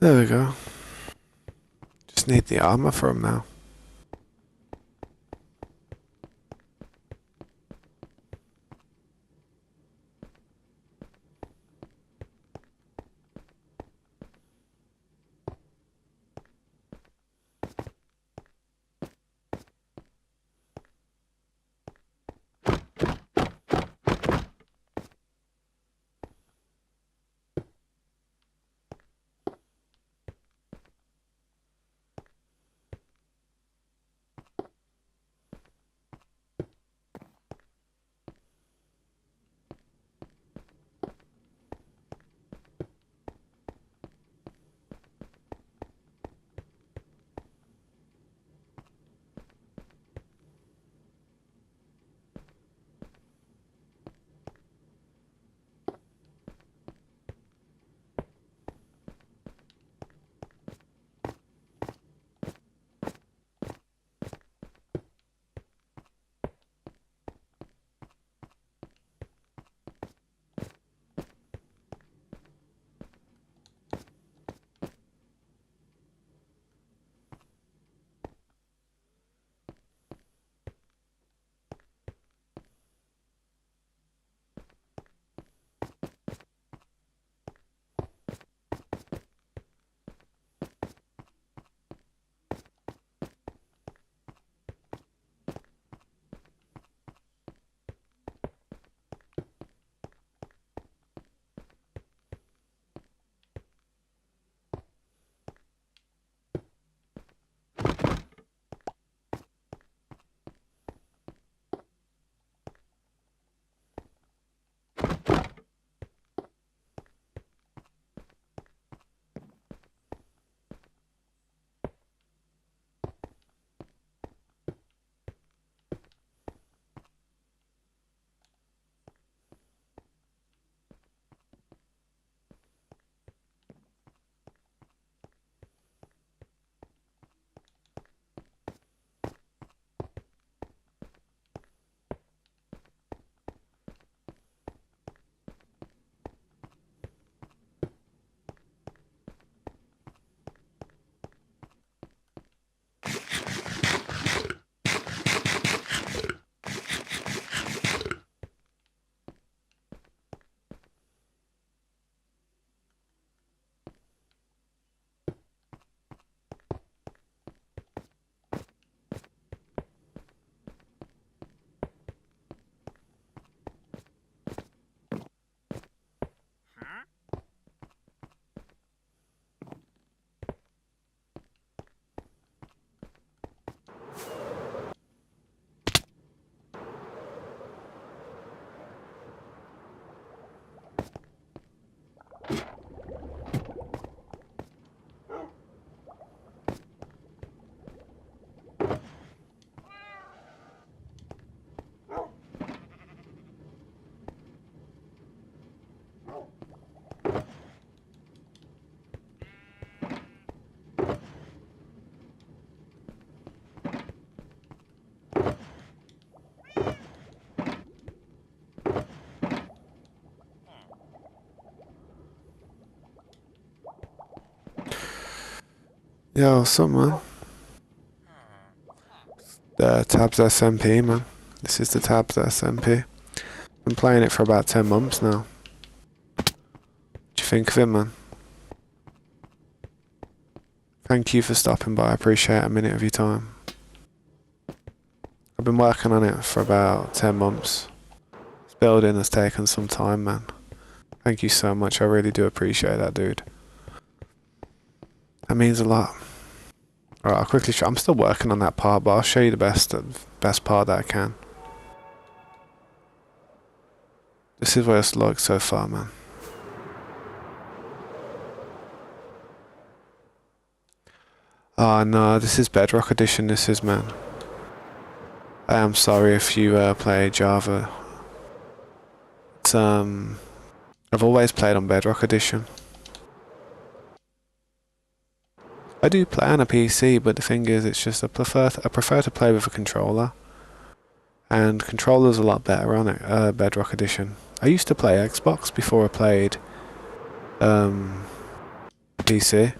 There we go. Just need the armor for him now. Yo, what's up, man? The Tabs SMP, man. This is the Tabs SMP. Been playing it for about 10 months now. What do you think of it, man? Thank you for stopping by. I appreciate a minute of your time. I've been working on it for about 10 months. This building has taken some time, man. Thank you so much. I really do appreciate that, dude. That means a lot. Alright, I'll quickly show. I'm still working on that part, but I'll show you the best part that I can. This is what it's like so far, man. Oh no, this is Bedrock Edition, this is, man. I am sorry if you play Java. It's, I've always played on Bedrock Edition. I do play on a PC, but the thing is, it's just I prefer to play with a controller. And controller's a lot better on it, Bedrock Edition. I used to play Xbox before I played PC.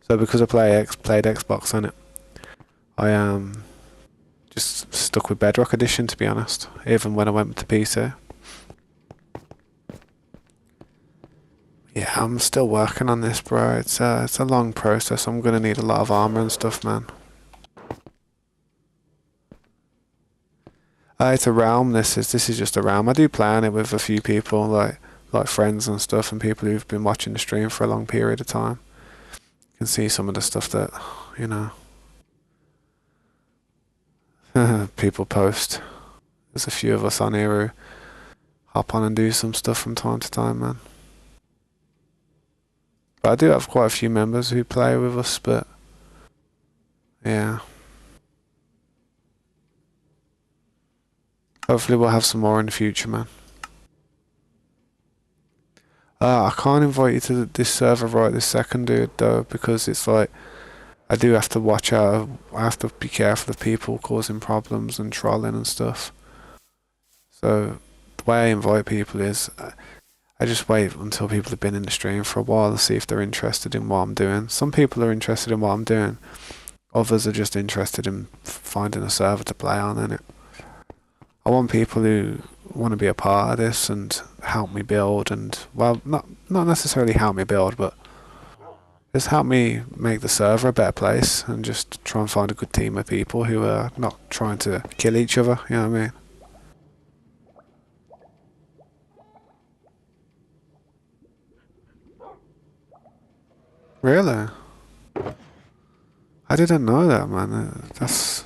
So because I played Xbox on it, I just stuck with Bedrock Edition, to be honest, even when I went with the PC. Yeah, I'm still working on this, bro. It's a long process. I'm gonna need a lot of armor and stuff, man. It's a realm. This is just a realm. I do play on it with a few people, like friends and stuff, and people who've been watching the stream for a long period of time. You can see some of the stuff that, you know, people post. There's a few of us on here who hop on and do some stuff from time to time, man. But I do have quite a few members who play with us, but yeah. Hopefully we'll have some more in the future, man. I can't invite you to this server right this second, dude, though, because it's like, I do have to watch out. I have to be careful of people causing problems and trolling and stuff. So the way I invite people is I just wait until people have been in the stream for a while to see if they're interested in what I'm doing. Some people are interested in what I'm doing. Others are just interested in finding a server to play on, innit? I want people who want to be a part of this and help me build, and well, not necessarily help me build, but just help me make the server a better place, and just try and find a good team of people who are not trying to kill each other, you know what I mean? Really? I didn't know that, man. That's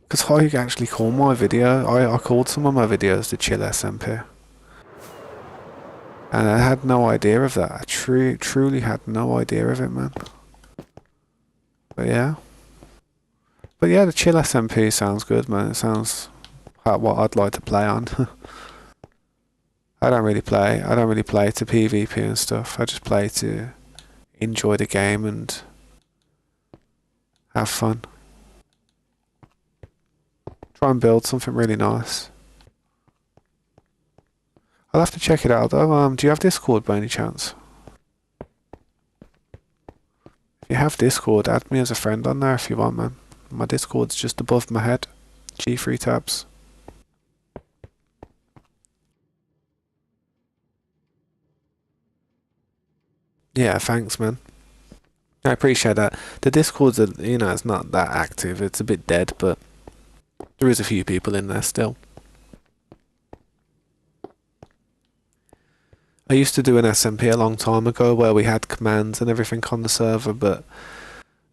because I actually called my video. I called some of my videos the Chill SMP. And I had no idea of that. I truly had no idea of it, man. But yeah. But yeah, the Chill SMP sounds good, man. It sounds like what I'd like to play on. I don't really play to PvP and stuff. I just play to enjoy the game and have fun. Try and build something really nice. I'll have to check it out though. Do you have Discord by any chance? If you have Discord, add me as a friend on there if you want, man. My Discord's just above my head. G3 tabs. Yeah, thanks, man. I appreciate that. The Discord's, it's not that active. It's a bit dead, but there is a few people in there still. I used to do an SMP a long time ago where we had commands and everything on the server, but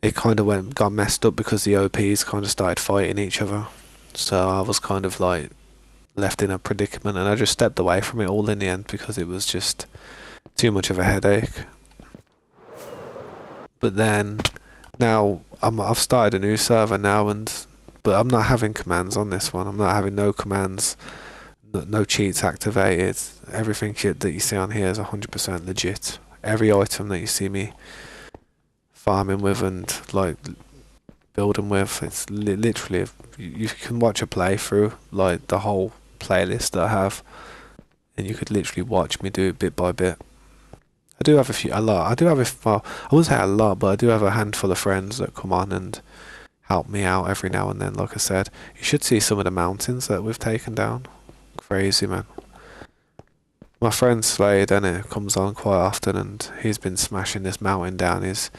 it kind of got messed up because the OPs kind of started fighting each other. So I was kind of like left in a predicament, and I just stepped away from it all in the end because it was just too much of a headache. But then now I've started a new server now, but I'm not having commands on this one. I'm not having no commands, no cheats activated. Everything that you see on here is 100% legit. Every item that you see me farming with and like building with, it's literally, you can watch a playthrough, like the whole playlist that I have, and you could literally watch me do it bit by bit. I do have a lot. I wouldn't say a lot, but I do have a handful of friends that come on and help me out every now and then. Like I said, you should see some of the mountains that we've taken down. Crazy, man. My friend Slade, comes on quite often, and he's been smashing this mountain down. He's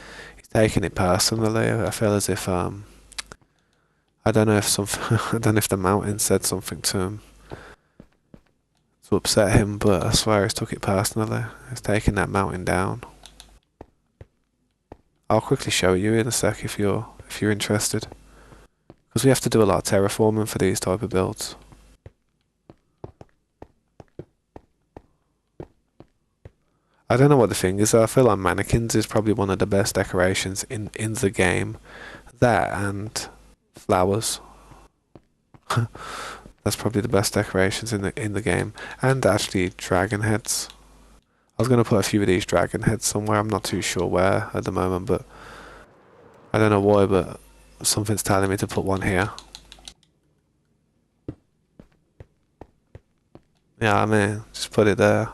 taking it personally. I feel as if I don't know if I don't know if the mountain said something to him to upset him, but I swear he's took it personally. He's taking that mountain down. I'll quickly show you in a sec if you're interested, because we have to do a lot of terraforming for these type of builds. I don't know what the thing is. I feel like mannequins is probably one of the best decorations in the game. That and flowers. That's probably the best decorations in the game. And actually dragon heads. I was gonna put a few of these dragon heads somewhere. I'm not too sure where at the moment, but I don't know why, but something's telling me to put one here. Yeah, I mean, just put it there.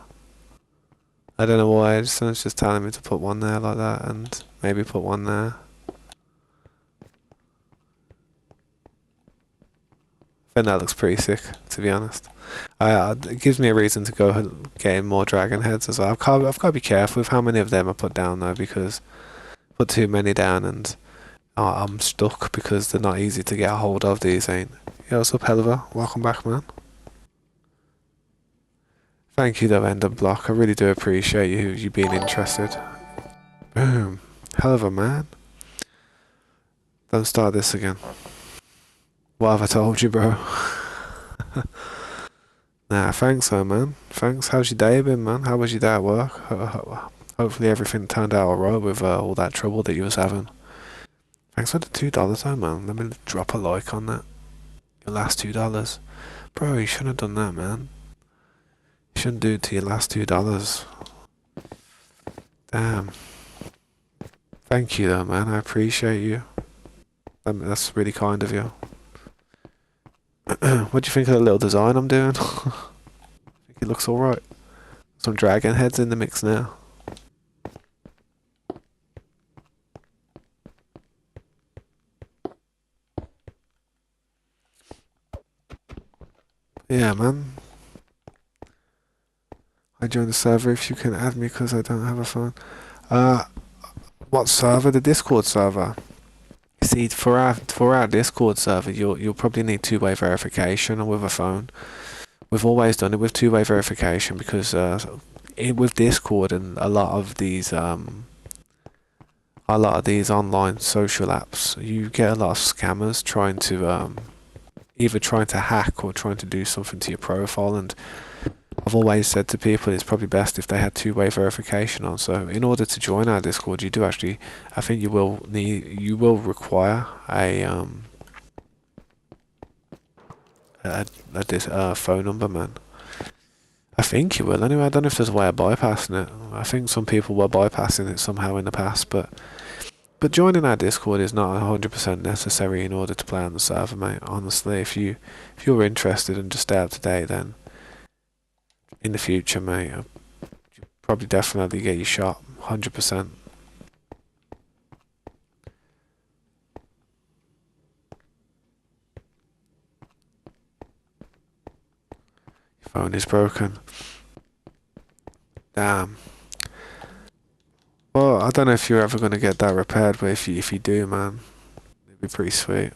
I don't know why, someone's just telling me to put one there like that and maybe put one there. I think that looks pretty sick, to be honest. It gives me a reason to go getting more dragon heads as well. I've got to be careful with how many of them I put down though, because I put too many down and I'm stuck because they're not easy to get a hold of, these ain't. Yo, what's up, Helva? Welcome back, man. Thank you though, Ender Block. I really do appreciate you being interested. Boom. Helva, man. Don't start this again. What have I told you, bro? Nah, thanks though, man. Thanks. How's your day been, man? How was your day at work? Hopefully everything turned out alright with all that trouble that you was having. Thanks for the $2 though, man. Let me drop a like on that. Your last $2. Bro, you shouldn't have done that, man. You shouldn't do it to your last $2. Damn. Thank you though, man. I appreciate you. That's really kind of you. What do you think of the little design I'm doing? I think it looks alright. Some dragon heads in the mix now. Yeah, man. I joined the server if you can add me because I don't have a phone. What server? The Discord server. See, for our Discord server, you'll probably need two-way verification with a phone. We've always done it with two-way verification because with Discord and a lot of these online social apps, you get a lot of scammers trying to either trying to hack or trying to do something to your profile. And I've always said to people it's probably best if they had two-way verification on. So in order to join our Discord, you do actually, I think you will require a phone number, man. I think you will. Anyway, I don't know if there's a way of bypassing it. I think some people were bypassing it somehow in the past, but joining our Discord is not 100% necessary in order to play on the server, mate. Honestly, if you're interested and just stay up to date, then in the future, mate, you'll probably definitely get your shot, 100%. Your phone is broken. Damn. Well, I don't know if you're ever going to get that repaired, but if you do, man, it'd be pretty sweet.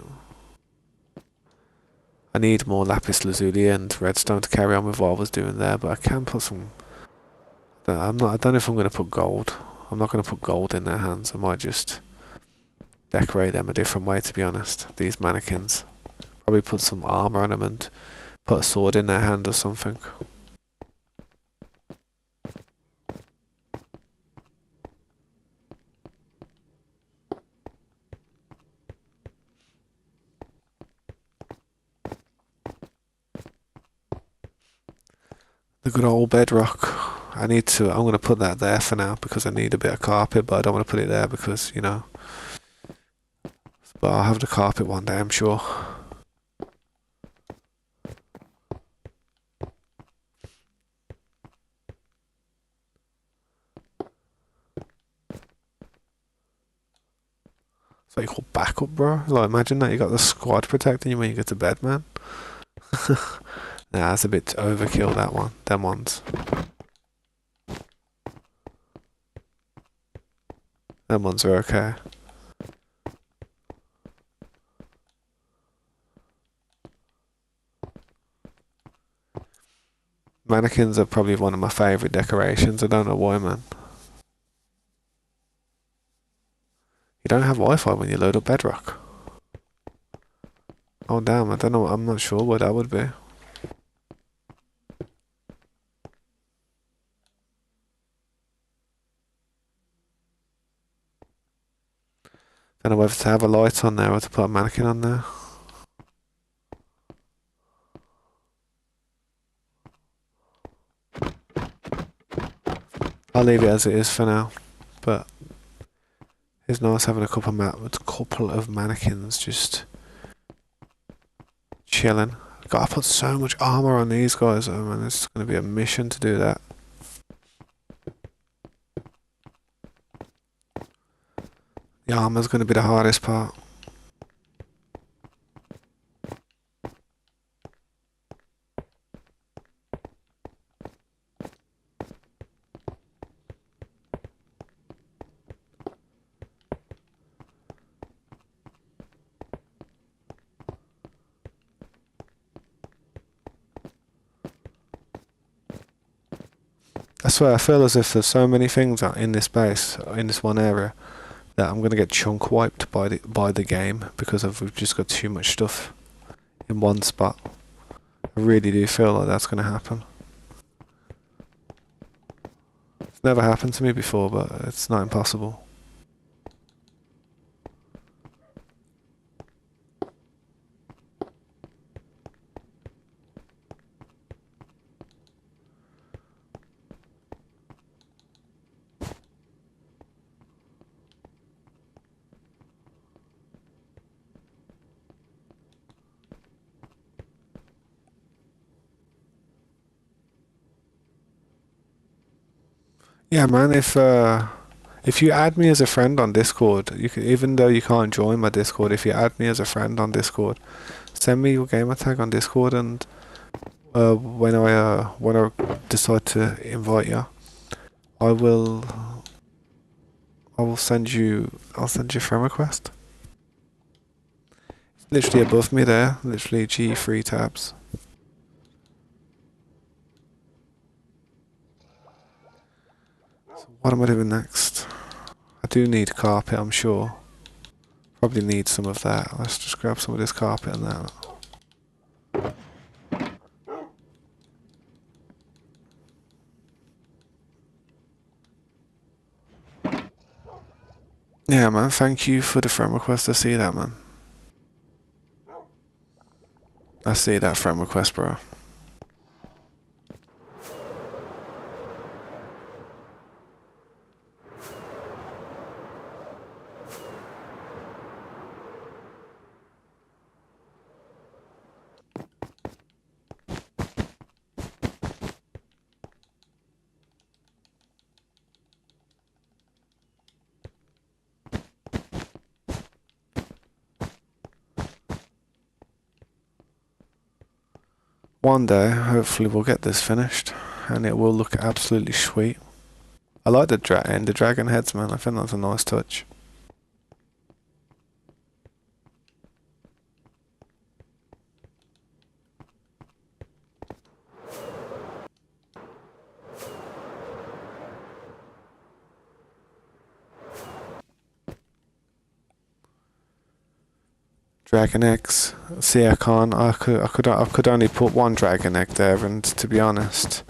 I need more lapis lazuli and redstone to carry on with what I was doing there, but I can put some. I don't know if I'm going to put gold. I'm not going to put gold in their hands. I might just decorate them a different way, to be honest. These mannequins. Probably put some armor on them and put a sword in their hand or something. The good old bedrock. I'm going to put that there for now because I need a bit of carpet, but I don't want to put it there because, you know. But I'll have the carpet one day, I'm sure. It's what you call backup, bro. Like, imagine that you got the squad protecting you when you go to bed, man. Nah, that's a bit overkill, that one. Them ones. Them ones are okay. Mannequins are probably one of my favourite decorations. I don't know why, man. You don't have Wi-Fi when you load up Bedrock. Oh damn, I don't know. I'm not sure what that would be. Don't know whether to have a light on there or to put a mannequin on there. I'll leave it as it is for now, but it's nice having a couple of mannequins just chilling. Gotta put so much armor on these guys, though, man. It's gonna be a mission to do that. The armor's going to be the hardest part. I swear, I feel as if there's so many things out in this base, in this one area, that I'm gonna get chunk wiped by the game because we've just got too much stuff in one spot. I really do feel like that's gonna happen. It's never happened to me before, but it's not impossible. Yeah, man. If you add me as a friend on Discord, you can, even though you can't join my Discord, if you add me as a friend on Discord, send me your gamer tag on Discord, and when I decide to invite you, I will I'll send you a friend request. It's literally above me there, literally G3 tabs. So what am I doing next? I do need carpet, I'm sure. Probably need some of that. Let's just grab some of this carpet and that. Yeah, man, thank you for the friend request. I see that, man. I see that friend request, bro. One day, hopefully we'll get this finished, and it will look absolutely sweet. I like the dragon heads, man. I think that's a nice touch. Dragon eggs. See, I can't. I could only put one dragon egg there, and to be honest,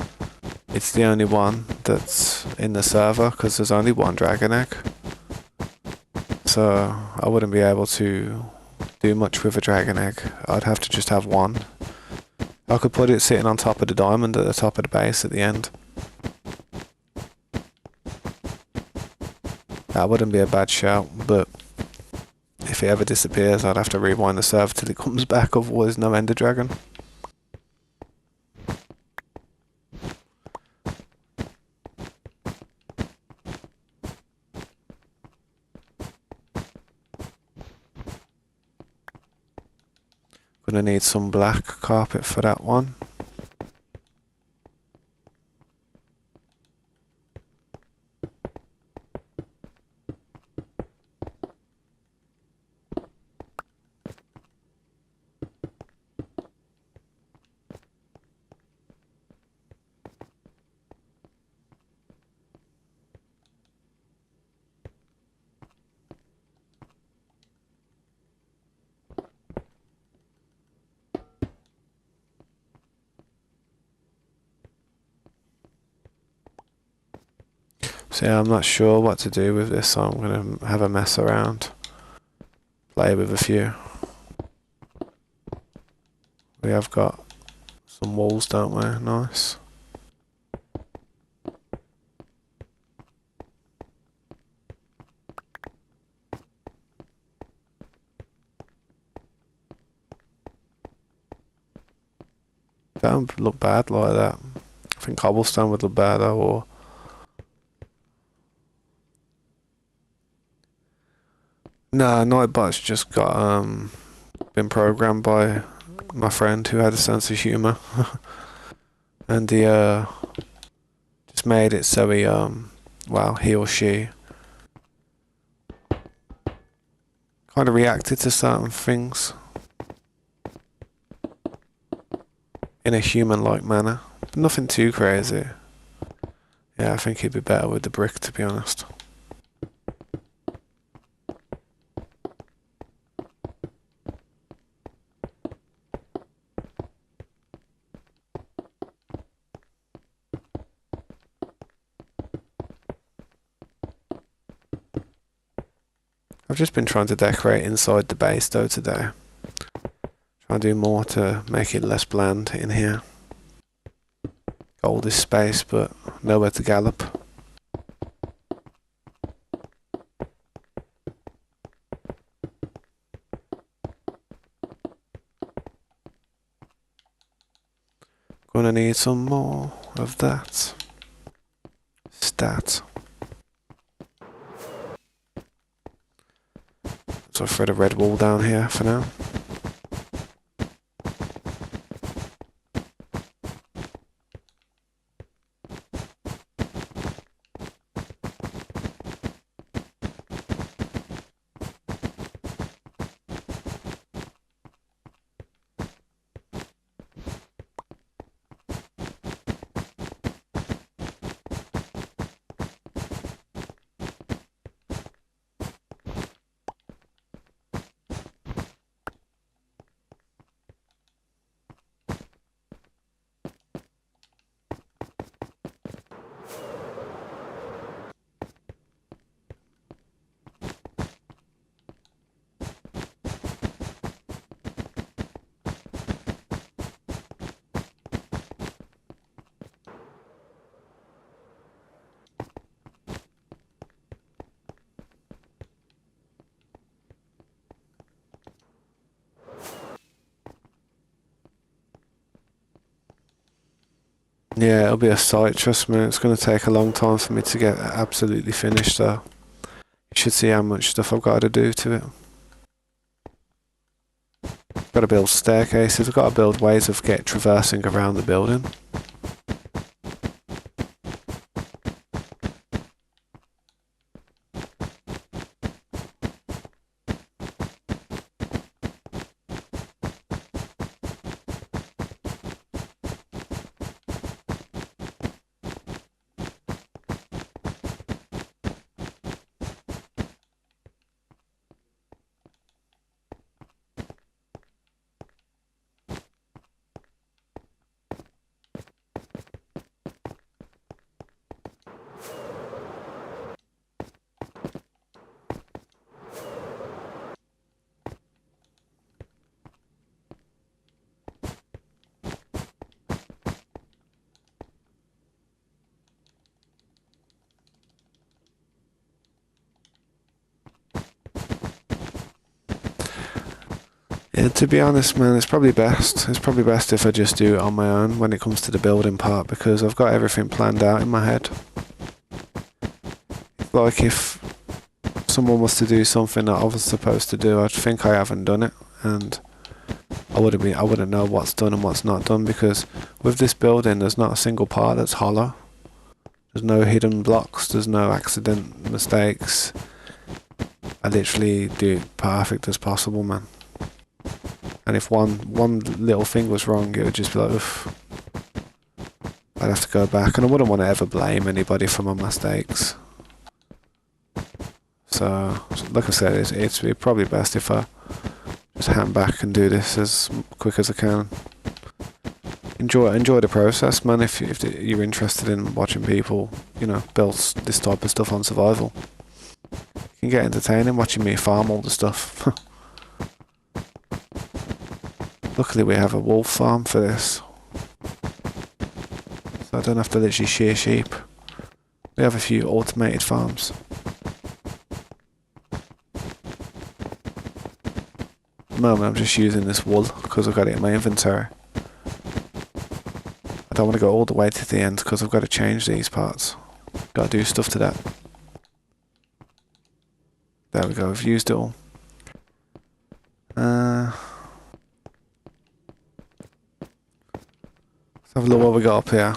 it's the only one that's in the server because there's only one dragon egg. So I wouldn't be able to do much with a dragon egg. I'd have to just have one. I could put it sitting on top of the diamond at the top of the base at the end. That wouldn't be a bad shout, but if it ever disappears, I'd have to rewind the server till it comes back, otherwise no Ender Dragon. Gonna need some black carpet for that one. So yeah, I'm not sure what to do with this, so I'm gonna have a mess around. Play with a few. We have got some walls, don't we? Nice. Don't look bad like that. I think cobblestone would look better, or Nah, Nightbot's just got been programmed by my friend who had a sense of humour, and he just made it so well, he or she kind of reacted to certain things in a human-like manner, but nothing too crazy. Yeah, I think he'd be better with the brick, to be honest. I've just been trying to decorate inside the base though today. Trying to do more to make it less bland in here. Got all this space but nowhere to gallop. Gonna need some more of that. Stat. So I'll throw the red wall down here for now. Yeah, it'll be a sight, trust me. It's going to take a long time for me to get absolutely finished though. You should see how much stuff I've got to do to it. Got to build staircases, I've got to build ways of traversing around the building. Yeah, to be honest, man, it's probably best. It's probably best if I just do it on my own when it comes to the building part because I've got everything planned out in my head. Like if someone was to do something that I was supposed to do, I'd think I haven't done it, and I wouldn't know what's done and what's not done because with this building, there's not a single part that's hollow. There's no hidden blocks. There's no accident mistakes. I literally do it perfect as possible, man. And if one little thing was wrong, it would just be like, oof. I'd have to go back, and I wouldn't want to ever blame anybody for my mistakes. So like I said, it's probably best if I just hang back and do this as quick as I can. Enjoy the process, man. If you're interested in watching people, build this type of stuff on survival, it can get entertaining watching me farm all the stuff. Luckily we have a wolf farm for this, so I don't have to literally shear sheep. We have a few automated farms. At the moment I'm just using this wool because I've got it in my inventory. I don't want to go all the way to the end because I've got to change these parts. Got to do stuff to that. There we go, I've used it all. Let's have a look what we got up here.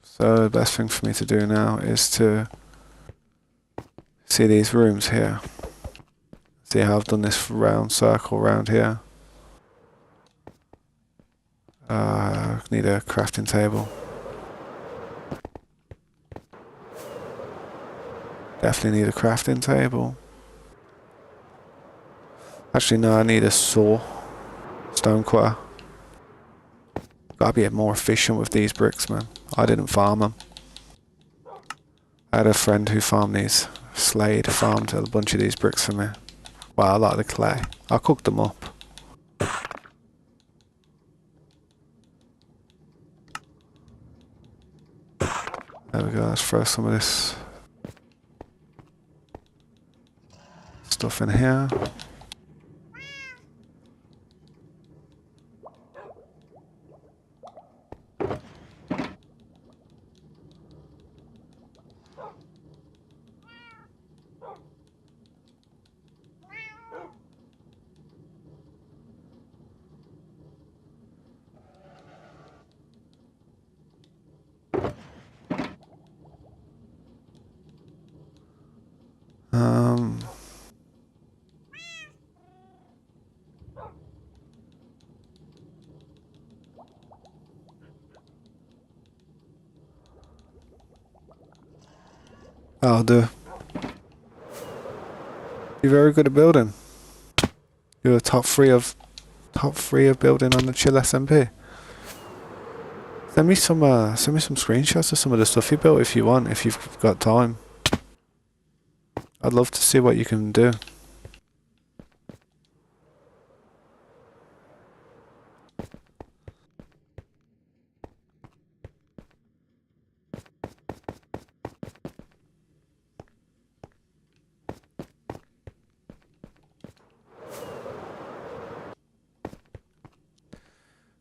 So the best thing for me to do now is to see these rooms here. See how I've done this round circle around here. Need a crafting table. Definitely need a crafting table. Actually, no, I need a saw. Stone cutter. Gotta be more efficient with these bricks, man. I didn't farm them. I had a friend who farmed these. Slade farmed a bunch of these bricks for me. Well, I like the clay. I cooked them up. There we go, let's throw some of this stuff in here. I'll do. You're very good at building. You're top three of building on the chill SMP. Send me some screenshots of some of the stuff you built if you want, if you've got time. I'd love to see what you can do.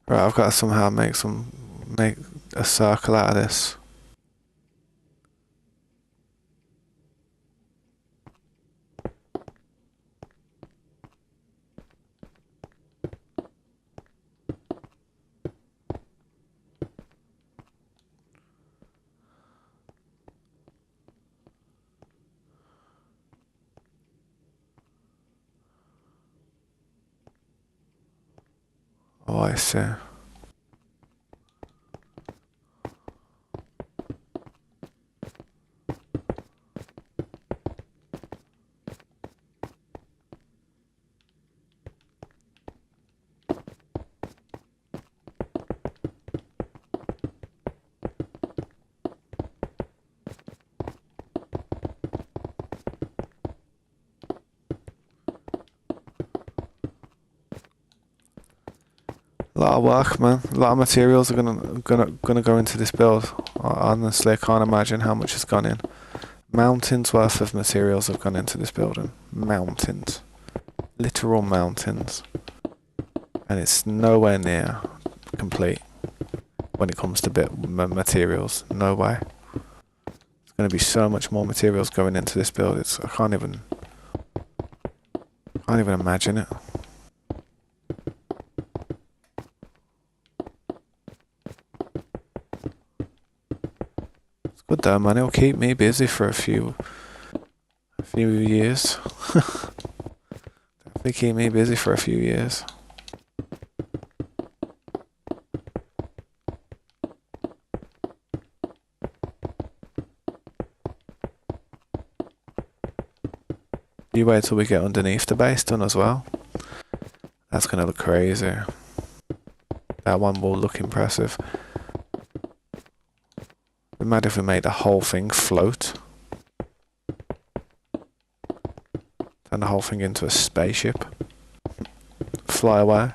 Right, I've got to somehow make a circle out of this. Oh, I see. A lot of work, man. A lot of materials are gonna go into this build. Honestly, I can't imagine how much has gone in. Mountains worth of materials have gone into this building. Mountains, literal mountains, and it's nowhere near complete when it comes to materials. No way. There's gonna be so much more materials going into this build. I can't even imagine it. Good though, man. It'll keep me busy for a few years. Definitely keep me busy for a few years. You wait till we get underneath the base done as well. That's gonna look crazy. That one will look impressive. It'd be mad if we made the whole thing float. Turn the whole thing into a spaceship. Fly away.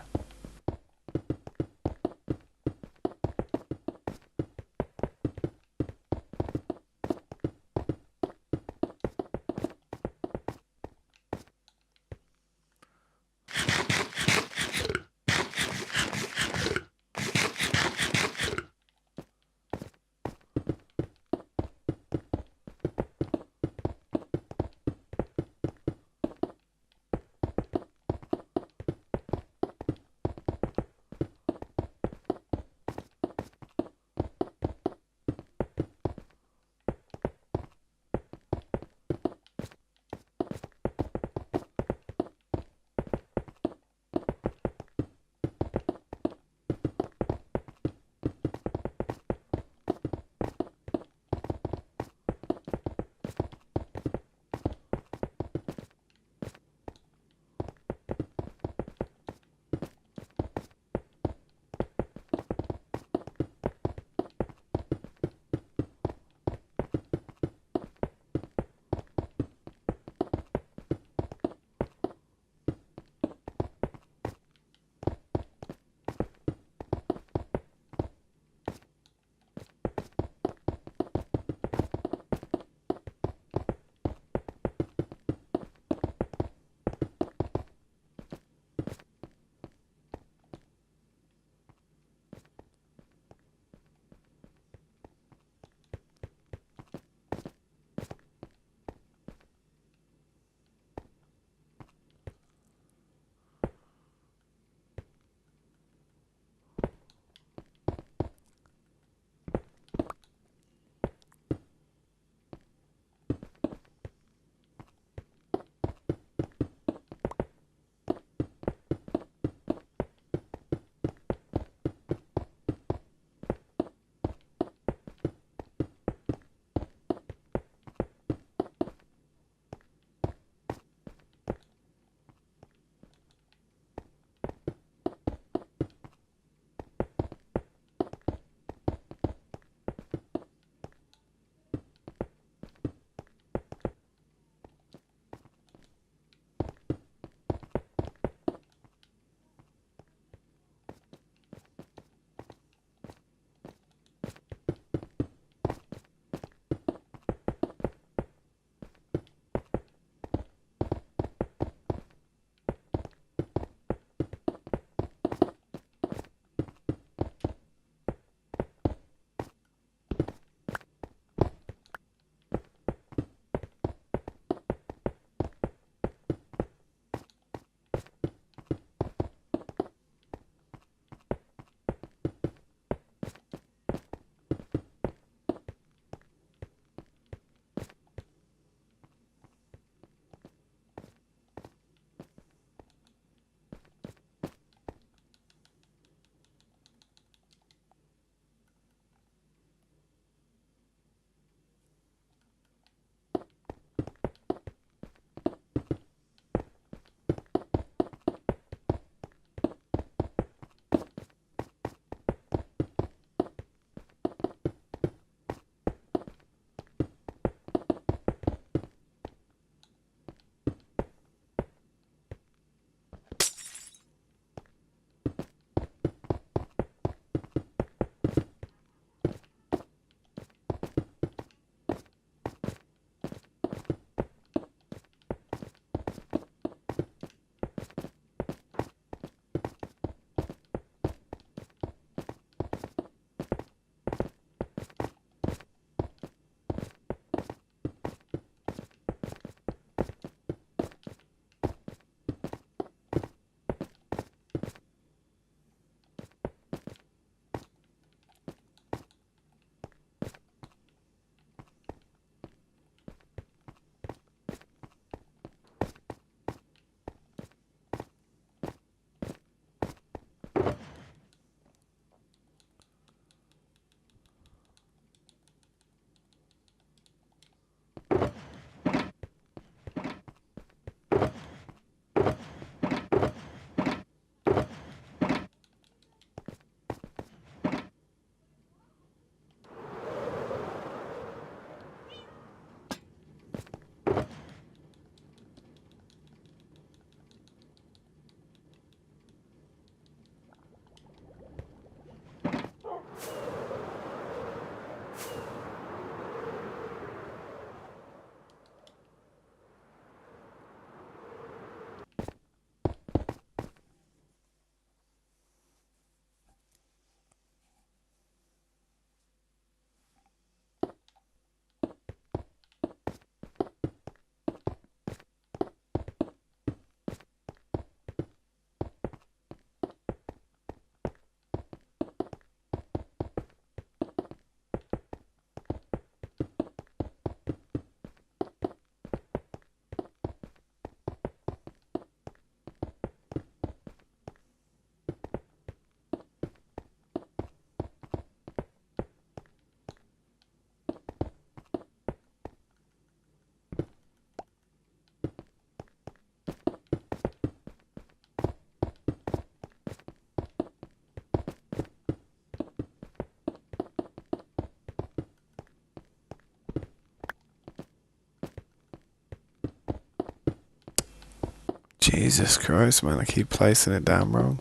Jesus Christ, man, I keep placing it down wrong.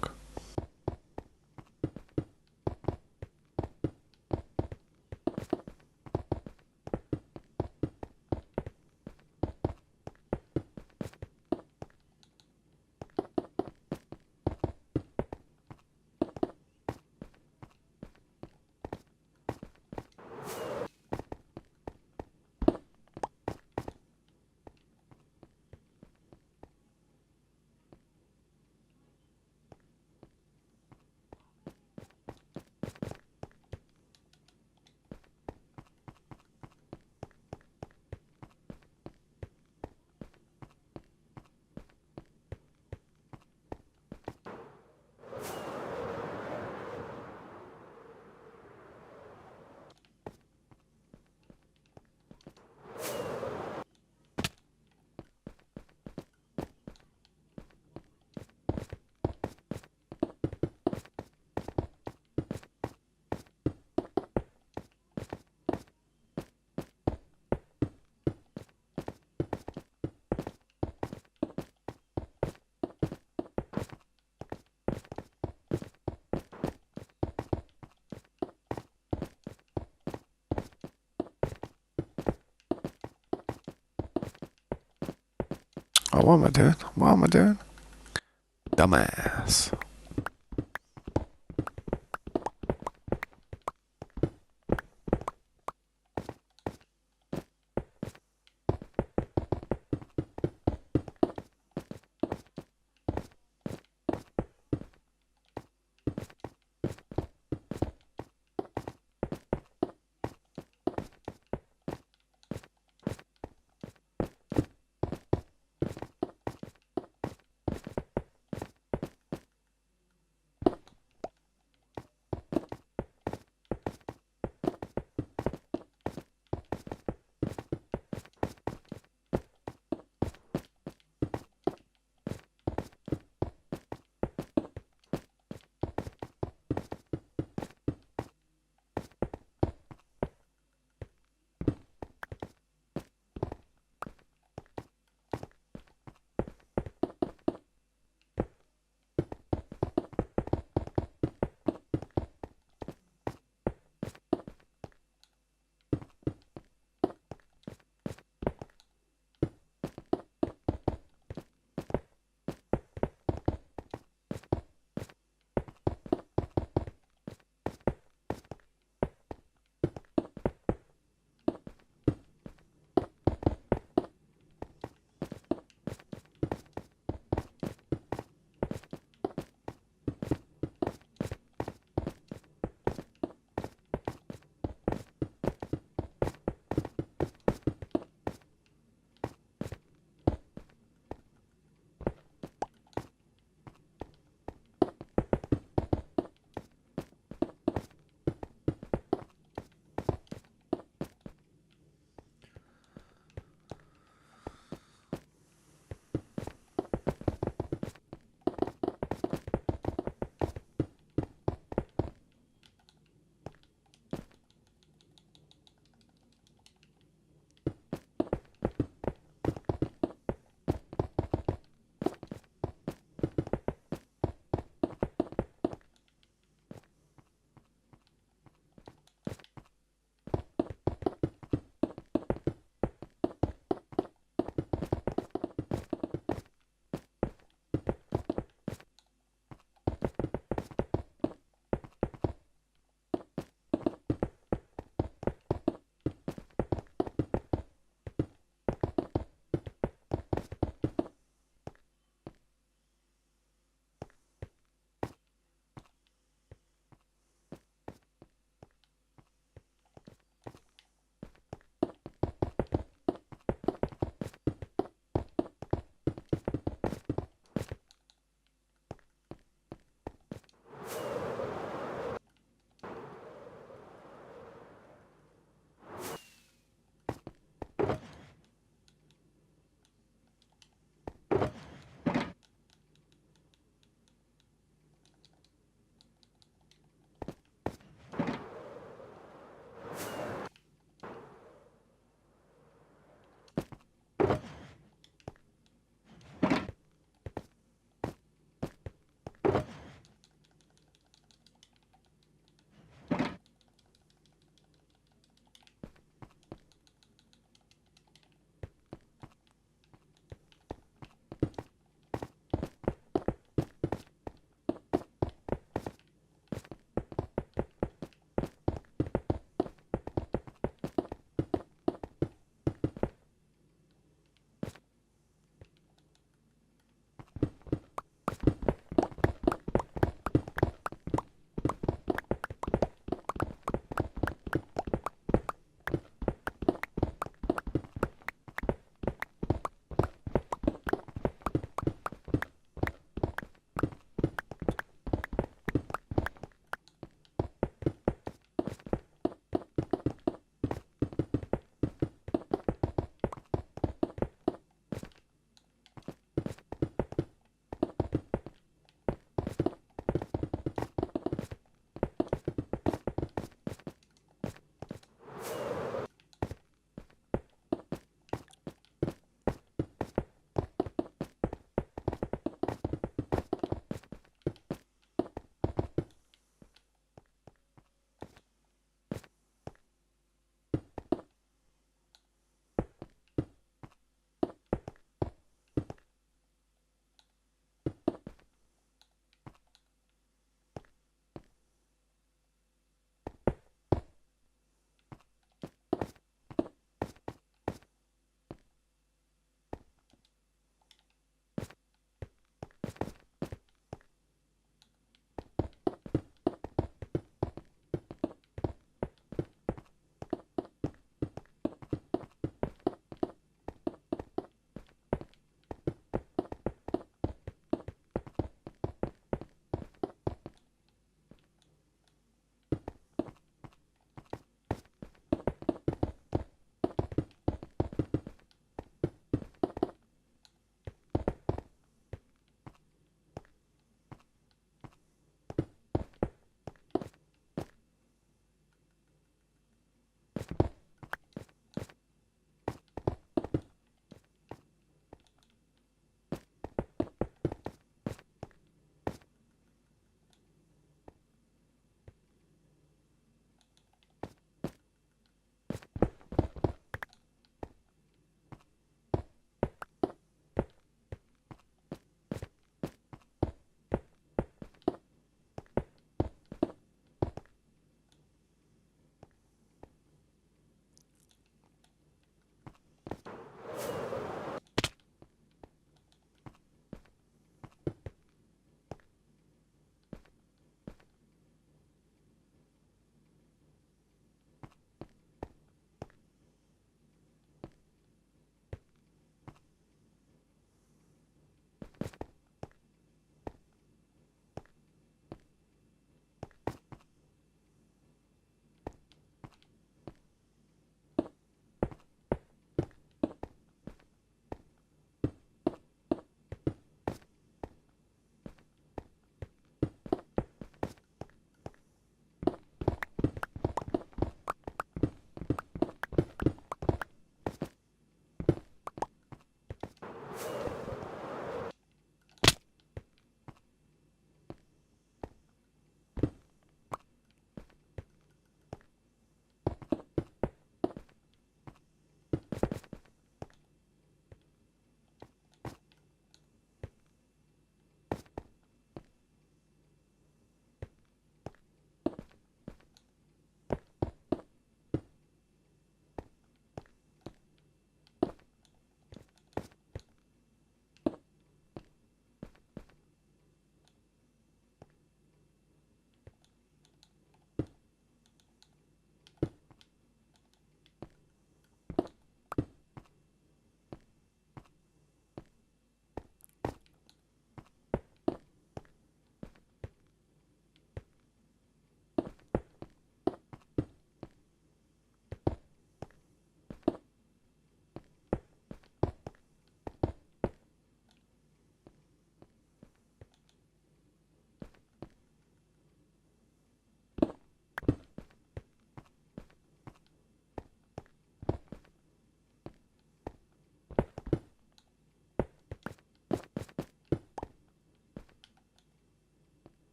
Oh, what am I doing? What am I doing? Dumbass.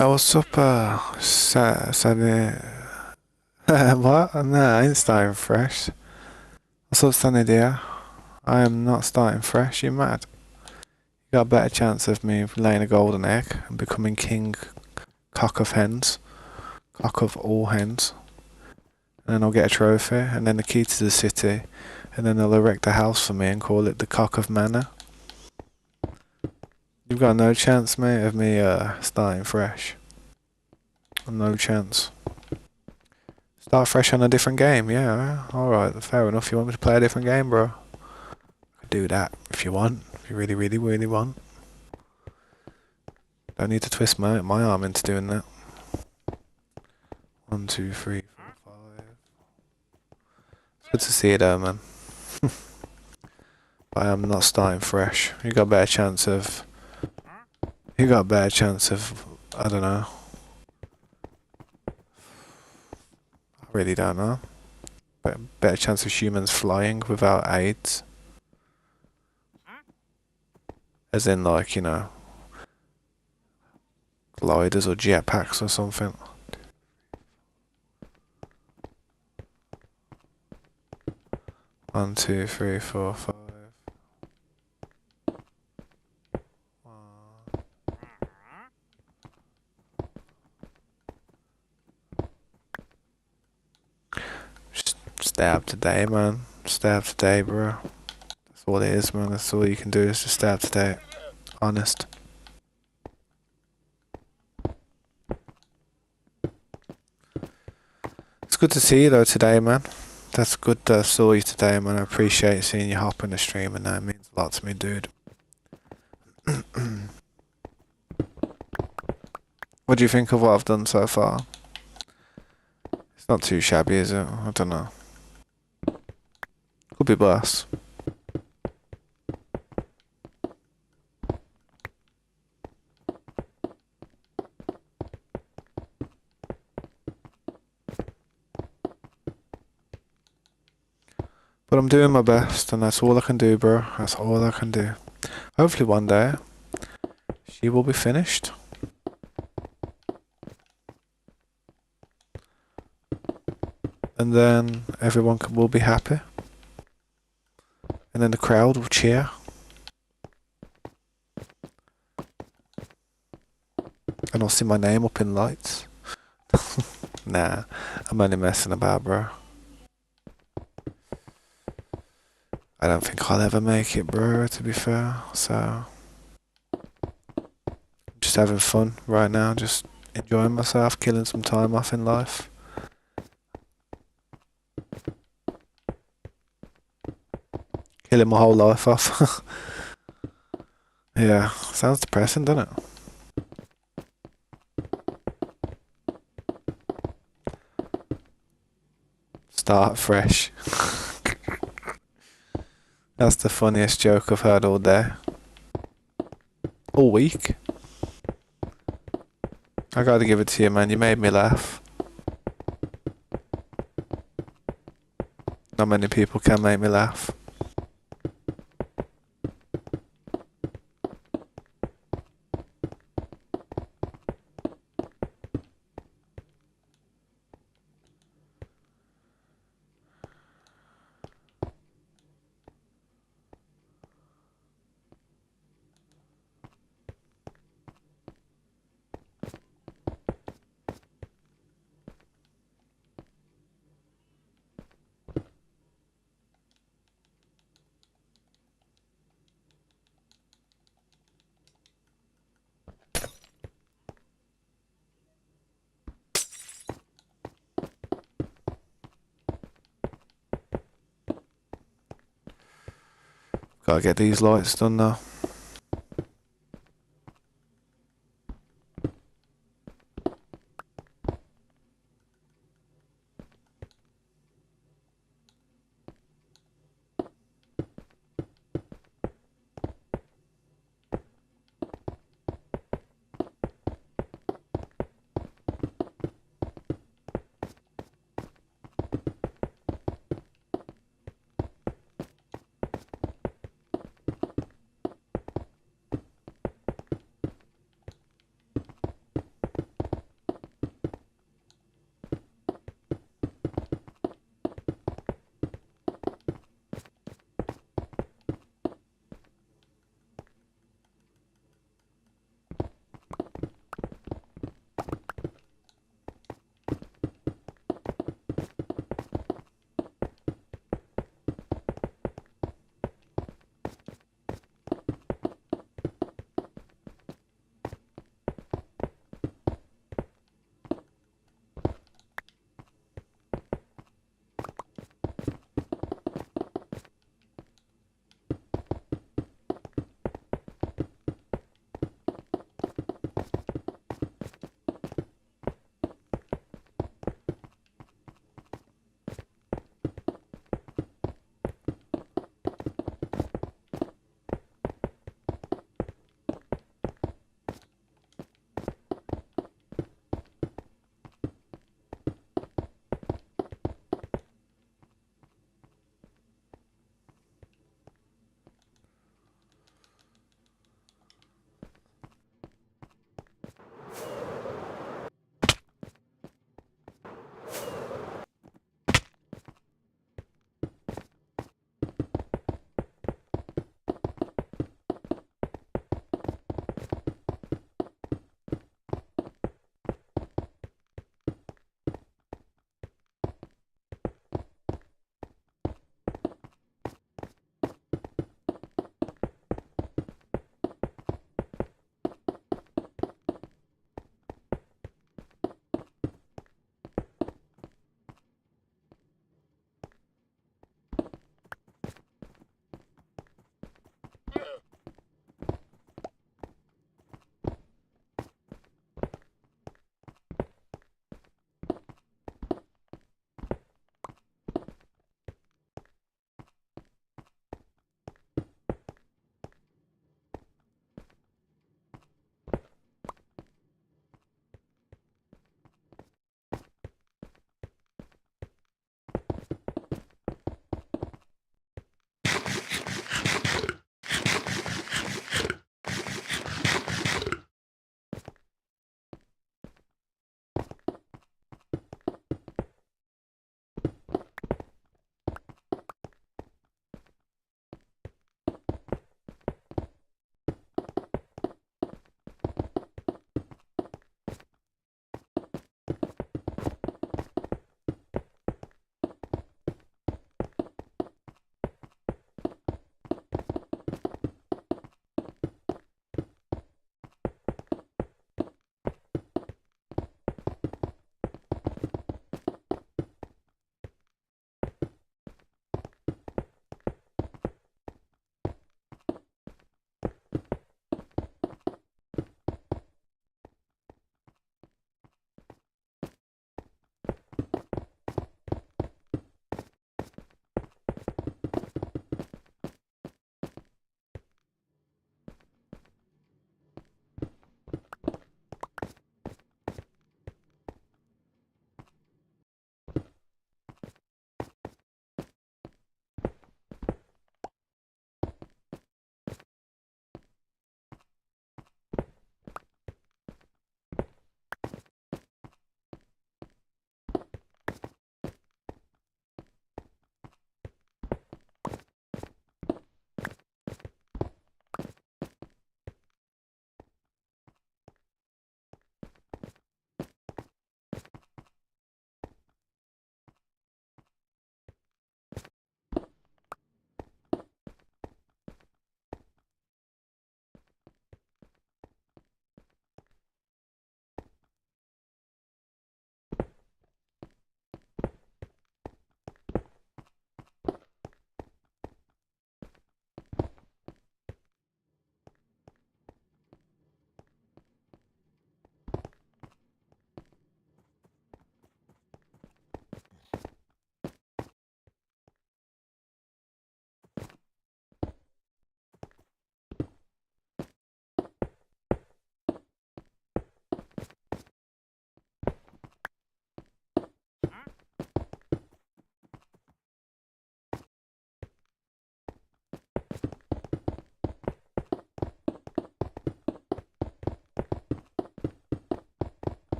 Yeah, what's up, Sunny? What? No, I ain't starting fresh. What's up, Sunny dear? I am not starting fresh, you mad? You got a better chance of me laying a golden egg and becoming king cock of hens. Cock of all hens. And then I'll get a trophy, and then the key to the city, and then they'll erect a house for me and call it the Cock of Manor. You've got no chance, mate, of me starting fresh. No chance. Start fresh on a different game, yeah. Alright, fair enough. You want me to play a different game, bro? I could do that if you want. If you really, really, really want. Don't need to twist my arm into doing that. 1, 2, 3, 4, 5. It's good to see you though, man. But I am not starting fresh. You got a better chance of... I don't know. I really don't know. Better chance of humans flying without AIDS. As in, like, you know, gliders or jetpacks or something. One, two, three, four, five. Just stay up to date, man. Stay up to date, bro. That's all it is, man. That's all you can do is just stay up to date. Honest. It's good to see you though today, man. That's good that I saw you today, man. I appreciate seeing you hop in the stream, and that means a lot to me, dude. What do you think of what I've done so far? It's not too shabby, is it? I don't know. Could be worse. But I'm doing my best, and that's all I can do, bro. That's all I can do. Hopefully one day, she will be finished. And then everyone will be happy. And then the crowd will cheer. And I'll see my name up in lights. Nah, I'm only messing about, bro. I don't think I'll ever make it, bro, to be fair. So, just having fun right now, just enjoying myself, killing some time off in life. Killing my whole life off. Yeah, sounds depressing, doesn't it? Start fresh. That's the funniest joke I've heard all day. All week. I gotta give it to you, man. You made me laugh. Not many people can make me laugh. Gotta get these lights done now.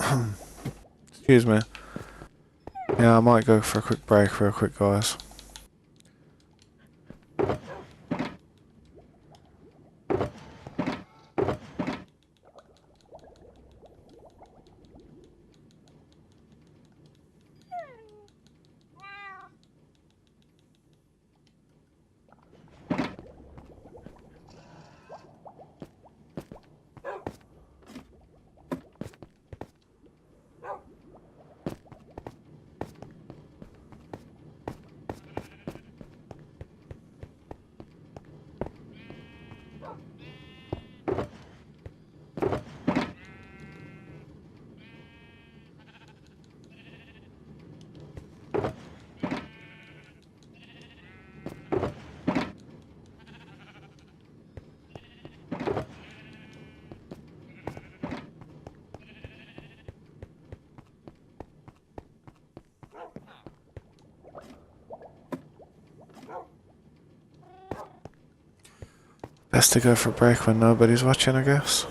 Excuse me. Yeah, I might go for a quick break real quick, guys. Best to go for a break when nobody's watching, I guess.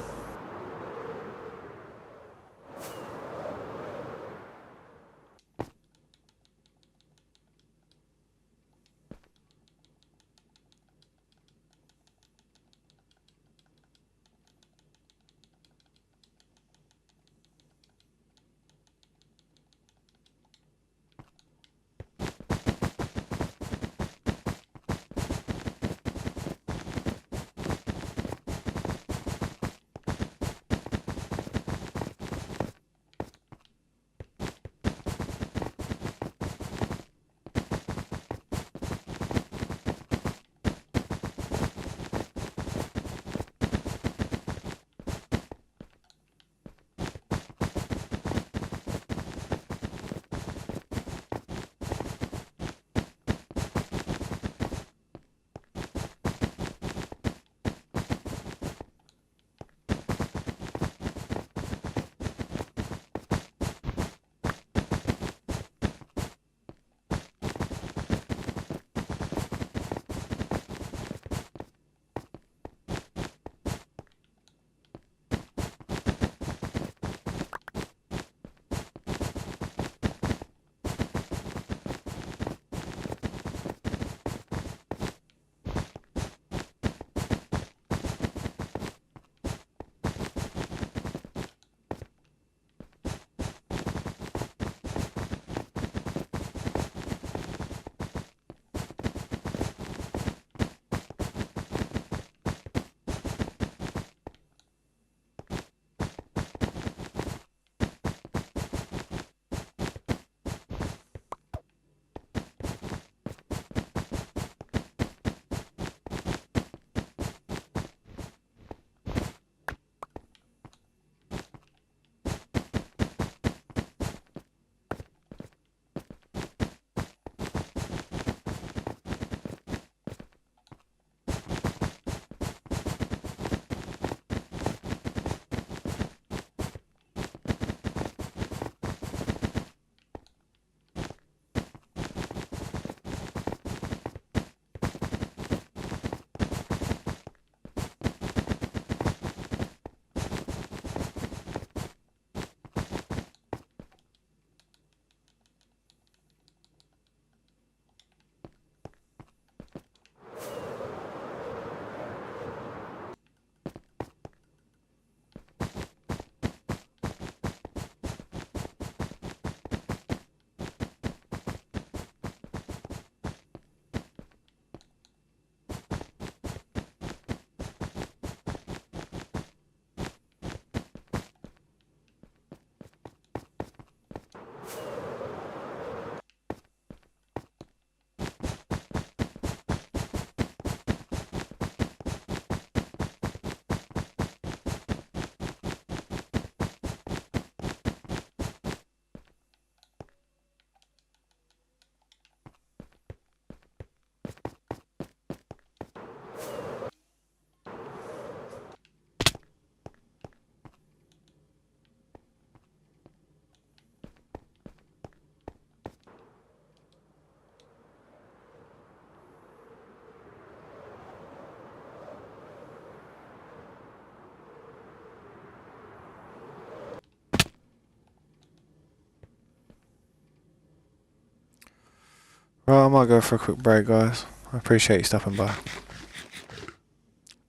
Right, I might go for a quick break, guys. I appreciate you stopping by.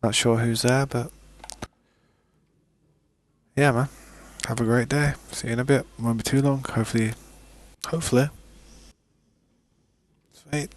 Not sure who's there, but yeah, man. Have a great day. See you in a bit. Won't be too long. Hopefully. Sweet.